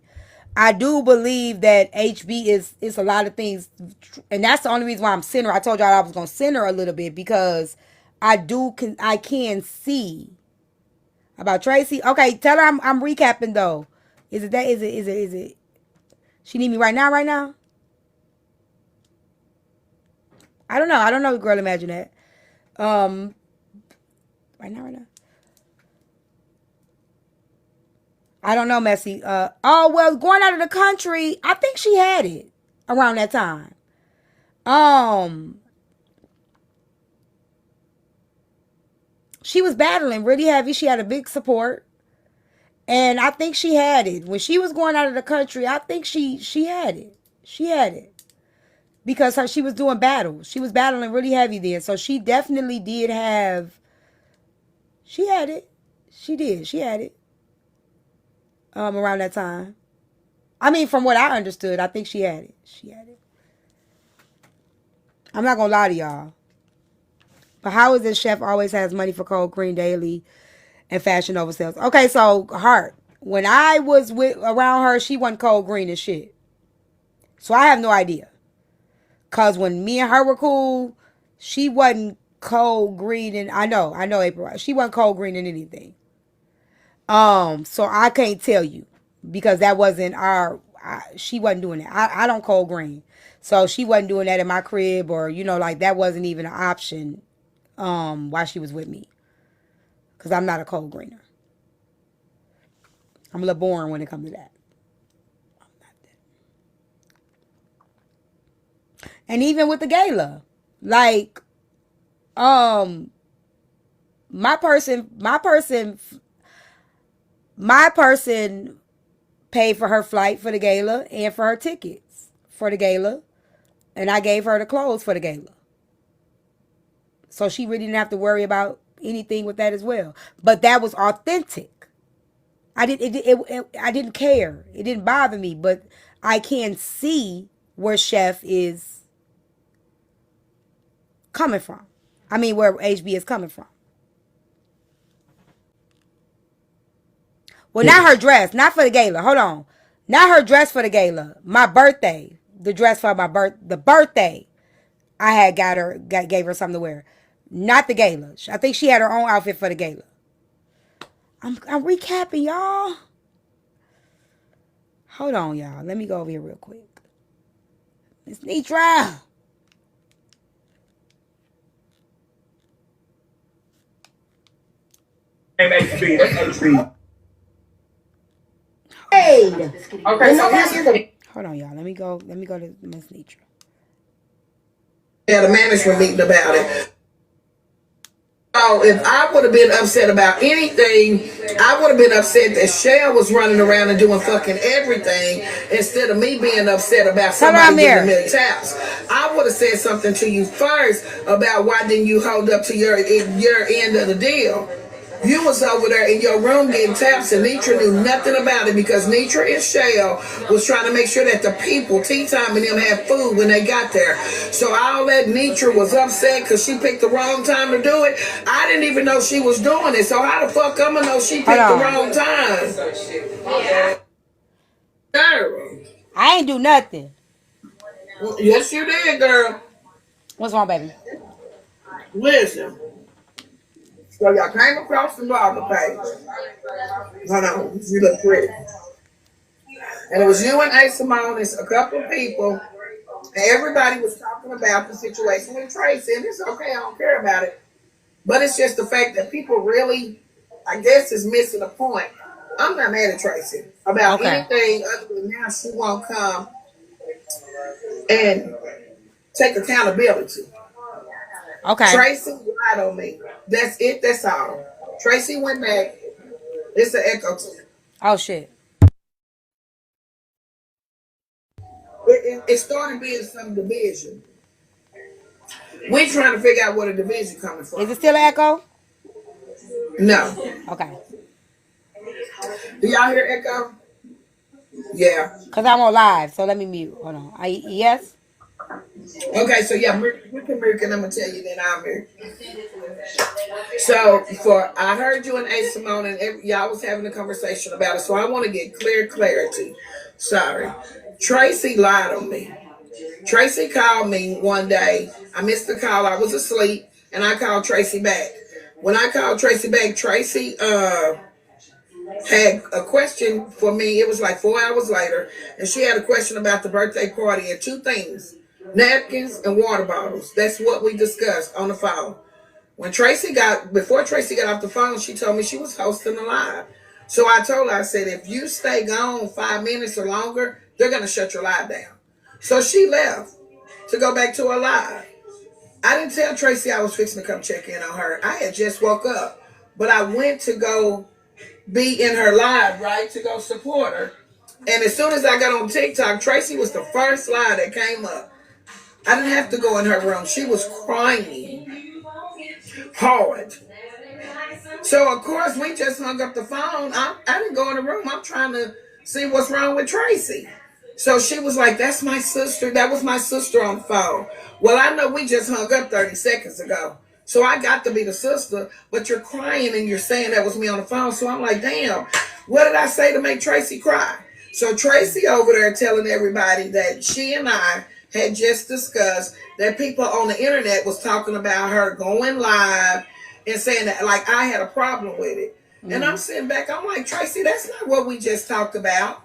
I do believe that HB is a lot of things, and that's the only reason why I'm sending her. I told y'all I was gonna send her a little bit because I can see about Tracy. Okay, tell her I'm recapping though. Is it she need me right now? Right now? I don't know, girl, imagine that. Right now. I don't know, Messy. Going out of the country, I think she had it around that time. She was battling really heavy. She had a big support. And I think she had it. When she was going out of the country, I think she had it. She had it. Because she was doing battle. She was battling really heavy then. So she definitely did have, she had it. She did. She had it. Around that time. I mean, from what I understood, I think she had it. She had it. I'm not gonna lie to y'all. But how is this chef always has money for cold cream daily and Fashion Nova sales? Okay, so Heart. When I was around her, she wasn't cold green and shit. So I have no idea. Cause when me and her were cool, she wasn't cold green, and I know April. She wasn't cold green in anything. So I can't tell you because that wasn't she wasn't doing that. I don't cold green, so she wasn't doing that in my crib, or like that wasn't even an option. While she was with me, because I'm not a cold greener. I'm a little boring when it comes to that. And even with the gala, like, my person paid for her flight for the gala and for her tickets for the gala, and I gave her the clothes for the gala. So she really didn't have to worry about anything with that as well. But that was authentic. I didn't care. It didn't bother me, but I can see where Chef is coming from. I mean, where HB is coming from. Well, not her dress, not for the gala. Hold on, not her dress for the gala. My birthday, the dress for the birthday. I had gave her something to wear, not the gala. I think she had her own outfit for the gala. I'm recapping, y'all. Hold on, y'all. Let me go over here real quick. Miss Nitra. Hey. Okay, so Hold on, y'all. Let me go to Miss Nitra. Had a management meeting about it. So if I would have been upset about anything, I would have been upset that Shell was running around and doing fucking everything instead of me being upset about somebody getting a million taps. I would have said something to you first about why didn't you hold up to your end of the deal. You was over there in your room getting taps, and Nitra knew nothing about it because Nitra and Shell was trying to make sure that the people, Tyme and them, had food when they got there. So all that Nitra was upset because she picked the wrong time to do it. I didn't even know she was doing it. So how the fuck I'm gonna know she picked the wrong time? Girl. I ain't do nothing. Well, yes, you did, girl. What's wrong, baby? Listen. So y'all came across the blogger page. Hold on, you look pretty. And it was you and A. Simone and a couple of people. And everybody was talking about the situation with Tracy. And it's okay, I don't care about it. But it's just the fact that people really, I guess, is missing the point. I'm not mad at Tracy about anything other than now she won't come and take accountability. Okay. Tracy lied on me. That's it. That's all. Tracy went back. It's an echo to it. Oh, shit. It started being some division. We're trying to figure out where the division coming from. Is it still an echo? No. Okay. Do y'all hear echo? Yeah. Because I'm on live, so let me mute. Hold on. Yes? Okay, so yeah, you can mute, and I'm going to tell you then I'll mute. So, I heard you and A. Simone, and y'all was having a conversation about it, so I want to get clarity. Sorry. Tracy lied on me. Tracy called me one day. I missed the call. I was asleep, and I called Tracy back. When I called Tracy back, Tracy had a question for me. It was like 4 hours later, and she had a question about the birthday party and two things: napkins and water bottles. That's what we discussed on the phone. Before Tracy got off the phone, she told me she was hosting a live. So I told her, I said, if you stay gone 5 minutes or longer, they're going to shut your live down. So she left to go back to her live. I didn't tell Tracy I was fixing to come check in on her. I had just woke up, but I went to go be in her live, right, to go support her. And as soon as I got on TikTok, Tracy was the first live that came up. I didn't have to go in her room. She was crying hard. So, of course, we just hung up the phone. I didn't go in the room. I'm trying to see what's wrong with Tracy. So she was like, that's my sister. That was my sister on the phone. Well, I know we just hung up 30 seconds ago. So I got to be the sister, but you're crying and you're saying that was me on the phone. So I'm like, damn, what did I say to make Tracy cry? So Tracy over there telling everybody that she and I had just discussed that people on the internet was talking about her going live and saying that like I had a problem with it. And I'm sitting back, I'm like, Tracy, that's not what we just talked about.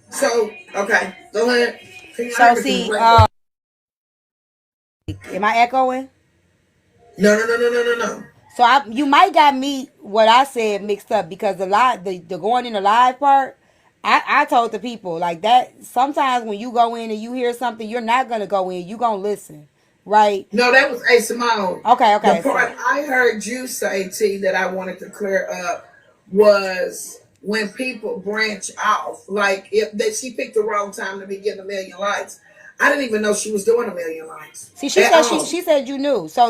So, okay, go ahead. So see, am I echoing? No. So you might got me what I said mixed up because the going in the live part, I told the people like that. Sometimes when you go in and you hear something, you're not gonna go in. You gonna listen, right? No, that was A Simone. Okay. The part I heard you say, T, that I wanted to clear up was when people branch off. Like if that she picked the wrong time to be getting 1 million likes. I didn't even know she was doing 1 million likes. See, she said you knew. So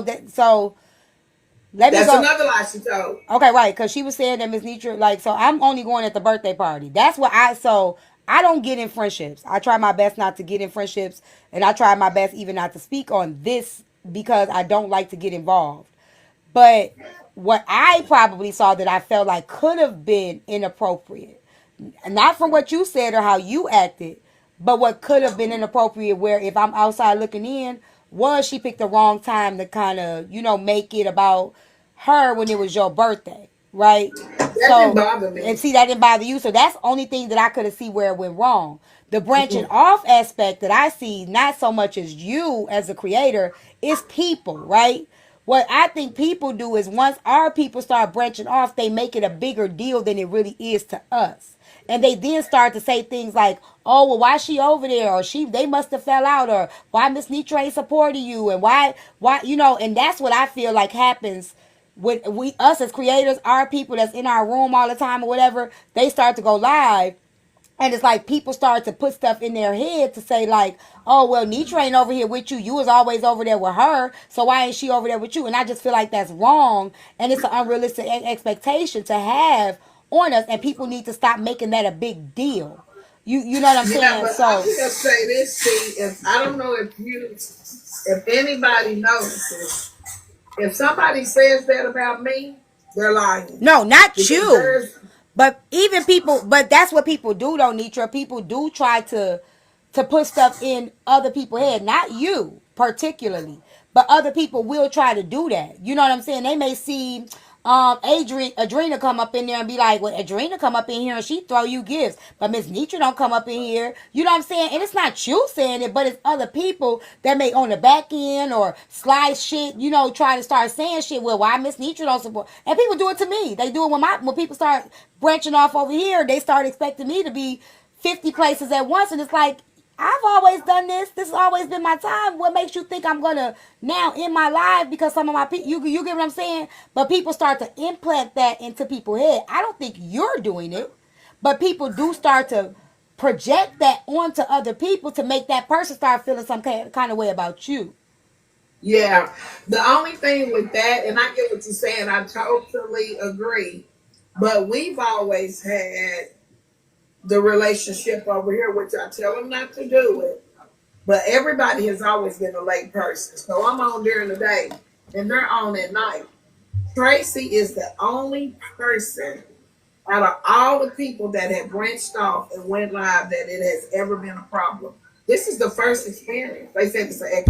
let me That's go. another lie she told. Okay, right, because she was saying that Miss Nitra, like, so I'm only going at the birthday party. That's what so I don't get in friendships. I try my best not to get in friendships, and I try my best even not to speak on this because I don't like to get involved. But what I probably saw that I felt like could have been inappropriate, not from what you said or how you acted, but what could have been inappropriate where if I'm outside looking in, was she picked the wrong time to kind of, make it about her when it was your birthday, right? That didn't bother me. And see, that didn't bother you. So that's the only thing that I could have see where it went wrong. The branching off aspect that I see, not so much as you as a creator, is people, right? What I think people do is once our people start branching off, they make it a bigger deal than it really is to us. And they then start to say things like, "Oh, well, why she over there?" Or they must have fell out, or "Why Miss Nitra ain't supporting you?" And why, and that's what I feel like happens with us as creators, our people that's in our room all the time or whatever. They start to go live, and it's like people start to put stuff in their head to say like, "Oh, well, Nitra ain't over here with you. You was always over there with her. So why ain't she over there with you?" And I just feel like that's wrong. And it's an unrealistic expectation to have on us. And people need to stop making that a big deal. You know what I'm saying? Yeah, but So I'm gonna say this, see, if I don't know if anybody notices, if somebody says that about me, they're lying. no, not Because you. But even people, but that's what people do though, Nitra. People do try to put stuff in other people's head. Not you particularly, but other people will try to do that. You know what I'm saying? They may see Adrena come up in there and be like, "Well, Adrena come up in here and she throw you gifts, but Miss Nitra don't come up in here." You know what I'm saying? And it's not you saying it, but it's other people that may on the back end or slide shit, try to start saying shit. Well, why Miss Nitra don't support? And people do it to me. They do it when people start branching off over here. They start expecting me to be 50 places at once, and it's like, I've always done this. This has always been my time. What makes you think I'm gonna now in my life because some of my people, you get what I'm saying? But people start to implant that into people's head. I don't think you're doing it, but people do start to project that onto other people to make that person start feeling some kind of way about you. Yeah, the only thing with that, and I get what you're saying, I totally agree. But we've always had the relationship over here, which I tell them not to do it. But everybody has always been a late person. So I'm on during the day and they're on at night. Tracy is the only person out of all the people that have branched off and went live that it has ever been a problem. This is the first experience. They said it's an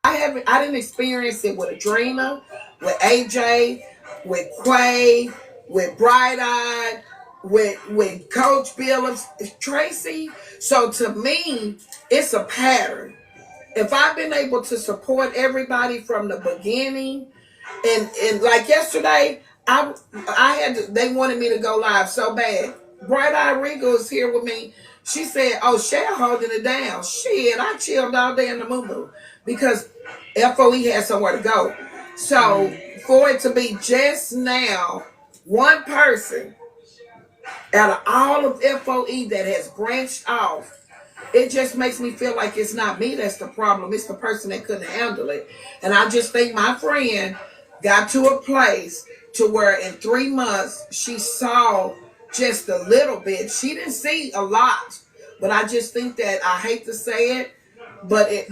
I didn't experience it with Adrena, with AJ, with Quay, with Bright Eyed, with Coach Billups, Tracy. So to me, it's a pattern. If I've been able to support everybody from the beginning, and like yesterday, I had to, they wanted me to go live so bad. Bright Eye Regal is here with me. She said, "Oh, Cher holding it down." Shit, I chilled all day in the moo because FOE had somewhere to go. So for it to be just now one person out of all of FOE that has branched off, it just makes me feel like it's not me that's the problem. It's the person that couldn't handle it. And I just think my friend got to a place to where in 3 months she saw just a little bit. She didn't see a lot, but I just think that I hate to say it, but it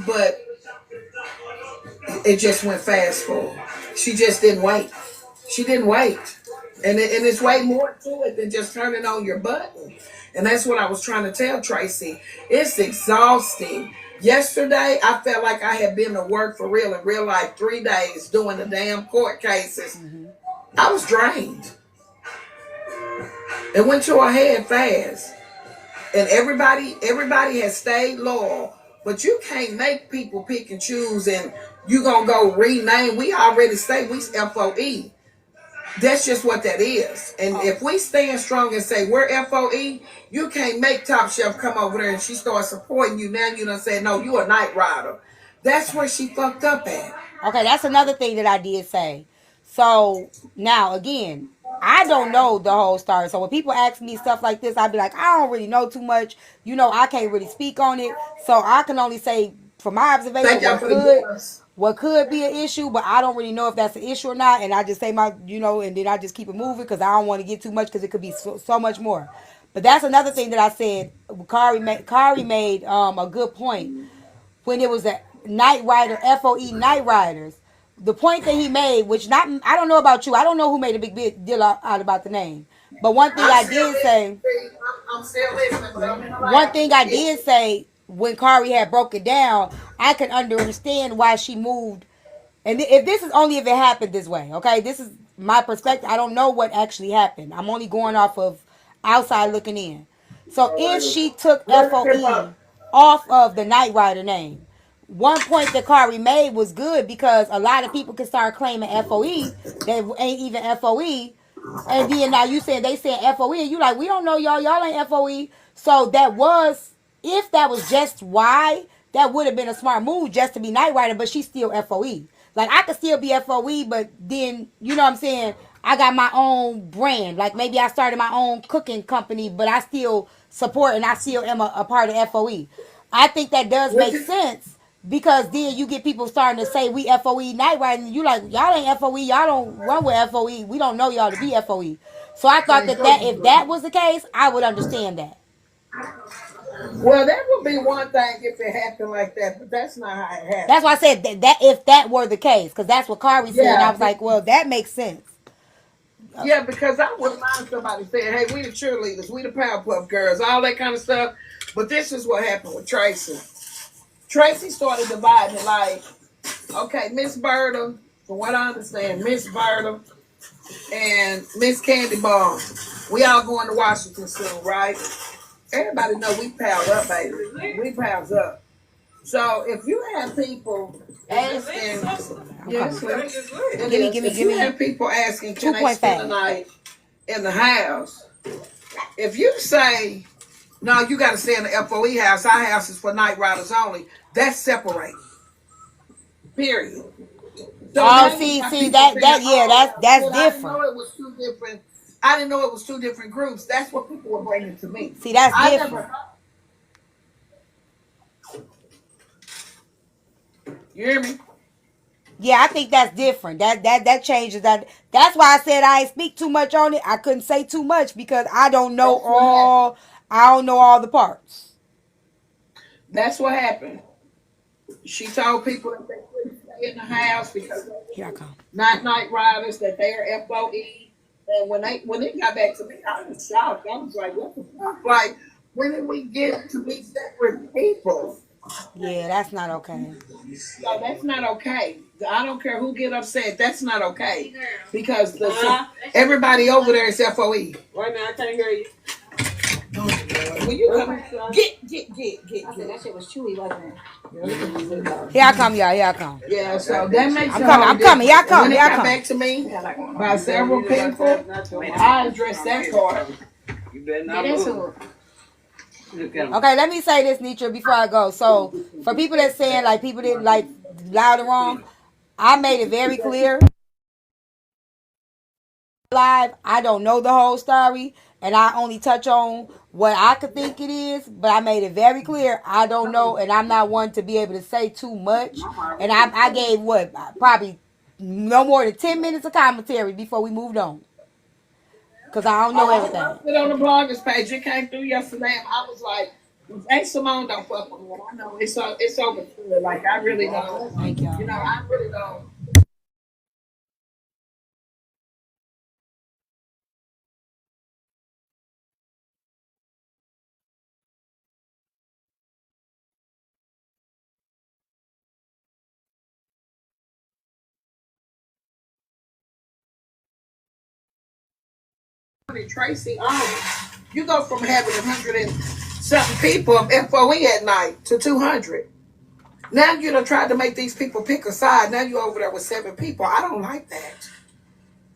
just went fast for her. She just didn't wait. She didn't wait. And it's way more to it than just turning on your button. And that's what I was trying to tell Tracy. It's exhausting. Yesterday, I felt like I had been to work for real in real life 3 days doing the damn court cases. Mm-hmm. I was drained. It went to our head fast. And everybody has stayed loyal. But you can't make people pick and choose and you gonna go rename. We already say we FOE. That's just what that is. And if we stand strong and say we're FOE, you can't make Top Chef come over there and she starts supporting you. Now you done said, no, you a night rider. That's where she fucked up at. Okay, that's another thing that I did say. So now again, I don't know the whole story. So when people ask me stuff like this, I'd be like, I don't really know too much. You know, I can't really speak on it. So I can only say from my observation Thank y'all for the gifts. what could be an issue, but I don't really know if that's an issue or not. And I just say and then I just keep it moving because I don't want to get too much because it could be so much more. But that's another thing that I said. Kari made a good point when it was a night rider, FOE night riders. The point that he made, which I don't know about you, I don't know who made a big deal out about the name. But one thing I did say, I'm still listening, but I'm in the one lab. thing I did say when Kari had broke it down, I could understand why she moved. And if this is only if it happened this way, okay? This is my perspective. I don't know what actually happened. I'm only going off of outside looking in. So if she took FOE off of the Night Rider name, one point that Kari made was good because a lot of people can start claiming FOE that ain't even FOE. And then now you saying they saying FOE and you like, we don't know y'all ain't FOE. So if that was just why, that would have been a smart move just to be Night Rider, but she's still FOE. Like I could still be FOE, but then you know what I'm saying, I got my own brand. Like maybe I started my own cooking company, but I still support and I still am a part of FOE. I think that does make sense because then you get people starting to say we FOE Night Rider, and you like y'all ain't FOE, y'all don't run with FOE, we don't know y'all to be FOE. So I thought that if that was the case, I would understand that. Well, that would be one thing if it happened like that, but that's not how it happened. That's why I said that if that were the case, because that's what Kari said, and I was like, well, that makes sense. Yeah, because I wouldn't mind somebody saying, hey, we the cheerleaders, we the Powerpuff Girls, all that kind of stuff. But this is what happened with Tracy. Tracy started dividing it like, okay, Miss Berta, from what I understand, Miss Berta and Miss Candy Bar, we all going to Washington soon, right? Everybody know we pals up, baby. We pals up. So if you have people asking, yes, if you have people asking, can they spend the night in the house? If you say, no, you got to stay in the FOE house. Our house is for night riders only. That's separate. Period. So see that's I different. didn't know it was two different. I didn't know it was two different groups. That's what people were bringing to me. See, that's different. You hear me? Yeah, I think that's different. That changes that. That's why I said I ain't speak too much on it. I couldn't say too much because I don't know all the parts. That's what happened. She told people that they couldn't stay in the house because here I come. Not night riders, that they are FOE. And when it got back to me, I was shocked. I was like, what the fuck? Like, when did we get to be separate people? Yeah, that's not okay. So that's not okay. I don't care who get upset. That's not okay. Because everybody over there is FOE. Right now, I can't hear you. When you come, get. That shit was chewy, wasn't it? Here I come, y'all. Here I come. Yeah, so that makes I'm coming. Here I come. When it Here I got come. back to me by several people, I addressed that part. Get into it. Okay, let me say this, Nitra, before I go. So, for people that saying like people didn't like loud and wrong, I made it very clear. Live, I don't know the whole story, and I only touch on what I could think it is. But I made it very clear I don't know, and I'm not one to be able to say too much. And I gave probably no more than 10 minutes of commentary before we moved on. Because I don't know everything. I put on the bloggers page. It came through yesterday, and I was like, hey, Simone, don't fuck with me. I know it's over. Like, I really don't. Thank y'all. You know, I really don't. Tracy you go from having 100 and something people of FOE at night to 200. Now you done tried to make these people pick a side. Now you over there with 7 people. I don't like that.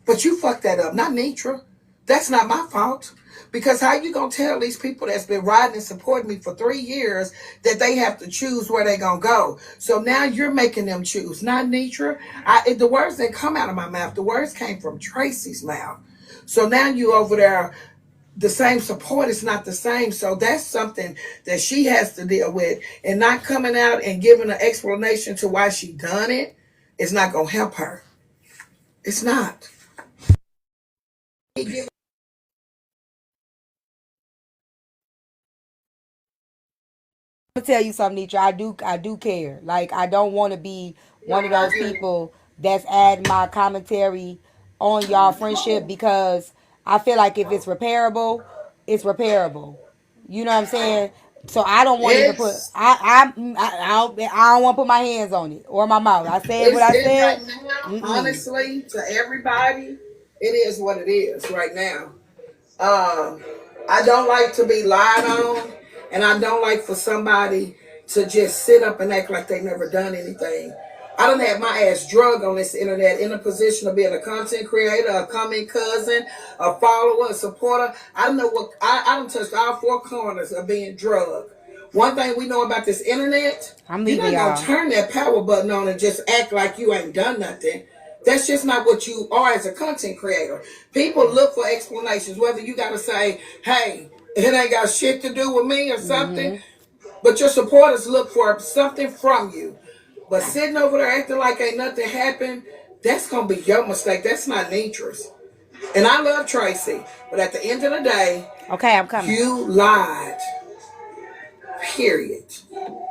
But you fucked that up, not Nitra. That's not my fault. Because how you gonna tell these people that's been riding and supporting me for 3 years that they have to choose where they gonna go? So now you're making them choose, not Nitra. The words that come out of my mouth, the words came from Tracy's mouth. So now you over there, the same support is not the same. So that's something that she has to deal with. And not coming out and giving an explanation to why she done it is not gonna help her. It's not. I'm gonna tell you something, Nietzsche. I do care. Like, I don't want to be one of those people that's adding my commentary on y'all friendship, because I feel like if it's repairable, it's repairable. You know what I'm saying? So I don't want to even put. It's I don't want to put my hands on it or my mouth. I said what it's I it said. right now, Mm-mm. honestly, to everybody, it is what it is right now. Um, I don't like to be lied on, and I don't like for somebody to just sit up and act like they never done anything. I done had my ass drug on this internet in a position of being a content creator, a comment cousin, a follower, a supporter. I don't know what I done touched all 4 corners of being drugged. One thing we know about this internet, I'm you're leaving not gonna y'all. turn that power button on and just act like you ain't done nothing. That's just not what you are as a content creator. People look for explanations, whether you got to say, hey, it ain't got shit to do with me or something, but your supporters look for something from you. But sitting over there acting like ain't nothing happened, that's going to be your mistake. That's not Nitra's. And I love Tracy, but at the end of the day, Okay, I'm coming. you lied. Period.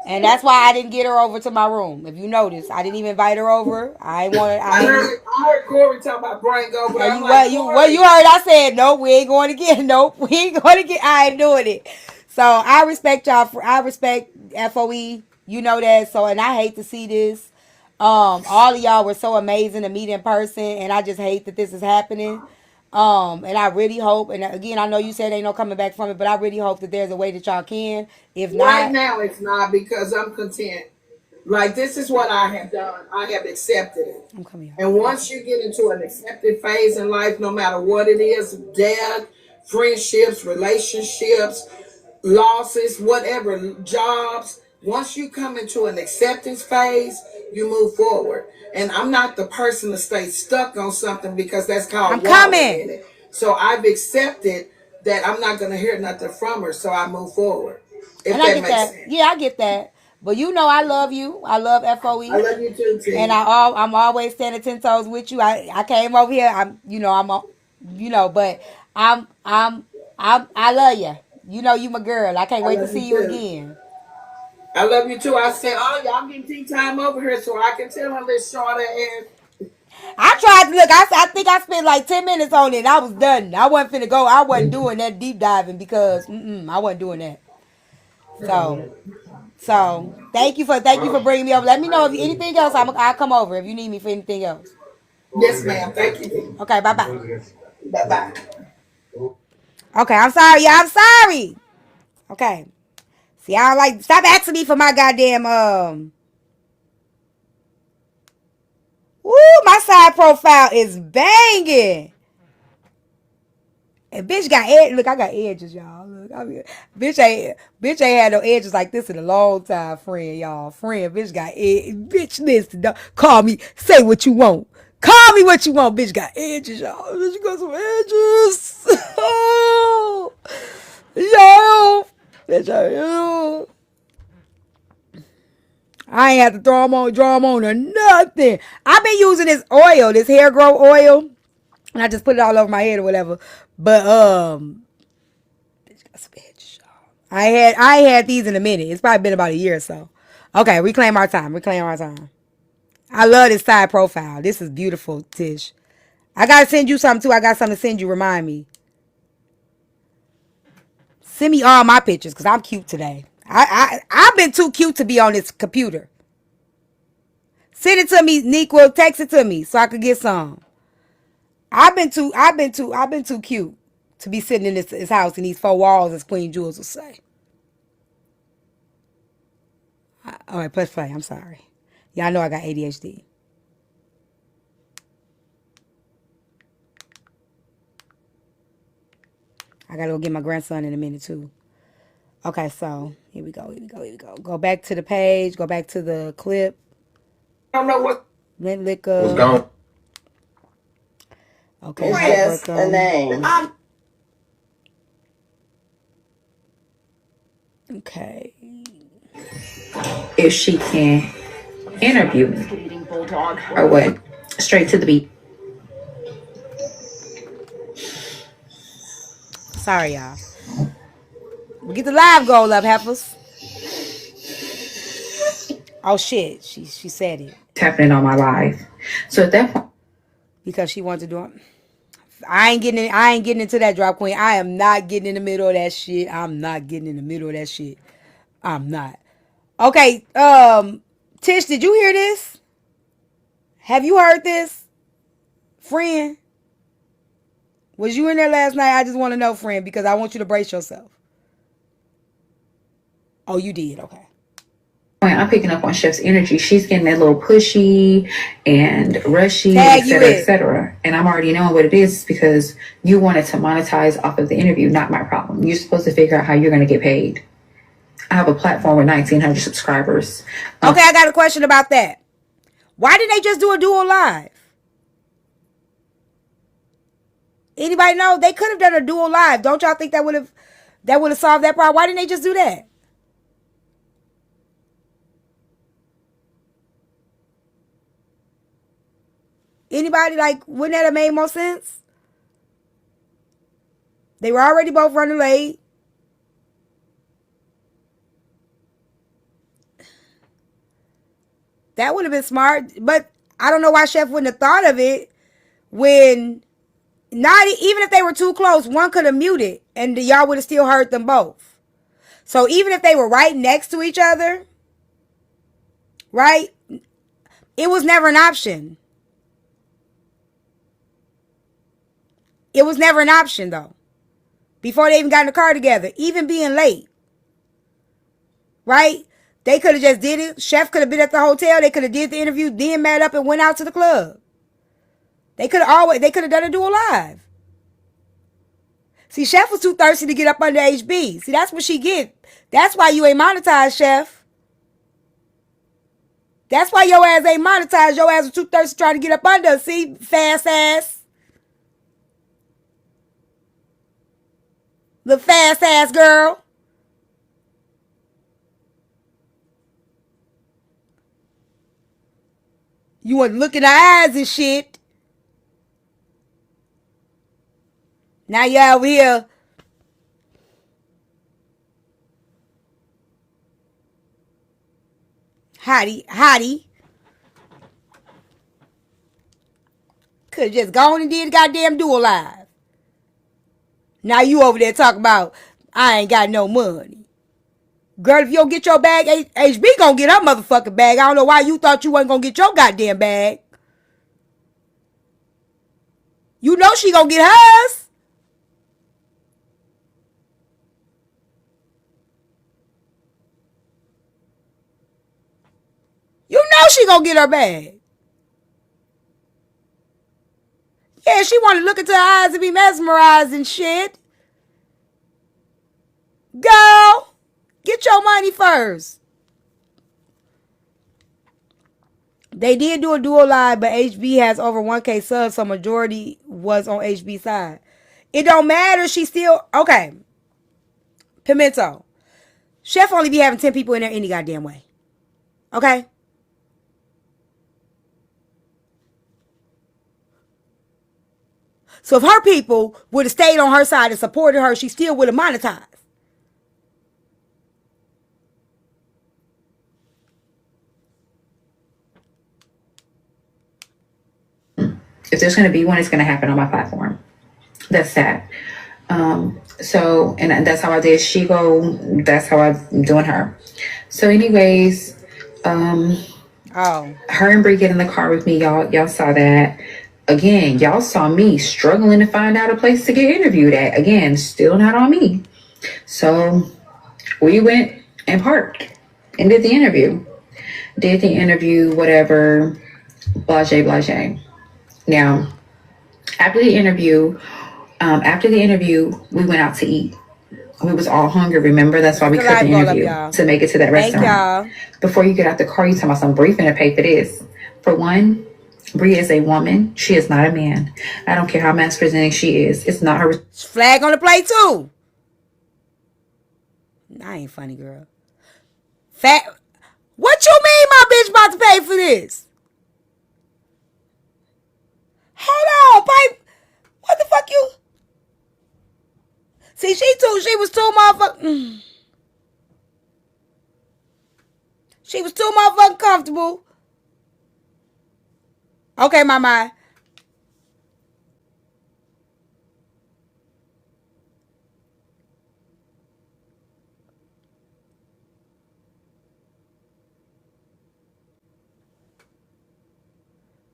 And that's why I didn't get her over to my room. If you notice, I didn't even invite her over. I ain't want. I I ain't. heard Corey talk about brain go, but And I'm you like, what you Corey, heard? I said nope. We ain't going again. Nope. We ain't going again. I ain't doing it. So I respect y'all. I respect FOE. You know that. So, and I hate to see this. All of y'all were so amazing to meet in person, and I just hate that this is happening. And I really hope, and again, I know you said ain't no coming back from it, but I really hope that there's a way that y'all can. If right not, now it's not because I'm content. Like, this is what I have done. I have accepted it. I'm coming And once you get into an accepted phase in life, no matter what it is, death, friendships, relationships, losses, whatever, jobs, once you come into an acceptance phase, you move forward. And I'm not the person to stay stuck on something because that's I'm called wallowing coming. in it. So I've accepted that I'm not going to hear nothing from her, so I move forward. And If I that get makes that. sense. Yeah, I get that. But you know I love you. I love I FOE. love you too, And T. I'm always standing 10 toes with you. I came over here. But I love you. You know you my girl. I can't I wait to love you see you too. again. I love you too. I said, oh, y'all getting tea time over here so I can tell her this short ass. I tried to look. I think I spent like 10 minutes on it. And I was done. I wasn't finna go. I wasn't doing that deep diving because I wasn't doing that. So thank you for bringing me over. Let me know if anything else. I'll come over if you need me for anything else. Yes, ma'am. Thank you. Okay, bye bye. Bye bye. Okay, I'm sorry. Yeah, I'm sorry. Okay. See, I don't like. Stop asking me for my goddamn. Woo, my side profile is banging. And bitch got edge. Look, I got edges, y'all. Look, bitch ain't had no edges like this in a long time, friend, y'all. Friend, bitch got edges. Bitch, listen, call me. Say what you want. Call me what you want. Bitch got edges, y'all. Bitch got some edges. Oh, yo, bitch, yo. I ain't have to draw them on or nothing. I've been using this oil, this hair grow oil, and I just put it all over my head or whatever. But I ain't had these in a minute. It's probably been about a year or so. Okay, reclaim our time. Reclaim our time. I love this side profile. This is beautiful, Tish. I gotta send you something too. I got something to send you. Remind me. Send me all my pictures because I'm cute today. I've been too cute to be on this computer. Send it to me, Nequa. Text it to me so I could get some. I've been too cute. to be sitting in his house in these four walls, as Queen Jules will say. All right, press play. I'm sorry. Y'all know I got ADHD. I gotta go get my grandson in a minute too. Okay, so here we go. Go back to the page. Go back to the clip. I don't know what Lint liquor. was going. Okay, It's just a name. Okay. If she can interview me or what? Straight to the beat. Sorry, y'all. We get the live goal up, heifers. Oh shit, she said it. It's happening on my live. So at that point, because she wanted to do it. I ain't getting into that, drop queen. I am not getting in the middle of that shit. I'm not. Okay, Tish, did you hear this? Have you heard this? Friend? Was you in there last night? I just want to know, friend, because I want you to brace yourself. Oh, you did, okay. I'm picking up on Chef's energy. She's getting that little pushy and rushy, Tag et cetera. And I'm already knowing what it is because you wanted to monetize off of the interview, not my problem. You're supposed to figure out how you're going to get paid. I have a platform with 1,900 subscribers. Okay, I got a question about that. Why didn't they just do a duo live? Anybody know? They could have done a duo live. Don't y'all think that would have solved that problem? Why didn't they just do that? Anybody, like, wouldn't that have made more sense? They were already both running late. That would have been smart, but I don't know why Chef wouldn't have thought of it when not even if they were too close, one could have muted and y'all would have still heard them both. So even if they were right next to each other, right? It was never an option. It was never an option though. Before they even got in the car together, even being late. Right? They could have just did it. Chef could have been at the hotel. They could have did the interview, then met up and went out to the club. They could have done a dual live. See, Chef was too thirsty to get up under HB. See, that's what she get. That's why you ain't monetized, Chef. That's why your ass ain't monetized. Your ass was too thirsty trying to get up under. See, fast ass. The fast ass girl. You want to look in the eyes and shit. Now you over here. Hottie. Could have just gone and did a goddamn dual live. Now you over there talking about, I ain't got no money. Girl, if you don't get your bag, HB gonna get her motherfucking bag. I don't know why you thought you wasn't gonna get your goddamn bag. You know she gonna get hers. You know she gonna get her bag. Yeah, she wanna look into her eyes and be mesmerized and shit. Girl, get your money first. They did do a dual live, but HB has over 1K subs, so majority was on HB's side. It don't matter. She still okay. Pimento. Chef only be having 10 people in there any goddamn way. Okay? So if her people would have stayed on her side and supported her, she still would have monetized. if there's going to be one, it's going to happen on my platform. That's that. And that's how I did Shigo. That's how I'm doing her. So anyways, her and Brie get in the car with me. Y'all saw that. again, y'all saw me struggling to find out a place to get interviewed at. Again, still not on me. So we went and parked and did the interview. Did the interview, whatever, blase, blase. Now, after the interview, we went out to eat. We was all hungry, remember? That's why we cut the interview to make it to that restaurant. Y'all. Before you get out the car, you talking about some Bree finna pay for this. For one, Bree is a woman. She is not a man. I don't care how masculine she is. It's not her. Flag on the plate too. I ain't funny, girl. What you mean my bitch about to pay for this? Hold on, pipe. What the fuck you? See, she was too motherfucking. She was too motherfucking comfortable. Okay, my mind.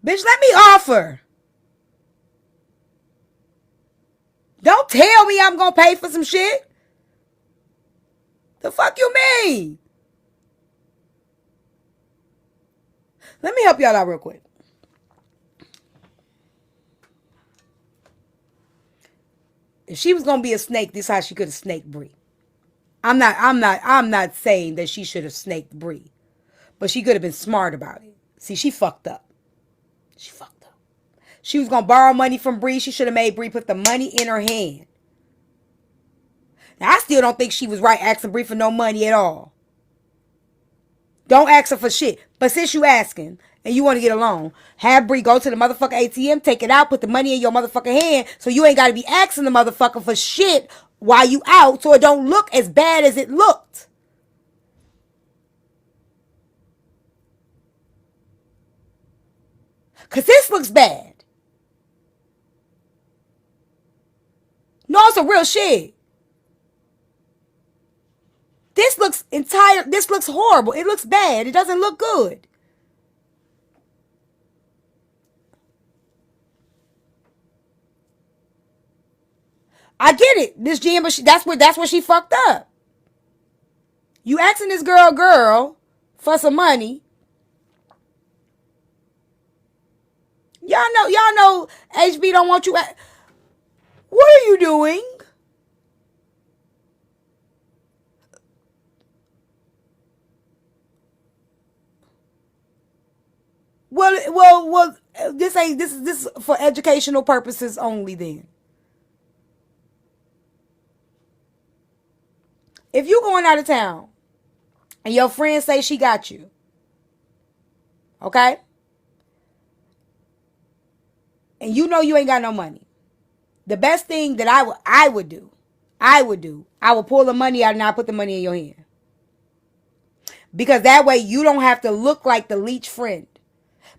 Bitch, let me offer. Don't tell me I'm gonna pay for some shit. The fuck you mean? Let me help y'all out real quick. If she was gonna be a snake, this is how she could have snaked Bree. I'm not saying that she should have snaked Bree, but she could have been smart about it. See, she fucked up. She fucked up. She was gonna borrow money from Bree. She should have made Bree put the money in her hand. Now, I still don't think she was right asking Bree for no money at all. Don't ask her for shit. But since you asking and you want to get a loan, have Bree go to the motherfucking ATM, take it out, put the money in your motherfucking hand, so you ain't got to be asking the motherfucker for shit while you out, so it don't look as bad as it looked. Cause this looks bad. No, it's a real shit. This looks horrible. It looks bad. It doesn't look good. I get it, Miss Jen, but that's where she fucked up. You asking this girl for some money. Y'all know HB don't want you. What are you doing? Well. This is for educational purposes only. Then, if you going out of town and your friend say she got you, okay, and you know you ain't got no money, the best thing that I would do, I would pull the money out and I put the money in your hand, because that way you don't have to look like the leech friend.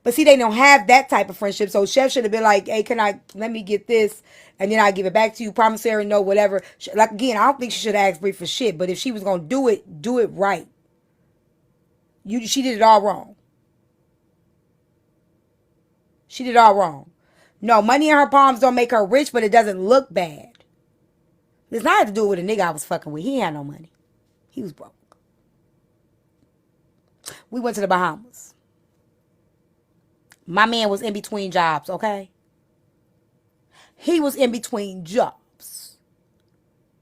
But see, they don't have that type of friendship. So Chef should have been like, hey, let me get this, and then I give it back to you. Promissory note, whatever. Like, again, I don't think she should have asked Bree for shit. But if she was going to do it right. She did it all wrong. She did it all wrong. No, money in her palms don't make her rich, but it doesn't look bad. It's not have to do with a nigga I was fucking with. He ain't had no money. He was broke. We went to the Bahamas. My man was in between jobs, okay? He was in between jobs.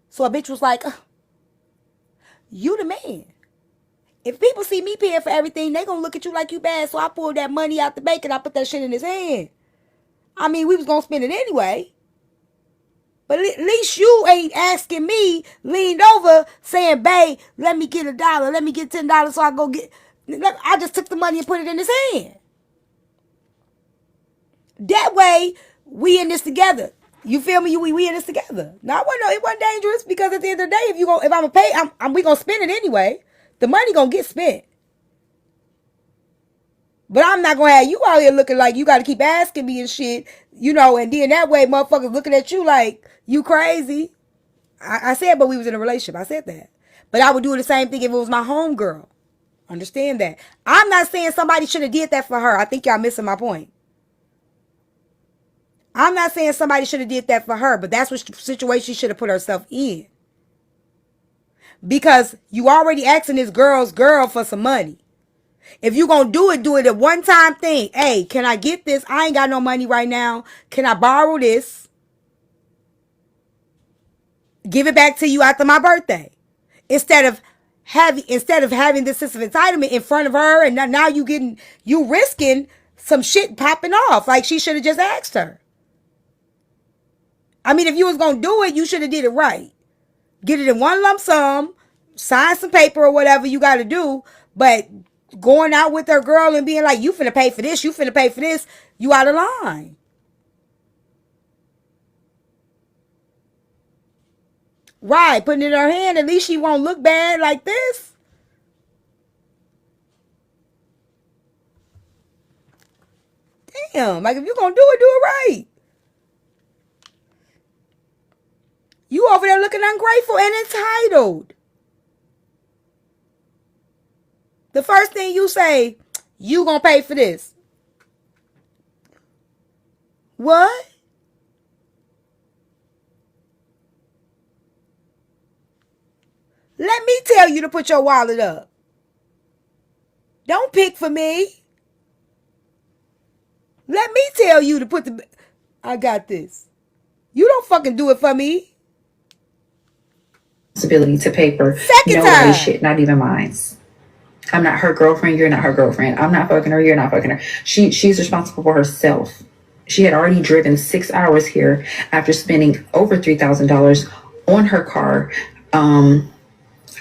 So a bitch was like, you the man. If people see me paying for everything, they gonna look at you like you bad. So I pulled that money out the bank and I put that shit in his hand. I mean, we was gonna spend it anyway. But at least you ain't asking me, leaned over, saying, babe, let me get $1, let me get $10 so I go get... I just took the money and put it in his hand. That way, we in this together. You feel me? We in this together. Now, it wasn't dangerous, because at the end of the day, if I'm gonna pay, we gonna spend it anyway. The money gonna get spent. But I'm not gonna have you out here looking like you gotta keep asking me and shit, and then that way motherfuckers looking at you like you crazy. I said, but we was in a relationship. I said that. But I would do the same thing if it was my homegirl. Understand that. I'm not saying somebody should have did that for her. I think y'all missing my point. I'm not saying somebody should have did that for her, but that's what situation she should have put herself in. Because you already asking this girl for some money. If you gonna do it a one-time thing. Hey, can I get this? I ain't got no money right now. Can I borrow this? Give it back to you after my birthday. Instead of having this sense of entitlement in front of her, and now you risking some shit popping off. Like, she should have just asked her. I mean, if you was gonna do it, you should have did it right. Get it in one lump sum, sign some paper or whatever you got to do. But going out with her girl and being like, you finna pay for this, you finna pay for this, you out of line. Right, putting it in her hand, at least she won't look bad like this. Damn, like, if you're gonna do it right. You over there looking ungrateful and entitled. The first thing you say, you gonna pay for this. What? Let me tell you to put your wallet up. Don't pick for me. Let me tell you to put the... I got this. You don't fucking do it for me. Responsibility to pay for Second nobody's time. shit, not even mine. I'm not her girlfriend. You're not her girlfriend. I'm not fucking her. You're not fucking her. She's responsible for herself. She had already driven 6 hours here after spending over $3,000 on her car,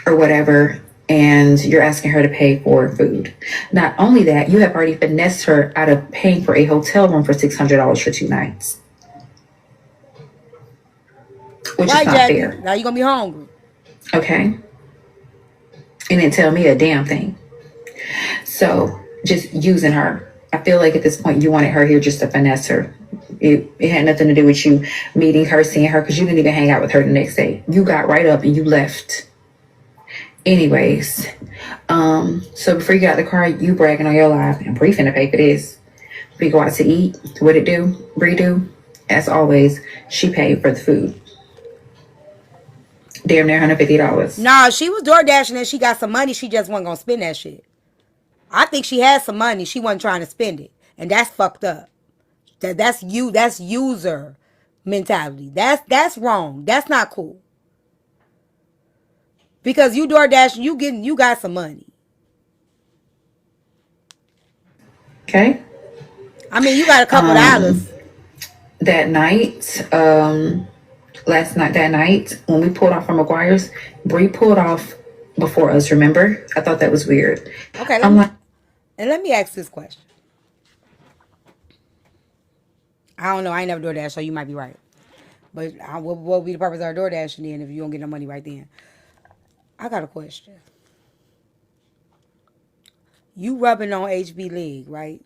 or whatever. And you're asking her to pay for food. Not only that, you have already finessed her out of paying for a hotel room for $600 for 2 nights, which is Right, not Jackie? fair. Now you're going to be hungry. Okay? And didn't tell me a damn thing. So just using her. I feel like at this point you wanted her here just to finesse her. It had nothing to do with you meeting her, seeing her, because you didn't even hang out with her the next day. You got right up and you left. Anyways, so before you got the car, you bragging on your life and Bree finna pay for this. We go out to eat. What it do? Bree do? As always, she paid for the food. Damn near $150. Nah, she was door dashing and she got some money. She just wasn't going to spend that shit. I think she had some money. She wasn't trying to spend it. And that's fucked up. That's user mentality. That's wrong. That's not cool. Because you door dashing, you got some money. Okay. I mean, you got a couple dollars. That night, that night, when we pulled off from McGuire's, Bree pulled off before us, remember? I thought that was weird. Okay, let me ask this question. I don't know. I ain't never door dash, so you might be right. But what would be the purpose of our door dashing then if you don't get no money right then? I got a question. You rubbing on HB League, right?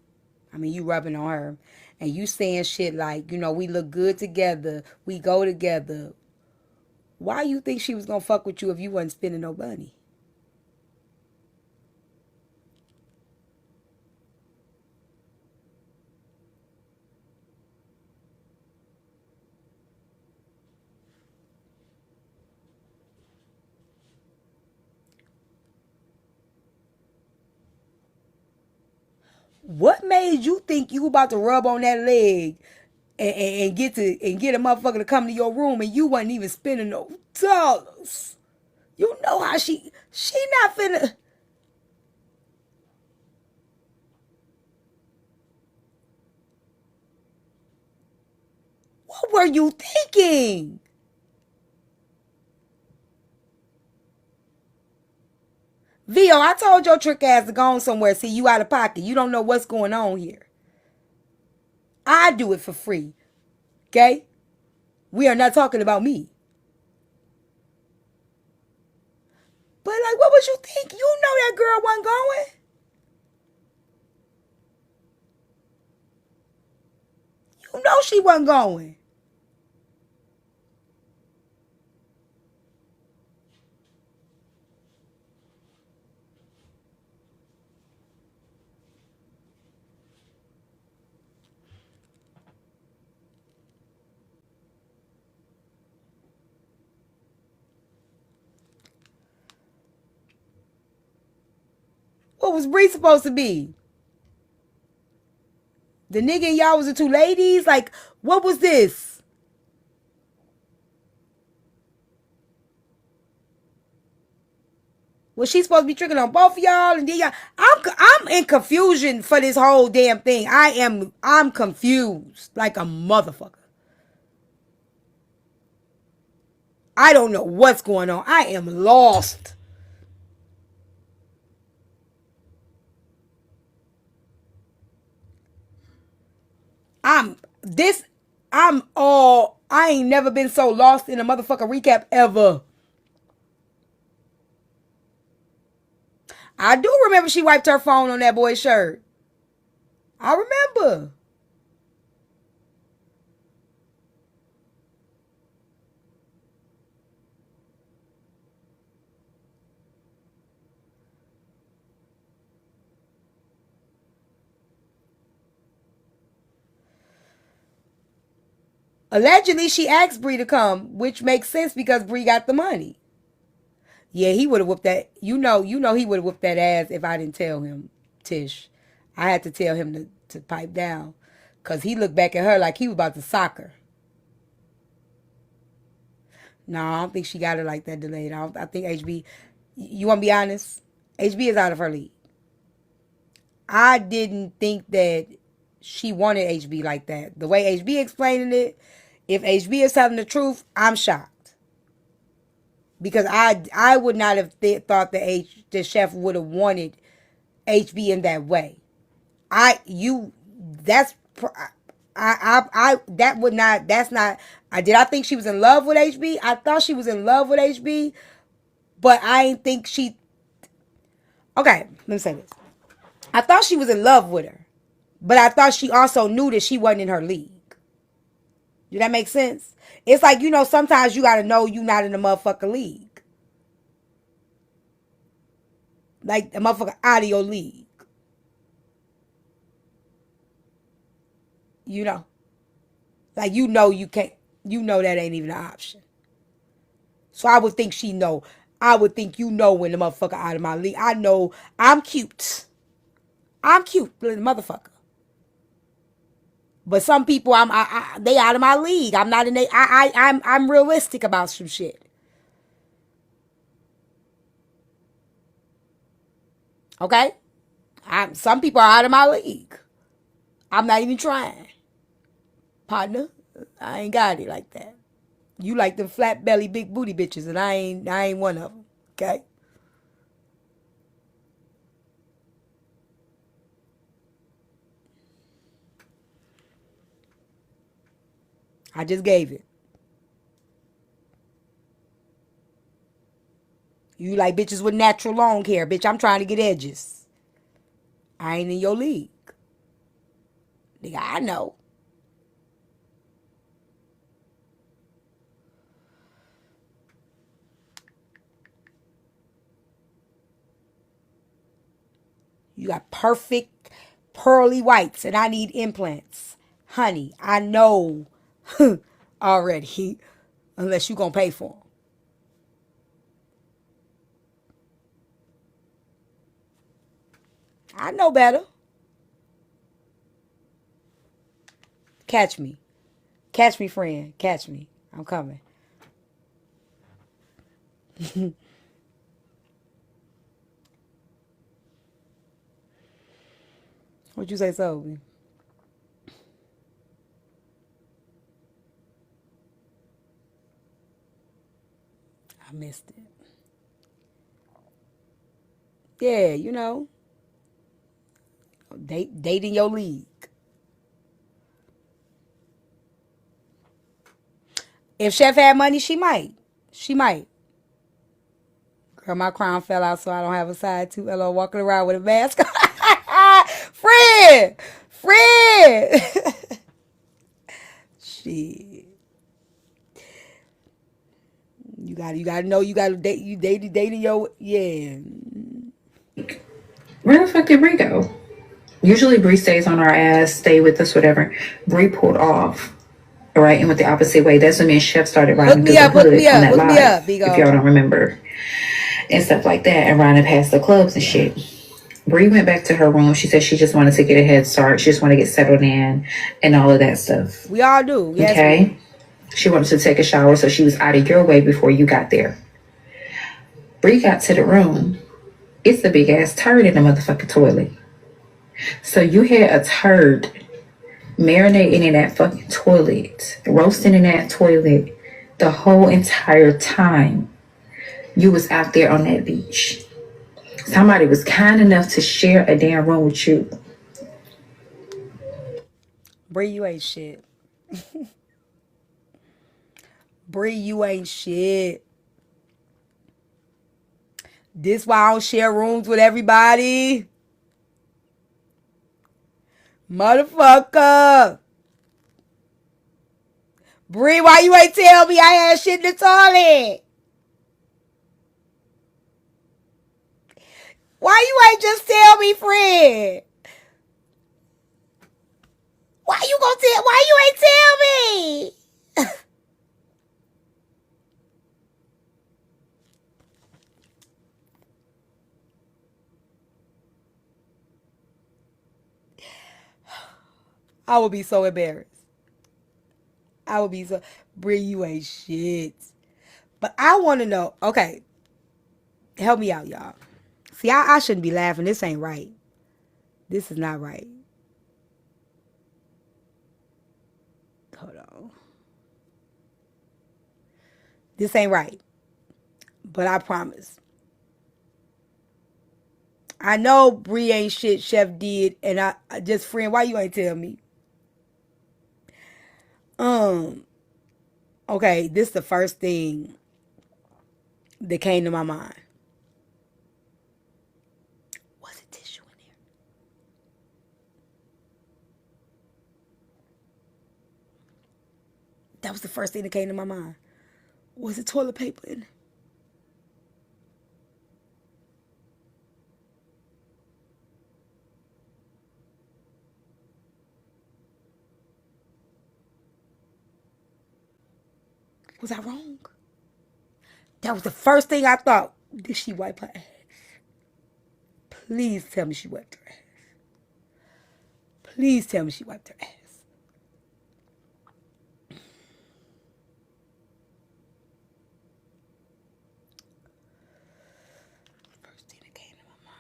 I mean, you rubbing on her. And you saying shit like, we look good together. We go together. Why you think she was going to fuck with you if you wasn't spending no money? What made you think you about to rub on that leg and get a motherfucker to come to your room and you wasn't even spending no dollars? You know how she not finna. What were you thinking? Vio, I told your trick ass to go on somewhere. See, you out of pocket. You don't know what's going on here. I do it for free. Okay? We are not talking about me. But like, what was you think? You know that girl wasn't going. You know she wasn't going. What was Bree supposed to be? The nigga and y'all was the two ladies? Like, what was this? Was she supposed to be tricking on both of y'all? And then y'all, I'm in confusion for this whole damn thing. I'm confused like a motherfucker. I don't know what's going on. I am lost. I ain't never been so lost in a motherfucker recap ever. I do remember she wiped her phone on that boy's shirt. I remember. Allegedly, she asked Bree to come, which makes sense because Bree got the money. Yeah, he would have whooped that. You know, he would have whooped that ass if I didn't tell him, Tish. I had to tell him to pipe down. Because he looked back at her like he was about to sock her. No, I don't think she got it like that delayed. I think HB, you want to be honest? HB is out of her league. I didn't think that she wanted HB like that. The way HB explaining it, if HB is telling the truth, I'm shocked. Because I would not have thought that the chef would have wanted HB in that way. That would not, that's not, did I think she was in love with HB? I thought she was in love with HB, but I didn't think okay, let me say this. I thought she was in love with her, but I thought she also knew that she wasn't in her league. Did that make sense? It's like, sometimes you got to know you're not in the motherfucker league. Like, the motherfucker out of your league. Like, you can't, that ain't even an option. So I would think she know. I would think when the motherfucker out of my league. I know I'm cute. I'm cute, the motherfucker. But some people, they out of my league. I'm not in they. I'm realistic about some shit. Okay, some people are out of my league. I'm not even trying, partner. I ain't got it like that. You like them flat belly, big booty bitches, and I ain't one of them. Okay. I just gave it. You like bitches with natural long hair, bitch. I'm trying to get edges. I ain't in your league. Nigga, I know. You got perfect pearly whites and I need implants. Honey, I know already. Unless you gonna pay for them. I know better. Catch me. Catch me, friend. Catch me. I'm coming. What'd you say, Sophie? I missed it. Yeah, dating your league. If Chef had money, she might. She might. Girl, my crown fell out, so I don't have a side tooth. Hello, walking around with a mask. Fred! Fred! Shit. You gotta know you gotta date dating your Where the fuck did Bree go? Usually Bree stays on our ass, stay with us, whatever. Bree pulled off. All right, and went the opposite way. That's when me and Chef started riding through the hood on that live, if y'all don't remember, and stuff like that, and riding past the clubs and shit. Bree went back to her room. She said she just wanted to get a head start. She just wanted to get settled in and all of that stuff. We all do. Yes, okay. She wanted to take a shower, so she was out of your way before you got there. Bree got to the room. It's a big ass turd in the motherfucking toilet. So you had a turd marinating in that fucking toilet, roasting in that toilet the whole entire time you was out there on that beach. Somebody was kind enough to share a damn room with you. Bree, you ain't shit. Bree, you ain't shit. This why I don't share rooms with everybody. Motherfucker. Bree, why you ain't tell me I had shit in the toilet? Why you ain't just tell me, friend? Why you ain't tell me? I would be so embarrassed. I would be so... Bree, you ain't shit. But I want to know... Okay. Help me out, y'all. See, I shouldn't be laughing. This ain't right. This is not right. Hold on. This ain't right. But I promise. I know Bree ain't shit, Chef did. And I just... Friend, why you ain't tell me? Okay, this is the first thing that came to my mind. Was it tissue in there? That was the first thing that came to my mind. Was it toilet paper in there? Was I wrong? That was the first thing I thought. Did she wipe her ass? Please tell me she wiped her ass. Please tell me she wiped her ass. First thing that came to my mind.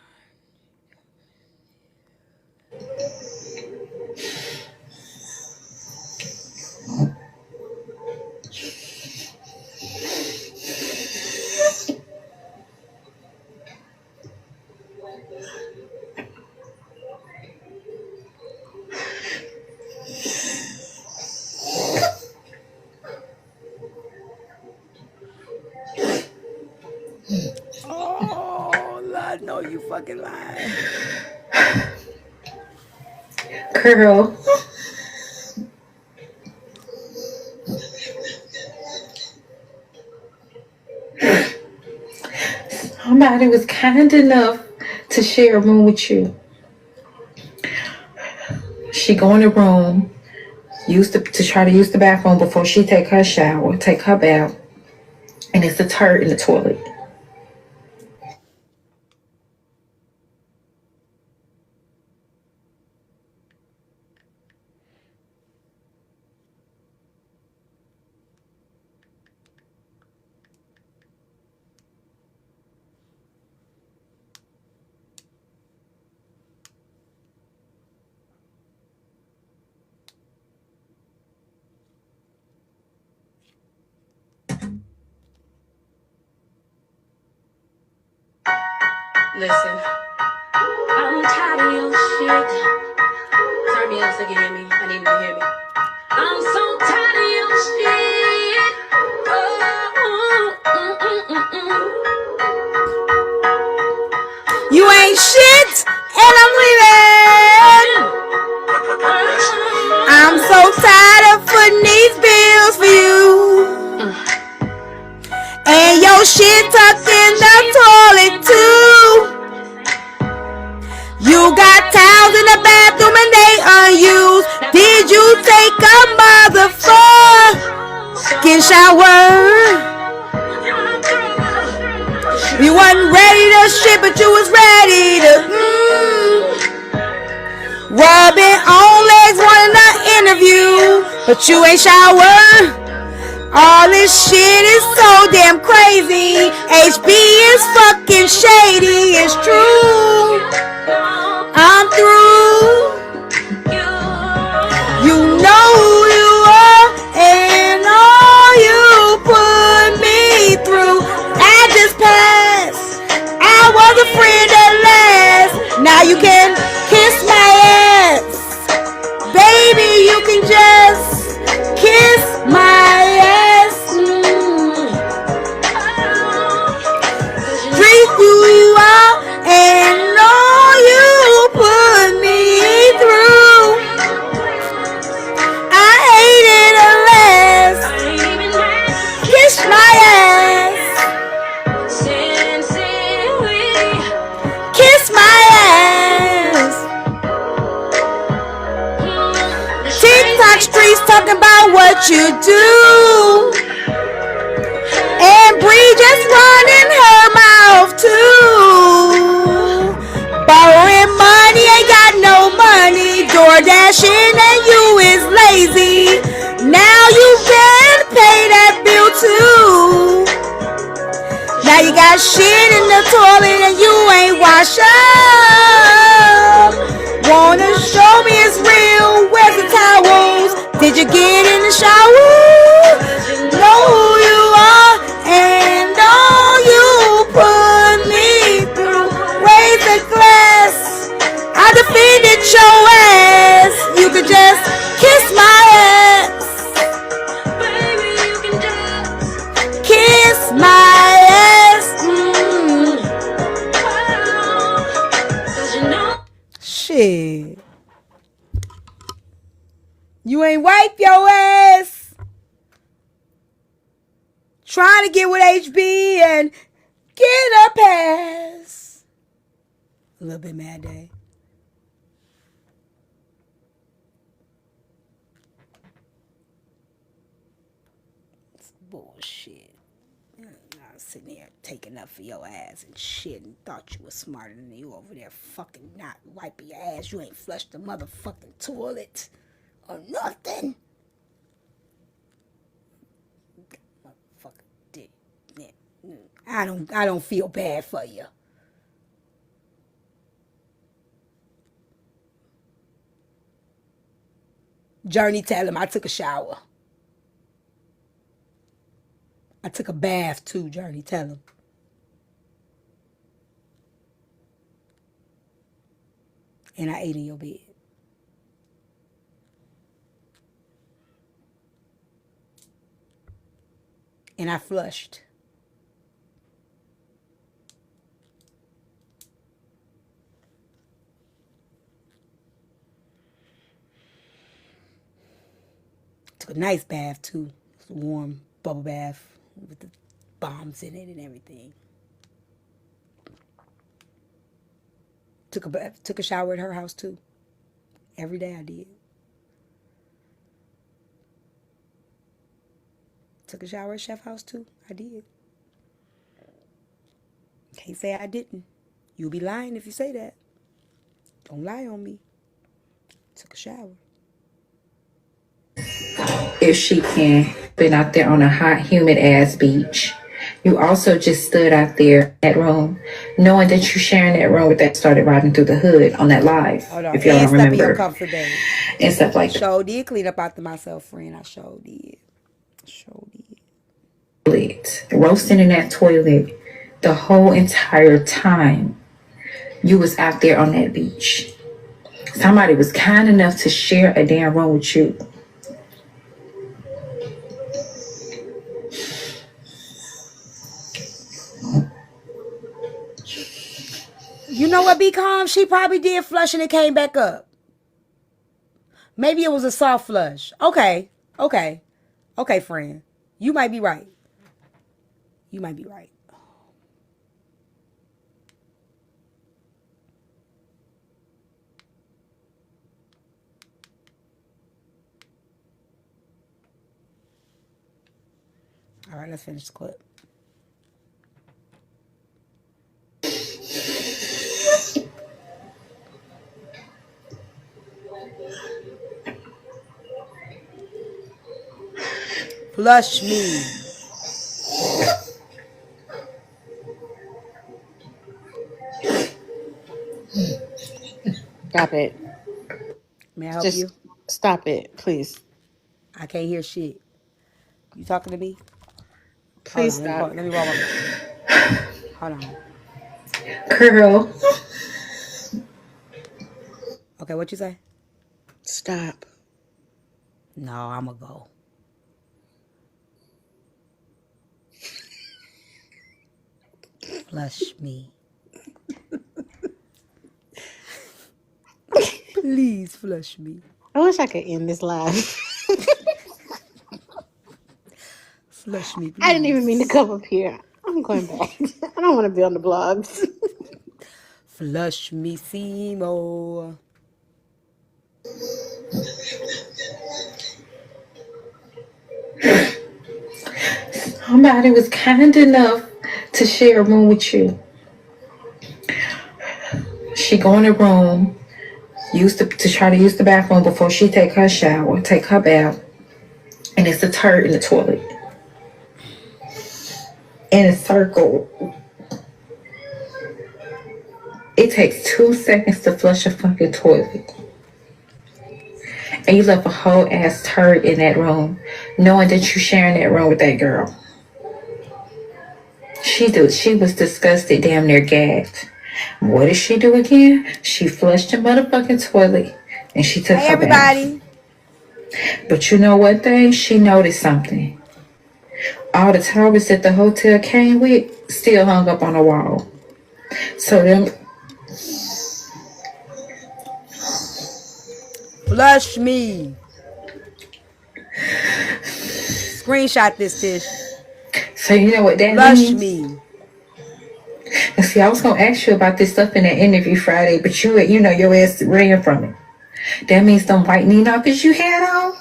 Oh, Lord, no, you fucking lying. Girl. Somebody was kind enough to share a room with you. She go in the room, to try to use the bathroom before she take her shower, take her bath, and it's a turd in the toilet. Listen, I'm tired of your shit. Turn me up so you can hear me. I need you to hear me. I'm so tired of your shit. You ain't shit, and I'm leaving. I'm so tired of putting these bills for you. And your shit tucked in the toilet too. You got towels in the bathroom and they unused. Did you take a motherfucking shower? You wasn't ready to shit, but you was ready to Rubbing on legs, wanting an interview, but you ain't shower. All this shit is so damn crazy. HB is fucking shady. It's true. I'm through. You know who you are and all you put me through. I just passed. I was a friend at last. Now you can kiss my ass. Baby, you can just kiss my ass. Treat you out and all you put me through. I hated a last. Kiss my ass. Kiss my ass. TikTok streets talking about what you do. And Bree just running her mouth too. Borrowing money, ain't got no money. Door dashing and you is lazy. Now you can pay that bill too. Now you got shit in the toilet and you ain't wash up. Wanna show me it's real? Where's the towels? Did you get in the shower? Know who you are and all you put me through. Raise the glass. I defended your ass. You could just kiss my ass. Kiss my ass. Shit. You ain't wipe your ass. Trying to get with HB and get a pass. A little bit mad day. It's bullshit. I was sitting there taking up for your ass and shit and thought you was smarter than you over there fucking not wiping your ass. You ain't flushed the motherfucking toilet or nothing. Motherfucking dick. I don't feel bad for you. Journey, tell him I took a shower. I took a bath too, Journey, tell him. And I ate in your bed. And I flushed. Took a nice bath too. It was a warm bubble bath with the bombs in it and everything. Took a shower at her house too. Every day I did. Took a shower at Chef house too. I did. Can't say I didn't. You'll be lying if you say that. Don't lie on me. Took a shower. If she can, been out there on a hot, humid ass beach. You also just stood out there in that room, knowing that you're sharing that room with that started riding through the hood on that live. Hold on. If y'all don't And step in your remember. comfort bed. And stuff like that. Sure did clean up after myself, friend. I sure did. Roasting in that toilet the whole entire time you was out there on that beach. Somebody was kind enough to share a damn room with you. You know what, Be Calm? She probably did flush and it came back up. Maybe it was a soft flush. Okay, friend. You might be right. You might be right. All right, let's finish the clip. Flush me. Stop it. May I help Just you? stop it, please. I can't hear shit. You talking to me? Hold Please on. stop. Let me roll my. Hold on. Girl. Okay, what you say? Stop. No, I'ma go. Flush me. Please flush me. I wish I could end this live. Flush me, I didn't even mean to please. come up here. I'm going back. I don't want to be on the blogs. Flush me, Simo. Somebody was kind enough to share a room with you. She go in the room, used to try to use the bathroom before she take her shower, take her bath, and it's a turd in the toilet. In a circle. It takes 2 seconds to flush a fucking toilet. And you left a whole ass turd in that room, knowing that you sharing that room with that girl. She was disgusted, damn near gagged. What did she do again? She flushed the motherfucking toilet and she took Hey, her bath. everybody. But you know what, thing? She noticed something. All the towels that the hotel came with still hung up on the wall. So them Flush me. Screenshot this, Tish. so you know what that Flush means? me. And see, I was gonna ask you about this stuff in that interview Friday, but you know your ass ran from it. That means them white knee knockers you had on.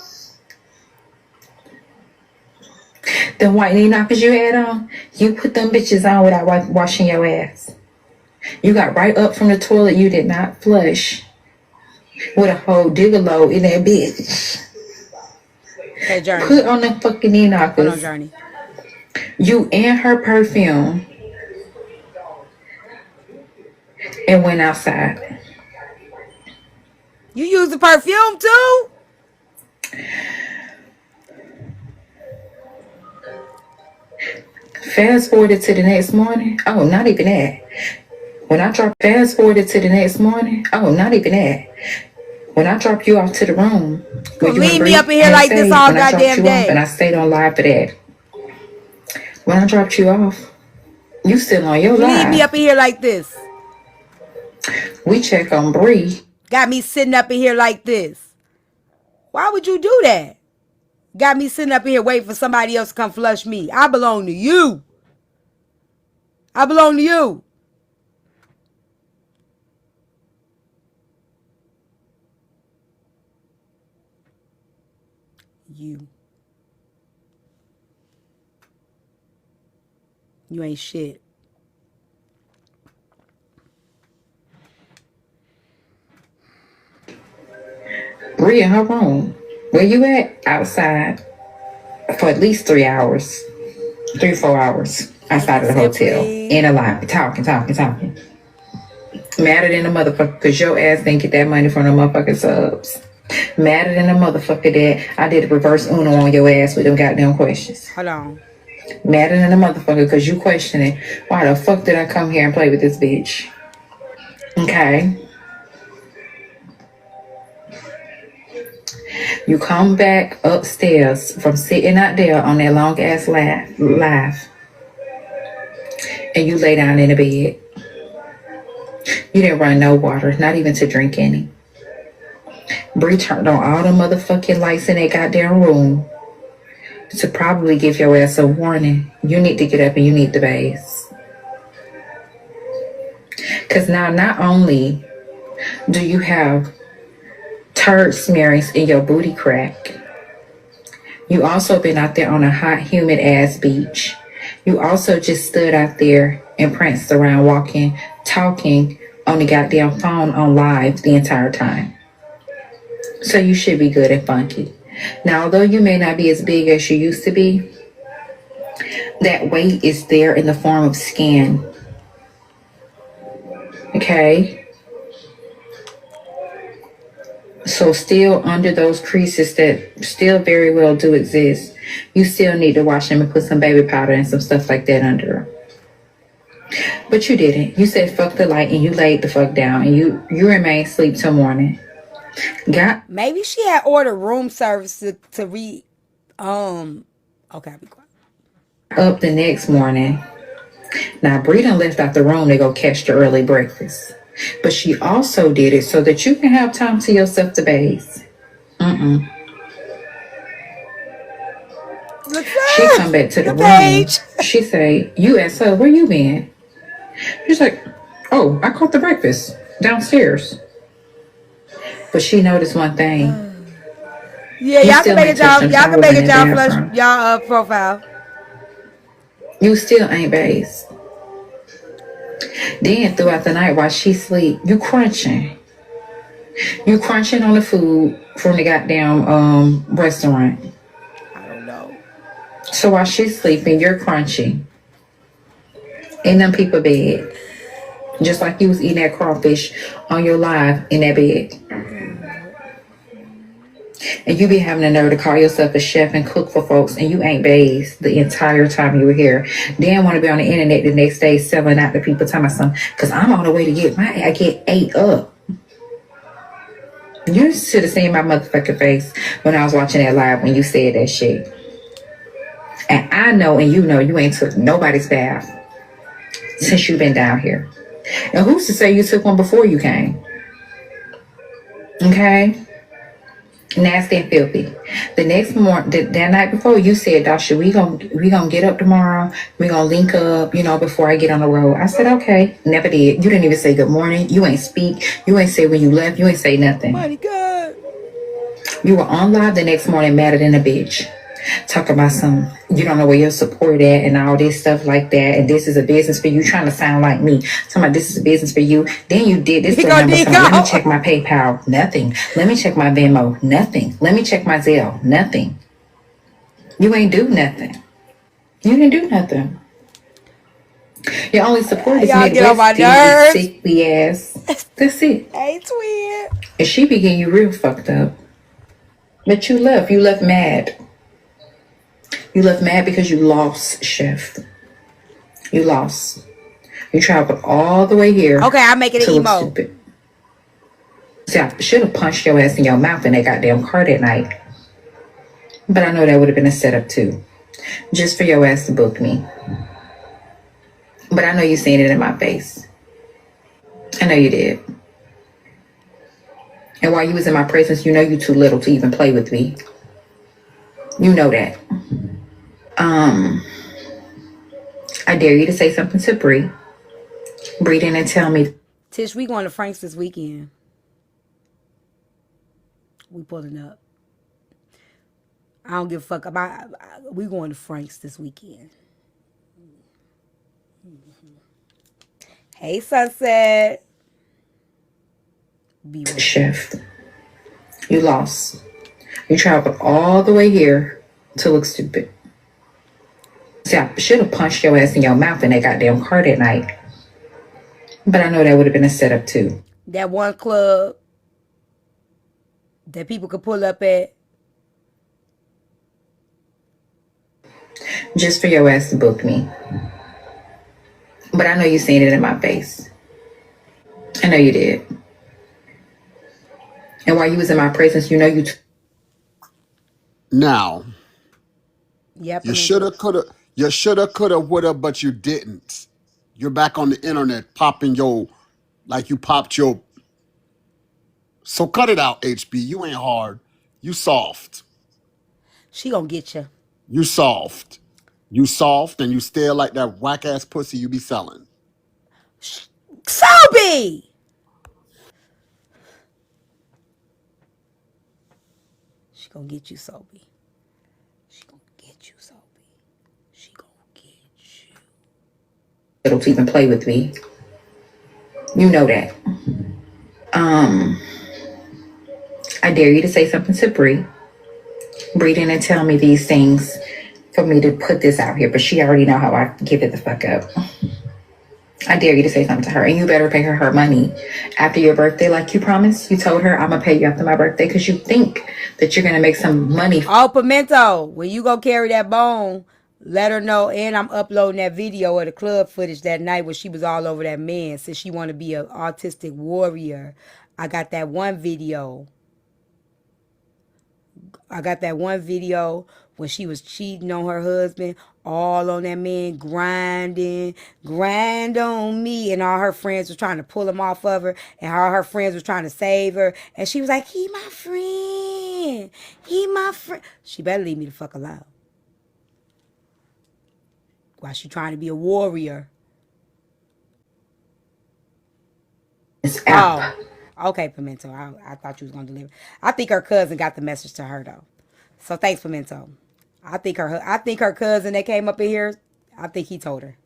Them white knee knockers you had on. You put them bitches on without washing your ass. You got right up from the toilet. You did not flush with a whole digolo in that bitch. Okay, Journey. Put on them fucking knee Hold on, knockers. Journey. You and her perfume and went outside. You use the perfume too? Fast forwarded to the next morning. Oh, not even that. When I dropped fast forwarded to the next morning. Oh, not even that. When I dropped you off to the room, when you Leave and me Bree up in here had like this stayed, all when I dropped goddamn you off and I day. stayed on live for that. When I dropped you off, you still on your You leave me live. up in here like this. We check on Bree. Got me sitting up in here like this. Why would you do that? Got me sitting up in here waiting for somebody else to come flush me. I belong to you. I belong to you. You. You ain't shit. Bree in her room. Where you at? Outside for at least 3 hours. 3 or 4 hours Thank outside you, of the hotel. Simply. In a line. Talking. Madder than a motherfucker because your ass didn't get that money from the motherfucking subs. Madder than a motherfucker that I did a reverse Uno on your ass with them goddamn questions. Hold on. Madder than a motherfucker because you questioning why the fuck did I come here and play with this bitch? Okay. You come back upstairs from sitting out there on that long ass live and you lay down in the bed. You didn't run no water, not even to drink any. Bree turned on all the motherfucking lights in that goddamn room to probably give your ass a warning. You need to get up and you need to bathe. Because now not only do you have turd smearings in your booty crack, you also been out there on a hot, humid ass beach. You also just stood out there and pranced around walking, talking on the goddamn phone on live the entire time. So you should be good and funky. Now, although you may not be as big as you used to be, that weight is there in the form of skin. Okay? So still under those creases that still very well do exist, you still need to wash them and put some baby powder and some stuff like that under them. But you didn't. You said fuck the light and you laid the fuck down and you remained asleep till morning. Maybe she had ordered room service to read. Okay, I'll be quiet. Up the next morning. Now, Bree done left out the room to go catch the early breakfast. But she also did it so that you can have time to yourself to bathe. She come back to the room. She say, you asked her, where you been? She's like, oh, I caught the breakfast downstairs. But she noticed one thing. Yeah, y'all can make a job flush y'all profile. You still ain't bathed. Then throughout the night while she sleep, you crunching. You crunching on the food from the goddamn restaurant. I don't know. So while she's sleeping, you're crunching in them people bed. Just like you was eating that crawfish on your live in that bed. And you be having the nerve to call yourself a chef and cook for folks and you ain't bathed the entire time you were here. Then want to be on the internet the next day selling out to people telling me something because I'm on the way to get ate up. You should have seen my motherfucking face when I was watching that live when you said that shit. And I know and you know you ain't took nobody's bath since you've been down here. And who's to say you took one before you came? Okay? Nasty and filthy. The next morning, that night before, you said, Dasha, we gonna get up tomorrow. We gonna link up, before I get on the road. I said, okay. Never did. You didn't even say good morning. You ain't speak. You ain't say when you left. You ain't say nothing. Mighty God. You were on live the next morning, madder than a bitch. Talk about some, you don't know where your support at and all this stuff like that. And this is a business for you, trying to sound like me. Talking about this is a business for you. Then you did this. Let me check my PayPal. Nothing. Let me check my Venmo. Nothing. Let me check my Zelle. Nothing. You ain't do nothing. You didn't do nothing. Your only support is Midwest sickly ass. That's it. Hey, twin. And she be getting you real fucked up. But you left. You left mad. You left mad because you lost, Chef. You lost. You traveled all the way here. Okay, I'll make it an emo. Stupid. See, I should have punched your ass in your mouth in that goddamn car that night. But I know that would have been a setup too. Just for your ass to book me. But I know you seen it in my face. I know you did. And while you was in my presence, you know you too little to even play with me. You know that. I dare you to say something to Bree. Bree didn't tell me. Tish, we going to Frank's this weekend. We pulling up. I don't give a fuck about. We going to Frank's this weekend. Hey, Sunset. Chef, you lost. You traveled all the way here to look stupid. See, I should have punched your ass in your mouth in that goddamn car that night. But I know that would have been a setup too. That one club that people could pull up at. Just for your ass to book me. But I know you seen it in my face. I know you did. And while you was in my presence, you know you... Now, yep, you shoulda, coulda, woulda, but you didn't. You're back on the internet popping like you popped your... So cut it out, HB. You ain't hard. You soft. She gonna get you. You soft. You soft and you still like that whack-ass pussy you be selling. Sobe! She gonna get you, Sobe. She gonna get you, Sobe. She gonna get you. Don't even play with me. You know that. I dare you to say something to Bree. Bree didn't tell me these things for me to put this out here, but she already know how I give it the fuck up. I dare you to say something to her, and you better pay her money after your birthday, like you promised. You told her I'm gonna pay you after my birthday because you think that you're gonna make some money. Oh, Pimento, when you go carry that bone, let her know. And I'm uploading that video of the club footage that night where she was all over that man. Since she want to be an autistic warrior, I got that one video. When she was cheating on her husband, all on that man, grind on me, and all her friends was trying to pull him off of her, and all her friends was trying to save her, and she was like, he my friend, she better leave me the fuck alone while she trying to be a warrior. Oh, okay, Pimento, I thought you was gonna deliver. I think her cousin got the message to her though, so thanks, Pimento. I think her cousin that came up in here, I think he told her.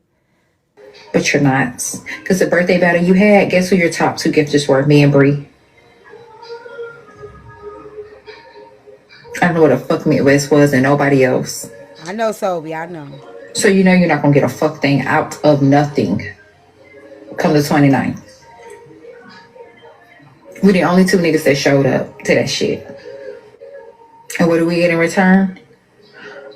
But you're not. Because the birthday battle you had, guess who your top two gifters were? Me and Bree. I don't know what the fuck Midwest was and nobody else. I know, Sobe, I know. So you know you're not gonna get a fuck thing out of nothing come the 29th. We the only two niggas that showed up to that shit. And what do we get in return?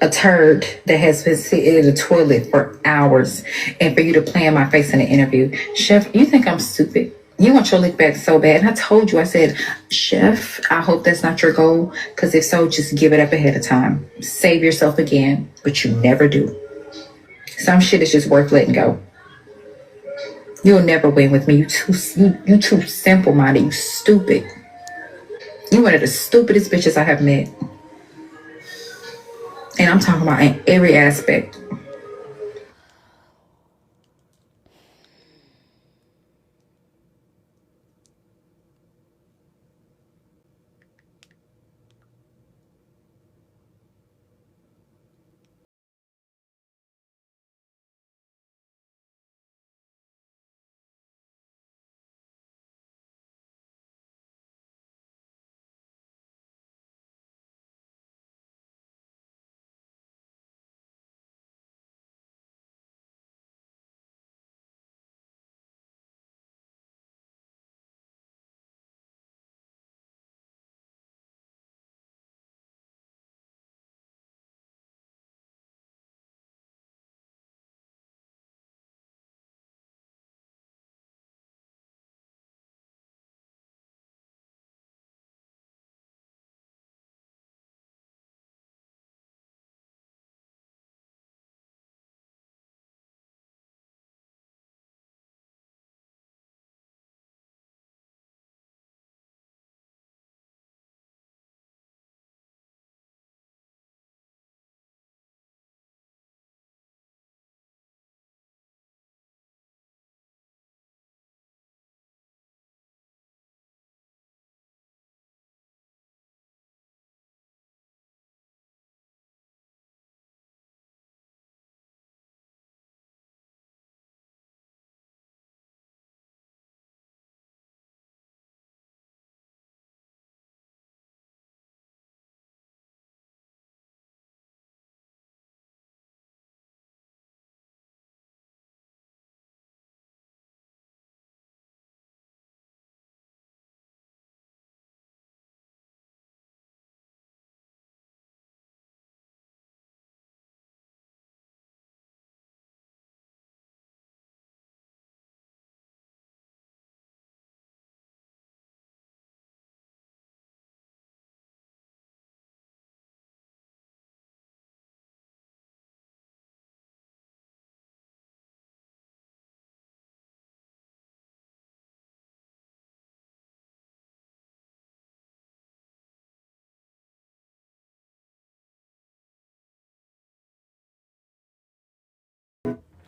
A turd that has been sitting in the toilet for hours. And for you to play in my face in an interview. Chef, you think I'm stupid? You want your lick back so bad. And I told you, I said, Chef, I hope that's not your goal. Because if so, just give it up ahead of time. Save yourself again. But you never do. Some shit is just worth letting go. You'll never win with me. You too simple-minded. You stupid. You one of the stupidest bitches I have met. And I'm talking about in every aspect.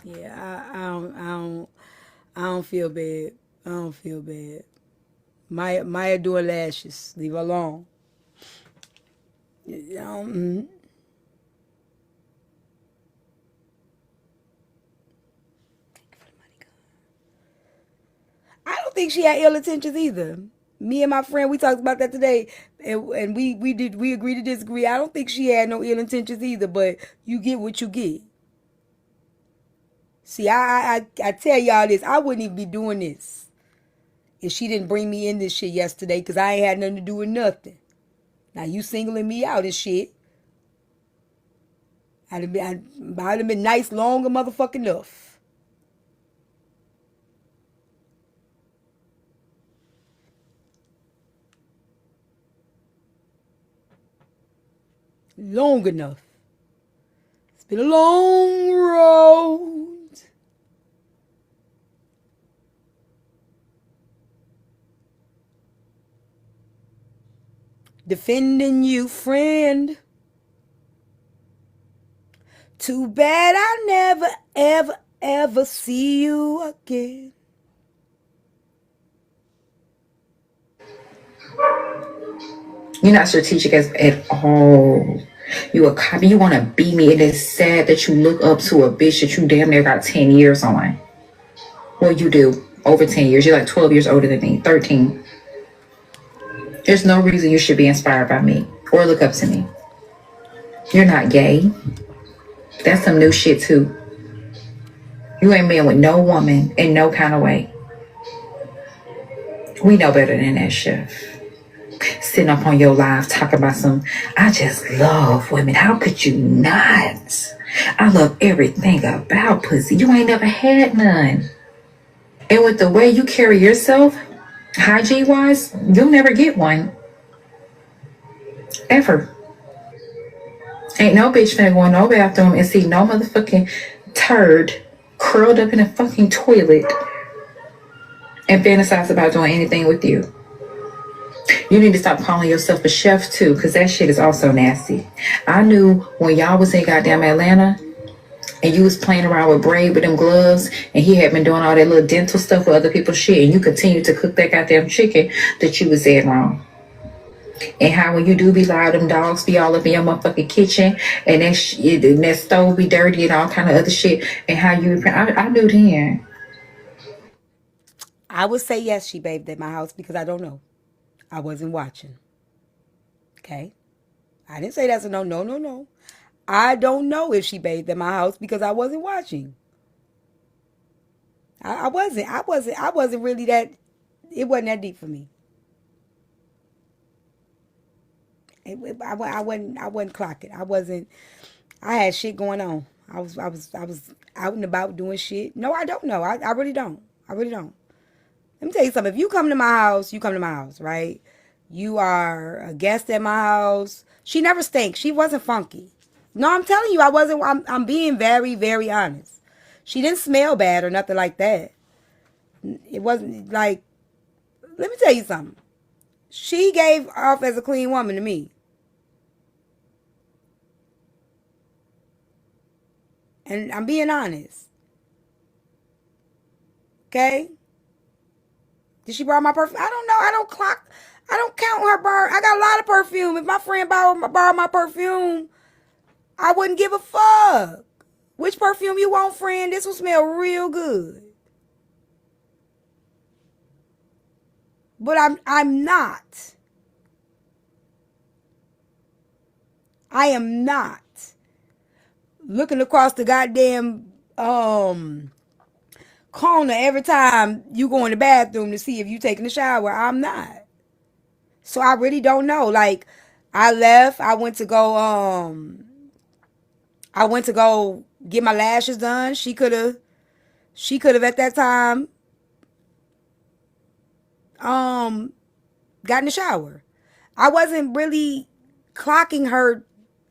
Yeah, I don't feel bad. I don't feel bad. Maya doing lashes. Leave her alone. I don't think she had ill intentions either. Me and my friend, we talked about that today, and we agreed to disagree. I don't think she had no ill intentions either, but you get what you get. See, I tell y'all this, I wouldn't even be doing this if she didn't bring me in this shit yesterday, because I ain't had nothing to do with nothing. Now you singling me out and shit. I'd have been nice long a motherfucking enough. Long enough. It's been a long road. Defending you, friend. Too bad I'll never, ever, ever see you again. You're not strategic at all. You a copy. You want to beat me. It is sad that you look up to a bitch that you damn near got 10 years on. Well, you do. Over 10 years. You're like 12 years older than me. 13. There's no reason you should be inspired by me or look up to me. You're not gay. That's some new shit, too. You ain't been with no woman in no kind of way. We know better than that, Chef. Sitting up on your live talking about some, I just love women. How could you not? I love everything about pussy. You ain't never had none. And with the way you carry yourself, hygiene wise, you'll never get one. Ever. Ain't no bitch finna go in no bathroom and see no motherfucking turd curled up in a fucking toilet and fantasize about doing anything with you. You need to stop calling yourself a chef too, because that shit is also nasty. I knew when y'all was in goddamn Atlanta and you was playing around with Braid with them gloves and he had been doing all that little dental stuff with other people's shit and you continued to cook that goddamn chicken, that you was dead wrong. And how when you do be loud, them dogs be all up in your motherfucking kitchen and that stove be dirty and all kind of other shit, and how you, I knew then. I would say yes, she bathed at my house because I don't know. I wasn't watching. Okay? I didn't say that's a no, no, no, no. I don't know if she bathed at my house because I wasn't watching. I wasn't really that, it wasn't that deep for me. I wasn't clocking. I had shit going on. I was out and about doing shit. No, I don't know. I really don't. I really don't. Let me tell you something. If you come to my house, you come to my house, right? You are a guest at my house. She never stinks. She wasn't funky. No, I'm telling you, I wasn't. I'm being very, very honest. She didn't smell bad or nothing like that. It wasn't like, let me tell you something. She gave off as a clean woman to me. And I'm being honest. Okay? Did she borrow my perfume? I don't know. I don't clock. I don't count her borrow. I got a lot of perfume. If my friend borrowed my perfume, I wouldn't give a fuck. Which perfume you want, friend? This will smell real good. But I'm not. I am not looking across the goddamn corner every time you go in the bathroom to see if you taking a shower. I'm not. So I really don't know. Like, I left. I went to go get my lashes done. She could have at that time got in the shower. I wasn't really clocking her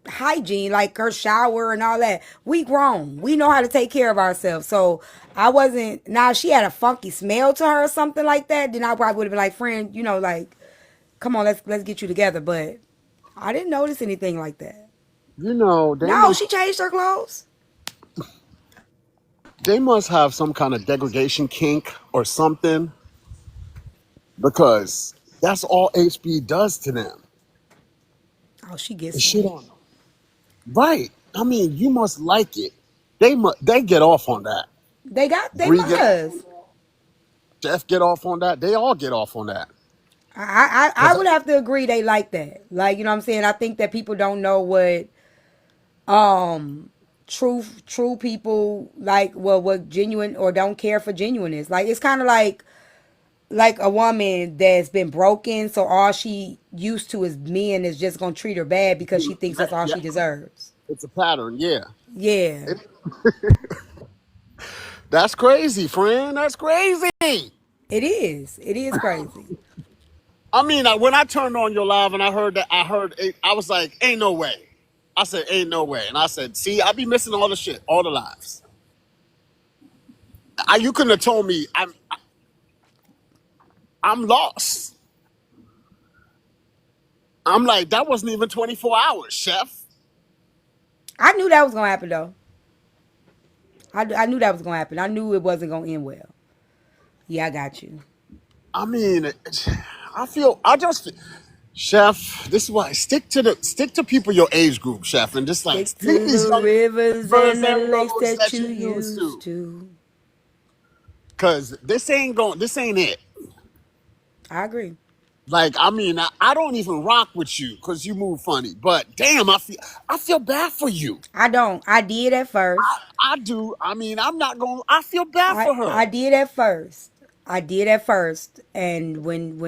hygiene, like her shower and all that. We grown. We know how to take care of ourselves. So I wasn't, now if she had a funky smell to her or something like that, then I probably would have been like, friend, like, come on, let's get you together. But I didn't notice anything like that. No, she changed her clothes. They must have some kind of degradation kink or something, because that's all HB does to them. Oh, she gets The some. shit on them. Right. I mean, you must like it. They get off on that. They Bree get off must. on that. Jeff get off on that. They all get off on that. I Cause would have to agree they like that. Like, you know what I'm saying? I think that people don't know what um true people like, well, what genuine or don't care for genuine is. Like, it's kind of like a woman that's been broken, so all she used to is men is just gonna treat her bad because she thinks that's all yeah, she deserves. it's a pattern. Yeah, Yeah, it, that's crazy, friend. That's crazy. it is. It is crazy. I mean, when I turned on your live and I heard that, I heard it, I was like, "Ain't no way." I said, "Ain't no way," and I said, "See, I be missing all the shit, all the lives." You couldn't have told me. I'm lost. I'm like, that wasn't even 24 hours, chef. I knew that was gonna happen though. I knew that was gonna happen. I knew it wasn't gonna end well. Yeah, I got you. I mean, I just, chef. This is why stick to people your age group, chef, and just like Stick leave to these the young rivers rivers and the and lakes roads that that you you used used to, to. cause this ain't going. This ain't it. I agree. Like, I mean, I don't even rock with you because you move funny. But damn, I feel bad for you. I don't. I did at first. I do. I mean, I'm not going. I feel bad for her. I did at first. I did at first, and when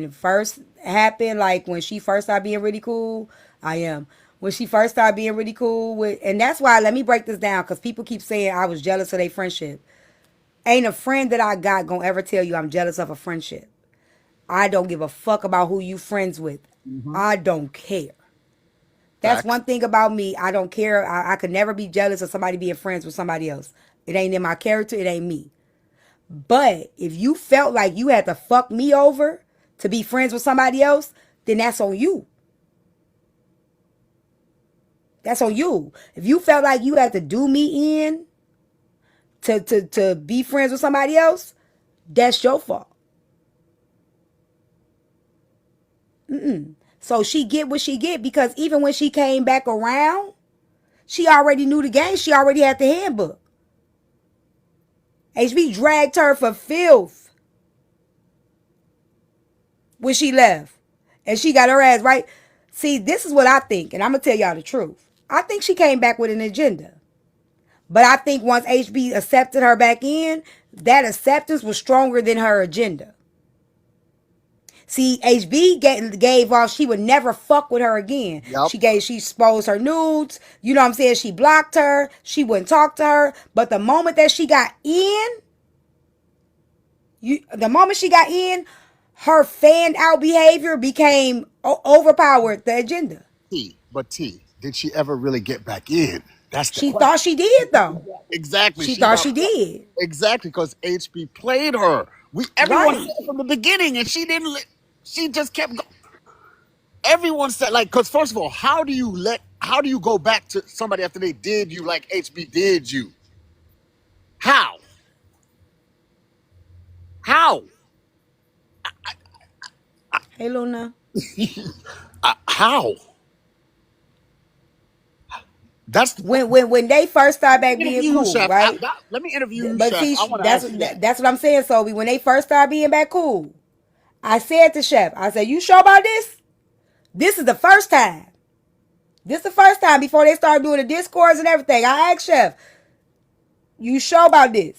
it first happened, like when she first started being really cool, I am. When she first started being really cool with, and that's why let me break this down because people keep saying I was jealous of their friendship. Ain't a friend that I got gonna ever tell you I'm jealous of a friendship. I don't give a fuck about who you friends with. Mm-hmm. I don't care. That's Facts. one thing about me. I don't care. I could never be jealous of somebody being friends with somebody else. It ain't in my character. It ain't me. But if you felt like you had to fuck me over to be friends with somebody else, then that's on you. That's on you. If you felt like you had to do me in to be friends with somebody else, that's your fault. So she get what she get because even when she came back around, she already knew the game. She already had the handbook. HB dragged her for filth when she left. And she got her ass right. See, this is what I think, and I'm going to tell y'all the truth. I think she came back with an agenda. But I think once HB accepted her back in, that acceptance was stronger than her agenda. See, HB gave off she would never fuck with her again. Yep. She exposed her nudes. You know what I'm saying? She blocked her. She wouldn't talk to her. But the moment that she got in, her fanned out behavior became overpowered the agenda. T, did she ever really get back in? That's the She question. thought she did though. Exactly. She She thought thought she did. exactly because HB played her. Everyone said Right. it from the beginning, and she didn't. She just kept going. Everyone said like, because first of all, how do you go back to somebody after they did you like HB did you? How? How? Hey Luna. How? That's When they first started back being interview you, cool, chef. right? Let me interview you, But chef. see, I want to that's ask you that. that's what I'm saying, Sobe. When they first started being back cool, I said to Chef, I said, "You sure about this? This is the first time. This is the first time before they started doing the discourse and everything." I asked Chef, "You sure about this?"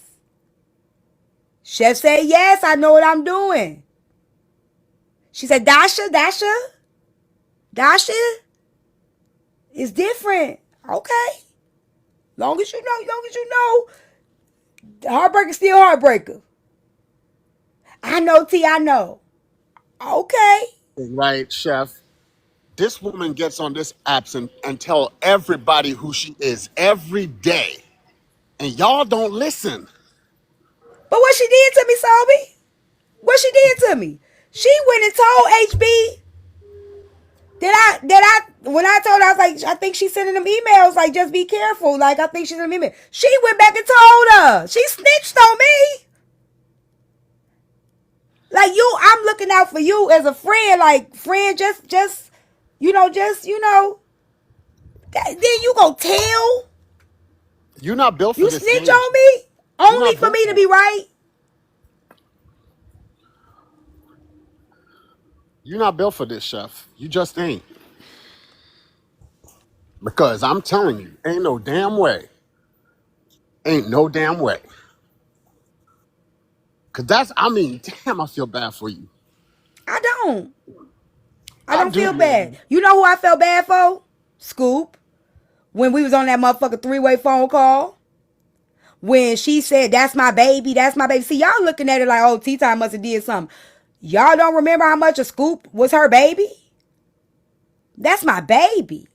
Chef said, "Yes, I know what I'm doing." She said, Dasha is different. Okay, long as you know, heartbreaker still heartbreaker. I know, T. I know. Okay. Right, chef. This woman gets on this apps and tell everybody who she is every day, and y'all don't listen. But what she did to me, Sobe? What she did to me? She went and told HB when I told her, I was like, I think she's sending them emails, like, just be careful. Like, I think she's sending them emails. She went back and told her. She snitched on me. Like, I'm looking out for you as a friend. Like, friend, just, then you gonna tell? You're not built for You this snitch game. on me? You're Only not for built me to for be it. right? You're not built for this, chef. You just ain't. Because I'm telling you, ain't no damn way. Ain't no damn way. Cause that's, I mean, damn, I feel bad for you. I don't. I I don't do, feel bad. man. You know who I felt bad for? Scoop. When we was on that motherfucker three-way phone call. When she said, that's my baby, that's my baby. See, y'all looking at it like, oh, T-Time must have did something. Y'all don't remember how much a Scoop was her baby? That's my baby.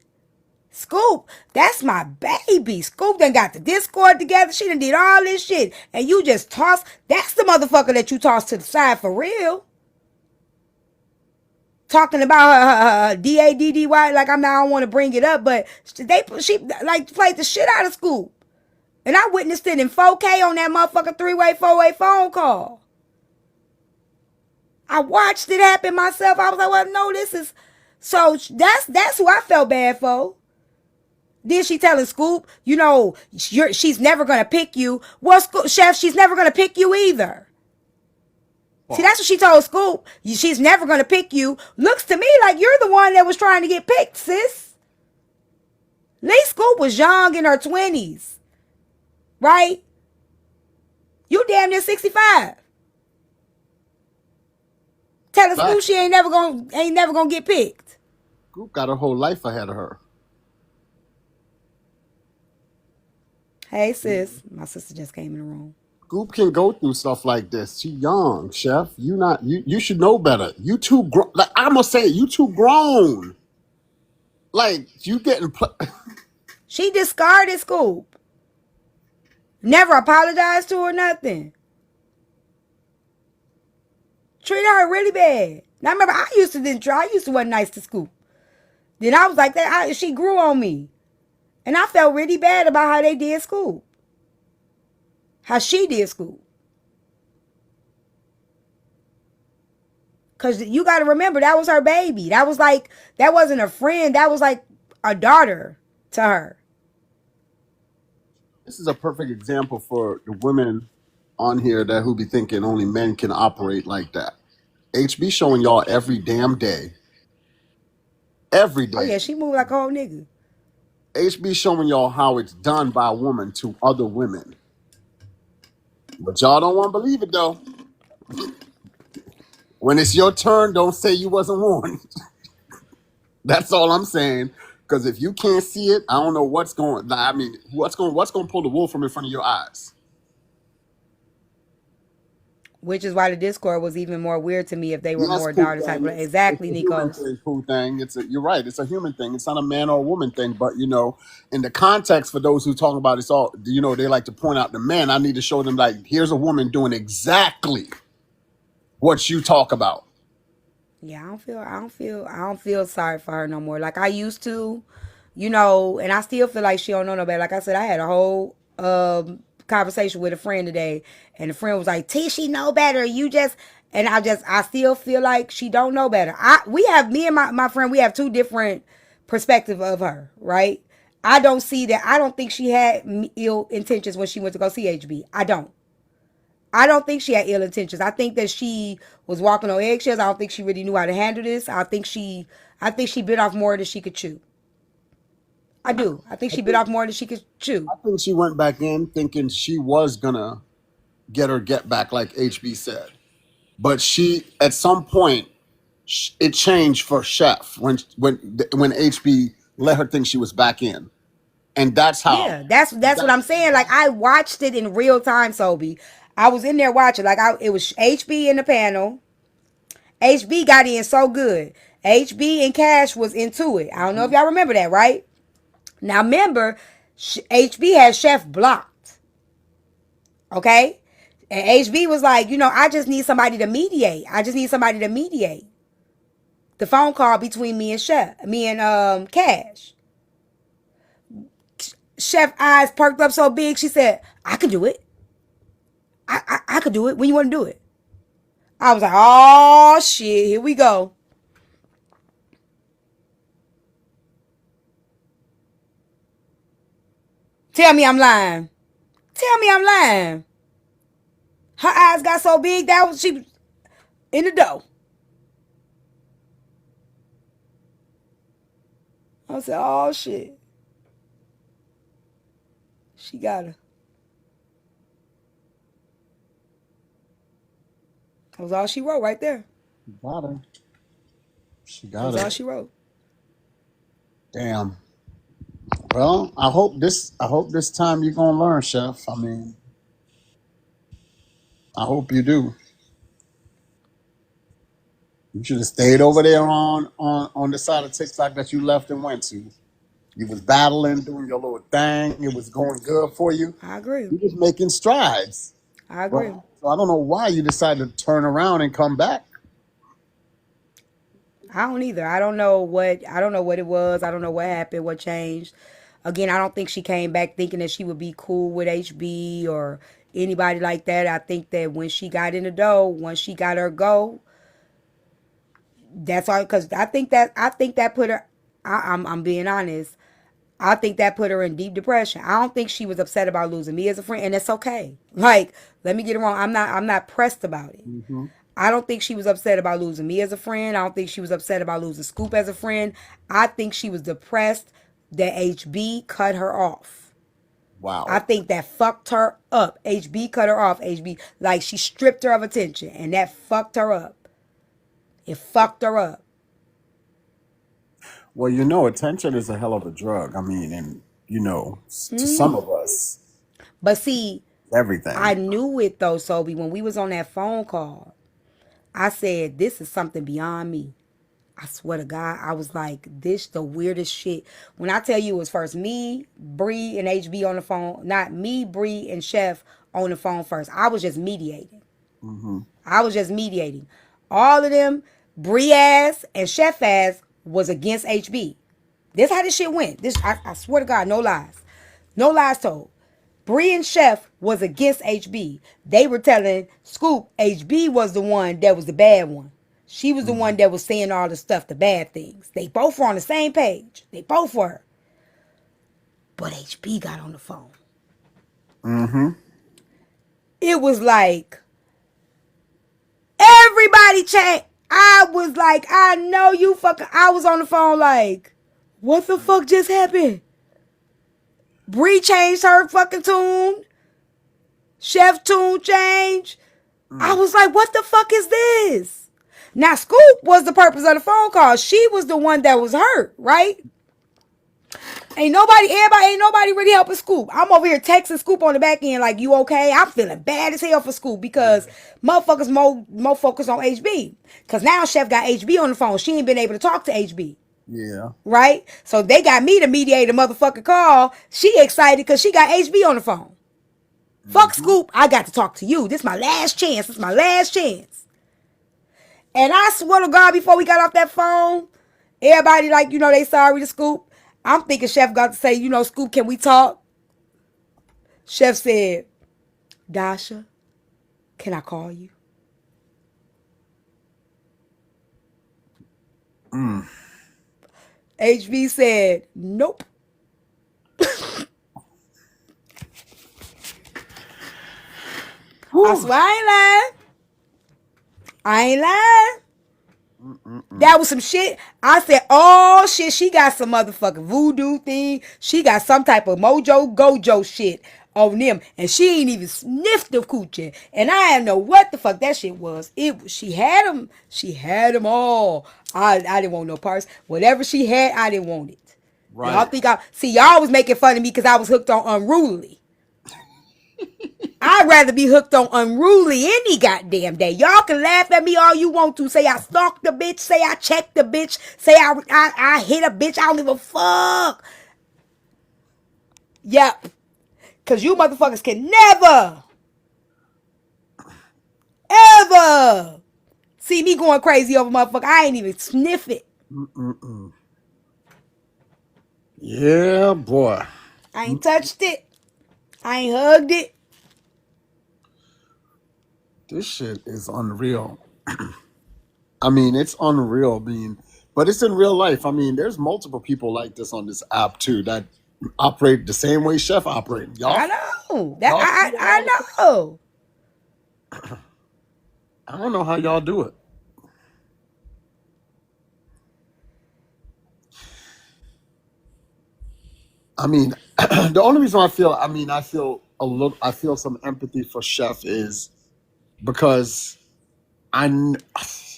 Scoop, that's my baby. Scoop done got the Discord together. She done did all this shit. And you just toss. That's the motherfucker that you toss to the side for real. Talking about her DADDY, like I don't want to bring it up, but she like played the shit out of Scoop. And I witnessed it in 4K on that motherfucking three-way, four-way phone call. I watched it happen myself. I was like, well, no, this is... So that's who I felt bad for. Then she telling Scoop, you know, she's never going to pick you. Well, Chef, she's never going to pick you either. See, that's what she told Scoop. She's never going to pick you. Looks to me like you're the one that was trying to get picked, sis. Lee Scoop was young in her 20s. Right? You damn near 65. Telling Scoop she ain't never gonna get picked. Scoop got her whole life ahead of her. Hey, sis. My sister just came in the room. Scoop can go through stuff like this. She young, chef. You should know better. You too grown. Like I'm gonna say it, you too grown. Like you getting She discarded Scoop. Never apologized to her, nothing. Treated her really bad. Now remember, I used to wasn't nice to Scoop. Then I was like that. She grew on me. And I felt really bad about how they did Scoop. How she did Scoop. Because you got to remember, that was her baby. That wasn't a friend. That was like a daughter to her. This is a perfect example for the women on here that who be thinking only men can operate like that. HB showing y'all every damn day. Every Oh, day. yeah, she moved like a whole nigga. HB showing y'all how it's done by a woman to other women. But y'all don't want to believe it though. When it's your turn, don't say you wasn't warned. That's all I'm saying. Because if you can't see it, I don't know what's going. I mean, what's going to pull the wool from in front of your eyes? Which is why the Discord was even more weird to me if they were Yes, more Pooh daughter type. thing. It's Exactly, a human Nikos. thing, Pooh thing. You're right. It's a human thing. It's not a man or a woman thing. But you know, in the context for those who talk about it's all, you know, they like to point out the men. I need to show them like, here's a woman doing exactly what you talk about. Yeah, I don't feel sorry for her no more. Like I used to, you know, and I still feel like she don't know no better. Like I said, I had a whole conversation with a friend today, and the friend was like, "T, she know better. You just," and I still feel like she don't know better. Me and my friend, we have two different perspectives of her, right? I don't see that. I don't think she had ill intentions when she went to go see HB. I don't think she had ill intentions. I think that she was walking on eggshells. I don't think she really knew how to handle this. I think she bit off more than she could chew. I do. I think she bit off more than she could chew. I think she went back in thinking she was gonna get her get back, like HB said. But she, at some point, it changed for Chef when HB let her think she was back in, and that's how. Yeah, that's what I'm saying. Like I watched it in real time, Sobe. I was in there watching. It was HB in the panel. HB got in so good. HB and Cash was into it. I don't know if y'all remember that, right? Now remember, HB had Chef blocked. Okay? And HB was like, you know, I just need somebody to mediate. I just need somebody to mediate the phone call between me and Cash. Chef eyes perked up so big, she said, I can do it. I could do it. When you want to do it? I was like, oh shit, here we go. Tell me I'm lying. Tell me I'm lying. Her eyes got so big that she in the dough. I said, oh shit. She got her. That was all she wrote right there. Got her. She That got was all it. she wrote. Damn. Well, I hope this time you're gonna learn, Chef. I mean, I hope you do. You should have stayed over there on the side of TikTok that you left and went to. You was battling, doing your little thing. It was going good for you. I agree. You was making strides. I But agree. so I don't know why you decided to turn around and come back. I don't either. I don't know what it was. I don't know what happened, what changed. Again, I don't think she came back thinking that she would be cool with HB or anybody like that. I think that when she got in the dough, once she got her go, that's all. Because I think that put her. I'm being honest. I think that put her in deep depression. I don't think she was upset about losing me as a friend, and it's okay. Like, let me get it wrong. I'm not pressed about it. Mm-hmm. I don't think she was upset about losing me as a friend. I don't think she was upset about losing Scoop as a friend. I think she was depressed that HB cut her off. I Wow. think that fucked her up. HB cut her off. HB, like, she stripped her of attention, and that fucked her up. It fucked her up. Well, attention is a hell of a drug. I mean, and to some Hmm. of us, But see, I everything. knew it though, Sobe. When we was on that phone call, I said, this is something beyond me. I swear to God, I was like, this the weirdest shit. When I tell you it was first me, Bree, and HB on the phone, not me, Bree, and Chef on the phone first. I was just mediating. Mm-hmm. I was just mediating. All of them, Bree ass and Chef ass was against HB. This how this shit went. I swear to God, no lies. No lies told. Bree and Chef was against HB. They were telling Scoop HB was the one that was the bad one. She was the one that was saying all the stuff, the bad things. They both were on the same page. They both were. But HB got on the phone. Mm-hmm. It was like everybody changed. I was like, I know you fucking. I was on the phone like, what the fuck just happened? Bree changed her fucking tune. Chef tune changed. I Mm. was like, what the fuck is this? Now, Scoop was the purpose of the phone call. She was the one that was hurt, right? Ain't nobody really helping Scoop. I'm over here texting Scoop on the back end like, you okay? I'm feeling bad as hell for Scoop because motherfuckers more focused on HB. Because now Chef got HB on the phone. She ain't been able to talk to HB. Yeah. Right? So they got me to mediate a motherfucking call. She excited because she got HB on the phone. Fuck Mm-hmm. Scoop. I got to talk to you. This is my last chance. This is my last chance. And I swear to God, before we got off that phone, everybody like, they sorry to Scoop. I'm thinking Chef got to say, Scoop, can we talk? Chef said, Dasha, can I call you? Mm. HB said, nope. I Whew. swear I ain't lying. I ain't lying. Mm-mm-mm. That was some shit. I said, oh shit, she got some motherfucking voodoo thing. She got some type of mojo gojo shit on them. And she ain't even sniffed the coochie. And I didn't know what the fuck that shit was. She had them. She had them all. I didn't want no parts. Whatever she had, I didn't want it. Y'all Right. think y'all was making fun of me because I was hooked on Unruly. I'd rather be hooked on Unruly any goddamn day. Y'all can laugh at me all you want to. Say I stalked the bitch. Say I checked the bitch. Say I hit a bitch. I don't give a fuck. Yep. Because you motherfuckers can never, ever see me going crazy over motherfucker. I ain't even sniff it. Mm-mm-mm. Yeah, boy. I ain't touched it. I ain't hugged it. This shit is unreal. I mean, it's unreal being, but it's in real life. I mean, there's multiple people like this on this app too that operate the same way Chef operating. I know. Y'all see it all the I know. time. I don't know how y'all do it. I mean, the only reason I feel a little, I feel some empathy for Chef is because I,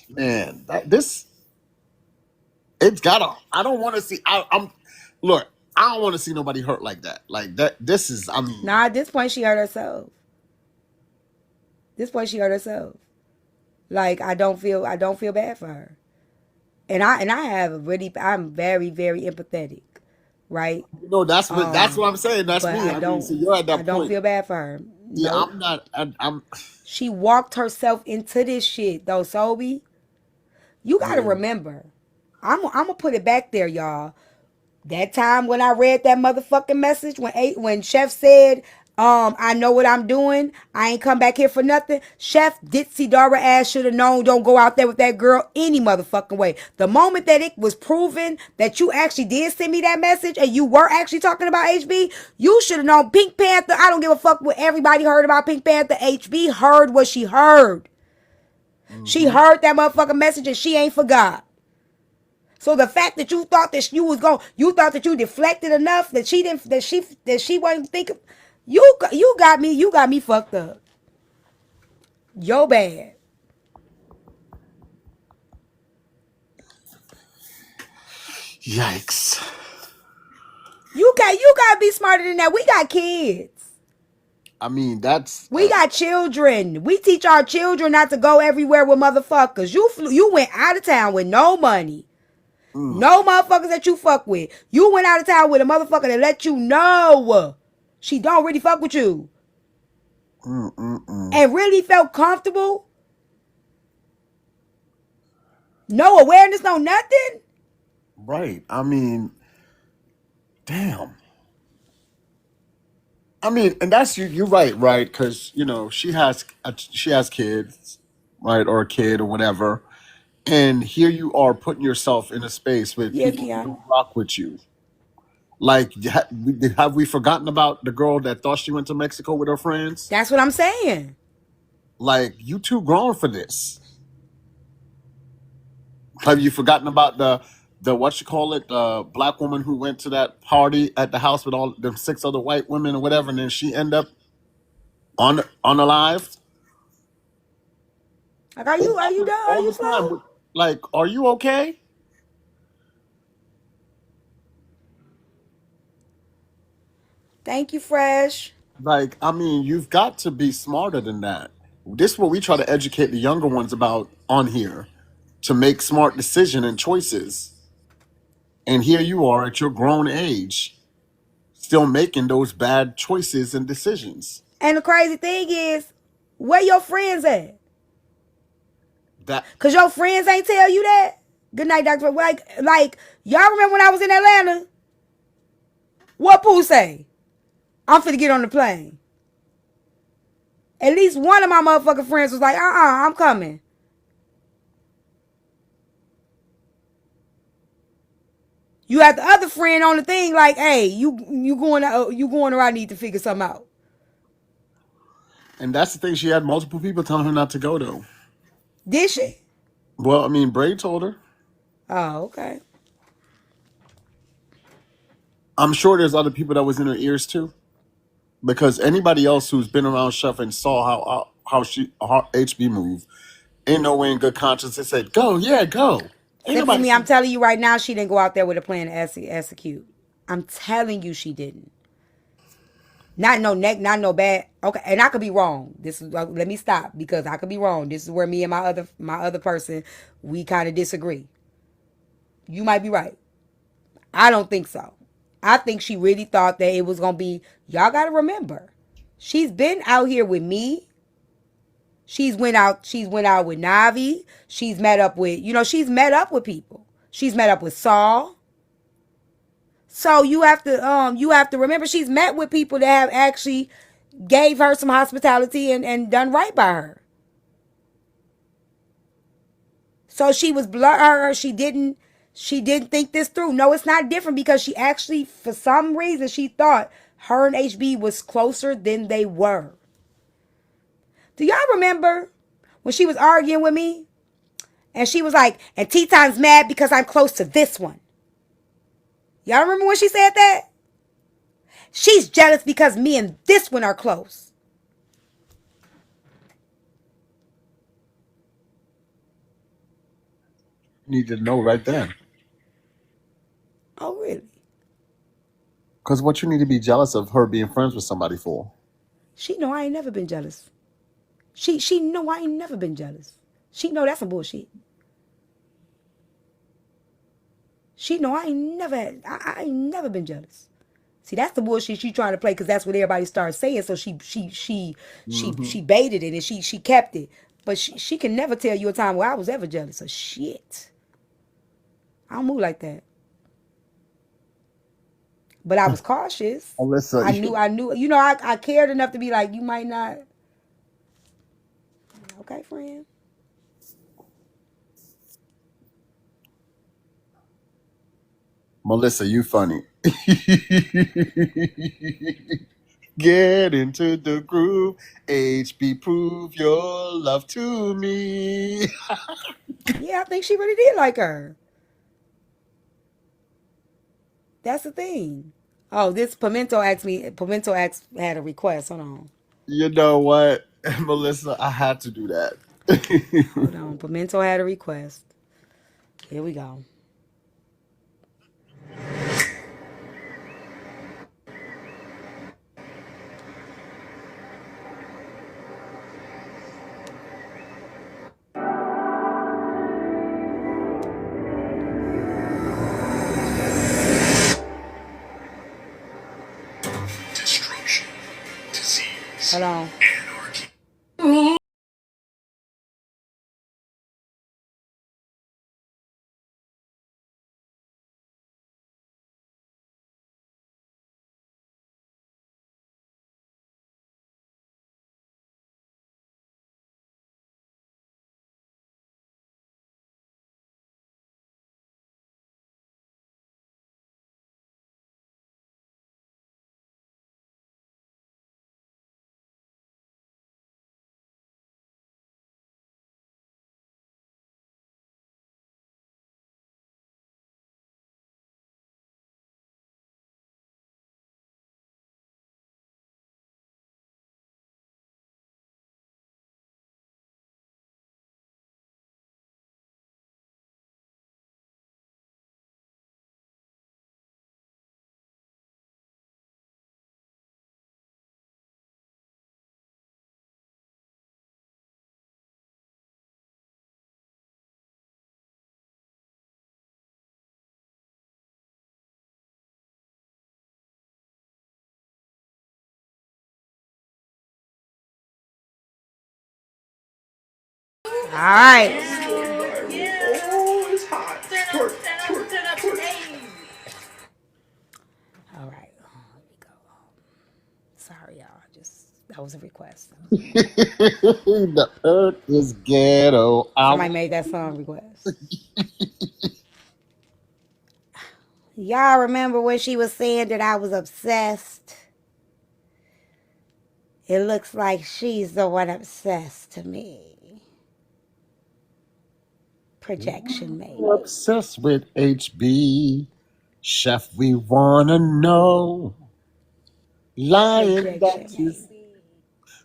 man, this, it's gotta, I don't want to see, look, I don't want to see nobody hurt like that. Like that, this is, I mean, Nah, at this point she hurt herself. This point she hurt herself. Like I don't feel bad for her. And I have a really, I'm very, very empathetic, right? that's what I'm saying. That's But me. I mean, so you're at I that don't point. feel bad for her. Yeah, Nope. I'm not, I'm, She walked herself into this shit though, Sobe. You gotta yeah. remember. I'm gonna put it back there, y'all. That time when I read that motherfucking message when Chef said, I know what I'm doing. I ain't come back here for nothing. Chef Ditsy Dara ass should have known don't go out there with that girl any motherfucking way. The moment that it was proven that you actually did send me that message and you were actually talking about HB, you should have known Pink Panther. I don't give a fuck what everybody heard about Pink Panther. HB heard what she heard. She Mm-hmm. heard that motherfucking message and she ain't forgot. So the fact that you thought that you thought that you deflected enough that she didn't, that she wasn't thinking, you got me fucked up. Yo bad. Yikes. You got to be smarter than that. We got kids. I mean, that's, We got children. We teach our children not to go everywhere with motherfuckers. You went out of town with no money. No motherfuckers that you fuck with. You went out of town with a motherfucker that let you know she don't really fuck with you. And really felt comfortable. No awareness, no nothing. right. I mean, damn. I mean, and that's you. You're right, right? Because she has kids, right, or a kid or whatever, and here you are putting yourself in a space with Yeah, people who Kiana. don't rock with you. Like, have we forgotten about the girl that thought she went to Mexico with her friends? That's what I'm saying. Like, you too grown for this. Have you forgotten about the what you call it, the black woman who went to that party at the house with all the 6 other white women or whatever, and then she end up unalived? Like, are you done? Are All you the slow? time. Like, are you okay? Thank you, Fresh. Like, I mean, you've got to be smarter than that. This is what we try to educate the younger ones about on here, to make smart decision and choices. And here you are at your grown age, still making those bad choices and decisions. And the crazy thing is, where your friends at? That Cause your friends ain't tell you that. Good night, Doctor. Like y'all remember when I was in Atlanta? What Pooh say? I'm finna get on the plane. At least one of my motherfucking friends was like, I'm coming. You had the other friend on the thing like, hey, you going or I need to figure something out. and that's the thing. She had multiple people telling her not to go though. Did she? Well, I mean, Bray told her. Oh, okay. I'm sure there's other people that was in her ears too, because anybody else who's been around Chef and saw how HB move, ain't no way in good conscience they said go, yeah, go. Ain't Simply nobody me, I'm said. telling you right now, she didn't go out there with a plan to execute. I'm telling you she didn't. Not no bad. Okay, and I could be wrong. This is let me stop because I could be wrong. This is where me and my other person we kind of disagree. You might be right. I don't think so. I think she really thought that it was gonna be. Y'all gotta remember, she's been out here with me. She's went out with Navi. She's met up with she's met up with people. She's met up with Saul. So you have to remember she's met with people that have actually gave her some hospitality and done right by her. So she was blur. She didn't think this through. No, it's not different because she actually, for some reason, she thought her and HB was closer than they were. Do y'all remember when she was arguing with me and she was like, "And T-Time's mad because I'm close to this one." Y'all remember when she said that? She's jealous because me and this one are close. You need to know right then. Oh, really? Because what you need to be jealous of her being friends with somebody for? She know I ain't never been jealous. She know I ain't never been jealous. She know that's some bullshit. She know I ain't never had, I ain't never been jealous. See, that's the bullshit she trying to play because that's what everybody started saying. So she baited it and she kept it. But she can never tell you a time where I was ever jealous of shit. I don't move like that. But I was cautious. Alyssa, I knew, you know, I cared enough to be like, you might not. Okay, friend. Melissa, you funny. Get into the groove. HB, prove your love to me. Yeah, I think she really did like her. That's the thing. Oh, this Pimento asked me. Pimento asked had a request. Hold on. You know what, Melissa? I had to do that. Hold on. Pimento had a request. Here we go. Destruction, disease, Hold on. anarchy. All right. Oh, it's hot. Twerk, twerk, twerk. All right. Let me go. Sorry, y'all. Just that was a request. The earth is ghetto. Somebody made that song request. Y'all remember when she was saying that I was obsessed? It looks like she's the one obsessed to me. Projection, maybe. Obsessed with HB. Chef, we wanna know. Lying Projection, that you maybe.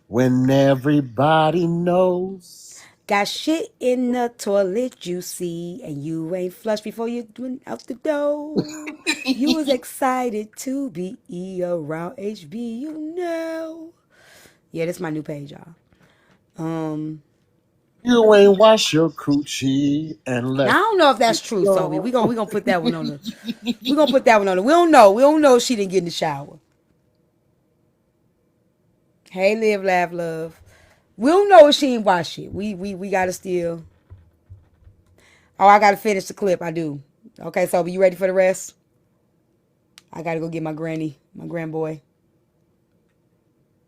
when everybody knows. Got shit in the toilet, you see, and you ain't flushed before you went out the door. You was excited to be around HB, you know. Yeah, this is my new page, y'all. You ain't wash your coochie and Now I let don't know if that's it true, Sobe. We go. gonna put that one on the. We gonna put that one on the. We don't know. We don't know if she didn't get in the shower. Hey, live, laugh, love. We don't know if she ain't wash it. We gotta still. Oh, I gotta finish the clip. I do. Okay, Sobe, you ready for the rest? I gotta go get my granny, my grandboy.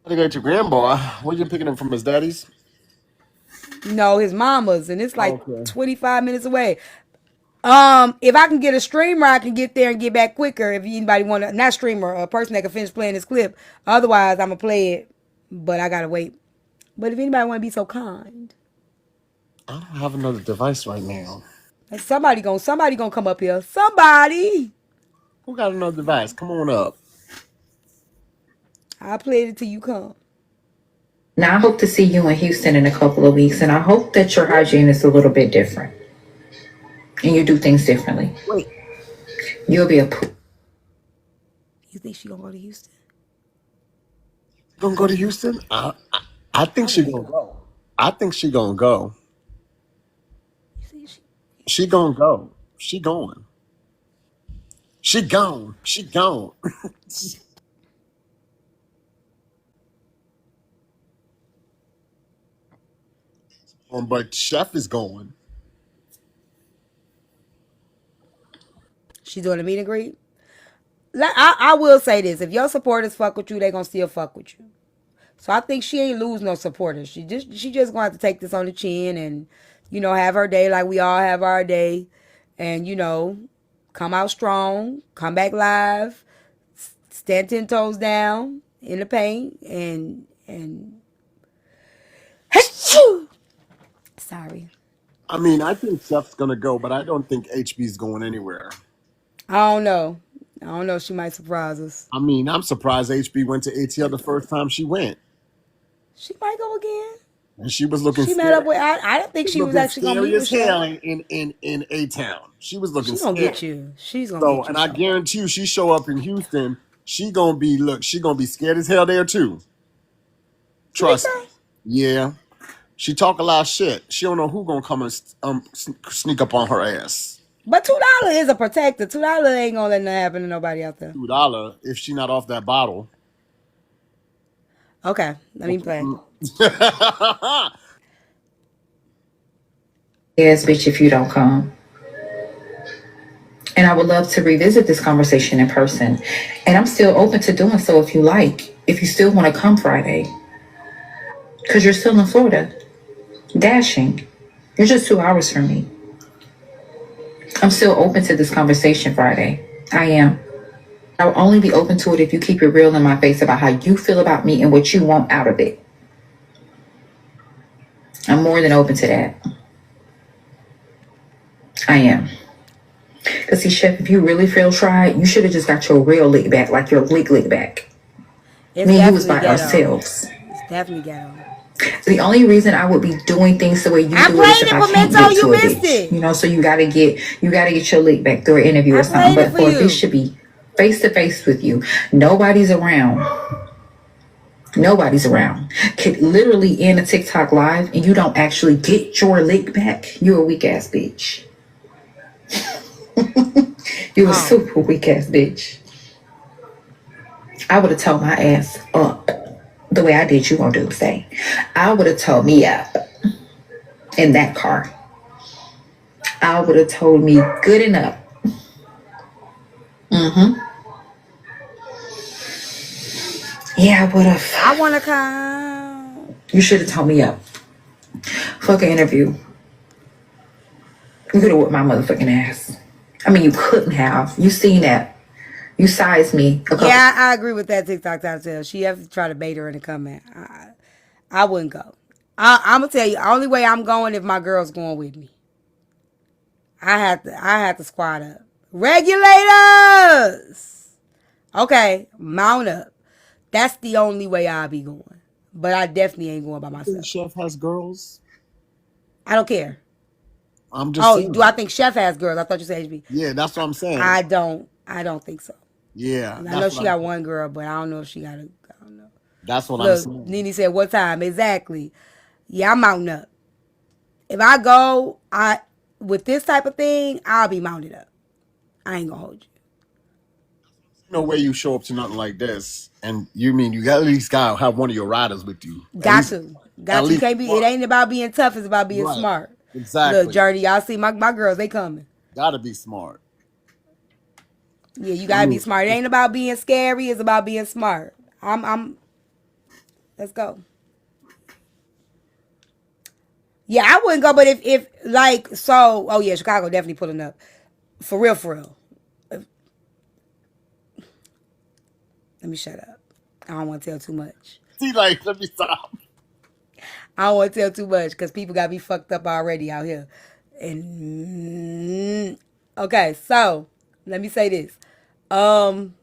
I think it's your grandboy. Where you picking him from? His daddy's? No, his mama's, and it's like Okay. 25 minutes away. If I can get a streamer, I can get there and get back quicker. If anybody want to, not streamer, a person that can finish playing this clip. Otherwise, I'm gonna play it, but I gotta wait. But if anybody want to be so kind, I don't have another device right now. somebody gonna come up here. Somebody. Who got another device? Come on up. I'll play it till you come. Now, I hope to see you in Houston in a couple of weeks, and I hope that your hygiene is a little bit different and you do things differently. Wait, You'll be a You think she gonna go to Houston? gonna go to Houston? I think I she want to gonna go. go. I think she gonna go. You think she? She gonna go. She going. She gone. She gone. But Chef is going. She's doing a meet and greet. I will say this: if your supporters fuck with you, they gonna still fuck with you. So I think she ain't lose no supporters. She just gonna have to take this on the chin and, have her day like we all have our day, and come out strong, come back live, stand 10 toes down in the paint, and sorry. I mean, I think Chef's gonna go, but I don't think HB's going anywhere. I don't know. I don't know. She might surprise us. I mean, I'm surprised HB went to ATL the first time she went, She might go again. and she was looking She met up scared. with. I didn't think She was she was looking actually gonna scary meet as with Chef. hell in A Town. She was looking She gonna scared. get you. She's gonna So, get you and I so bad. guarantee you, she show up in Houston, she gonna be scared as hell there too. You think Trust me. so? Yeah, she talk a lot of shit. She don't know who gonna come and sneak up on her ass. But $2 is a protector. $2 ain't gonna let nothing happen to nobody out there. $2 if she not off that bottle. Okay, let me play. yes, bitch, if you don't come. And I would love to revisit this conversation in person. And I'm still open to doing so if you like. If you still want to come Friday. Because you're still in Florida. Dashing. You're just 2 hours from me. I'm still open to this conversation Friday. I am. I'll only be open to it if you keep it real in my face about how you feel about me and what you want out of it. I'm more than open to that. I am. Because see, Chef, if you really feel tried, you should have just got your real lick back, like your lick back. It's Me and you was definitely by ghetto. ourselves. It's definitely ghetto. The only reason I would be doing things the way you I do it is played if it, I can't Pimento. get You to a missed bitch. it. So you gotta get your lick back through an interview I or something. played it But for for a bitch to you. be face to face with you, nobody's around. Nobody's around. Could literally end a TikTok live and you don't actually get your lick back. You're a weak ass bitch. You're a Oh, super weak ass bitch. I would have told my ass up the way I did you on Doomsday. I would have told me up in that car. I would have told me good enough. Mm-hmm. Yeah, I would have. I wanna come. You should have told me up. Fuck an interview. You could have whipped my motherfucking ass. I mean, you couldn't have. You seen that. You sized me a couple. Yeah, I agree with that TikTok tell. She have to try to bait her in the comment. I wouldn't go. I'm gonna tell you, only way I'm going if my girl's going with me. I have to squad up. Regulators. Okay, mount up. That's the only way I'll be going. But I definitely ain't going by I think myself. Chef has girls. I don't care. I'm just Oh, do saying. I think Chef has girls? I thought you said HB. Yeah, that's what I'm saying. I don't. I don't think so. Yeah, I know that's she what I'm. got one girl, but I don't know if she got a. I don't know. That's what I'm Look, saying. Nene said, "What time exactly?" Yeah, I'm mounting up. If I go, with this type of thing, I'll be mounted up. I ain't gonna hold you. No way you show up to nothing like this, and you mean you got at least got to have one of your riders with you. Got to. At Got to. You least can't be. It one. ain't about being tough. It's about being Right. smart. Look, Exactly. Journey, y'all see my girls. They coming. Got to be smart. Yeah, you I gotta be mean, smart. It ain't about being scary. It's about being smart. I'm. Let's go. Yeah, I wouldn't go, but if like so, oh yeah, Chicago definitely pulling up for real, for real. Let me shut up. I don't want to tell too much. see, like, let me stop. I don't want to tell too much because people got me fucked up already out here. And okay, so let me say this. Um,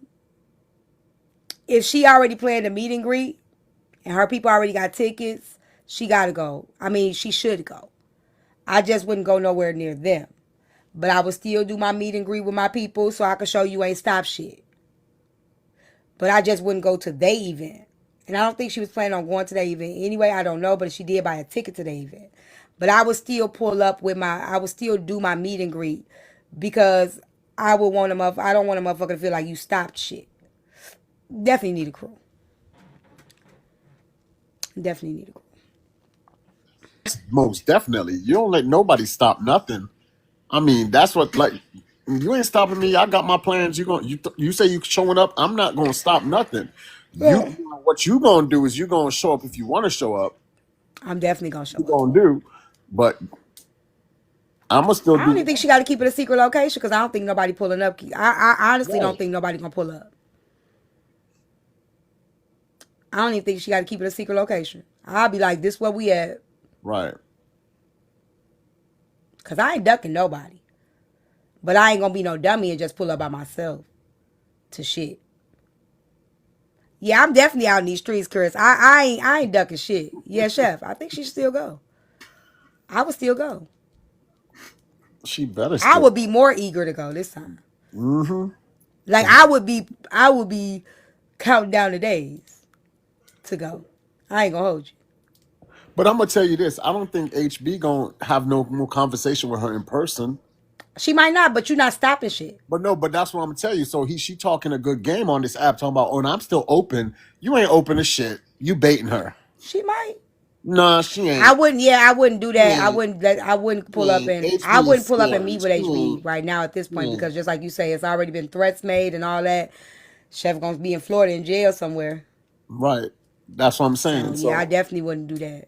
if she already planned a meet and greet and her people already got tickets, she gotta go. I mean, she should go. I just wouldn't go nowhere near them. But I would still do my meet and greet with my people so I could show you ain't stop shit. But I just wouldn't go to their event. And I don't think she was planning on going to that event anyway. I don't know, but she did buy a ticket to the event. But I would still pull up with I would still do my meet and greet because I don't want a motherfucker to feel like you stopped shit. Definitely need a crew. Definitely need a crew. Most definitely. You don't let nobody stop nothing. I mean, that's what, like, you ain't stopping me. I got my plans. You say you showing up. I'm not gonna stop nothing. You Yeah. what you gonna do is you gonna show up if you want to show up. I'm definitely gonna show You up. gonna do, but I'm gonna still I don't do. even think she got to keep it a secret location because I don't think nobody pulling up. I honestly don't Right. think nobody gonna pull up. I don't even think she got to keep it a secret location. I'll be like, this where we at. Right. Because I ain't ducking nobody. But I ain't going to be no dummy and just pull up by myself to shit. Yeah, I'm definitely out in these streets, Chris. I ain't ducking shit. Yeah, Chef, I think she should still go. I would still go. She better I still. would be more eager to go this time. Mm-hmm. Like I would be counting down the days to go. I ain't gonna hold you. But I'm gonna tell you this: I don't think HB gonna have no more conversation with her in person. She might not, but you're not stopping shit. But that's what I'm gonna tell you. So she talking a good game on this app, talking about, oh, and I'm still open. You ain't open as shit. You baiting her. She might. Nah, she I ain't. wouldn't. Yeah, I wouldn't do She that. ain't. I wouldn't She pull up ain't. and I HB is wouldn't pull up and scary. meet with She HB ain't. right now at this She point ain't. because just like you say, it's already been threats made and all that. Chef gonna be in Florida in jail somewhere. Right. That's what I'm So saying. yeah, I So definitely wouldn't do that.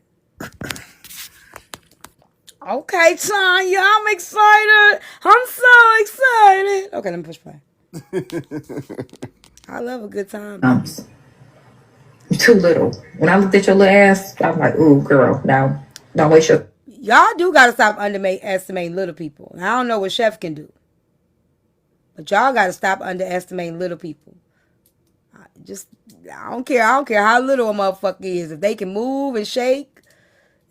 Okay, Tanya, I'm excited. I'm so excited. Okay, let me push play. I love a good time, baby. Too little. When I looked at your little ass, I'm like, ooh, girl, now don't waste your. Y'all do gotta stop underestimating little people. I don't know what Chef can do, but y'all gotta stop underestimating little people. I don't care. I don't care how little a motherfucker is. If they can move and shake,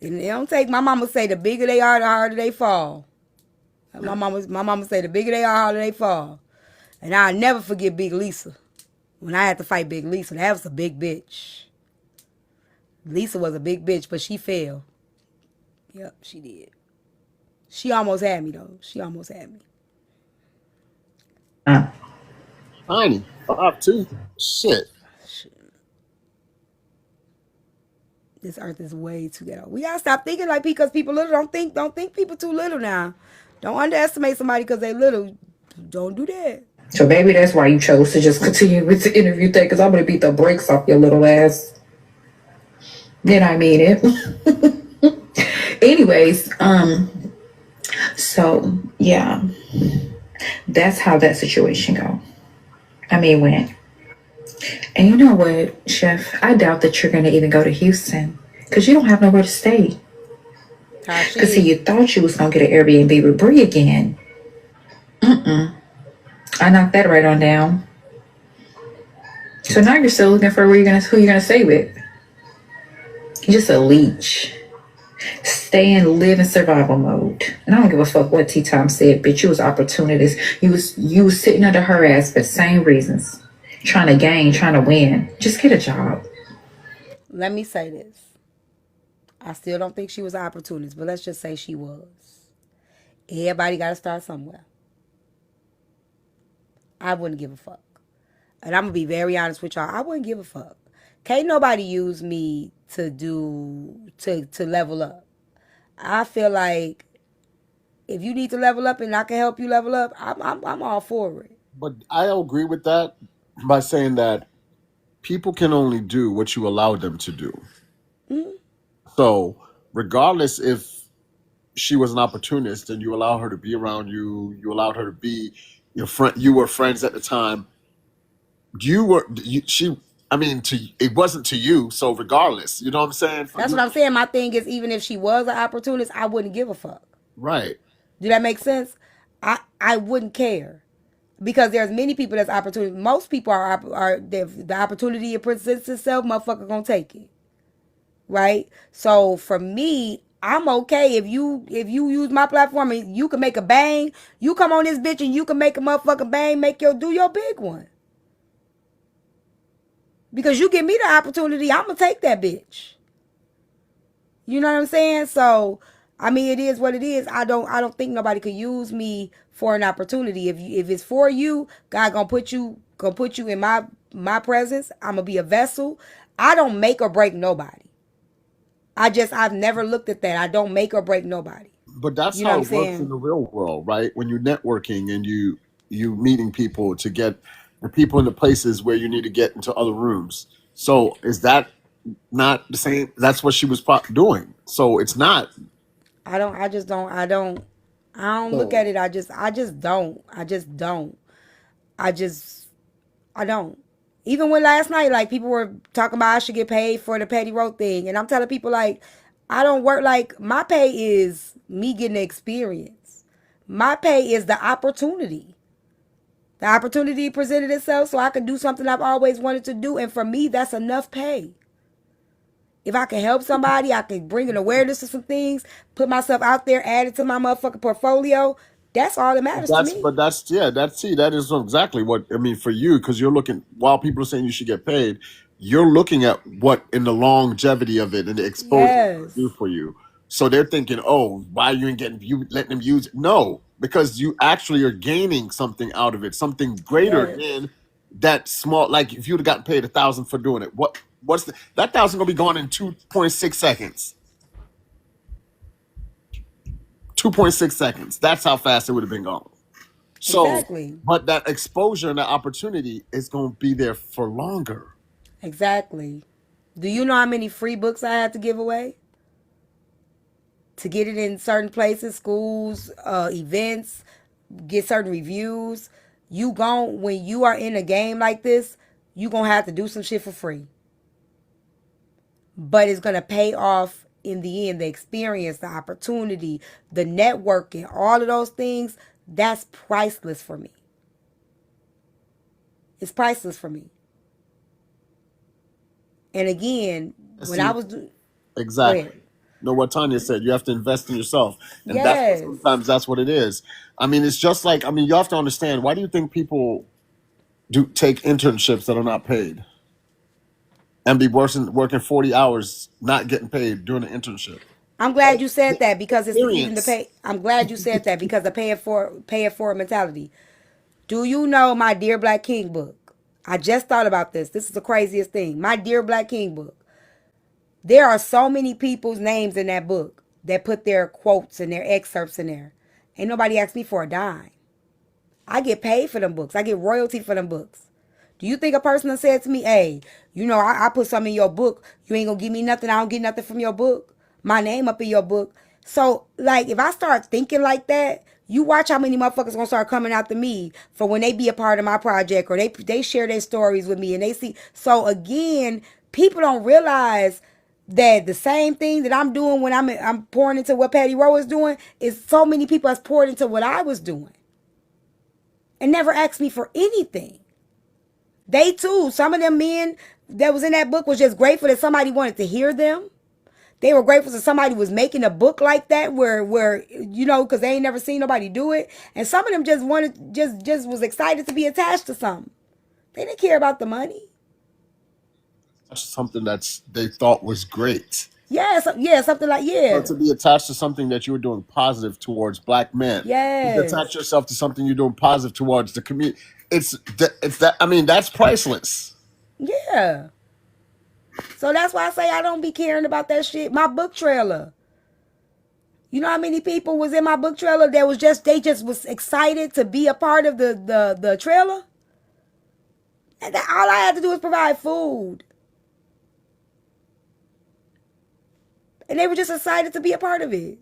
and it don't take. My mama say the bigger they are, the harder they fall. My mama say the bigger they are, the harder they fall. And I'll never forget Big Lisa. When I had to fight Big Lisa, that was a big bitch. Lisa was a big bitch, but she fell. Yep, she did. She almost had me though. She almost had me. tiny 5'2". Shit. This earth is way too ghetto. We gotta stop thinking like because people little. Don't think people too little now. Don't underestimate somebody because they little. Don't do that. So maybe that's why you chose to just continue with the interview thing, because I'm gonna beat the brakes off your little ass. Then I mean it. Anyways, so yeah, that's how that situation go. I mean, went. And you know what, Chef? I doubt that you're gonna even go to Houston because you don't have nowhere to stay. Because see, you thought you was gonna get an Airbnb with Bree again. I knocked that right on down. So now you're still looking for who you're gonna stay with. You're just a leech. Stay and live in survival mode. And I don't give a fuck what Tyme said, bitch. You was opportunist. You was sitting under her ass for the same reasons. Trying to gain, trying to win. Just get a job. Let me say this. I still don't think she was an opportunist, but let's just say she was. Everybody got to start somewhere. I wouldn't give a fuck. And I'm going to be very honest with y'all. I wouldn't give a fuck. Can't nobody use me to level up. I feel like if you need to level up and I can help you level up, I'm all for it. But I agree with that by saying that people can only do what you allow them to do. Mm-hmm. So regardless if she was an opportunist and you allow her to be around you, you allowed her to be your friend, you were friends at the time. It wasn't to you. So regardless, you know what I'm saying? That's what I'm saying. My thing is, even if she was an opportunist, I wouldn't give a fuck. Right. Do that make sense? I wouldn't care. because there's many people that's opportunity. Most people are the opportunity it presents itself, motherfucker gonna take it, right? So for me, I'm okay if you use my platform and you can make a bang. You come on this bitch and you can make a motherfucking bang, do your big one. Because you give me the opportunity, I'm gonna take that bitch. You know what I'm saying? So I mean, it is what it is. I don't think nobody could use me for an opportunity. If it's for you, God gonna put you in my presence. I'm gonna be a vessel. I don't make or break nobody. I've never looked at that. I don't make or break nobody. But that's You know what how I'm it works in saying? the real world, right? When you're networking and you meeting people to get the people in the places where you need to get into other rooms. So is that not the same? That's what she was doing. So it's not. I don't look So at it. I just don't. I just I don't. Even when last night, like people were talking about I should get paid for the petty road thing, and I'm telling people like I don't work like my pay is me getting the experience. My pay is the opportunity. The opportunity presented itself so I could do something I've always wanted to do, and for me, that's enough pay. If I can help somebody, I can bring an awareness to some things, put myself out there, add it to my motherfucking portfolio. That's all that matters to me. but that's yeah, that is exactly what I mean for you because you're looking while people are saying you should get paid, you're looking at what in the longevity of it and the exposure it's going to do Yes. for you. So they're thinking, oh, why are you ain't getting you letting them use it? No, because you actually are gaining something out of it, something greater Yes. than that small. Like if you'd have gotten paid 1,000 for doing it, what's that 1,000 gonna be gone in 2.6 seconds? 2.6 seconds. That's how fast it would have been gone. So, Exactly. but that exposure and that opportunity is going to be there for longer. Exactly. Do you know how many free books I had to give away to get it in certain places, schools, events, get certain reviews? When you are in a game like this, you gonna have to do some shit for free, but it's gonna pay off in the end. The experience, the opportunity, the networking, all of those things. That's priceless for me. It's priceless for me. And again, when I See, was doing, go exactly. ahead. Know what Tanya said. You have to invest in yourself, and that's what Yes. sometimes that's what it is. I mean, it's just like you have to understand. Why do you think people do take internships that are not paid and be working 40 hours not getting paid during an internship? I'm glad you said The that because it's even the experience. pay. I'm glad you said that because the pay it forward mentality. Do you know my Dear Black King book? I just thought about this. This is the craziest thing. My Dear Black King book. There are so many people's names in that book that put their quotes and their excerpts in there. Ain't nobody asked me for a dime. I get paid for them books. I get royalty for them books. Do you think a person that said to me, hey, I put something in your book. You ain't gonna give me nothing. I don't get nothing from your book. My name up in your book. So, like, if I start thinking like that, you watch how many motherfuckers gonna start coming out to me for when they be a part of my project or they share their stories with me and they see. So again, people don't realize that the same thing that I'm doing when I'm pouring into what Patty Rowe is doing is so many people has poured into what I was doing and never asked me for anything. They too, some of them men that was in that book was just grateful that somebody wanted to hear them. They were grateful that somebody was making a book like that where because they ain't never seen nobody do it. And some of them just wanted just was excited to be attached to something. They didn't care about the money. Something that's they thought was great. Yeah, something like So yeah. to be attached to something that you were doing positive towards black men, to Yes. attach yourself to something you're doing positive towards the community, it's that. I mean, that's priceless. Yeah. So that's why I say I don't be caring about that shit. My book trailer. You know how many people was in my book trailer that was they just was excited to be a part of the trailer? And all I had to do was provide food. And they were just excited to be a part of it.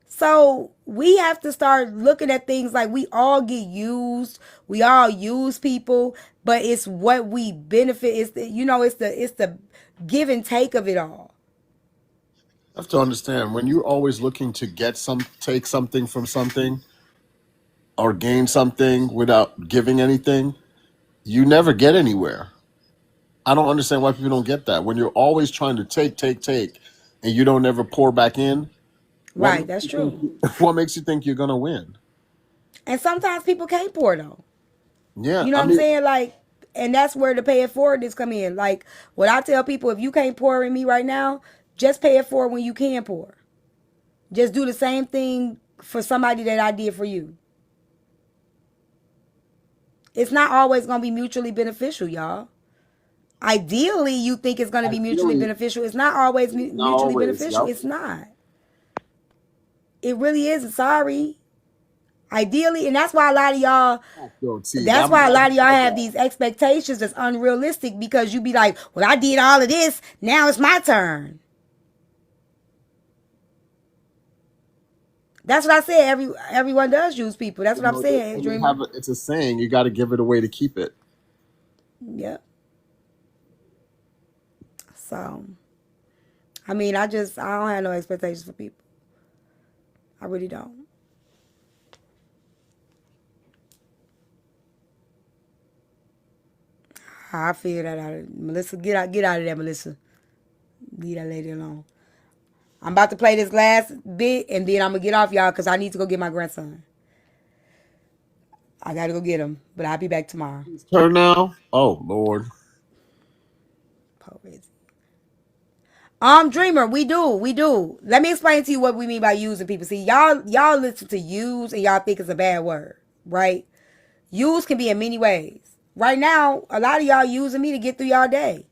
So we have to start looking at things like we all get used. We all use people, but it's what we benefit. It's the give and take of it all. You have to understand when you're always looking to take something from something, or gain something without giving anything, you never get anywhere. I don't understand why people don't get that. When you're always trying to take, and you don't ever pour back in, what Right, makes that's you think true. what makes you think you're gonna win? And sometimes people can't pour though. Yeah, You know I what I'm mean, saying? Like, and that's where the pay it forwardness come in. Like, what I tell people, if you can't pour in me right now, just pay it forward when you can pour. Just do the same thing for somebody that I did for you. It's not always gonna be mutually beneficial, y'all. Ideally, you think it's gonna be mutually ideally, beneficial. It's not always not mutually always. beneficial. Yep. It's not. It really isn't. Sorry. Ideally, and that's why a lot of y'all Yo, T, that's I'm why a glad lot you of y'all said have that. these expectations that's unrealistic because you be like, well, I did all of this, now it's my turn. That's what I said. Everyone does use people. That's You what I'm know, saying, and they Dreamer. have it's a saying: you got to give it away to keep it. Yep. So, I mean, I don't have no expectations for people. I really don't. I figure that out. Melissa, get out of there, Melissa. Leave that lady alone. I'm about to play this last bit, and then I'm gonna get off y'all because I need to go get my grandson. I gotta go get him, but I'll be back tomorrow. It's turn now. Oh Lord. Poets. Dreamer, we do. Let me explain to you what we mean by using people. See, y'all listen to use and y'all think it's a bad word, right? Use can be in many ways. Right now, a lot of y'all using me to get through y'all day.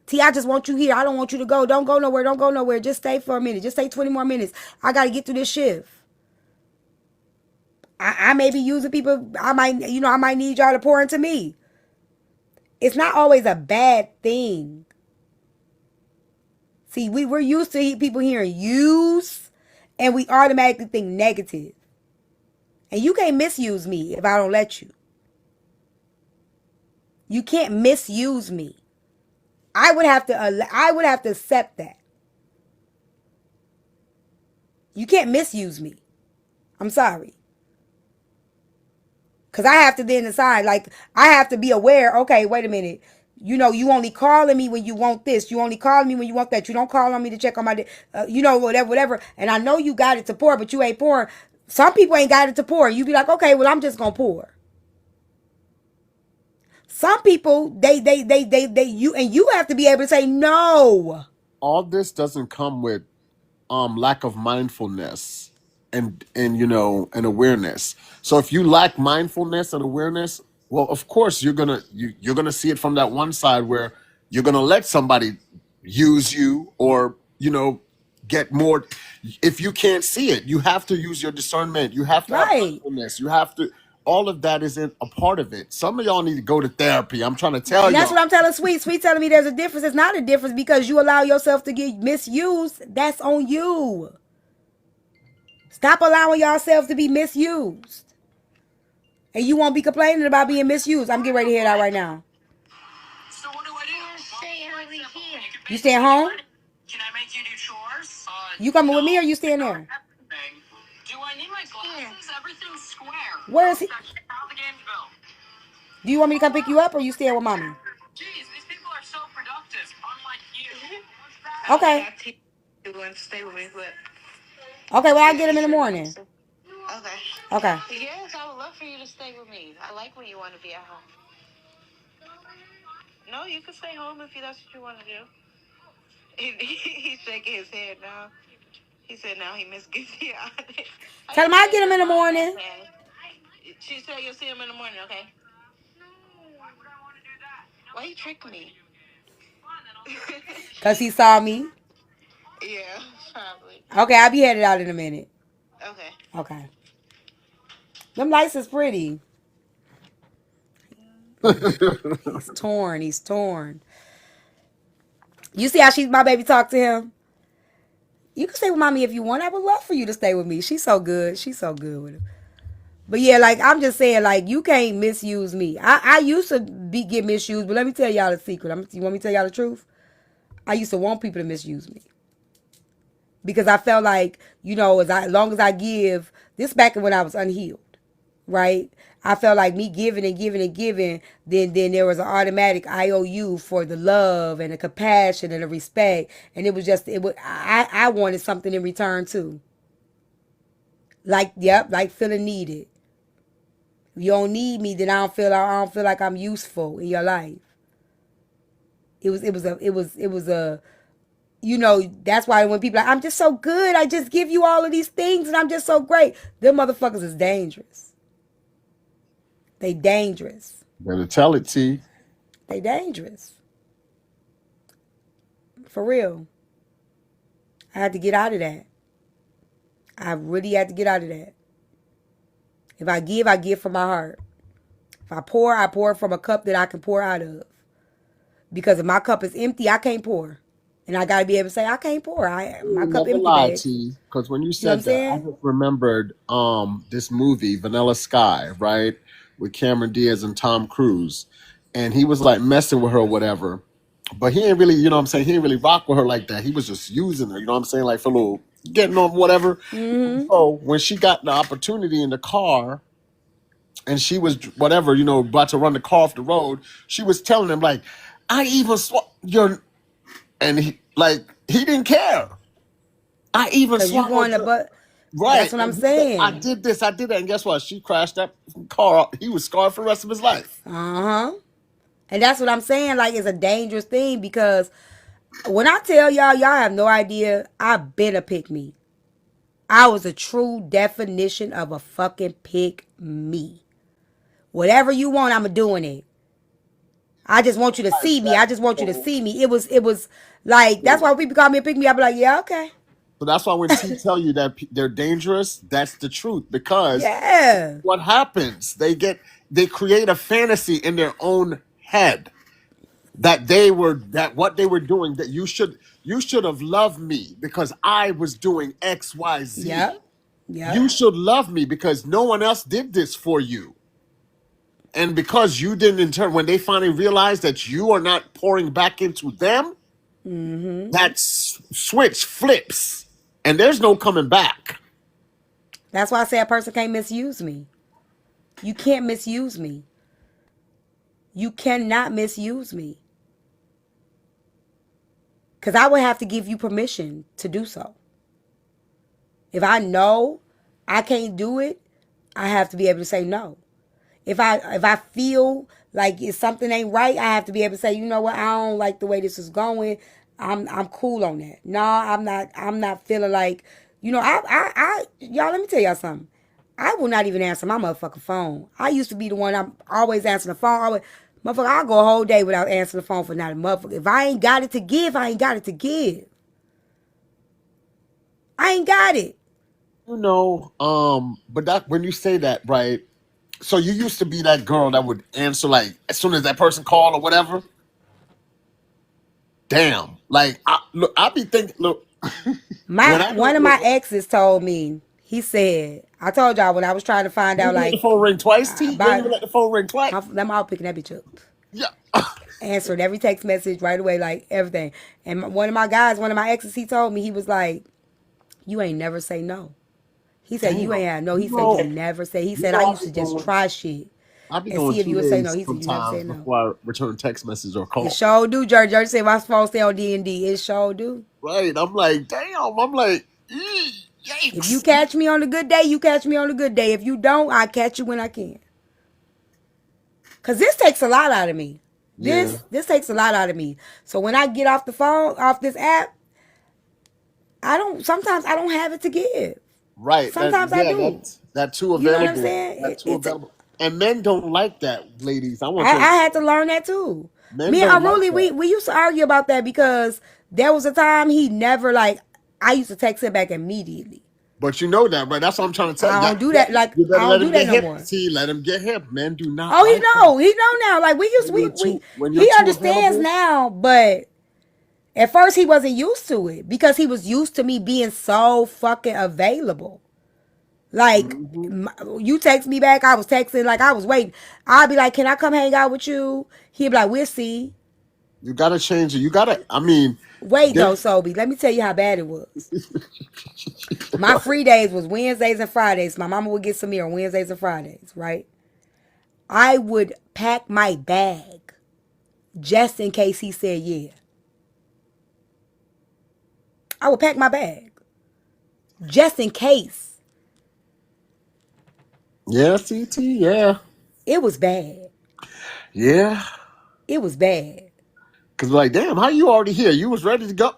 T, I just want you here. I don't want you to go. Don't go nowhere. Don't go nowhere. Just stay for a minute. Just stay 20 more minutes. I gotta get through this shift. I may be using people. I might need y'all to pour into me. It's not always a bad thing. See, we're used to people hearing use, and we automatically think negative. And you can't misuse me if I don't let you. You can't misuse me. I would have to accept that. You can't misuse me. I'm sorry. Because I have to then decide, like, I have to be aware, okay, wait a minute. You only calling me when you want this. You only calling me when you want that. You don't call on me to check on my, whatever. And I know you got it to pour, but you ain't pouring. Some people ain't got it to pour. You be like, okay, well, I'm just going to pour. Some people, you have to be able to say no. All this doesn't come with lack of mindfulness and and awareness. So if you lack mindfulness and awareness, well, of course you're gonna see it from that one side where you're gonna let somebody use you or get more. If you can't see it, you have to use your discernment. You have to have Right. mindfulness. You have to. All of that is in a part of it. Some of y'all need to go to therapy. I'm trying to tell And that's y'all. what I'm telling Sweet. Sweet telling me there's a difference. It's not a difference because you allow yourself to get misused. That's on you. Stop allowing yourself to be misused. And you won't be complaining about being misused. I'm getting ready to hear that right now. So what do I do? You staying home? Can I make you do chores? You coming with me or No. you staying Ignore there? everything. Do I need my glasses? Everything's square. Where is he? How the game's built. Do you want me to come pick you up or you staying with mommy? Jeez, these people are so productive, unlike you. Okay. You want to stay with me, but Okay, well, I'll get him in the morning. okay. Okay. Yes, I would love for you to stay with me. I like when you want to be at home. No, you can stay home if that's what you want to do. He's shaking his head now. He said now he missed Gizzy on it. Tell him I'll get him in the morning. She said you'll see him in the morning, okay? No. Why would I want to do that? Why you trick me? Because he saw me. Yeah, probably. Okay, I'll be headed out in a minute. Okay. Okay. Them lights is pretty. He's torn. He's torn. You see how my baby talk to him? You can stay with mommy if you want. I would love for you to stay with me. She's so good. She's so good with him. But yeah, like I'm just saying, like you can't misuse me. I used to get misused, but let me tell y'all the secret. You want me to tell y'all the truth? I used to want people to misuse me because I felt like as long as I give, This back when I was unhealed, right? I felt like me giving and giving and giving, then there was an automatic IOU for the love and the compassion and the respect, and it was just it was I wanted something in return too. Like like feeling needed. If you don't need me, then I don't feel like I'm useful in your life. It was a that's why when people are like, I'm just so good, I just give you all of these things and I'm just so great. Them motherfuckers is dangerous. They dangerous. Better tell it, T. They dangerous. For real. I had to get out of that. I really had to get out of that. If I give from my heart. If I pour from a cup that I can pour out of. Because if my cup is empty, I can't pour. And I gotta be able to say, I can't pour. My You cup never empty, lied, babes. T. Because when you You know what I'm said that, I saying? just remembered this movie, Vanilla Sky, right? With Cameron Diaz and Tom Cruise. And he was like messing with her or whatever. But he ain't really, you know what I'm saying? He ain't really rock with her like that. He was just using her, you know what I'm saying? Like for a little getting on whatever. Mm-hmm. So when she got the opportunity in the car and she was whatever, about to run the car off the road, she was telling him like, I even your and he didn't care. I even Cause you swallowed going to your but right. that's what I'm And he said, I saying. did this, I did that. And guess what? She crashed that car. He was scarred for the rest of his life. Uh-huh. And that's what I'm saying. Like it's a dangerous thing because when I tell y'all have no idea, I've been a pick me. I was a true definition of a fucking pick me. Whatever you want, I'm doing it. I just want you to see me. I just want you to see me. It was like that's why when people call me a pick me. I be like, yeah, okay. So that's why when T tell you that they're dangerous, that's the truth. Because Yeah. what happens? They create a fantasy in their own head that what they were doing, that you should have loved me because I was doing XYZ. Yep. Yep. You should love me because no one else did this for you. And because you didn't in turn, when they finally realize that you are not pouring back into them, Mm-hmm. that switch flips and there's no coming back. That's why I say a person can't misuse me. You can't misuse me. You cannot misuse me. Because I would have to give you permission to do so. If I know I can't do it, I have to be able to say no. If I feel like if something ain't right, I have to be able to say, you know what, I don't like the way this is going. I'm cool on that. No, I'm not feeling like, y'all, let me tell y'all something. I will not even answer my motherfucking phone. I used to be the one I'm always answering the phone. Motherfucker, I'll go a whole day without answering the phone for not a motherfucker. If I ain't got it to give, I ain't got it to give. I ain't got it. But that when you say that, right? So you used to be that girl that would answer like as soon as that person called or whatever. Damn. Like I be thinking, look, when I One don't of look, my exes told me, he said, I told y'all when I was trying to find you out even let the like phone ring twice, T. You ain't about even let the phone ring twice. them all picking that bitch up. Yeah. Answered every text message right away, like everything. And one of my guys, one of my exes, he told me, he was like, you ain't never say no. He said, Damn. you ain't had no. He You said, you know, never say. He you said, I know, used to just try shit I be and going see if you two would say no. days He said, you never sometimes say no. before I return text message or It call. sure do, George. George said, my phone stay on D&D. It sure do. Right. I'm like, damn. I'm like, If you yikes. catch me on a good day, you catch me on a good day. If you don't, I catch you when I can. Cause this takes a lot out of me. Yeah. This takes a lot out of me. So when I get off the phone, off this app, sometimes I don't have it to give. Right. Sometimes I do. That too You know what I'm available. saying? That too available. And men don't like that, ladies. I want I to tell you, had to learn that too. men Me and don't like Aruli, that. we used to argue about that because there was a time he never like I used to text him back immediately. But you know that, right? That's what I'm trying to tell you. I don't do that. Like You I better don't let do him that get no hip. more. See, let him get hip. Men do not Oh, like that. he know now. Like When you're he too understands available. now, but at first he wasn't used to it because he was used to me being so fucking available. Like Hmm. you text me back, I was texting, like I was waiting. I'd be like, "Can I come hang out with you?" He'd be like, "We'll see." You gotta change it. You gotta. I mean, Wait though, there's Sobe, let me tell you how bad it was. My free days was Wednesdays and Fridays. My mama would get some meal on Wednesdays and Fridays, right? I would pack my bag just in case he said yeah. I would pack my bag just in case. yeah, CT, yeah, It was bad. yeah. It was bad. Cause like, damn, how you already here? You was ready to go.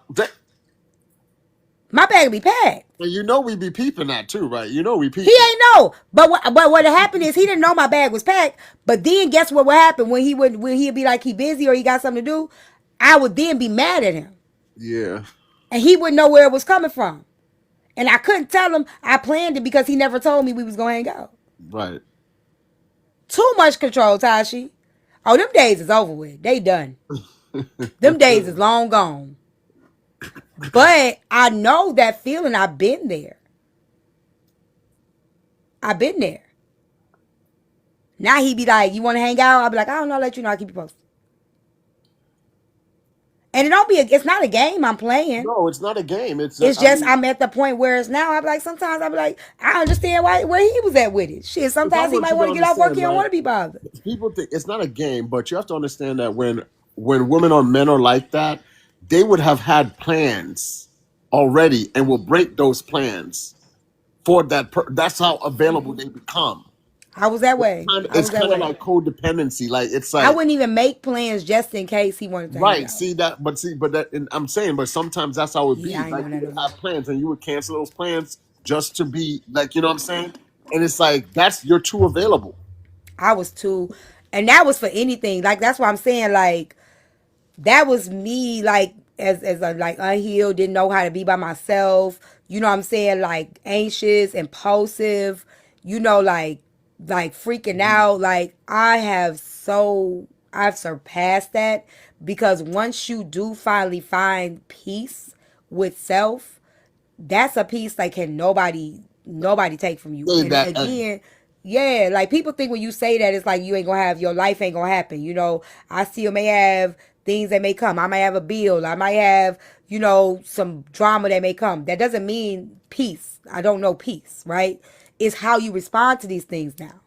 My bag would be packed. And you know we be peeping that too, right? You know we He peeping. ain't know. But what happened is he didn't know my bag was packed. But then guess what would happen when he'd be like he busy or he got something to do? I would then be mad at him. Yeah, And he wouldn't know where it was coming from. And I couldn't tell him I planned it because he never told me we was gonna hang out. right. Too much control, Tashi. Oh, them days is over with. They done. Them days is long gone. But I know that feeling. I've been there. I've been there. Now he be like, you want to hang out? I'll be like, I don't know. I'll let you know. I'll keep you posted. And it's not a game I'm playing. No, it's not a game. It's It's I just mean, I'm at the point where it's now. I'm like, sometimes I'm like, I understand where he was at with it. Shit, because I sometimes he want might you to want to get off work. understand, He don't right? want to be bothered. People think it's not a game, but you have to understand that when women or men are like that, they would have had plans already and will break those plans for that's how available they become. I was that way. I It's was that kind of way. like codependency. Like it's I like wouldn't even make plans just in case he wanted to hang right. out. But that and I'm saying, but sometimes that's how it Yeah, be. I ain't Like doing you that would no more. have plans and you would cancel those plans just to be like, you know what I'm saying? And it's like that's you're too available. I was too, and that was for anything. Like that's why I'm saying like that was me like as a like unhealed, didn't know how to be by myself. You know what I'm saying? Like anxious, impulsive. You know, like freaking out. Like I've surpassed that because once you do finally find peace with self, that's a piece like can nobody take from you. Say And that again, yeah, like people think when you say that it's like you ain't gonna have your life ain't gonna happen. You know, I still may have things that may come. I might have a bill. I might have, some drama that may come. That doesn't mean peace. I don't know peace, right? It's how you respond to these things now.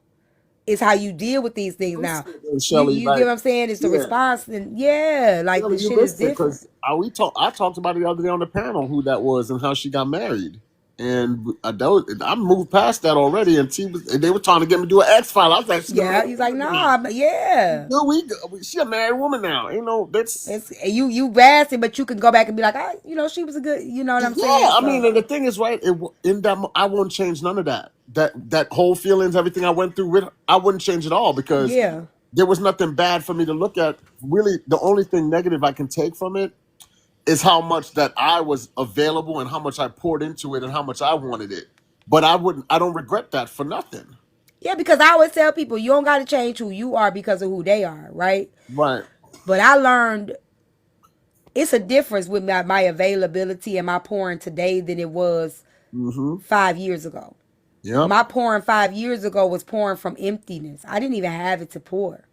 It's how you deal with these things now. You Shelly, you get like what I'm saying? It's the yeah. response, and yeah, like Shelly, the you shit is missed it different. because I talked about it the other day on the panel who that was and how she got married. And I moved past that already, and they were trying to get me to do an X file. I was like, "She's a Yeah, married he's like, woman no, now. yeah. No, she a married woman now. You know, that's It's you rasping, but you can go back and be like, she was a good, you know what I'm yeah. saying? I mean, So and the thing is, right? In that, I won't change none of that. That whole feelings, everything I went through with, I wouldn't change it all because yeah, there was nothing bad for me to look at. Really, the only thing negative I can take from it is how much that I was available and how much I poured into it and how much I wanted it. But I don't regret that for nothing. yeah, because I always tell people you don't got to change who you are because of who they are, right? Right. But I learned it's a difference with my availability and my pouring today than it was Mm-hmm. 5 years ago. Yep. My pouring 5 years ago was pouring from emptiness. I didn't even have it to pour.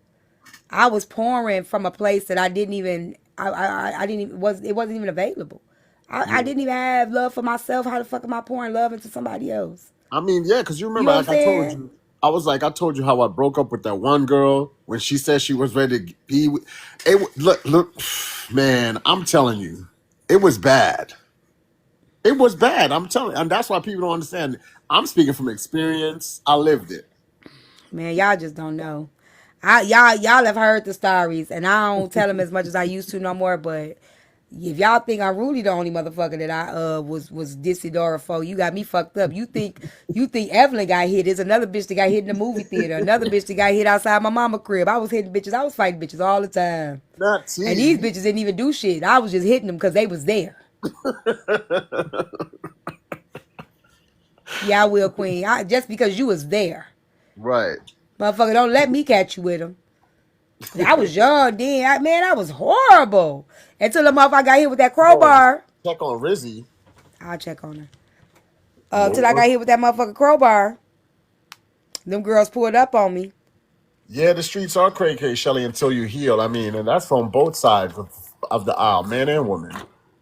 I was pouring from a place that I didn't even I didn't even it wasn't even available. I Yeah. didn't even have love for myself. How the fuck am I pouring love into somebody else? I mean, yeah, because you You remember, know what I'm like I told saying? you, I told you how I broke up with that one girl when she said she was ready to be. Look, man, I'm telling you, it was bad. It was bad. I'm telling, and that's why people don't understand. I'm speaking from experience. I lived it. Man, y'all just don't know. Y'all have heard the stories, and I don't tell them as much as I used to no more. But if y'all think I'm really the only motherfucker that I was Dora for, you got me fucked up. You think Evelyn got hit? There's another bitch that got hit in the movie theater. Another bitch that got hit outside my mama crib. I was hitting bitches. I was fighting bitches all the time. Not And these T. bitches didn't even do shit. I was just hitting them because they was there. Yeah, I will, Queen. Just because you was there. Right. Motherfucker, don't let me catch you with them. I was young then. I was horrible. Until the motherfucker got hit with that crowbar. Check on Rizzy. I'll check on her. Till I Lord. got hit with that motherfucker crowbar. Them girls pulled up on me. Yeah, the streets are cray cray, Shelly, until you heal. I mean, and that's on both sides of the aisle, man and woman.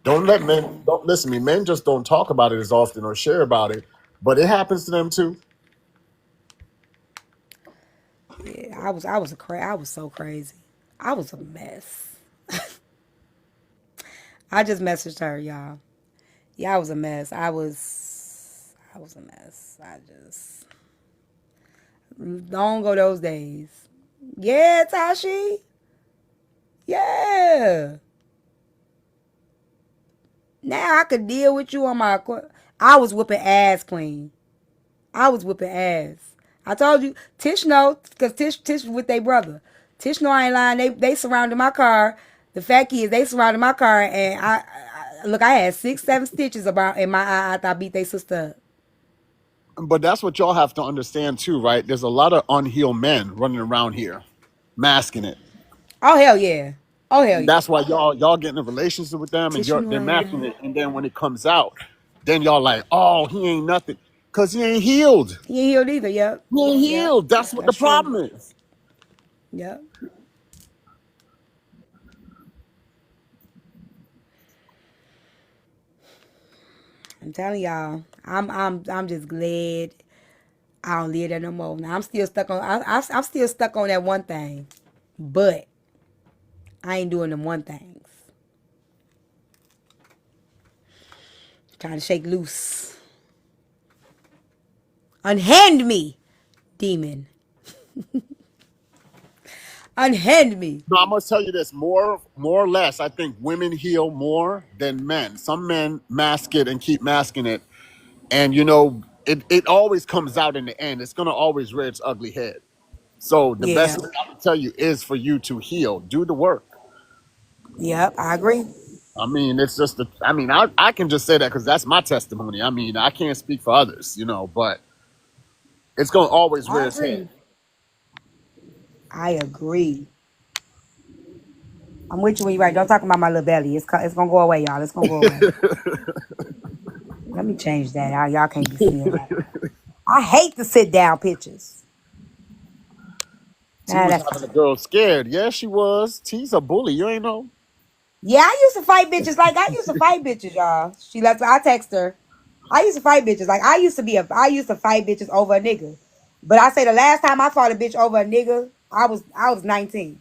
Don't let men don't listen to me. Men just don't talk about it as often or share about it, but it happens to them too. Yeah, I was so crazy. I was a mess. I just messaged her, y'all. Yeah, I was a mess. I was a mess. I just long go those days. Yeah, Tashi. Yeah. Now I could deal with you on my. I was whooping ass, Queen. I was whooping ass. I told you, Tish know, cause Tish was with their brother. Tish know I ain't lying. They surrounded my car. The fact is, they surrounded my car, and I look. I had 6, 7 stitches about in my eye after I beat their sister up. But that's what y'all have to understand too, right? There's a lot of unhealed men running around here, masking it. Oh hell yeah. Oh hell yeah. That's why y'all get in a relationship with them and Tish, you know they're I ain't masking lying. it, and then when it comes out, then y'all like, oh, he ain't nothing, cause he ain't healed. He ain't healed either. Yep. He ain't Yep. healed. That's what the That's true. problem is. Yep. I'm telling y'all. I'm just glad I don't live there no more. Now I'm still stuck on. I'm still stuck on that one thing, but I ain't doing them one things. Trying to shake loose. Unhand me, demon. Unhand me. No, I must tell you this, more or less, I think women heal more than men. Some men mask it and keep masking it, and it always comes out in the end. It's gonna always rear its ugly head. So the Yeah. best thing I can tell you is for you to heal. Do the work. Yep. I agree. I mean, it's just I can just say that because that's my testimony. I mean, I can't speak for others, but it's gonna always rear I its head. agree. I agree. I'm with you when you're right. Don't talk about my little belly. It's gonna go away, y'all. It's gonna go away. Let me change that. Y'all can't be seeing that. I hate the sit down pictures. T Nah, was that's having the fine. girl scared. Yeah, she was. T's a bully. You ain't know. Yeah, I used to fight bitches. Like I used to fight bitches, y'all. She left. I text her. I used to fight bitches. Like I used to fight bitches over a nigga. But I say the last time I fought a bitch over a nigga, I was 19.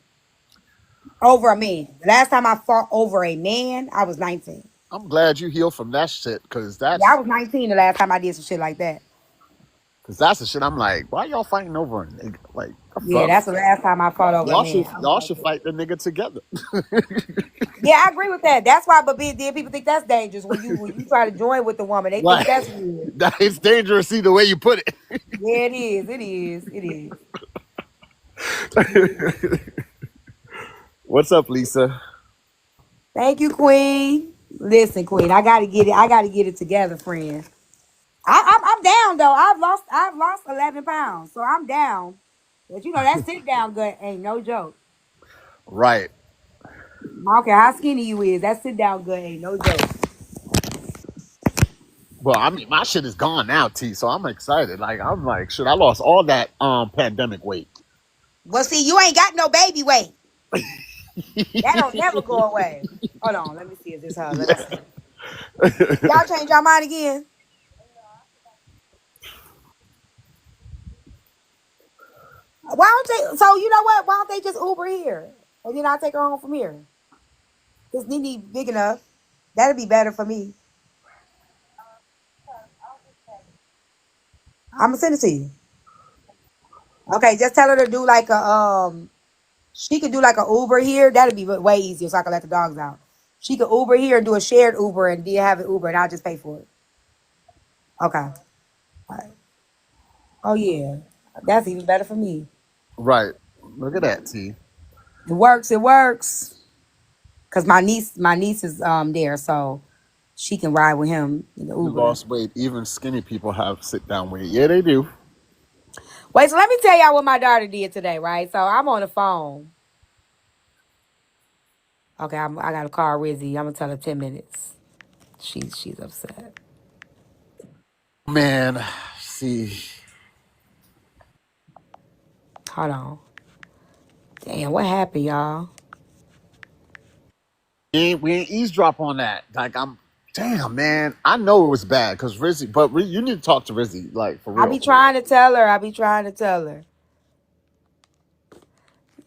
Over a man. The last time I fought over a man, I was 19. I'm glad you healed from that shit because Yeah, I that's was 19 the last time I did some shit like that. because that's the shit. I'm like, why y'all fighting over a nigga? Like, the Yeah, fuck? that's the last time I fought over a Y'all man. should I was y'all should 19. fight the nigga together. Yeah, I agree with that. That's why, but then people think that's dangerous when you try to join with the woman. They think Like, that's weird. that it's dangerous either way you put Yeah, it is. It is. It is. It is. it. What's up, Lisa? Thank you, Queen. Listen, Queen, I gotta get it. I gotta get it together, friend. I'm down though. I've lost 11 pounds, so I'm down. But that sit down gut ain't no joke. Right. I don't care how skinny you is. That sit down gut ain't no joke. Well, I mean, my shit is gone now, T. So I'm excited. Like, I'm like, shit. I lost all that pandemic weight. Well, see, you ain't got no baby weight. That don't never go away. Hold on, let me see. Is this her? Let me Yeah. see. Y'all change your mind again? Why don't they? So you know what? Why don't they just Uber here, and then I'll take her home from here? This Nene big enough. That'd be better for me. I'm gonna send it to you. Okay, just tell her to do like a. She could do like a Uber here. That'd be way easier, so I can let the dogs out. She could Uber here and do a shared Uber, and then have it Uber, and I'll just pay for it. Okay. All right. Oh yeah, that's even better for me. Right. Look at that, T. It works. It works. Cause my niece is there, so she can ride with him in the You Uber. lost weight. Even skinny people have sit down weight. Yeah, they do. Wait, so let me tell y'all what my daughter did today, right? So I'm on the phone. Okay, I got to call Rizzy. I'm gonna tell her 10 minutes. She's upset. Man, see, Hold on. Damn, what happened, y'all? We ain't eavesdrop on that. Like I'm, damn man, I know it was bad because Rizzy, but you need to talk to Rizzy, like for I real, be for real. trying to tell her. I be trying to tell her.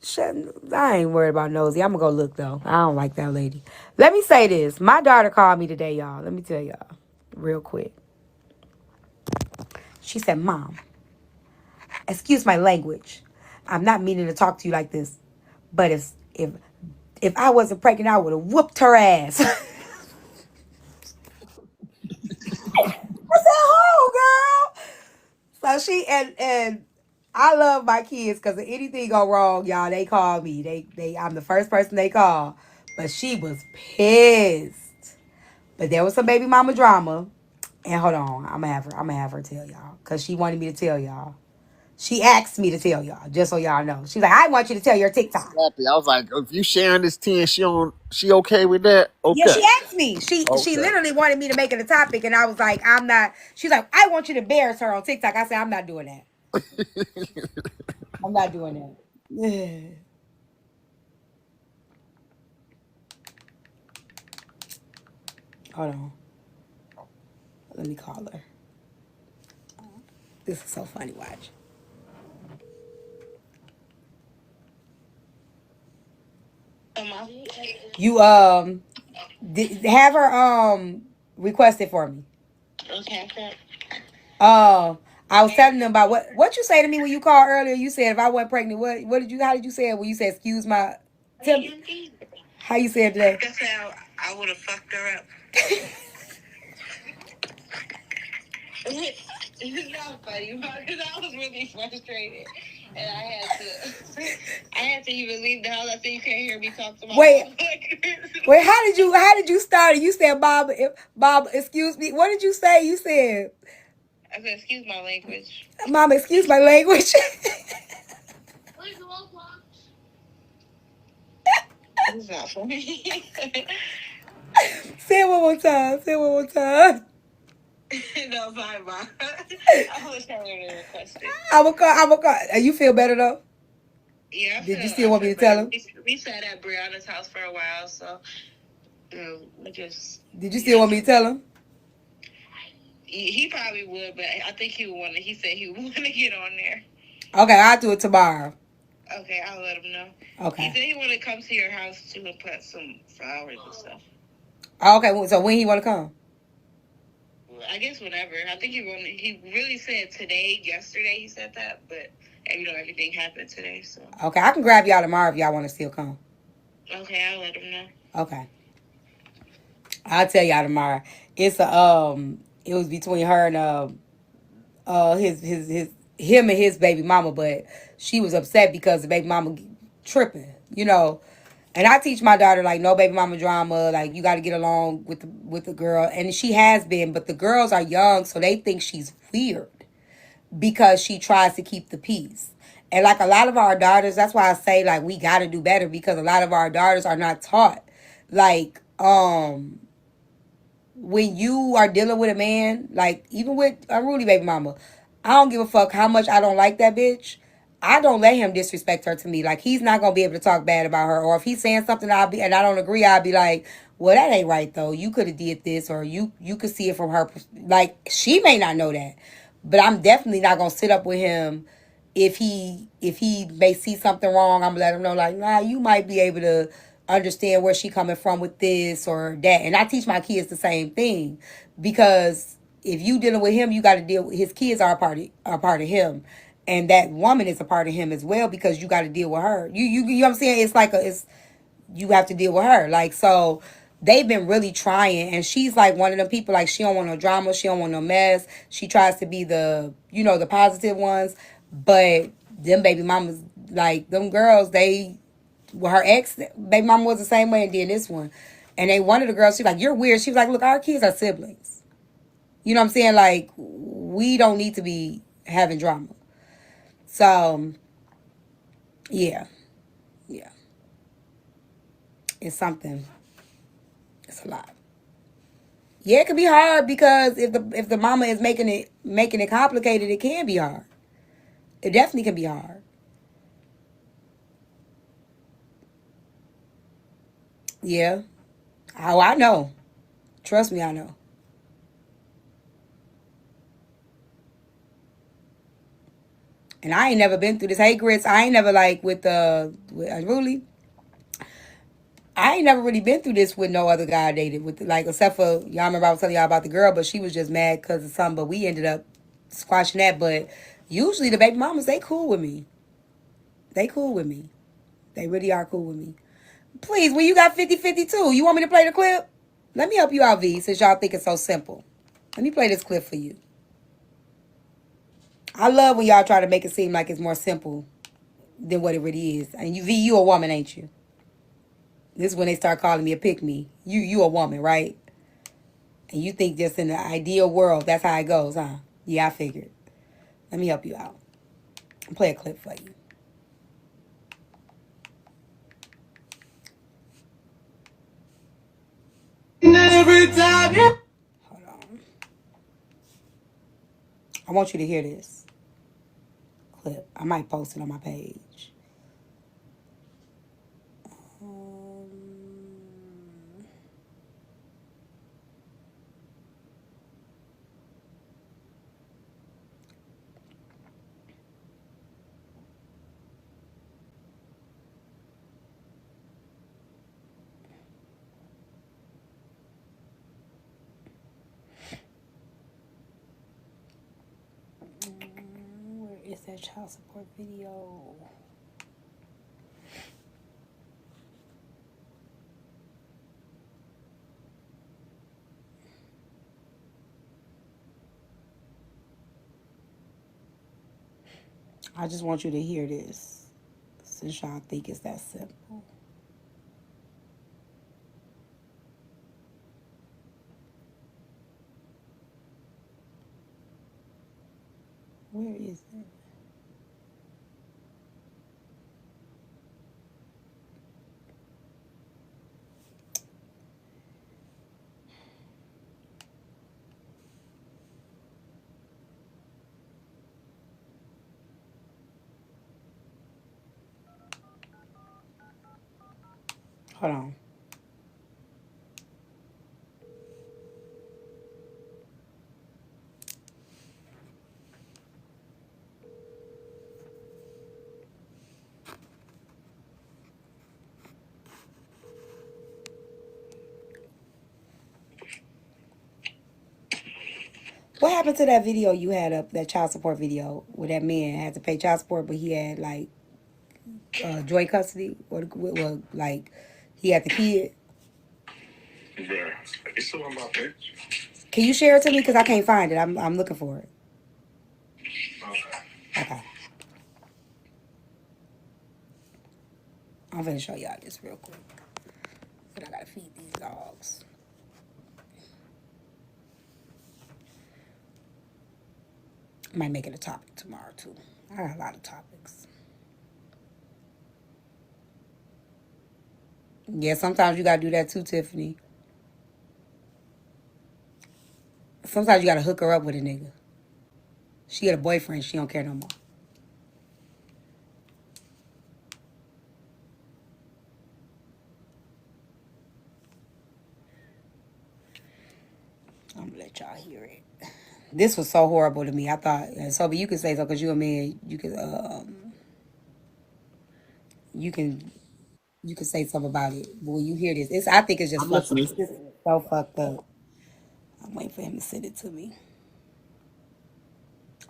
Shut, I ain't worried about Nosy. I'm gonna go look though. I don't like that lady. Let me say this. My daughter called me today, y'all. Let me tell y'all real quick. She said, "Mom, excuse my language. I'm not meaning to talk to you like this, but if I wasn't pregnant, I would have whooped her ass." I said, "Oh, girl." So she and I love my kids because if anything go wrong, y'all, they call me. I'm the first person they call. But she was pissed. But there was some baby mama drama. And hold on, I'm gonna have her tell y'all. Cause she wanted me to tell y'all. She asked me to tell y'all, just so y'all know. She's like, I want you to tell your TikTok. Happy. I was like, if you sharing this 10, she okay with that? Yeah, Okay. she asked me. She Okay. literally wanted me to make it a topic, and I was like, I'm not. She's like, I want you to embarrass her on TikTok. I said, I'm not doing that. I'm not doing that. Hold on. Let me call her. This is so funny. Watch. You have her request it for me. Okay. I was telling them about what you say to me when you called earlier. You said if I wasn't pregnant, what did you? How did you say it? When you said excuse my, tell me how you said today. I said I would have fucked her up. It's not funny because I was really frustrated and I had to even leave the house. I said you can't hear me talk to my mom. Wait, how did you start it? You said Bob, excuse me. What did you say? You said I said excuse my language. Mom, excuse my language. It's not for me. Say it one more time. Say it one more time. No, bye, Mom. I was trying to request it. I'm gonna call. You feel better though? Yeah. Did you still want me to tell him? We sat at Brianna's house for a while, so we just. Did you still want me to tell him? He probably would, but I think he would want to. He said he would want to get on there. Okay, I'll do it tomorrow. Okay, I'll let him know. Okay. He said he want to come to your house too and plant some flowers and stuff. Okay, so when he want to come? I guess whenever. I think he really said today, yesterday he said that, but everything happened today, so. Okay, I can grab y'all tomorrow if y'all want to still come. Okay, I'll let him know. Okay. I'll tell y'all tomorrow. It's it was between her and him and his baby mama, but she was upset because the baby mama tripping, And I teach my daughter like no baby mama drama, like you got to get along with the girl, and she has been, but the girls are young, so they think she's weird because she tries to keep the peace. And like a lot of our daughters, that's why I say like we got to do better because a lot of our daughters are not taught like when you are dealing with a man, like even with a Rudy baby mama, I don't give a fuck how much I don't like that bitch. I don't let him disrespect her to me. Like he's not gonna be able to talk bad about her. Or if he's saying something and I don't agree, I'll be like, well, that ain't right though. You could have did this, or you could see it from her. Like she may not know that, but I'm definitely not gonna sit up with him if he may see something wrong. I'm gonna let him know like, nah, you might be able to understand where she coming from with this or that. And I teach my kids the same thing because if you dealing with him, you got to deal with his kids are a part of him, and that woman is a part of him as well because you got to deal with her. You know what I'm saying? It's like you have to deal with her. Like so. They've been really trying, and she's like one of them people. Like she don't want no drama, she don't want no mess. She tries to be the positive ones, but them baby mamas, like them girls, her ex baby mama was the same way and did this one. And one of the girls, she's like, you're weird. She was like, look, our kids are siblings. You know what I'm saying? Like, we don't need to be having drama. So, yeah. Yeah. It's something. It's a lot. Yeah, it can be hard because if the mama is making it complicated, it can be hard. It definitely can be hard. Yeah. Oh, I know. Trust me, I know. And I ain't never been through this. Hey, Grits, I ain't never like with Unruly. I ain't never really been through this with no other guy I dated with, like, except for y'all remember I was telling y'all about the girl, but she was just mad because of something. But we ended up squashing that. But usually the baby mamas, they cool with me. They cool with me. They really are cool with me. Please, when you got 50-50 too, you want me to play the clip? Let me help you out, V, since y'all think it's so simple. Let me play this clip for you. I love when y'all try to make it seem like it's more simple than what it really is. And you, V, you a woman, ain't you? This is when they start calling me a pick me. You a woman, right? And you think just in the ideal world, that's how it goes, huh? Yeah, I figured. Let me help you out. I'll play a clip for you. Every time you... Hold on. I want you to hear this clip. I might post it on my page. Where is that child support video? I just want you to hear this, since y'all think it's that simple. Where is it? Hold on. What happened to that video you had up, that child support video, where that man had to pay child support, but he had like joint custody, or well, like he had the kid? Bruh, it's still on my page. Can you share it to me? Because I can't find it. I'm looking for it. Okay. Okay. I'm gonna show y'all this real quick. But I gotta feed these dogs. I might make it a topic tomorrow too. I got a lot of topics. Yeah, sometimes you gotta do that too, Tiffany. Sometimes you gotta hook her up with a nigga. She got a boyfriend, she don't care no more. I'm gonna let y'all hear it. This was so horrible to me. I thought, and so, but you can say so because you a man. You can say something about it. But when you hear this, I think it's just I'm fucked up. listening. This is so fucked up. I'm waiting for him to send it to me.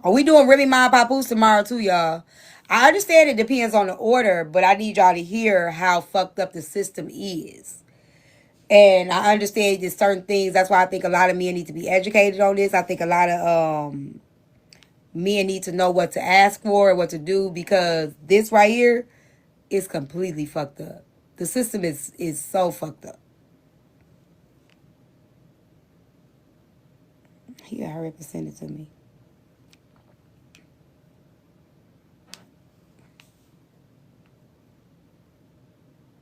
Are we doing Remy Ma Papoose tomorrow too, y'all? I understand it depends on the order, but I need y'all to hear how fucked up the system is. And I understand there's certain things. That's why I think a lot of men need to be educated on this. I think a lot of men need to know what to ask for and what to do, because this right here is completely fucked up. The system is so fucked up. He got hurry up and send it to me.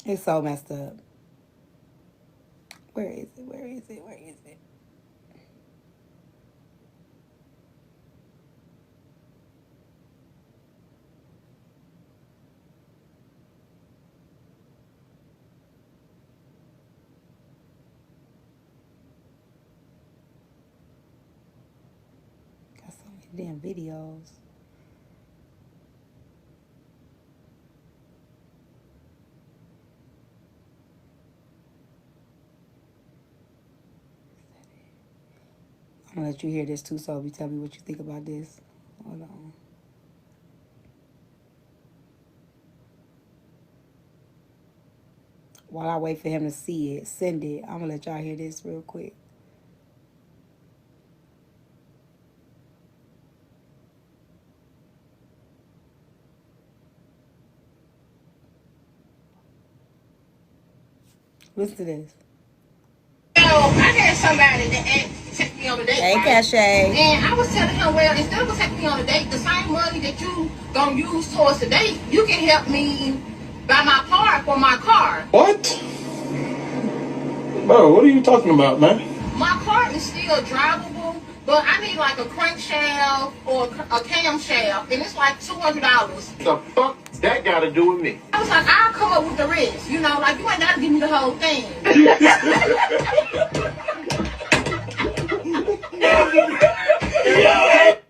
It's so messed up. Where is it? Where is it? Where is it? Damn videos. I'm gonna let you hear this too, so you tell me what you think about this. Hold on. While I wait for him to see it, send it. I'm gonna let y'all hear this real quick. Listen to this. So I had somebody that took me on a date. Hey, right? Cache. And I was telling him, well, instead of taking me on a date, the same money that you gonna use towards the date, you can help me buy my part for my car. What? Bro, what are you talking about, man? My car is still drivable, but I need like a crankshaft or a camshaft, and it's like $200. The fuck that got to do with me? I was like, I'll come up with the rest. You know, like you ain't got to give me the whole thing.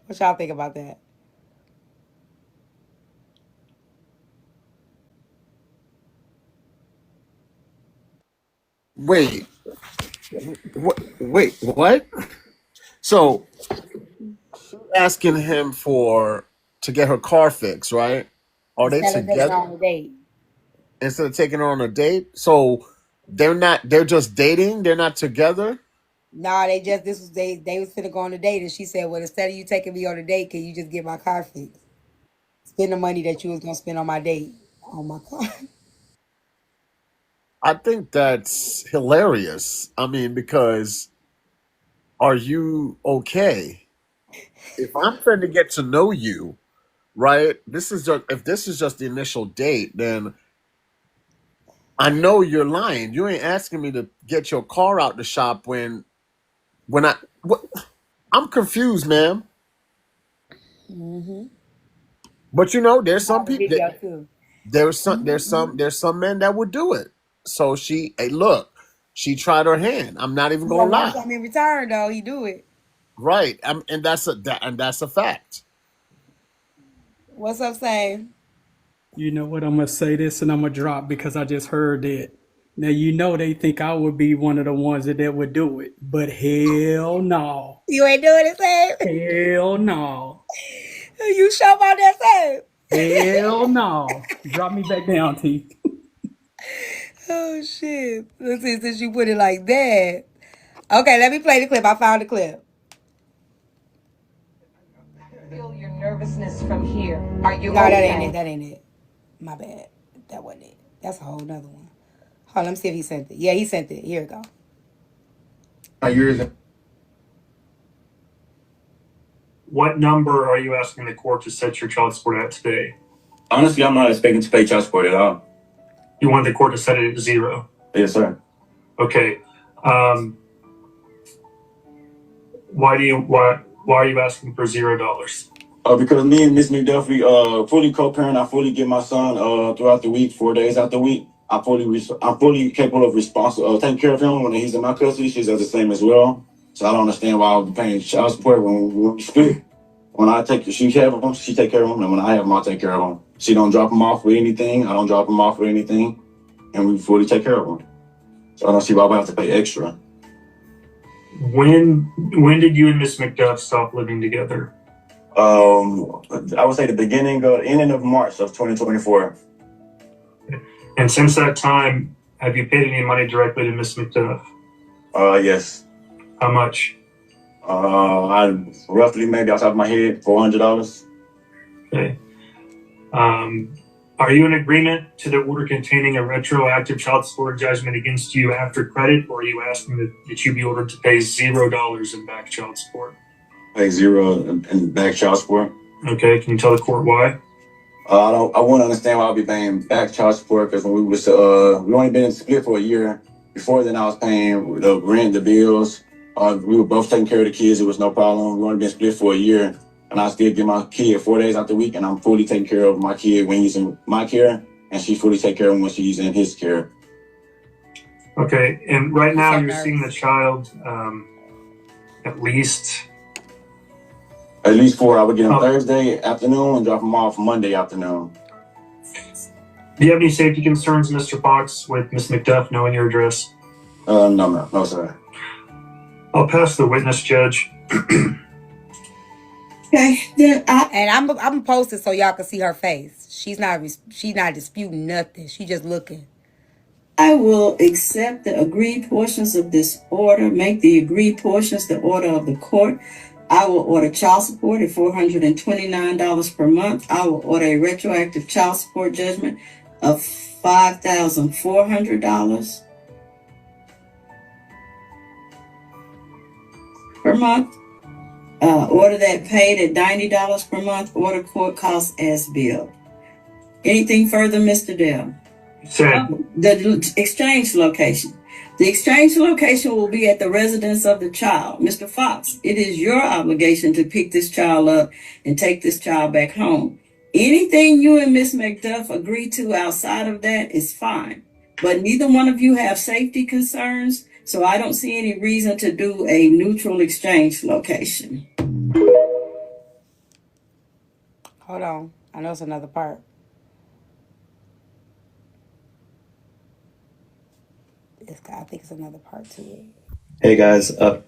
What y'all think about that? Wait, wait, what? So asking him to get her car fixed, right? Are they Instead of taking her together on a date. instead of taking her on a date? So they're just dating, they're not together? Nah, they was finna go on a date, and she said, well, instead of you taking me on a date, can you just get my car fixed? Spend the money that you was gonna spend on my date on my car. I think that's hilarious. I mean, because are you okay? If I'm trying to get to know you, right? If this is just the initial date, then I know you're lying. You ain't asking me to get your car out the shop when I what, I'm confused, ma'am. Mm-hmm. But there's I some have a people. video too. There's some men that would do it. So hey, look, she tried her hand. I'm not even You gonna gonna want lie. something in return though, he do it. Right. And that's a fact. What's up, Sam? You know what? I'm gonna say this and I'm gonna drop because I just heard it. Now you know they think I would be one of the ones that would do it, but hell no, You ain't doing it, Sam? hell no, You sure about that, Sam? hell no. Drop me back down, T. Oh shit. Let's see, since you put it like that. Okay, let me play the clip. I found the clip. Feel your nervousness from here. Are you No, that okay? ain't it. That ain't it. My bad. That wasn't it. That's a whole nother one. Hold on, let me see if he sent it. Yeah, he sent it. Here we go. What number are you asking the court to set your child support at today? Honestly, I'm not expecting to pay child support at all. You want the court to set it at 0? Yes, sir. Okay. Why are you asking for $0? Because me and Miss McDuffie fully co-parent. I fully get my son throughout the week, 4 days out the week. I'm fully capable of taking care of him when he's in my custody. She does the same as well. So I don't understand why I would be paying child support when we split. When she have him, she take care of him, and when I have him, I'll take care of him. She don't drop him off with anything. I don't drop him off with anything, and we fully take care of him. So I don't see why we have to pay extra. When did you and Miss McDuff stop living together? I would say the ending of March of 2024. And since that time, have you paid any money directly to Miss McDuff? Yes. How much? I roughly, maybe off the top of my head, $400. Okay. Are you in agreement to the order containing a retroactive child support judgment against you after credit, or are you asking that you be ordered to pay $0 in back child support? Pay $0 in back child support. Okay, can you tell the court why? I wouldn't understand why I'll be paying back child support, because when we only been split for a year. Before then, I was paying the rent, the bills. We were both taking care of the kids. It was no problem. We only been split for a year, and I still get my kid 4 days out the week, and I'm fully taking care of my kid when he's in my care, and she fully take care of him when she's in his care. Okay, and right now you're seeing the child at least At least 4. I would get them Thursday afternoon and drop them off Monday afternoon. Do you have any safety concerns, Mr. Fox, with Miss McDuff knowing your address? No, sir. I'll pass the witness, Judge. Okay, then I'm posted so y'all can see her face. She's not disputing nothing. She just looking. I will accept the agreed portions of this order, make the agreed portions the order of the court. I will order child support at $429 per month. I will order a retroactive child support judgment of $5,400 per month. Order that paid at $90 per month. Order court costs as billed. Anything further, Mr. Dell? The exchange location. The exchange location will be at the residence of the child. Mr. Fox, it is your obligation to pick this child up and take this child back home. Anything you and Miss McDuff agree to outside of that is fine. But neither one of you have safety concerns, so I don't see any reason to do a neutral exchange location. Hold on. I know it's another part. I think it's another part to it. Hey guys, I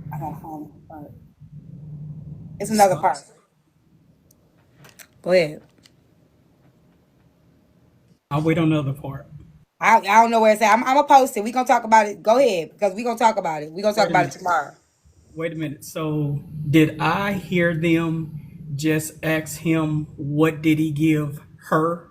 gotta find the part. It's another part. Go ahead. I'll wait on the other part. I don't know where it's at. I'm gonna post it. We gonna talk about it. Go ahead, because we gonna talk about it. We gonna talk about it tomorrow. Wait a minute. So did I hear them just ask him what did he give her?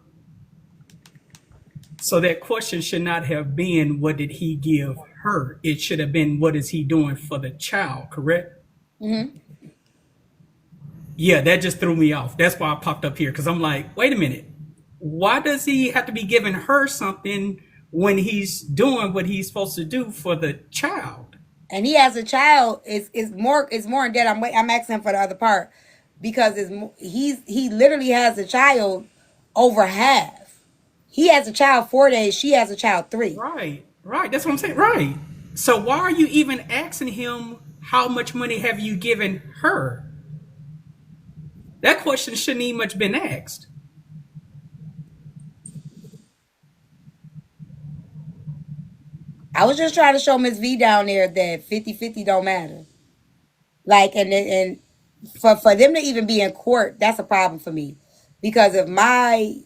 So that question should not have been what did he give her? It should have been what is he doing for the child, correct? Mm-hmm. Yeah, that just threw me off. That's why I popped up here, because I'm like, wait a minute. Why does he have to be giving her something when he's doing what he's supposed to do for the child? And he has a child. It's more in debt. I'm asking him for the other part because he literally has a child over half. He has a child 4 days. She has a child 3. Right. That's what I'm saying. Right. So why are you even asking him how much money have you given her? That question shouldn't even much been asked. I was just trying to show Miss V down there that 50-50 don't matter. Like, and for them to even be in court, that's a problem for me. Because if my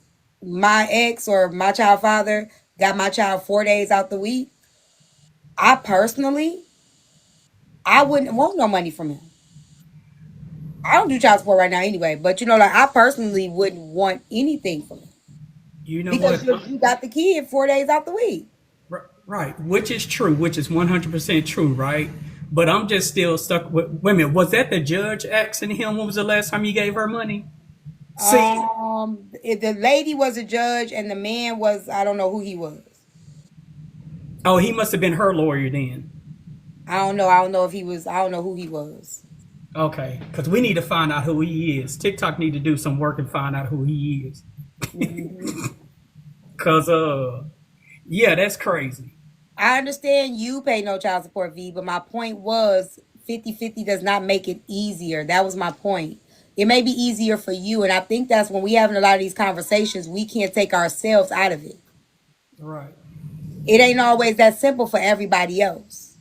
ex or my child father got my child 4 days out the week, I wouldn't want no money from him. I don't do child support right now anyway, but I personally wouldn't want anything from him. You know because what? you got the kid 4 days out the week. Right, which is true, which is 100% true, right? But I'm just still stuck with. Wait a minute, was that the judge asking him when was the last time you gave her money? The lady was a judge and the man was, I don't know who he was. Oh, he must have been her lawyer then. I don't know. I don't know who he was. Okay, because we need to find out who he is. TikTok need to do some work and find out who he is. Because, yeah, that's crazy. I understand you pay no child support, V, but my point was 50-50 does not make it easier. That was my point. It may be easier for you, and I think that's when we having a lot of these conversations, we can't take ourselves out of it. Right. It ain't always that simple for everybody else.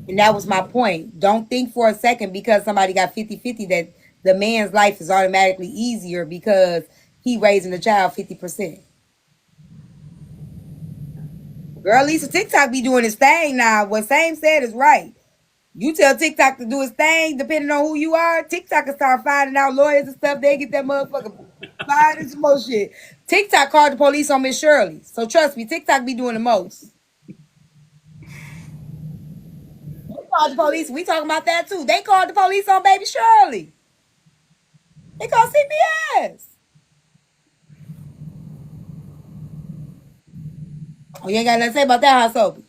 And that was my point. Don't think for a second because somebody got 50-50 that the man's life is automatically easier because he raising the child 50%. Girl, Lisa, TikTok be doing his thing now. What Same said is right. You tell TikTok to do his thing, depending on who you are, TikTok can start finding out lawyers and stuff. They get that motherfucker fired and some more shit. TikTok called the police on Miss Shirley. So trust me, TikTok be doing the most. They called the police. We talking about that too. They called the police on baby Shirley. They called CPS. Oh, you ain't got nothing to say about that, huh, Sophie?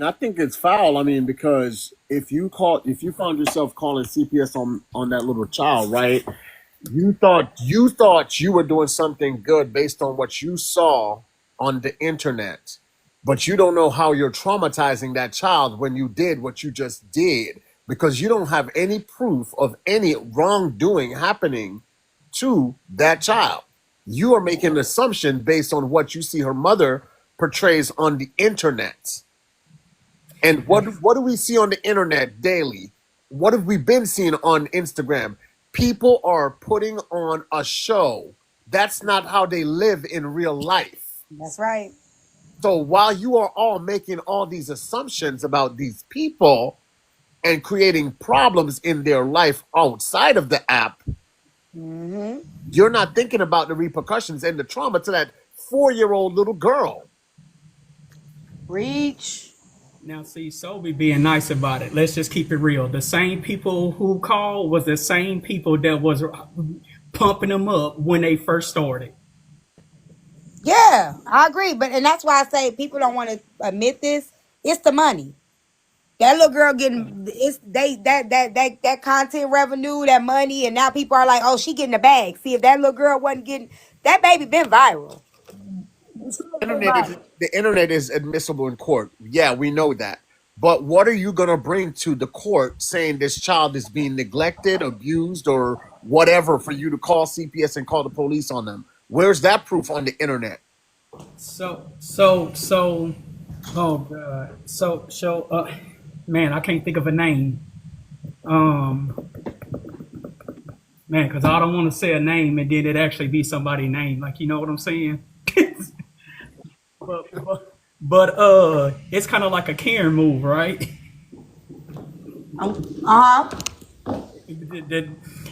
I think it's foul. I mean, because if you found yourself calling CPS on that little child, right? You thought you were doing something good based on what you saw on the internet. but you don't know how you're traumatizing that child when you did what you just did, because you don't have any proof of any wrongdoing happening to that child. You are making an assumption based on what you see her mother portrays on the internet. And what do we see on the internet daily? What have we been seeing on Instagram? People are putting on a show. That's not how they live in real life. That's right. So while you are all making all these assumptions about these people and creating problems in their life outside of the app, you're not thinking about the repercussions and the trauma to that 4-year-old little girl. Reach. Now, see, so we being nice about it. Let's just keep it real. The same people who called was the same people that was pumping them up when they first started. Yeah, I agree. And that's why I say people don't want to admit this. It's the money. That little girl getting that content revenue, that money, and now people are like, oh, she getting a bag. See, if that little girl wasn't getting, that baby been viral. The internet is admissible in court. Yeah, we know that. But what are you going to bring to the court saying this child is being neglected, abused, or whatever for you to call CPS and call the police on them? Where's that proof on the internet? So, oh god. Man, I can't think of a name. Man, because I don't want to say a name and then it actually be somebody's name. Like, you know what I'm saying? but it's kind of like a Karen move, right?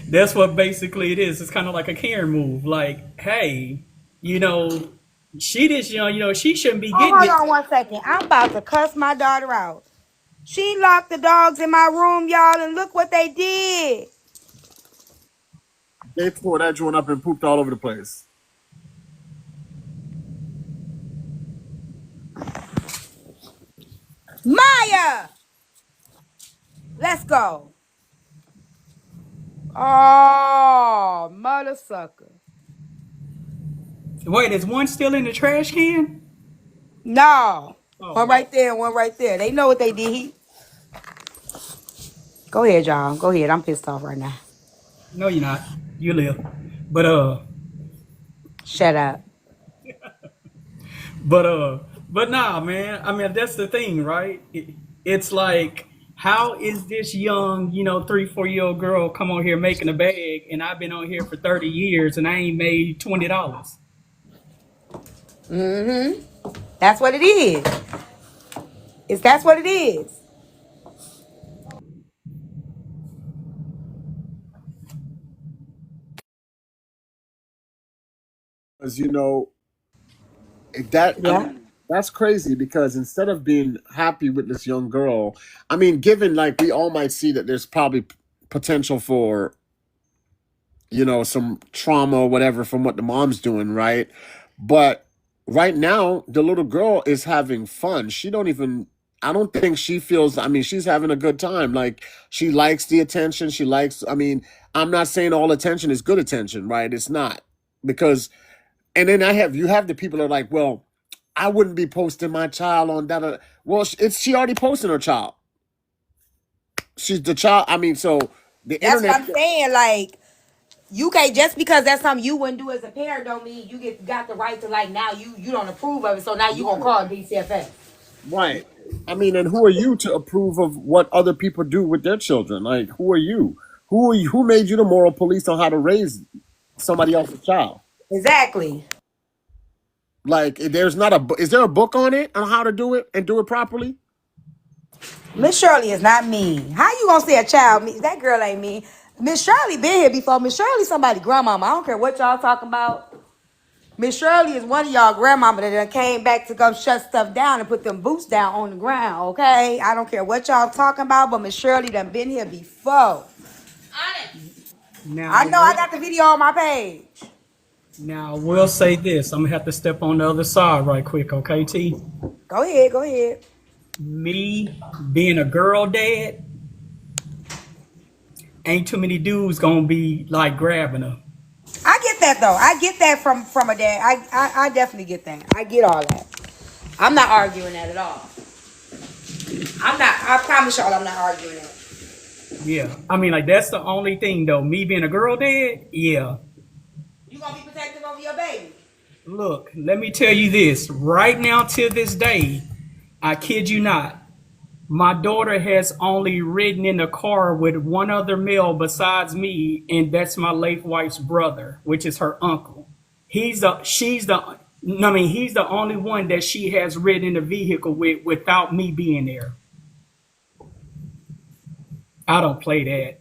That's what basically it is. It's kind of like a Karen move. Like, hey, she this young, she shouldn't be getting Hold it. on 1 second. I'm about to cuss my daughter out. She locked the dogs in my room, y'all, and look what they did. They tore that joint up and pooped all over the place. Maya! Let's go. Oh, mother sucker. Wait, is one still in the trash can? No. Oh, One right there, one right there. They know what they did. Go ahead, y'all. Go ahead. I'm pissed off right now. No, you're not. You live. But shut up. But nah, man. I mean, that's the thing, right? It's like, how is this young, 3-4-year-old girl come on here making a bag, and I've been on here for 30 years and I ain't made $20? That's what it is. That's what it is. Because that I Yeah. mean, that's crazy, because instead of being happy with this young girl, I mean, given like we all might see that there's probably potential for some trauma or whatever from what the mom's doing, right? But right now the little girl is having fun. I don't think she feels, I mean, she's having a good time. Like, she likes the attention. I mean, I'm not saying all attention is good attention, right? It's not. Because and then you have the people that are like, well, I wouldn't be posting my child on that. Well, she already posted her child. She's the child. I mean, so the That's what internet. I'm saying. Like, you can't, just because that's something you wouldn't do as a parent don't mean you got the right to, like, now you don't approve of it, so now you gonna call DCFS. Right. I mean, and who are you to approve of what other people do with their children? Like, who are you? Who made you the moral police on how to raise somebody else's child? Exactly. Like, is there a book on it on how to do it and do it properly? Miss Shirley is not mean. How you gonna say a child mean? That girl ain't mean. Miss Shirley been here before. Miss Shirley somebody grandmama. I don't care what y'all talking about. Miss Shirley is one of y'all grandmama that done came back to come shut stuff down and put them boots down on the ground, okay? I don't care what y'all talking about, but Miss Shirley done been here before. Now, I know I got the video on my page. Now, I will say this. I'm going to have to step on the other side right quick, okay, T? Go ahead. Me being a girl dad, ain't too many dudes going to be, like, grabbing her. I get that, though. I get that from a dad. I definitely get that. I get all that. I'm not arguing that at all. I promise y'all I'm not arguing that. Yeah. I mean, like, that's the only thing, though. Me being a girl dad, yeah. You gonna be protective over your baby. Look, let me tell you this. Right now, to this day, I kid you not, my daughter has only ridden in the car with one other male besides me, and that's my late wife's brother, which is her uncle. He's the only one that she has ridden in the vehicle with without me being there. I don't play that.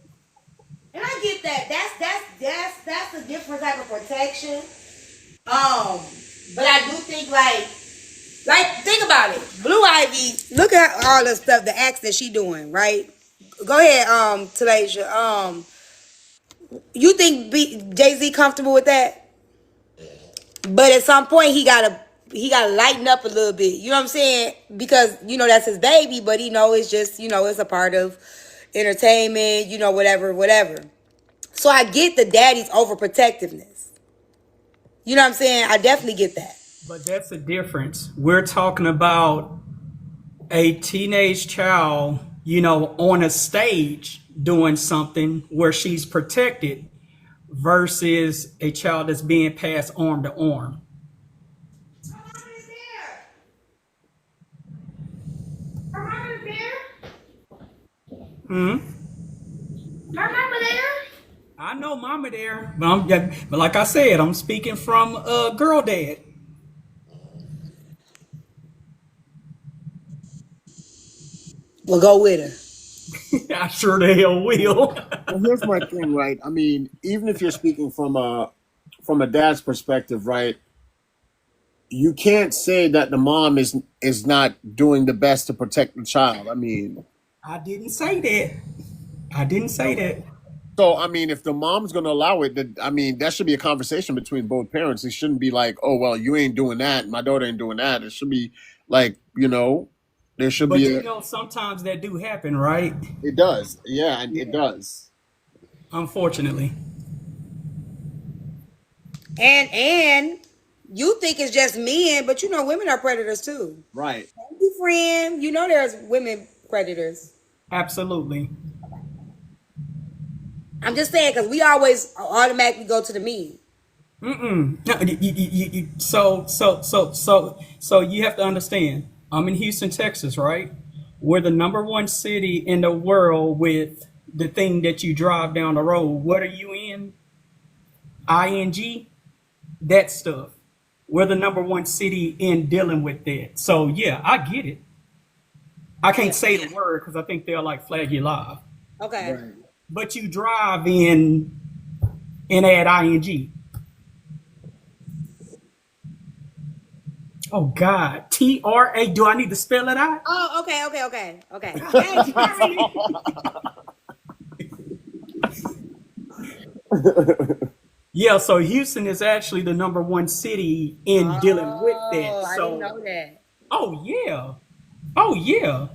And I get that. That's a different type of protection. But I do think think about it. Blue Ivy, look at all the stuff, the acts that she doing, right? Go ahead, Talasia. You think Jay-Z comfortable with that? But at some point he gotta lighten up a little bit. You know what I'm saying? Because that's his baby, but it's just it's a part of entertainment. Whatever. So I get the daddy's overprotectiveness. You know what I'm saying? I definitely get that. But that's the difference. We're talking about a teenage child, on a stage doing something where she's protected versus a child that's being passed arm to arm. Hmm. Her mama there? I know mama there, but like I said, I'm speaking from girl dad. Well, go with her. I sure the hell will. Well, here's my thing, right? I mean, even if you're speaking from a dad's perspective, right? You can't say that the mom is not doing the best to protect the child. I mean, I didn't say that. I didn't say that. so I mean, if the mom's going to allow it, then, I mean, that should be a conversation between both parents. It shouldn't be like, oh well, you ain't doing that, my daughter ain't doing that. It should be like, there should But be sometimes that do happen, right? It does, yeah, it does. Unfortunately. And you think it's just men, but women are predators too. Right. Thank you, friend. There's women predators. Absolutely. I'm just saying because we always automatically go to the men. No, so you have to understand. I'm in Houston, Texas, right? We're the number one city in the world with the thing that you drive down the road. What are you in? ING? That stuff. We're the number one city in dealing with that. So yeah, I get it. I can't say the word because I think they'll flag you live. Okay. Right. But you drive in at ING. Oh God, TRA. Do I need to spell it out? Oh, okay. Yeah, so Houston is actually the number one city in dealing with that. I didn't know that. Oh yeah. Oh yeah.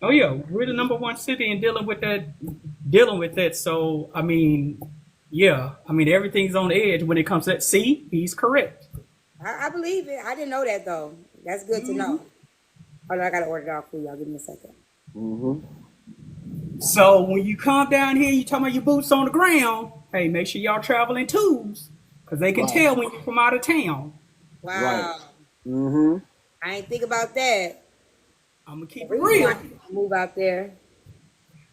Oh yeah. We're the number one city in dealing with that. So I mean, yeah. I mean everything's on edge when it comes to that. See, he's correct. I believe it. I didn't know that though. That's good to know. Oh, no, I gotta order it off for y'all. Give me a second. So when you come down here, you talking about your boots on the ground. Hey, make sure y'all travel in twos, because they can tell when you're from out of town. Wow. Right. I ain't think about that. I'm gonna keep it real. Move out there.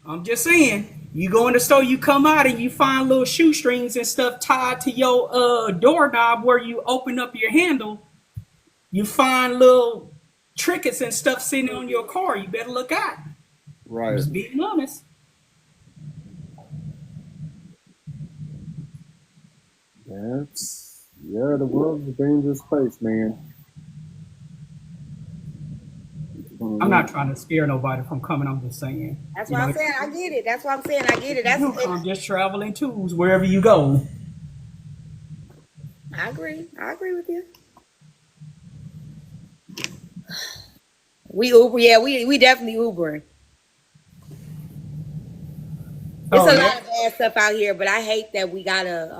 I'm just saying, you go in the store, you come out and you find little shoestrings and stuff tied to your doorknob where you open up your handle. You find little trinkets and stuff sitting on your car. You better look out. Right. Just being honest. The world's a dangerous place, man. I'm not trying to scare nobody from coming. I'm just saying. That's what I'm saying. I get it. That's what I'm saying. I get it. I'm just traveling twos wherever you go. I agree with you. We Uber, yeah, we definitely Ubering. It's a lot of bad stuff out here, but I hate that we gotta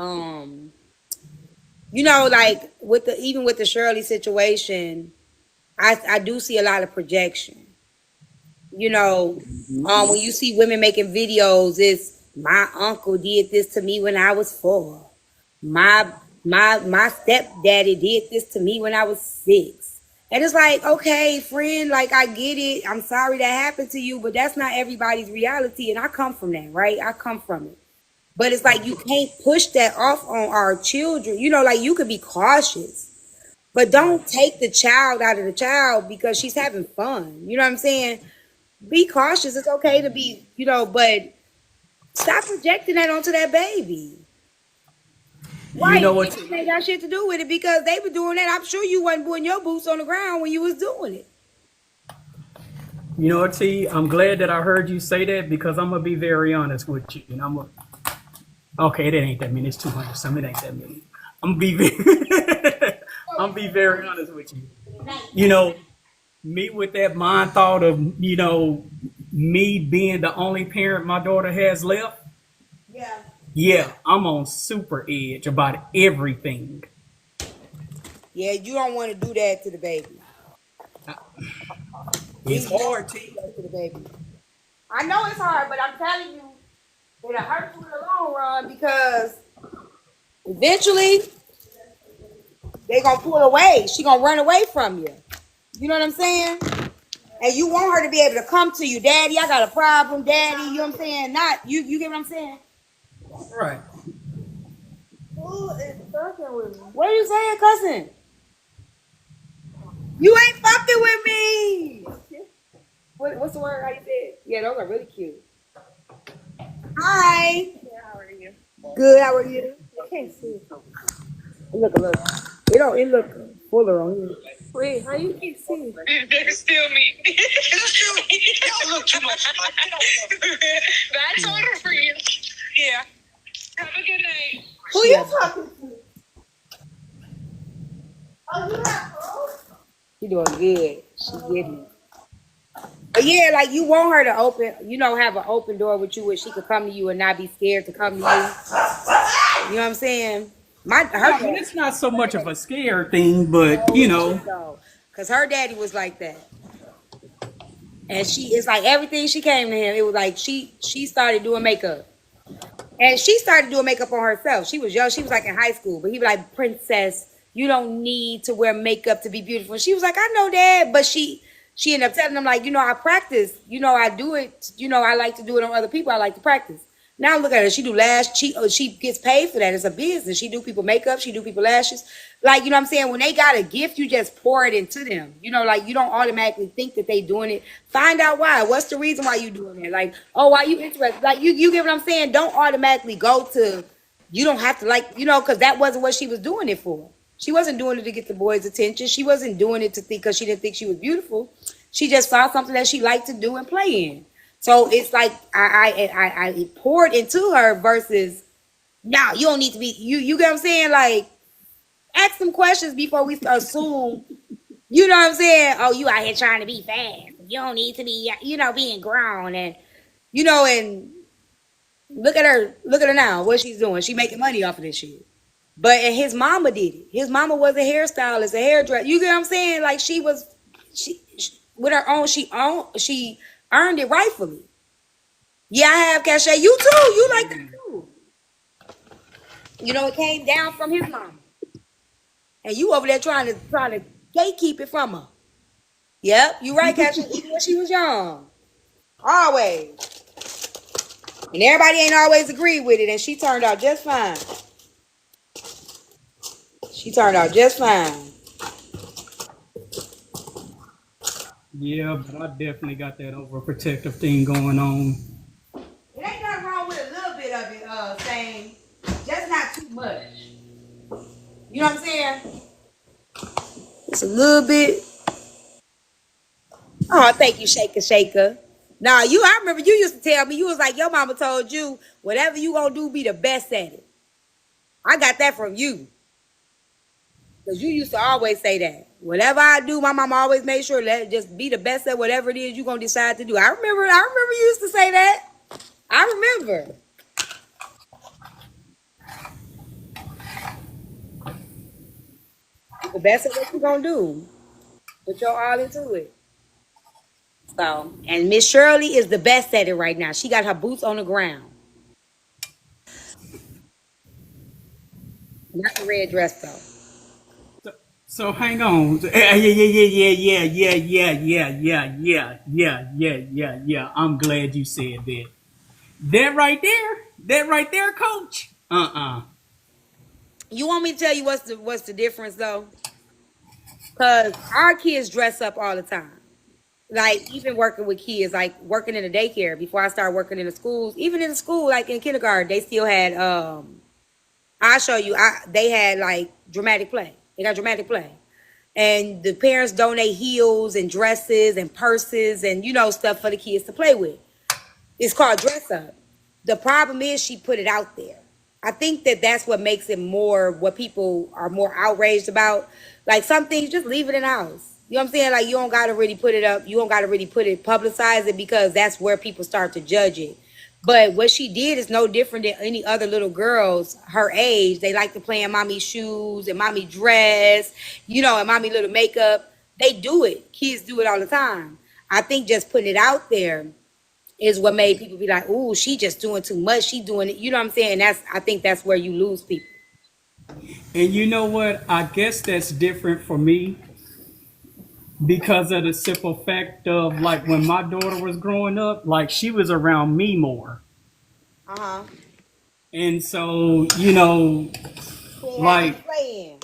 like with the even with the Shirley situation, I do see a lot of projection. When you see women making videos, it's my uncle did this to me when I was 4. My my stepdaddy did this to me when I was 6. And it's like, okay, friend, like I get it. I'm sorry that happened to you, but that's not everybody's reality. And I come from that, right? I come from it. But it's like you can't push that off on our children. Like you could be cautious, but don't take the child out of the child because she's having fun. You know what I'm saying? Be cautious. It's okay to be, but stop projecting that onto that baby. You Right. know what? It ain't got shit to do with it because they were doing that. I'm sure you wasn't putting your boots on the ground when you was doing it. You know what, T? I'm glad that I heard you say that because I'm gonna be very honest with you, and okay. It ain't that many. It's 200 something. It ain't that many. I'm gonna be I'm be very honest with you. Me with that mind thought of me being the only parent my daughter has left. Yeah. Yeah, I'm on super edge about everything. Yeah, you don't want to do that to the baby. It's Please don't hard, do T. that to the baby. I know it's hard, but I'm telling you, it'll hurt you in the long run because eventually they gonna pull away. She gonna run away from you. You know what I'm saying? And you want her to be able to come to you, Daddy. I got a problem, Daddy. You know what I'm saying? Not you. You get what I'm saying? Right. Who is fucking with me? What are you saying, cousin? You ain't fucking with me. What's the word? How you say it? Yeah, those are really cute. Hi. Yeah, how are you? Good. How are you? I can't see it. Look, look. It don't. It look fuller on you. Wait, how you can't see it? It's still me. It's still me. Y'all look too much alike. But I told her for you. Yeah. Have a good night. Who you talking to? Oh, you have She doing good. She getting it. But yeah, like you want her to open, have an open door with you where she could come to you and not be scared to come to you. You know what I'm saying? I mean, it's not so much of a scare thing, but because her daddy was like that. And it's like everything she came to him, it was like she started doing makeup. And she started doing makeup on herself. She was young. She was like in high school. But he was like, Princess, you don't need to wear makeup to be beautiful. She was like, I know that. But she ended up telling him, like, I practice. I do it. I like to do it on other people. I like to practice. Now look at her. She do she gets paid for that. It's a business. She do people makeup. She do people lashes. Like, you know what I'm saying? When they got a gift, you just pour it into them. Like you don't automatically think that they doing it. Find out why. What's the reason why you doing it? Like, oh, why you interested? Like you get what I'm saying? Don't automatically go to, you don't have to because that wasn't what she was doing it for. She wasn't doing it to get the boys' attention. She wasn't doing it to think because she didn't think she was beautiful. She just saw something that she liked to do and play in. So it's like I poured into her versus now you don't need to be you get what I'm saying? Like ask some questions before we assume, you know what I'm saying? Oh, you out here trying to be fast. You don't need to be, being grown and and look at her now, what she's doing. She making money off of this shit. But and his mama did it. His mama was a hairstylist, a hairdresser. You get what I'm saying? Like she with her own, she earned it rightfully. Yeah, I have cachet. You too. You like that too. It came down from his mama. And you over there trying to gatekeep it from her. Yep, you right, cachet. Even when she was young. Always. And everybody ain't always agreed with it. And she turned out just fine. She turned out just fine. Yeah, but I definitely got that overprotective thing going on. It ain't nothing wrong with a little bit of it, saying just not too much. You know what I'm saying? It's a little bit. Oh, thank you, Shaker Shaker. Nah, I remember you used to tell me, you was like, your mama told you, whatever you gonna do, be the best at it. I got that from you. Because you used to always say that. Whatever I do, my mama always made sure that just be the best at whatever it is you're gonna decide to do. I remember you used to say that. I remember. The best of what you gonna do. Put your all into it. So, and Miss Shirley is the best at it right now. She got her boots on the ground. Not the red dress though. So hang on. Yeah. I'm glad you said that. That right there, coach. You want me to tell you what's the difference though? Cause our kids dress up all the time. Like even working with kids, like working in a daycare before I started working in the schools, even in the school, like in kindergarten, they still had I'll show you. They had like dramatic play. They got dramatic play. And the parents donate heels and dresses and purses and stuff for the kids to play with. It's called dress up. The problem is she put it out there. I think that that's what makes it more what people are more outraged about. Like some things, just leave it in the house. You know what I'm saying? Like you don't gotta really put it up. You don't gotta really publicize it because that's where people start to judge it. But what she did is no different than any other little girls her age. They like to play in mommy shoes and mommy dress, and mommy little makeup. They do it. Kids do it all the time. I think just putting it out there is what made people be like, "Ooh, she just doing too much. She doing it." You know what I'm saying? I think that's where you lose people. And you know what? I guess that's different for me because of the simple fact of like when my daughter was growing up, like she was around me more. Uh-huh. And so, She had to like, play in.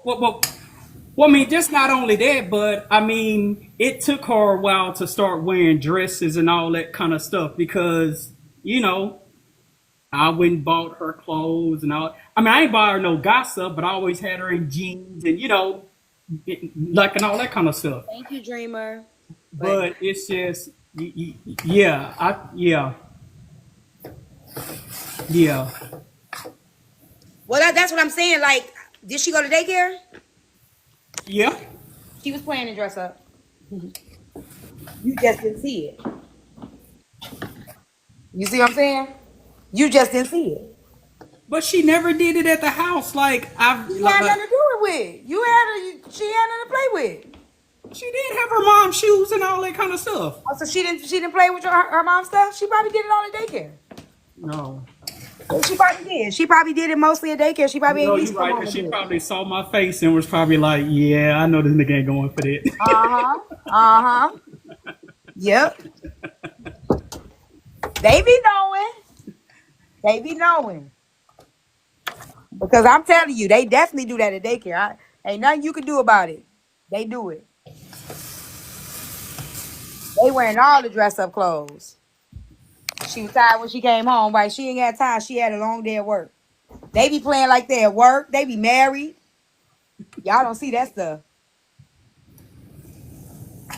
well, I mean, just not only that, but I mean, it took her a while to start wearing dresses and all that kind of stuff because, I went and bought her clothes and all. I mean, I ain't buy her no gossip, but I always had her in jeans and, like and all that kind of stuff. Thank you, Dreamer. But it's just, yeah, yeah. Well, that's what I'm saying. Like, did she go to daycare? Yeah. She was planning to dress up. You just didn't see it. You see what I'm saying? You just didn't see it. But she never did it at the house. Like You had nothing to do it with. She had nothing to play with. She did have her mom shoes and all that kind of stuff. Oh, so she didn't play with her mom's stuff? She probably did it all at daycare. No. Well, she probably did. She probably did it mostly at daycare. She probably ain't You're least her right, mama because she did. probably saw my face and was probably like, yeah, I know this nigga ain't going for that. Uh-huh. Yep. They be knowing. Because I'm telling you, they definitely do that at daycare. Ain't nothing you can do about it. They do it. They wearing all the dress up clothes. She was tired when she came home, right? She ain't had time. She had a long day at work. They be playing like they at work. They be married. Y'all don't see that stuff.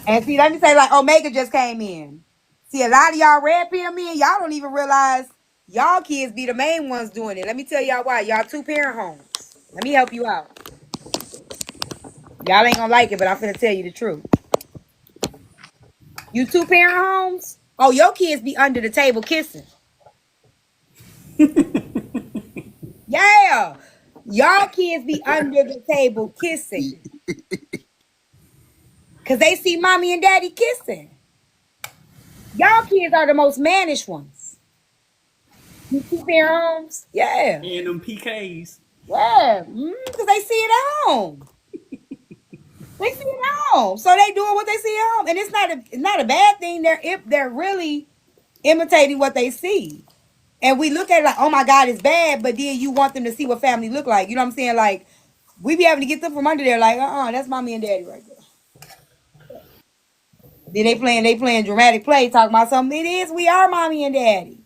And see, let me say, like, Omega just came in. See, a lot of y'all red pill men, y'all don't even realize y'all kids be the main ones doing it. Let me tell y'all why. Y'all two-parent homes. Let me help you out. Y'all ain't gonna like it, but I'm finna tell you the truth. You two-parent homes? Oh, your kids be under the table kissing. Yeah. Y'all kids be under the table kissing. Because they see mommy and daddy kissing. Y'all kids are the most mannish ones. You two-parent homes? Yeah. And them PKs. Yeah. Because they see it at home. They see it at home. So they doing what they see at home. And it's not a bad thing. They're really imitating what they see. And we look at it like, oh my God, it's bad, but then you want them to see what family look like. You know what I'm saying? Like, we be having to get them from under there, like, that's mommy and daddy right there. Then they playing dramatic play, talking about something. It is, we are mommy and daddy.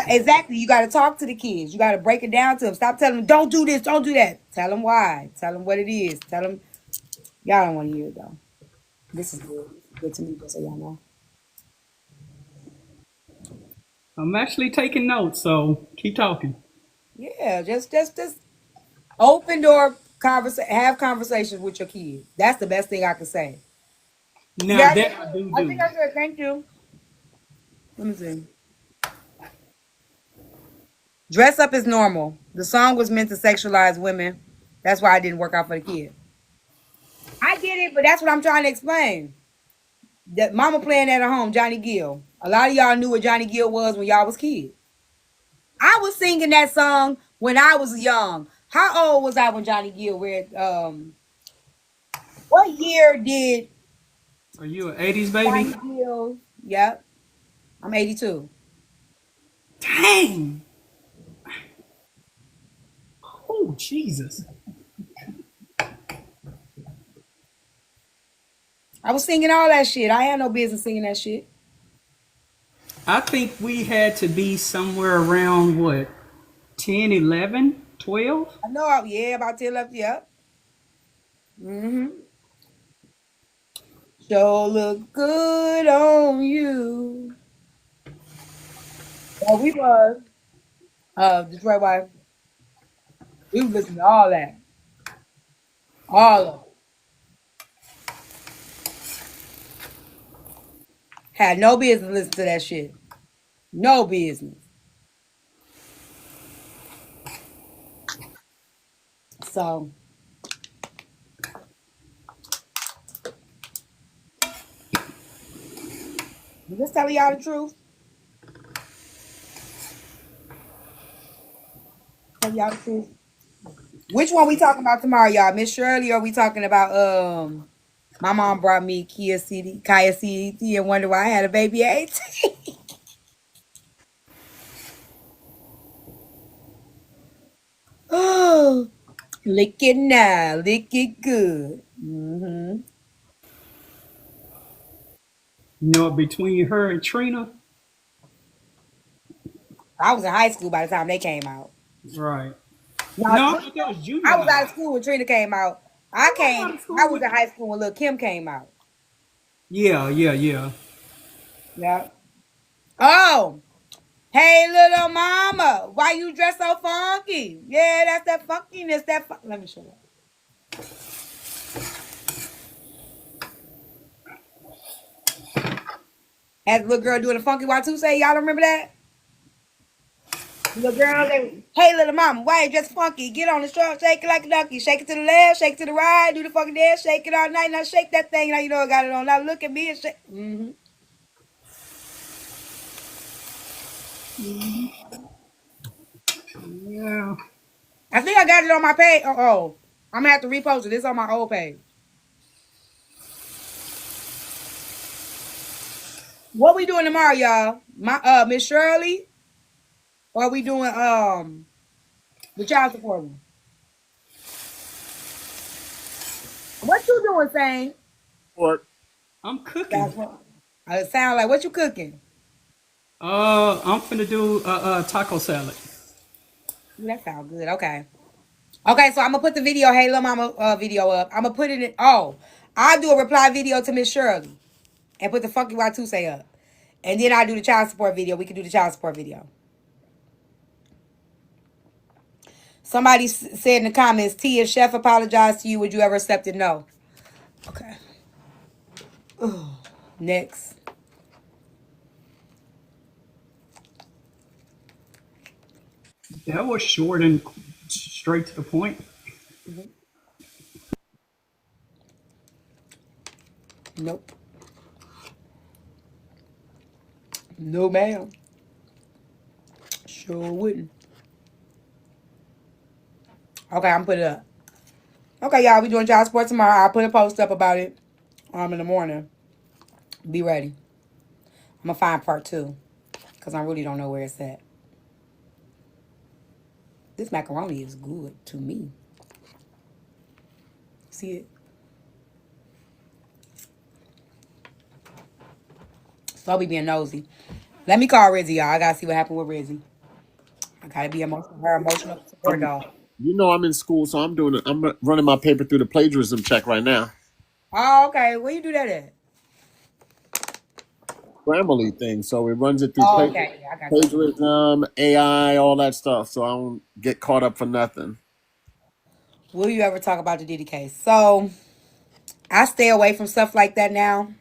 Exactly. You got to talk to the kids. You got to break it down to them. Stop telling them, don't do this, don't do that. Tell them why. Tell them what it is. Tell them, y'all don't want to hear it though. This is good. This is good to me, just so y'all know. I'm actually taking notes, so keep talking. Yeah, just open door have conversations with your kids. That's the best thing I can say. Now Yeah, that I do. I think I said thank you. Let me see. Dress up is normal. The song was meant to sexualize women. That's why it didn't work out for the kid. I get it, but that's what I'm trying to explain. That mama playing at home, Johnny Gill. A lot of y'all knew what Johnny Gill was when y'all was kids. I was singing that song when I was young. How old was I when Johnny Gill read? What year did Are you an 80s baby? Johnny Gill? Yep, I'm 82. Dang. Oh, Jesus. I was singing all that shit. I had no business singing that shit. I think we had to be somewhere around what, 10, 11, 12? I know. Yeah, about 10 left. Yep. Mm-hmm. Sure look good on you. Well, we was Detroit wife. We was listening to all that. All of it. Had no business listening to that shit. No business. So I'm just telling y'all the truth. Tell y'all the truth. Which one we talking about tomorrow, y'all? Miss Shirley, or we talking about my mom brought me Kaya CDT and wonder why I had a baby at 18. Oh, lick it now, lick it good. Mm-hmm. You know, between her and Trina? I was in high school by the time they came out. Right. No, No, I thought that was junior I was out high. of school when Trina came out. I was out of I school was with. in high school when Lil Kim came out. Yeah, yeah, yeah. Yeah. Oh, hey, little mama, why you dress so funky? Yeah, that's that funkiness. Let me show you. Had the little girl doing the funky Y2 say, y'all don't remember that? Little girl, hey, little mama, why you dress funky? Get on the truck, shake it like a donkey. Shake it to the left, shake it to the right, do the fucking dance, shake it all night. Now shake that thing. Now you know I got it on. Now look at me and shake. Mm-hmm. Yeah. I think I got it on my page. Oh, I'm gonna have to repost it. It's on my old page. What we doing tomorrow, y'all? My Miss Shirley, or are we doing the child support one? What you doing, Saint? Or I'm cooking. That's what. It sound like what you cooking? I'm finna do taco salad. Ooh, that sound good. Okay. Okay, so I'm gonna put the video, hey little mama video up. I'm gonna put it in. Oh, I'll do a reply video to Miss Shirley and put the funky Y2 say up, and then I'll do the child support video. We can do the child support video. Somebody said in the comments, T, if Chef apologized to you, would you ever accept it? No. Okay. Next. That was short and straight to the point. Nope. No, ma'am. Sure wouldn't. Okay, I'm put it up. Okay, y'all, we doing child support tomorrow. I'll put a post up about it in the morning. Be ready. I'm gonna find part 2 because I really don't know where it's at. This macaroni is good to me. See it? So I'll be being nosy. Let me call Rizzy, y'all. I gotta see what happened with Rizzy. I gotta be her emotional support I'm, dog. I'm in school, so I'm doing it. I'm running my paper through the plagiarism check right now. Oh, okay. Where you do that at? Grammarly thing, so it runs it through Oh, okay. Yeah, I got you. plagiarism, AI, all that stuff. So I don't get caught up for nothing. Will you ever talk about the Diddy case? So I stay away from stuff like that now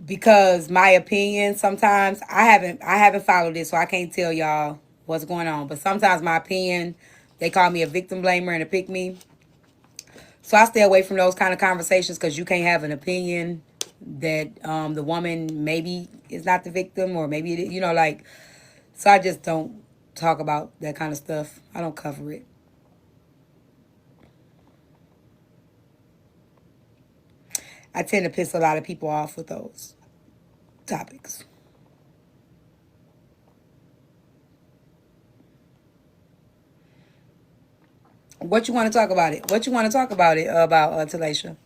because my opinion sometimes I haven't followed it, so I can't tell y'all what's going on. But sometimes my opinion They call me a victim blamer and a pick me. So I stay away from those kind of conversations because you can't have an opinion that the woman maybe is not the victim or maybe it, you know, like. So I just don't talk about that kind of stuff. I don't cover it. I tend to piss a lot of people off with those topics. What you want to talk about it? What you want to talk about it about, Talisha?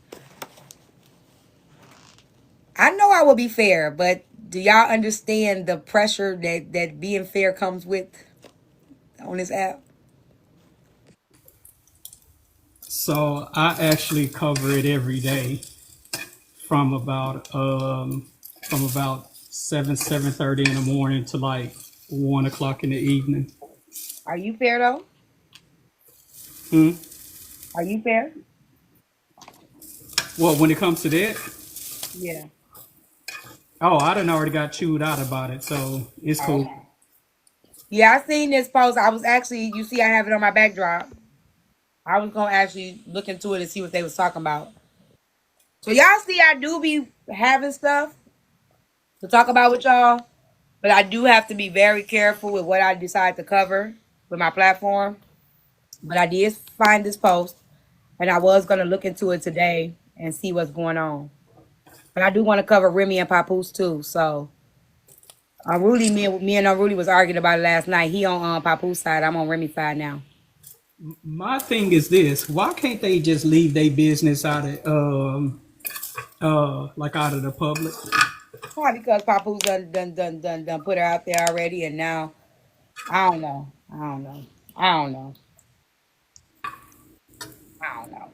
I know I will be fair, but do y'all understand the pressure that being fair comes with on this app? So I actually cover it every day from about 7:30 in the morning to like 1 o'clock in the evening. Are you fair though? Hmm? Are you fair? Well, when it comes to that, Yeah. oh, I done already got chewed out about it, so it's cool. Okay. Yeah, I seen this post. I was actually, you see, I have it on my backdrop. I was gonna actually look into it and see what they was talking about. So y'all see, I do be having stuff to talk about with y'all, but I do have to be very careful with what I decide to cover with my platform. But I did find this post, and I was gonna look into it today and see what's going on. But I do want to cover Remy and Papoose too. So Rudy, me and Rudy was arguing about it last night. He on Papoose side. I'm on Remy's side now. My thing is this: why can't they just leave their business out of like out of the public? Probably because Papoose done put her out there already, and now I don't know. I don't know. I don't know. I don't know.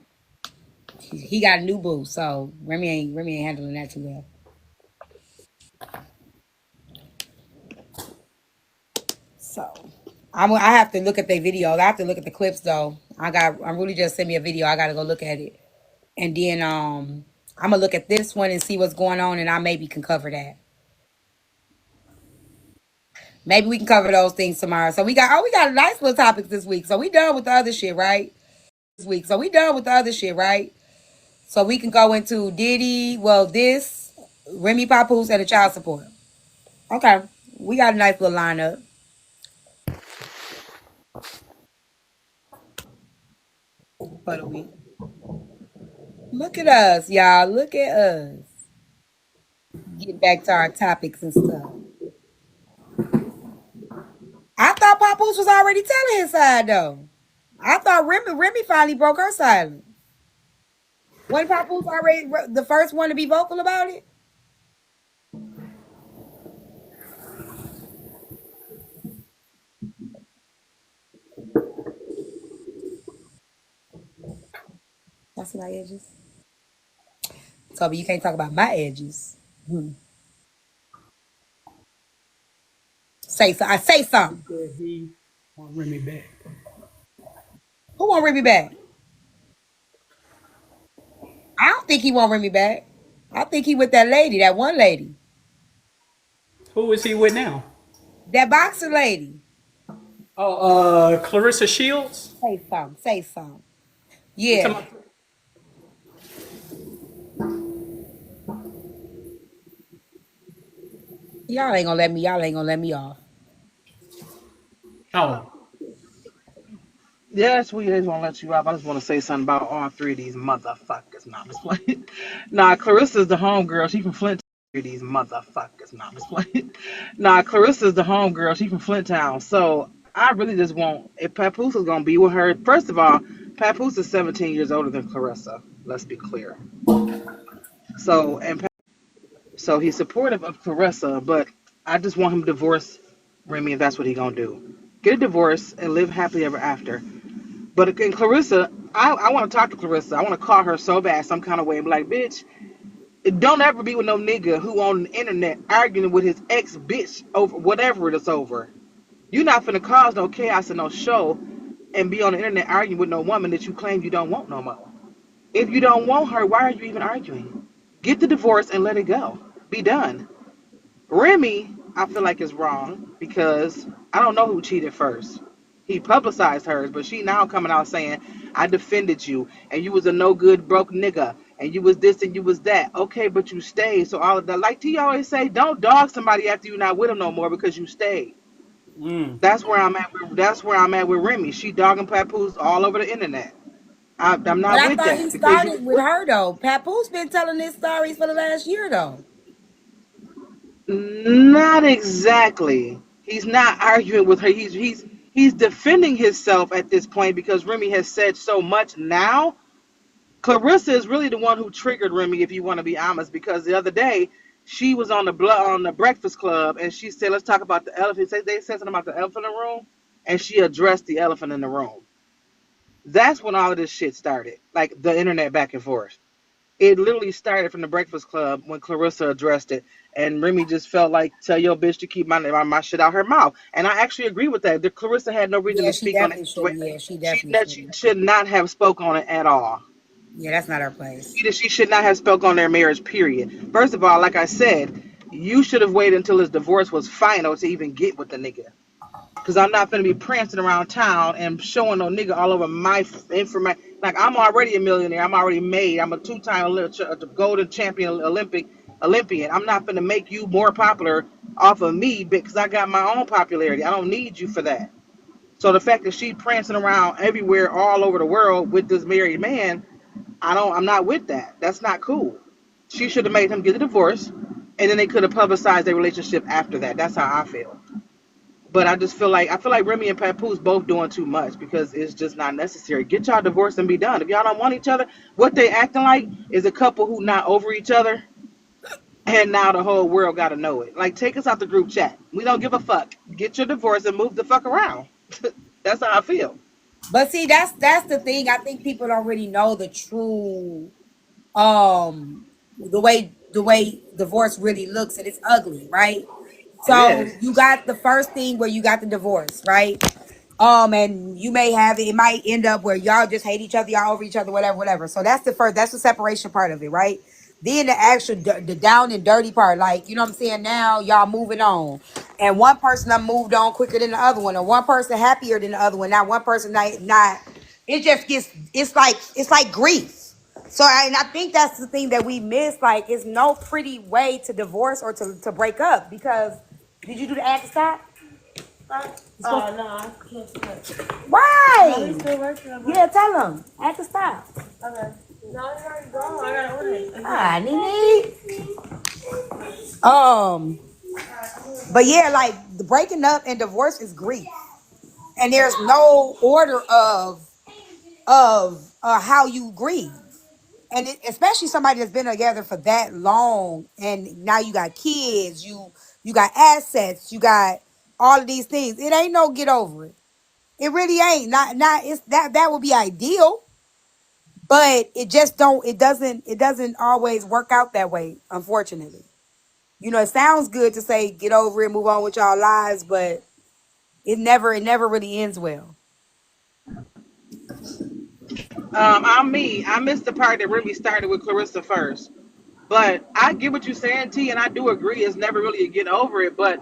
He got a new boo, so Remy ain't handling that too well. So I have to look at their videos. I have to look at the clips though. I'm really just send me a video. I gotta go look at it. And then I'm gonna look at this one and see what's going on, and I maybe can cover that. Maybe we can cover those things tomorrow. So we got a nice little topics this week. So we done with the other shit, right? This week. So we done with the other shit, right? So we can go into Diddy, this, Remy Papoose, and the child support. Okay. We got a nice little lineup for the week. Look at us, y'all. Look at us. Getting back to our topics and stuff. I thought Papoose was already telling his side though. I thought Remy finally broke her silence. Wasn't Papoose already the first one to be vocal about it? That's my edges. Toby, you can't talk about my edges. Say so. I say something. Said he want Remy back. Who want Remy back? I don't think he want Remy back. I think he with that lady, that one lady, Who is he with now? that boxer lady. Oh, Clarissa Shields. Say something. Say something. You Yeah. talking about? Y'all ain't gonna let me. Y'all ain't gonna let me off. Oh, Yes, we just want to let you off. I just want to say something about all three of these motherfuckers. Nah, I'm just playing. Nah, Clarissa's the homegirl. She from Flint. These motherfuckers. Nah, I'm just playing. Nah, Clarissa's the homegirl. She from Flint Town. So I really just want, if Papoose is going to be with her, first of all, Papoose is 17 years older than Clarissa. Let's be clear. So he's supportive of Clarissa, but I just want him to divorce Remy if that's what he's going to do. Get a divorce and live happily ever after. But in Clarissa, I want to talk to Clarissa. I want to call her so bad some kind of way and be like, bitch, don't ever be with no nigga who on the internet arguing with his ex bitch over whatever it is over. You're not finna cause no chaos and no show and be on the internet arguing with no woman that you claim you don't want no more. If you don't want her, why are you even arguing? Get the divorce and let it go. Be done. Remy, I feel like is wrong because I don't know who cheated first. He publicized hers, but she now coming out saying, I defended you, and you was a no good broke nigga, and you was this and you was that. Okay, but you stayed. So all of that, like T always say, don't dog somebody after you're not with them no more because you stayed. Mm. That's where I'm at. That's where I'm at with Remy. She dogging Papoose all over the internet. I'm But not I with thought he that because you. started with her though. Papoose been telling his stories for the last year though. Not exactly. He's not arguing with her. He's defending himself at this point because Remy has said so much now. Clarissa is really the one who triggered Remy, if you want to be honest, because the other day she was on the Breakfast Club and she said, "Let's talk about the elephant." They said something about the elephant in the room, and she addressed the elephant in the room. That's when all of this shit started, like the internet back and forth. It literally started from the Breakfast Club when Clarissa addressed it, and Remy just felt like, tell your bitch to keep my shit out her mouth. And I actually agree with that. Clarissa had no reason Yeah, to she speak on it. definitely shouldn't. Yeah, she She, definitely she shouldn't. should not have spoke on it at all. Yeah, that's not her place. She should not have spoke on their marriage, period. First of all, like I said, you should have waited until his divorce was final to even get with the nigga. Because I'm not going to be prancing around town and showing no nigga all over my information. Like, I'm already a millionaire. I'm already made. I'm a two-time golden champion Olympian. I'm not going to make you more popular off of me because I got my own popularity. I don't need you for that. So the fact that she prancing around everywhere all over the world with this married man, I'm not with that. That's not cool. She should have made him get a divorce, and then they could have publicized their relationship after that. That's how I feel. But I feel like Remy and Papoose both doing too much because it's just not necessary. Get y'all divorced and be done. If y'all don't want each other, what they acting like is a couple who not over each other, and now the whole world got to know it. Like, take us out the group chat. We don't give a fuck. Get your divorce and move the fuck around. That's how I feel. But see, that's the thing. I think people don't really know the true the way divorce really looks, and it's ugly, right? It So is. you got the first thing where you got the divorce, right? And you may have it might end up where y'all just hate each other, y'all over each other, whatever. So that's the separation part of it, right? Then the actual the down and dirty part, like, you know what I'm saying? Now y'all moving on, and one person done moved on quicker than the other one, or one person happier than the other one. Now one person not. It just gets it's like grief. So and I think that's the thing that we miss. Like, it's no pretty way to divorce or to break up because did you do the act stop? Oh no, I can't stop. Why? No, he's still working. Yeah, tell him. Act to stop. Okay. No, he's already gone. I gotta order it. Ah, Nene. But yeah, like the breaking up and divorce is grief, and there's no order of how you grieve. And especially somebody that's been together for that long, and now you got kids, you got assets, you got all of these things. It ain't no get over it. It really ain't. Not it's that would be ideal, but it doesn't always work out that way, unfortunately. It sounds good to say get over it, move on with y'all lives, but it never really ends well. I'm me. I missed the part that Remy started with Clarissa first. But I get what you're saying, T, and I do agree. It's never really a get over it. But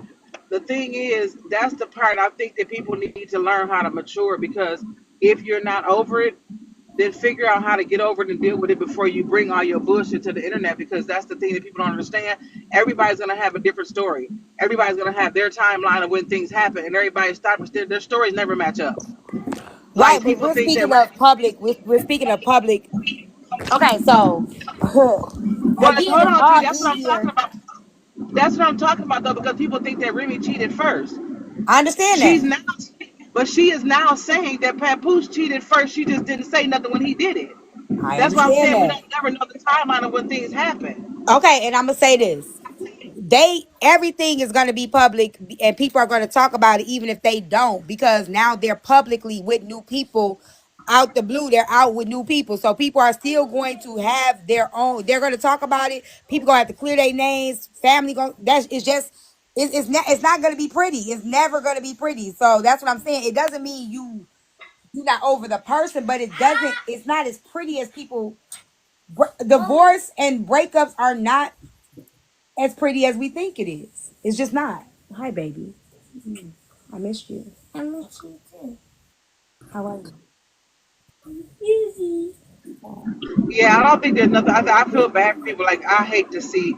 the thing is, that's the part I think that people need to learn how to mature because if you're not over it, then figure out how to get over it and deal with it before you bring all your bullshit to the internet because that's the thing that people don't understand. Everybody's going to have a different story. Everybody's going to have their timeline of when things happen, and everybody's stories, their stories never match up. Right, Like, but people we're think that speaking of public. We're speaking of public. Okay, so but again, hold it's on, T, all that's what I'm talking easier. about. That's what I'm talking about, though, because people think that Remy cheated first. I understand She's that. now, but she is now saying that Papoose cheated first. She just didn't say nothing when he did it. I That's why I'm understand saying we that. don't never know the timeline of when things happen. Okay, and I'm gonna say this. Everything is going to be public, and people are going to talk about it even if they don't, because now they're publicly with new people out the blue. They're out with new people, so people are still going to have their own. They're going to talk about it. People going to have to clear their names. Family going. That's it's just it's not going to be pretty. It's never going to be pretty. So that's what I'm saying. It doesn't mean you're not over the person, but it's not as pretty as people. Divorce and breakups are not as pretty as we think it is. It's just not. Hi, baby. I missed you. I missed you too. How are Yeah, I don't think there's nothing. I feel bad for people. Like, I hate to see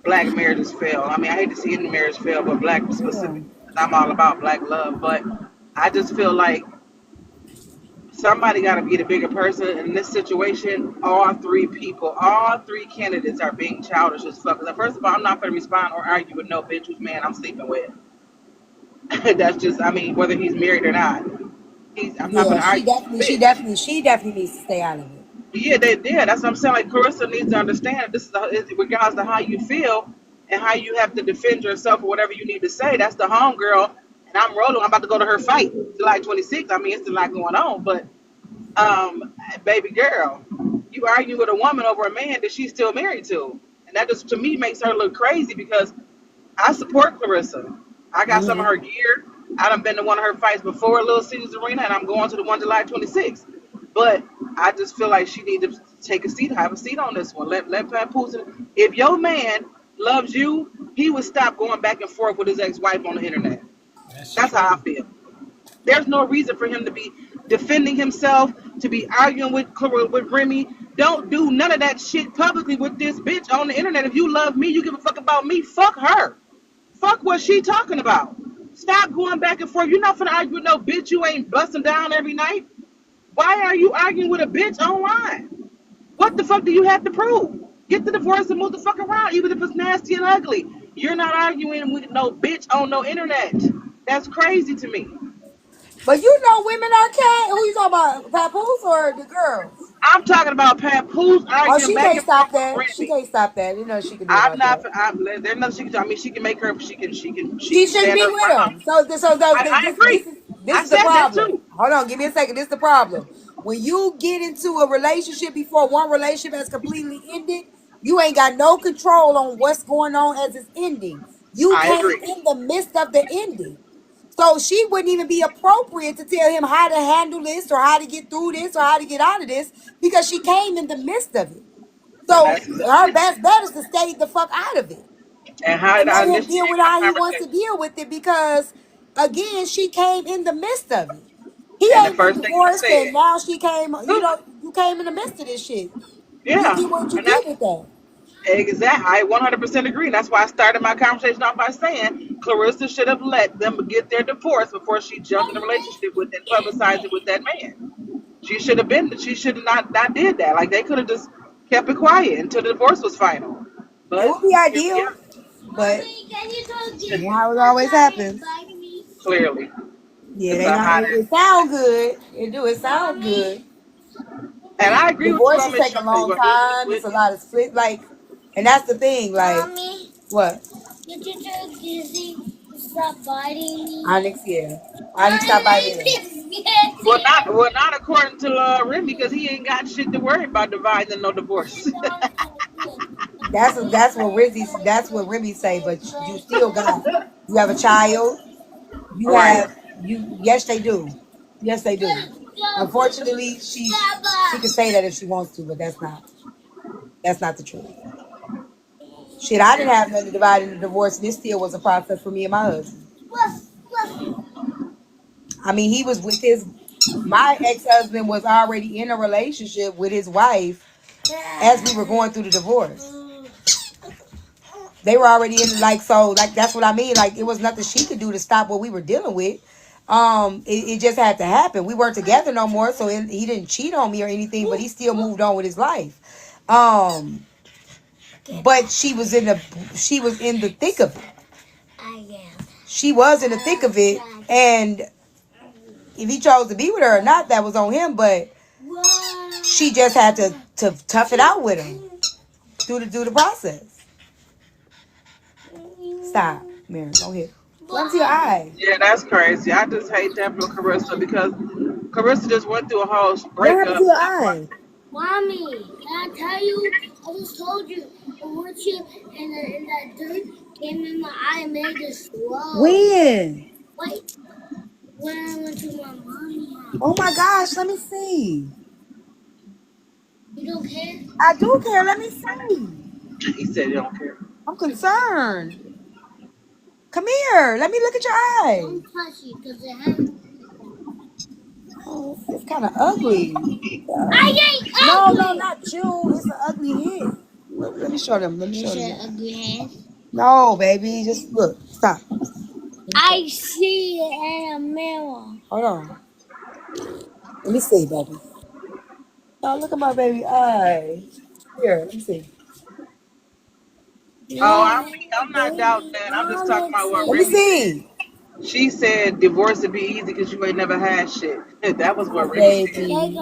black marriages fail. I mean, I hate to see any marriage fail, but black you? specific. I'm all about black love, but I just feel like somebody got to be the bigger person in this situation. All three candidates are being childish as fuck. 'Cause first of all, I'm not going to respond or argue with no bitch whose man I'm sleeping with. That's just, I mean, whether he's married or not. I'm not Yeah, going to she argue with definitely, a she bitch. definitely, she definitely needs to stay out of it. Yeah, that's what I'm saying. Like, Carissa needs to understand this is regardless to how you feel and how you have to defend yourself or whatever you need to say. That's the homegirl, and I'm rolling. I'm about to go to her fight July 26th. I mean, it's still a lot going on, but baby girl, you argue with a woman over a man that she's still married to, and that just to me makes her look crazy because I support Clarissa. I got some of her gear. I done been to one of her fights before, Little Caesars Arena, and I'm going to the one July 26th. But I just feel like she need to take a seat, have a seat on this one. Let Papoose. If your man loves you, he would stop going back and forth with his ex-wife on the internet. That's That's how I true. feel. There's no reason for him to be defending himself, to be arguing with Remy. Don't do none of that shit publicly with this bitch on the internet. If you love me, you give a fuck about me. Fuck her. Fuck what she talking about. Stop going back and forth. You're not finna argue with no bitch you ain't busting down every night. Why are you arguing with a bitch online? What the fuck do you have to prove? Get the divorce and move the fuck around, even if it's nasty and ugly. You're not arguing with no bitch on no internet. That's crazy to me. But you know, women are cat. Who you talking about, Papoose or the girls? I'm talking about Papoose Oh, arguing she back can't and forth stop with that. She Remy. can't stop that. You know she can do I'm about not. that. There's nothing she can do. I mean, she can make her. She She can shouldn't stand be her with ground. him. So I agree. this I is the said that problem. too. Hold on, give me a second. This is the problem. When you get into a relationship before one relationship has completely ended, you ain't got no control on what's going on as it's ending. You I came agree. in the midst of the ending. So she wouldn't even be appropriate to tell him how to handle this or how to get through this or how to get out of this because she came in the midst of it. And So that's her best bet is to stay the fuck out of it and how did and I let him initiate deal with my how he wants to conversation? deal with it because again she came in the midst of it. He And the ain't been first thing I divorced and said, now she came, look, you came in the midst of this shit. You yeah, get what you and get that's with that. exact. I 100% agree. That's why I started my conversation off by saying Clarissa should have let them get their divorce before she jumped in a relationship with and publicized it with that man. She should have been. She should have not did that. Like they could have just kept it quiet until the divorce was final. It But would be here we ideal, are. but you know how it always happens. Clearly, Yeah, it's they a not. hot It sound good. It do. It sound good. and I agree with you on Divorces Miss take a Shorty. long time. It's a lot of split. Like, and that's the thing. Like, what? Your teacher Gizzy stop biting me. Onyx, yeah. Onyx stop biting me. Well, not according to Remy, because he ain't got shit to worry about dividing no divorce. That's what Remy say. But you still got. You have a child. You Right. have you. Yes, they do. Yes, they do. Unfortunately, she can say that if she wants to, but that's not the truth. Shit, I didn't have nothing to divide in the divorce. This still was a process for me and my husband. I mean, he was with his. My ex-husband was already in a relationship with his wife as we were going through the divorce. They were already in like that's what I mean. Like it was nothing she could do to stop what we were dealing with. It just had to happen. We weren't together no more, so he didn't cheat on me or anything, but he still moved on with his life. But she was in the thick of it. She was in the thick of it, and if he chose to be with her or not, that was on him. But she just had to tough it out with him through the process. Stop, Mary. Don't hit. Run to your eye. Yeah, that's crazy. I just hate that for Carissa because Carissa just went through a whole What happened to breakup. your eye? Mommy, can I tell you? I just told you the wood chip and that dirt came in my eye and made it swell. When? Wait, when I went to my mommy's house. Oh my gosh, let me see. You don't care? I do care. Let me see. He said he don't care. I'm concerned. Come here. Let me look at your eye. Don't touch it because it hurts. kind of ugly. No, no, not you. It's an ugly head. Let me show them. Let me show them. Ugly hands. No, baby. Just look. Stop. I see it in a mirror. Hold on. Let me see, baby. Oh, look at my baby eye. Here, let me see. Oh, Yeah, I'm not doubting that. I'm just talking about what let me Remy said. see. She said divorce would be easy because you ain't never had shit. That was what Oh, Remy said. baby.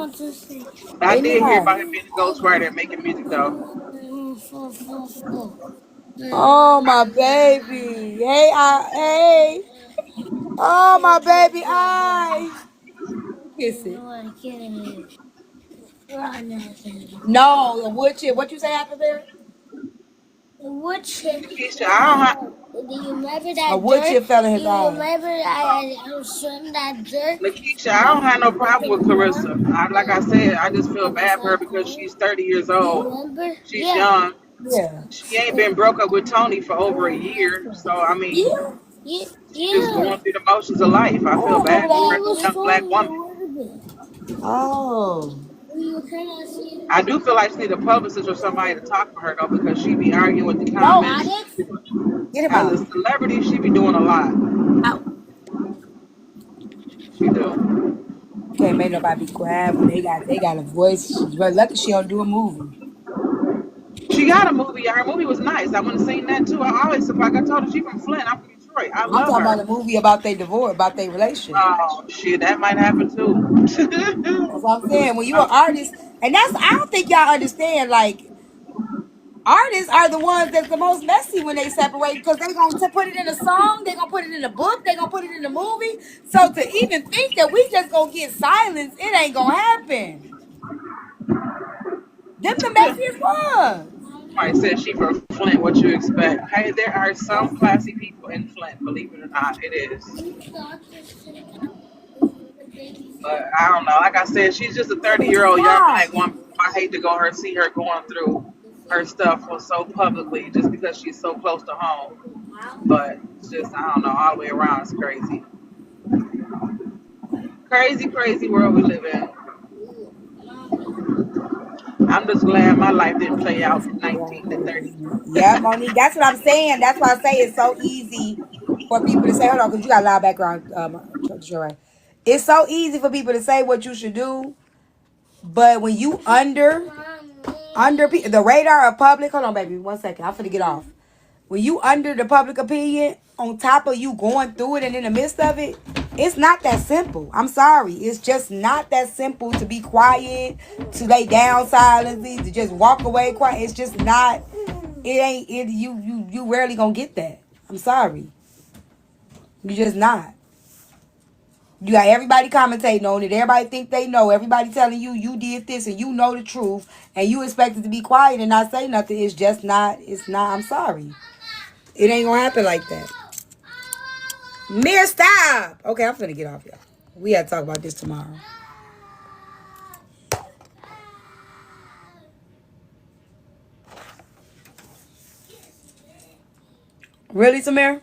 I They did hear not. about him being a ghostwriter and making music though. Oh, my baby. Hey, hey. Oh, my baby eye. Kiss it. No, the wood chip. What you say happened there? The wood chip. Keisha, I don't have Do you remember that a wood dirt? Chip fell in his eye. Do you remember I was showing that dirt? Lakeisha, I don't have no problem with Clarissa. Like I said, I just feel bad for her because she's 30 years Do you old. remember? She's Yeah. young. Yeah. She ain't been broke up with Tony for over a year. So I Yeah. mean, Yeah. she's just Yeah. going through the motions of life. I I feel don't remember bad for her, that. as a young black woman. Oh. You cannot see I do feel like she need a publicist or somebody to talk for her though, because she be arguing with the no, comments. Onyx. Get him As out. a celebrity, she be doing a lot. Out. She do. Can't make nobody be quiet when they got a voice. She's very lucky she don't do a movie. She got a movie. Her movie was nice. I want to seen that too. I always like I told her she from Flint. I'm from Detroit. I I'm love talking her. about a movie about their divorce, about their relationship. Oh shit, that might happen too. That's what I'm saying. When you're an artist, and I don't think y'all understand. Like artists are the ones that's the most messy when they separate because they gonna put it in a song, they gonna put it in a book, they gonna put it in a movie. So to even think that we just gonna get silence, it ain't gonna happen. Them the messiest ones. Somebody said she from Flint. What you expect? Hey, there are some classy people in Flint. Believe it or not, it is. But I don't know. Like I said, she's just a 30-year-old young Stop. black woman. I hate to go her see her going through her stuff so publicly just because she's so close to home. But it's just I don't know. All the way around, it's crazy. Crazy, crazy world we live in. I'm just glad my life didn't play out from 19 to 30. Yeah, Monique. That's what I'm saying. That's why I say it's so easy for people to say, hold on, because you got a loud background, Troy. It's so easy for people to say what you should do, but when you under the radar of public, hold on, baby, 1 second. I'm finna get off. When you under the public opinion, on top of you going through it and in the midst of it, it's not that simple. I'm sorry. It's just not that simple to be quiet, to lay down silently, to just walk away quiet. It's just not. It ain't. You rarely gonna get that. I'm sorry. You just not. You got everybody commentating on it. Everybody think they know. Everybody telling you you did this and you know the truth, and you expected to be quiet and not say nothing. It's just not. It's not. I'm sorry. It ain't gonna happen like that. Mere stop. Okay, I'm finna get off, y'all. We gotta talk about this tomorrow. Really, Samir?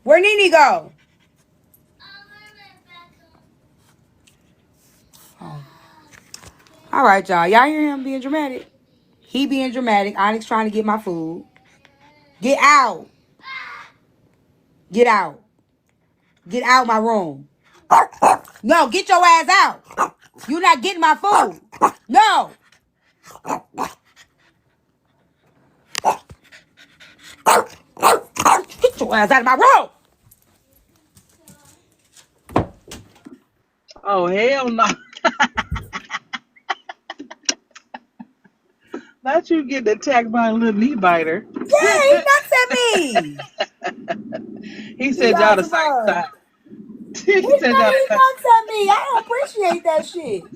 Where Nene go? Oh. All right, y'all. Y'all hear him being dramatic? He being dramatic. Onyx trying to get my food. Get out. Get out. Get out my room. No, get your ass out. You not getting my food. No. Get your ass out of my room. Oh hell no! Not you getting attacked by a little knee biter. Yeah, he nuts at me. He He said y'all got the to same love. size. He He said y'all the nuts at me. I don't appreciate that shit.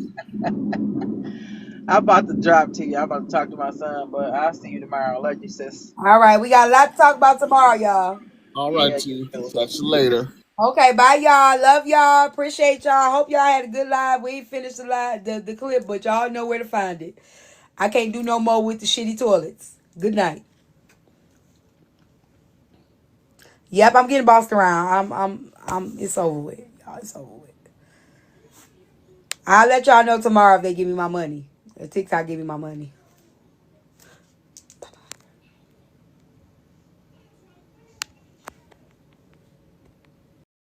same. I'm about to drop to you. I'm about to talk to my son, but I'll see you tomorrow. Love you, sis. All right, we got a lot to talk about tomorrow, y'all. All right, Yeah, you T. too. Catch you later. Okay, bye, y'all. Love y'all. Appreciate y'all. Hope y'all had a good live. We ain't finished the clip, but y'all know where to find it. I can't do no more with the shitty toilets. Good night. Yep, I'm getting bossed around. It's over with. Y'all, it's over with. I'll let y'all know tomorrow if they give me my money. If TikTok give me my money.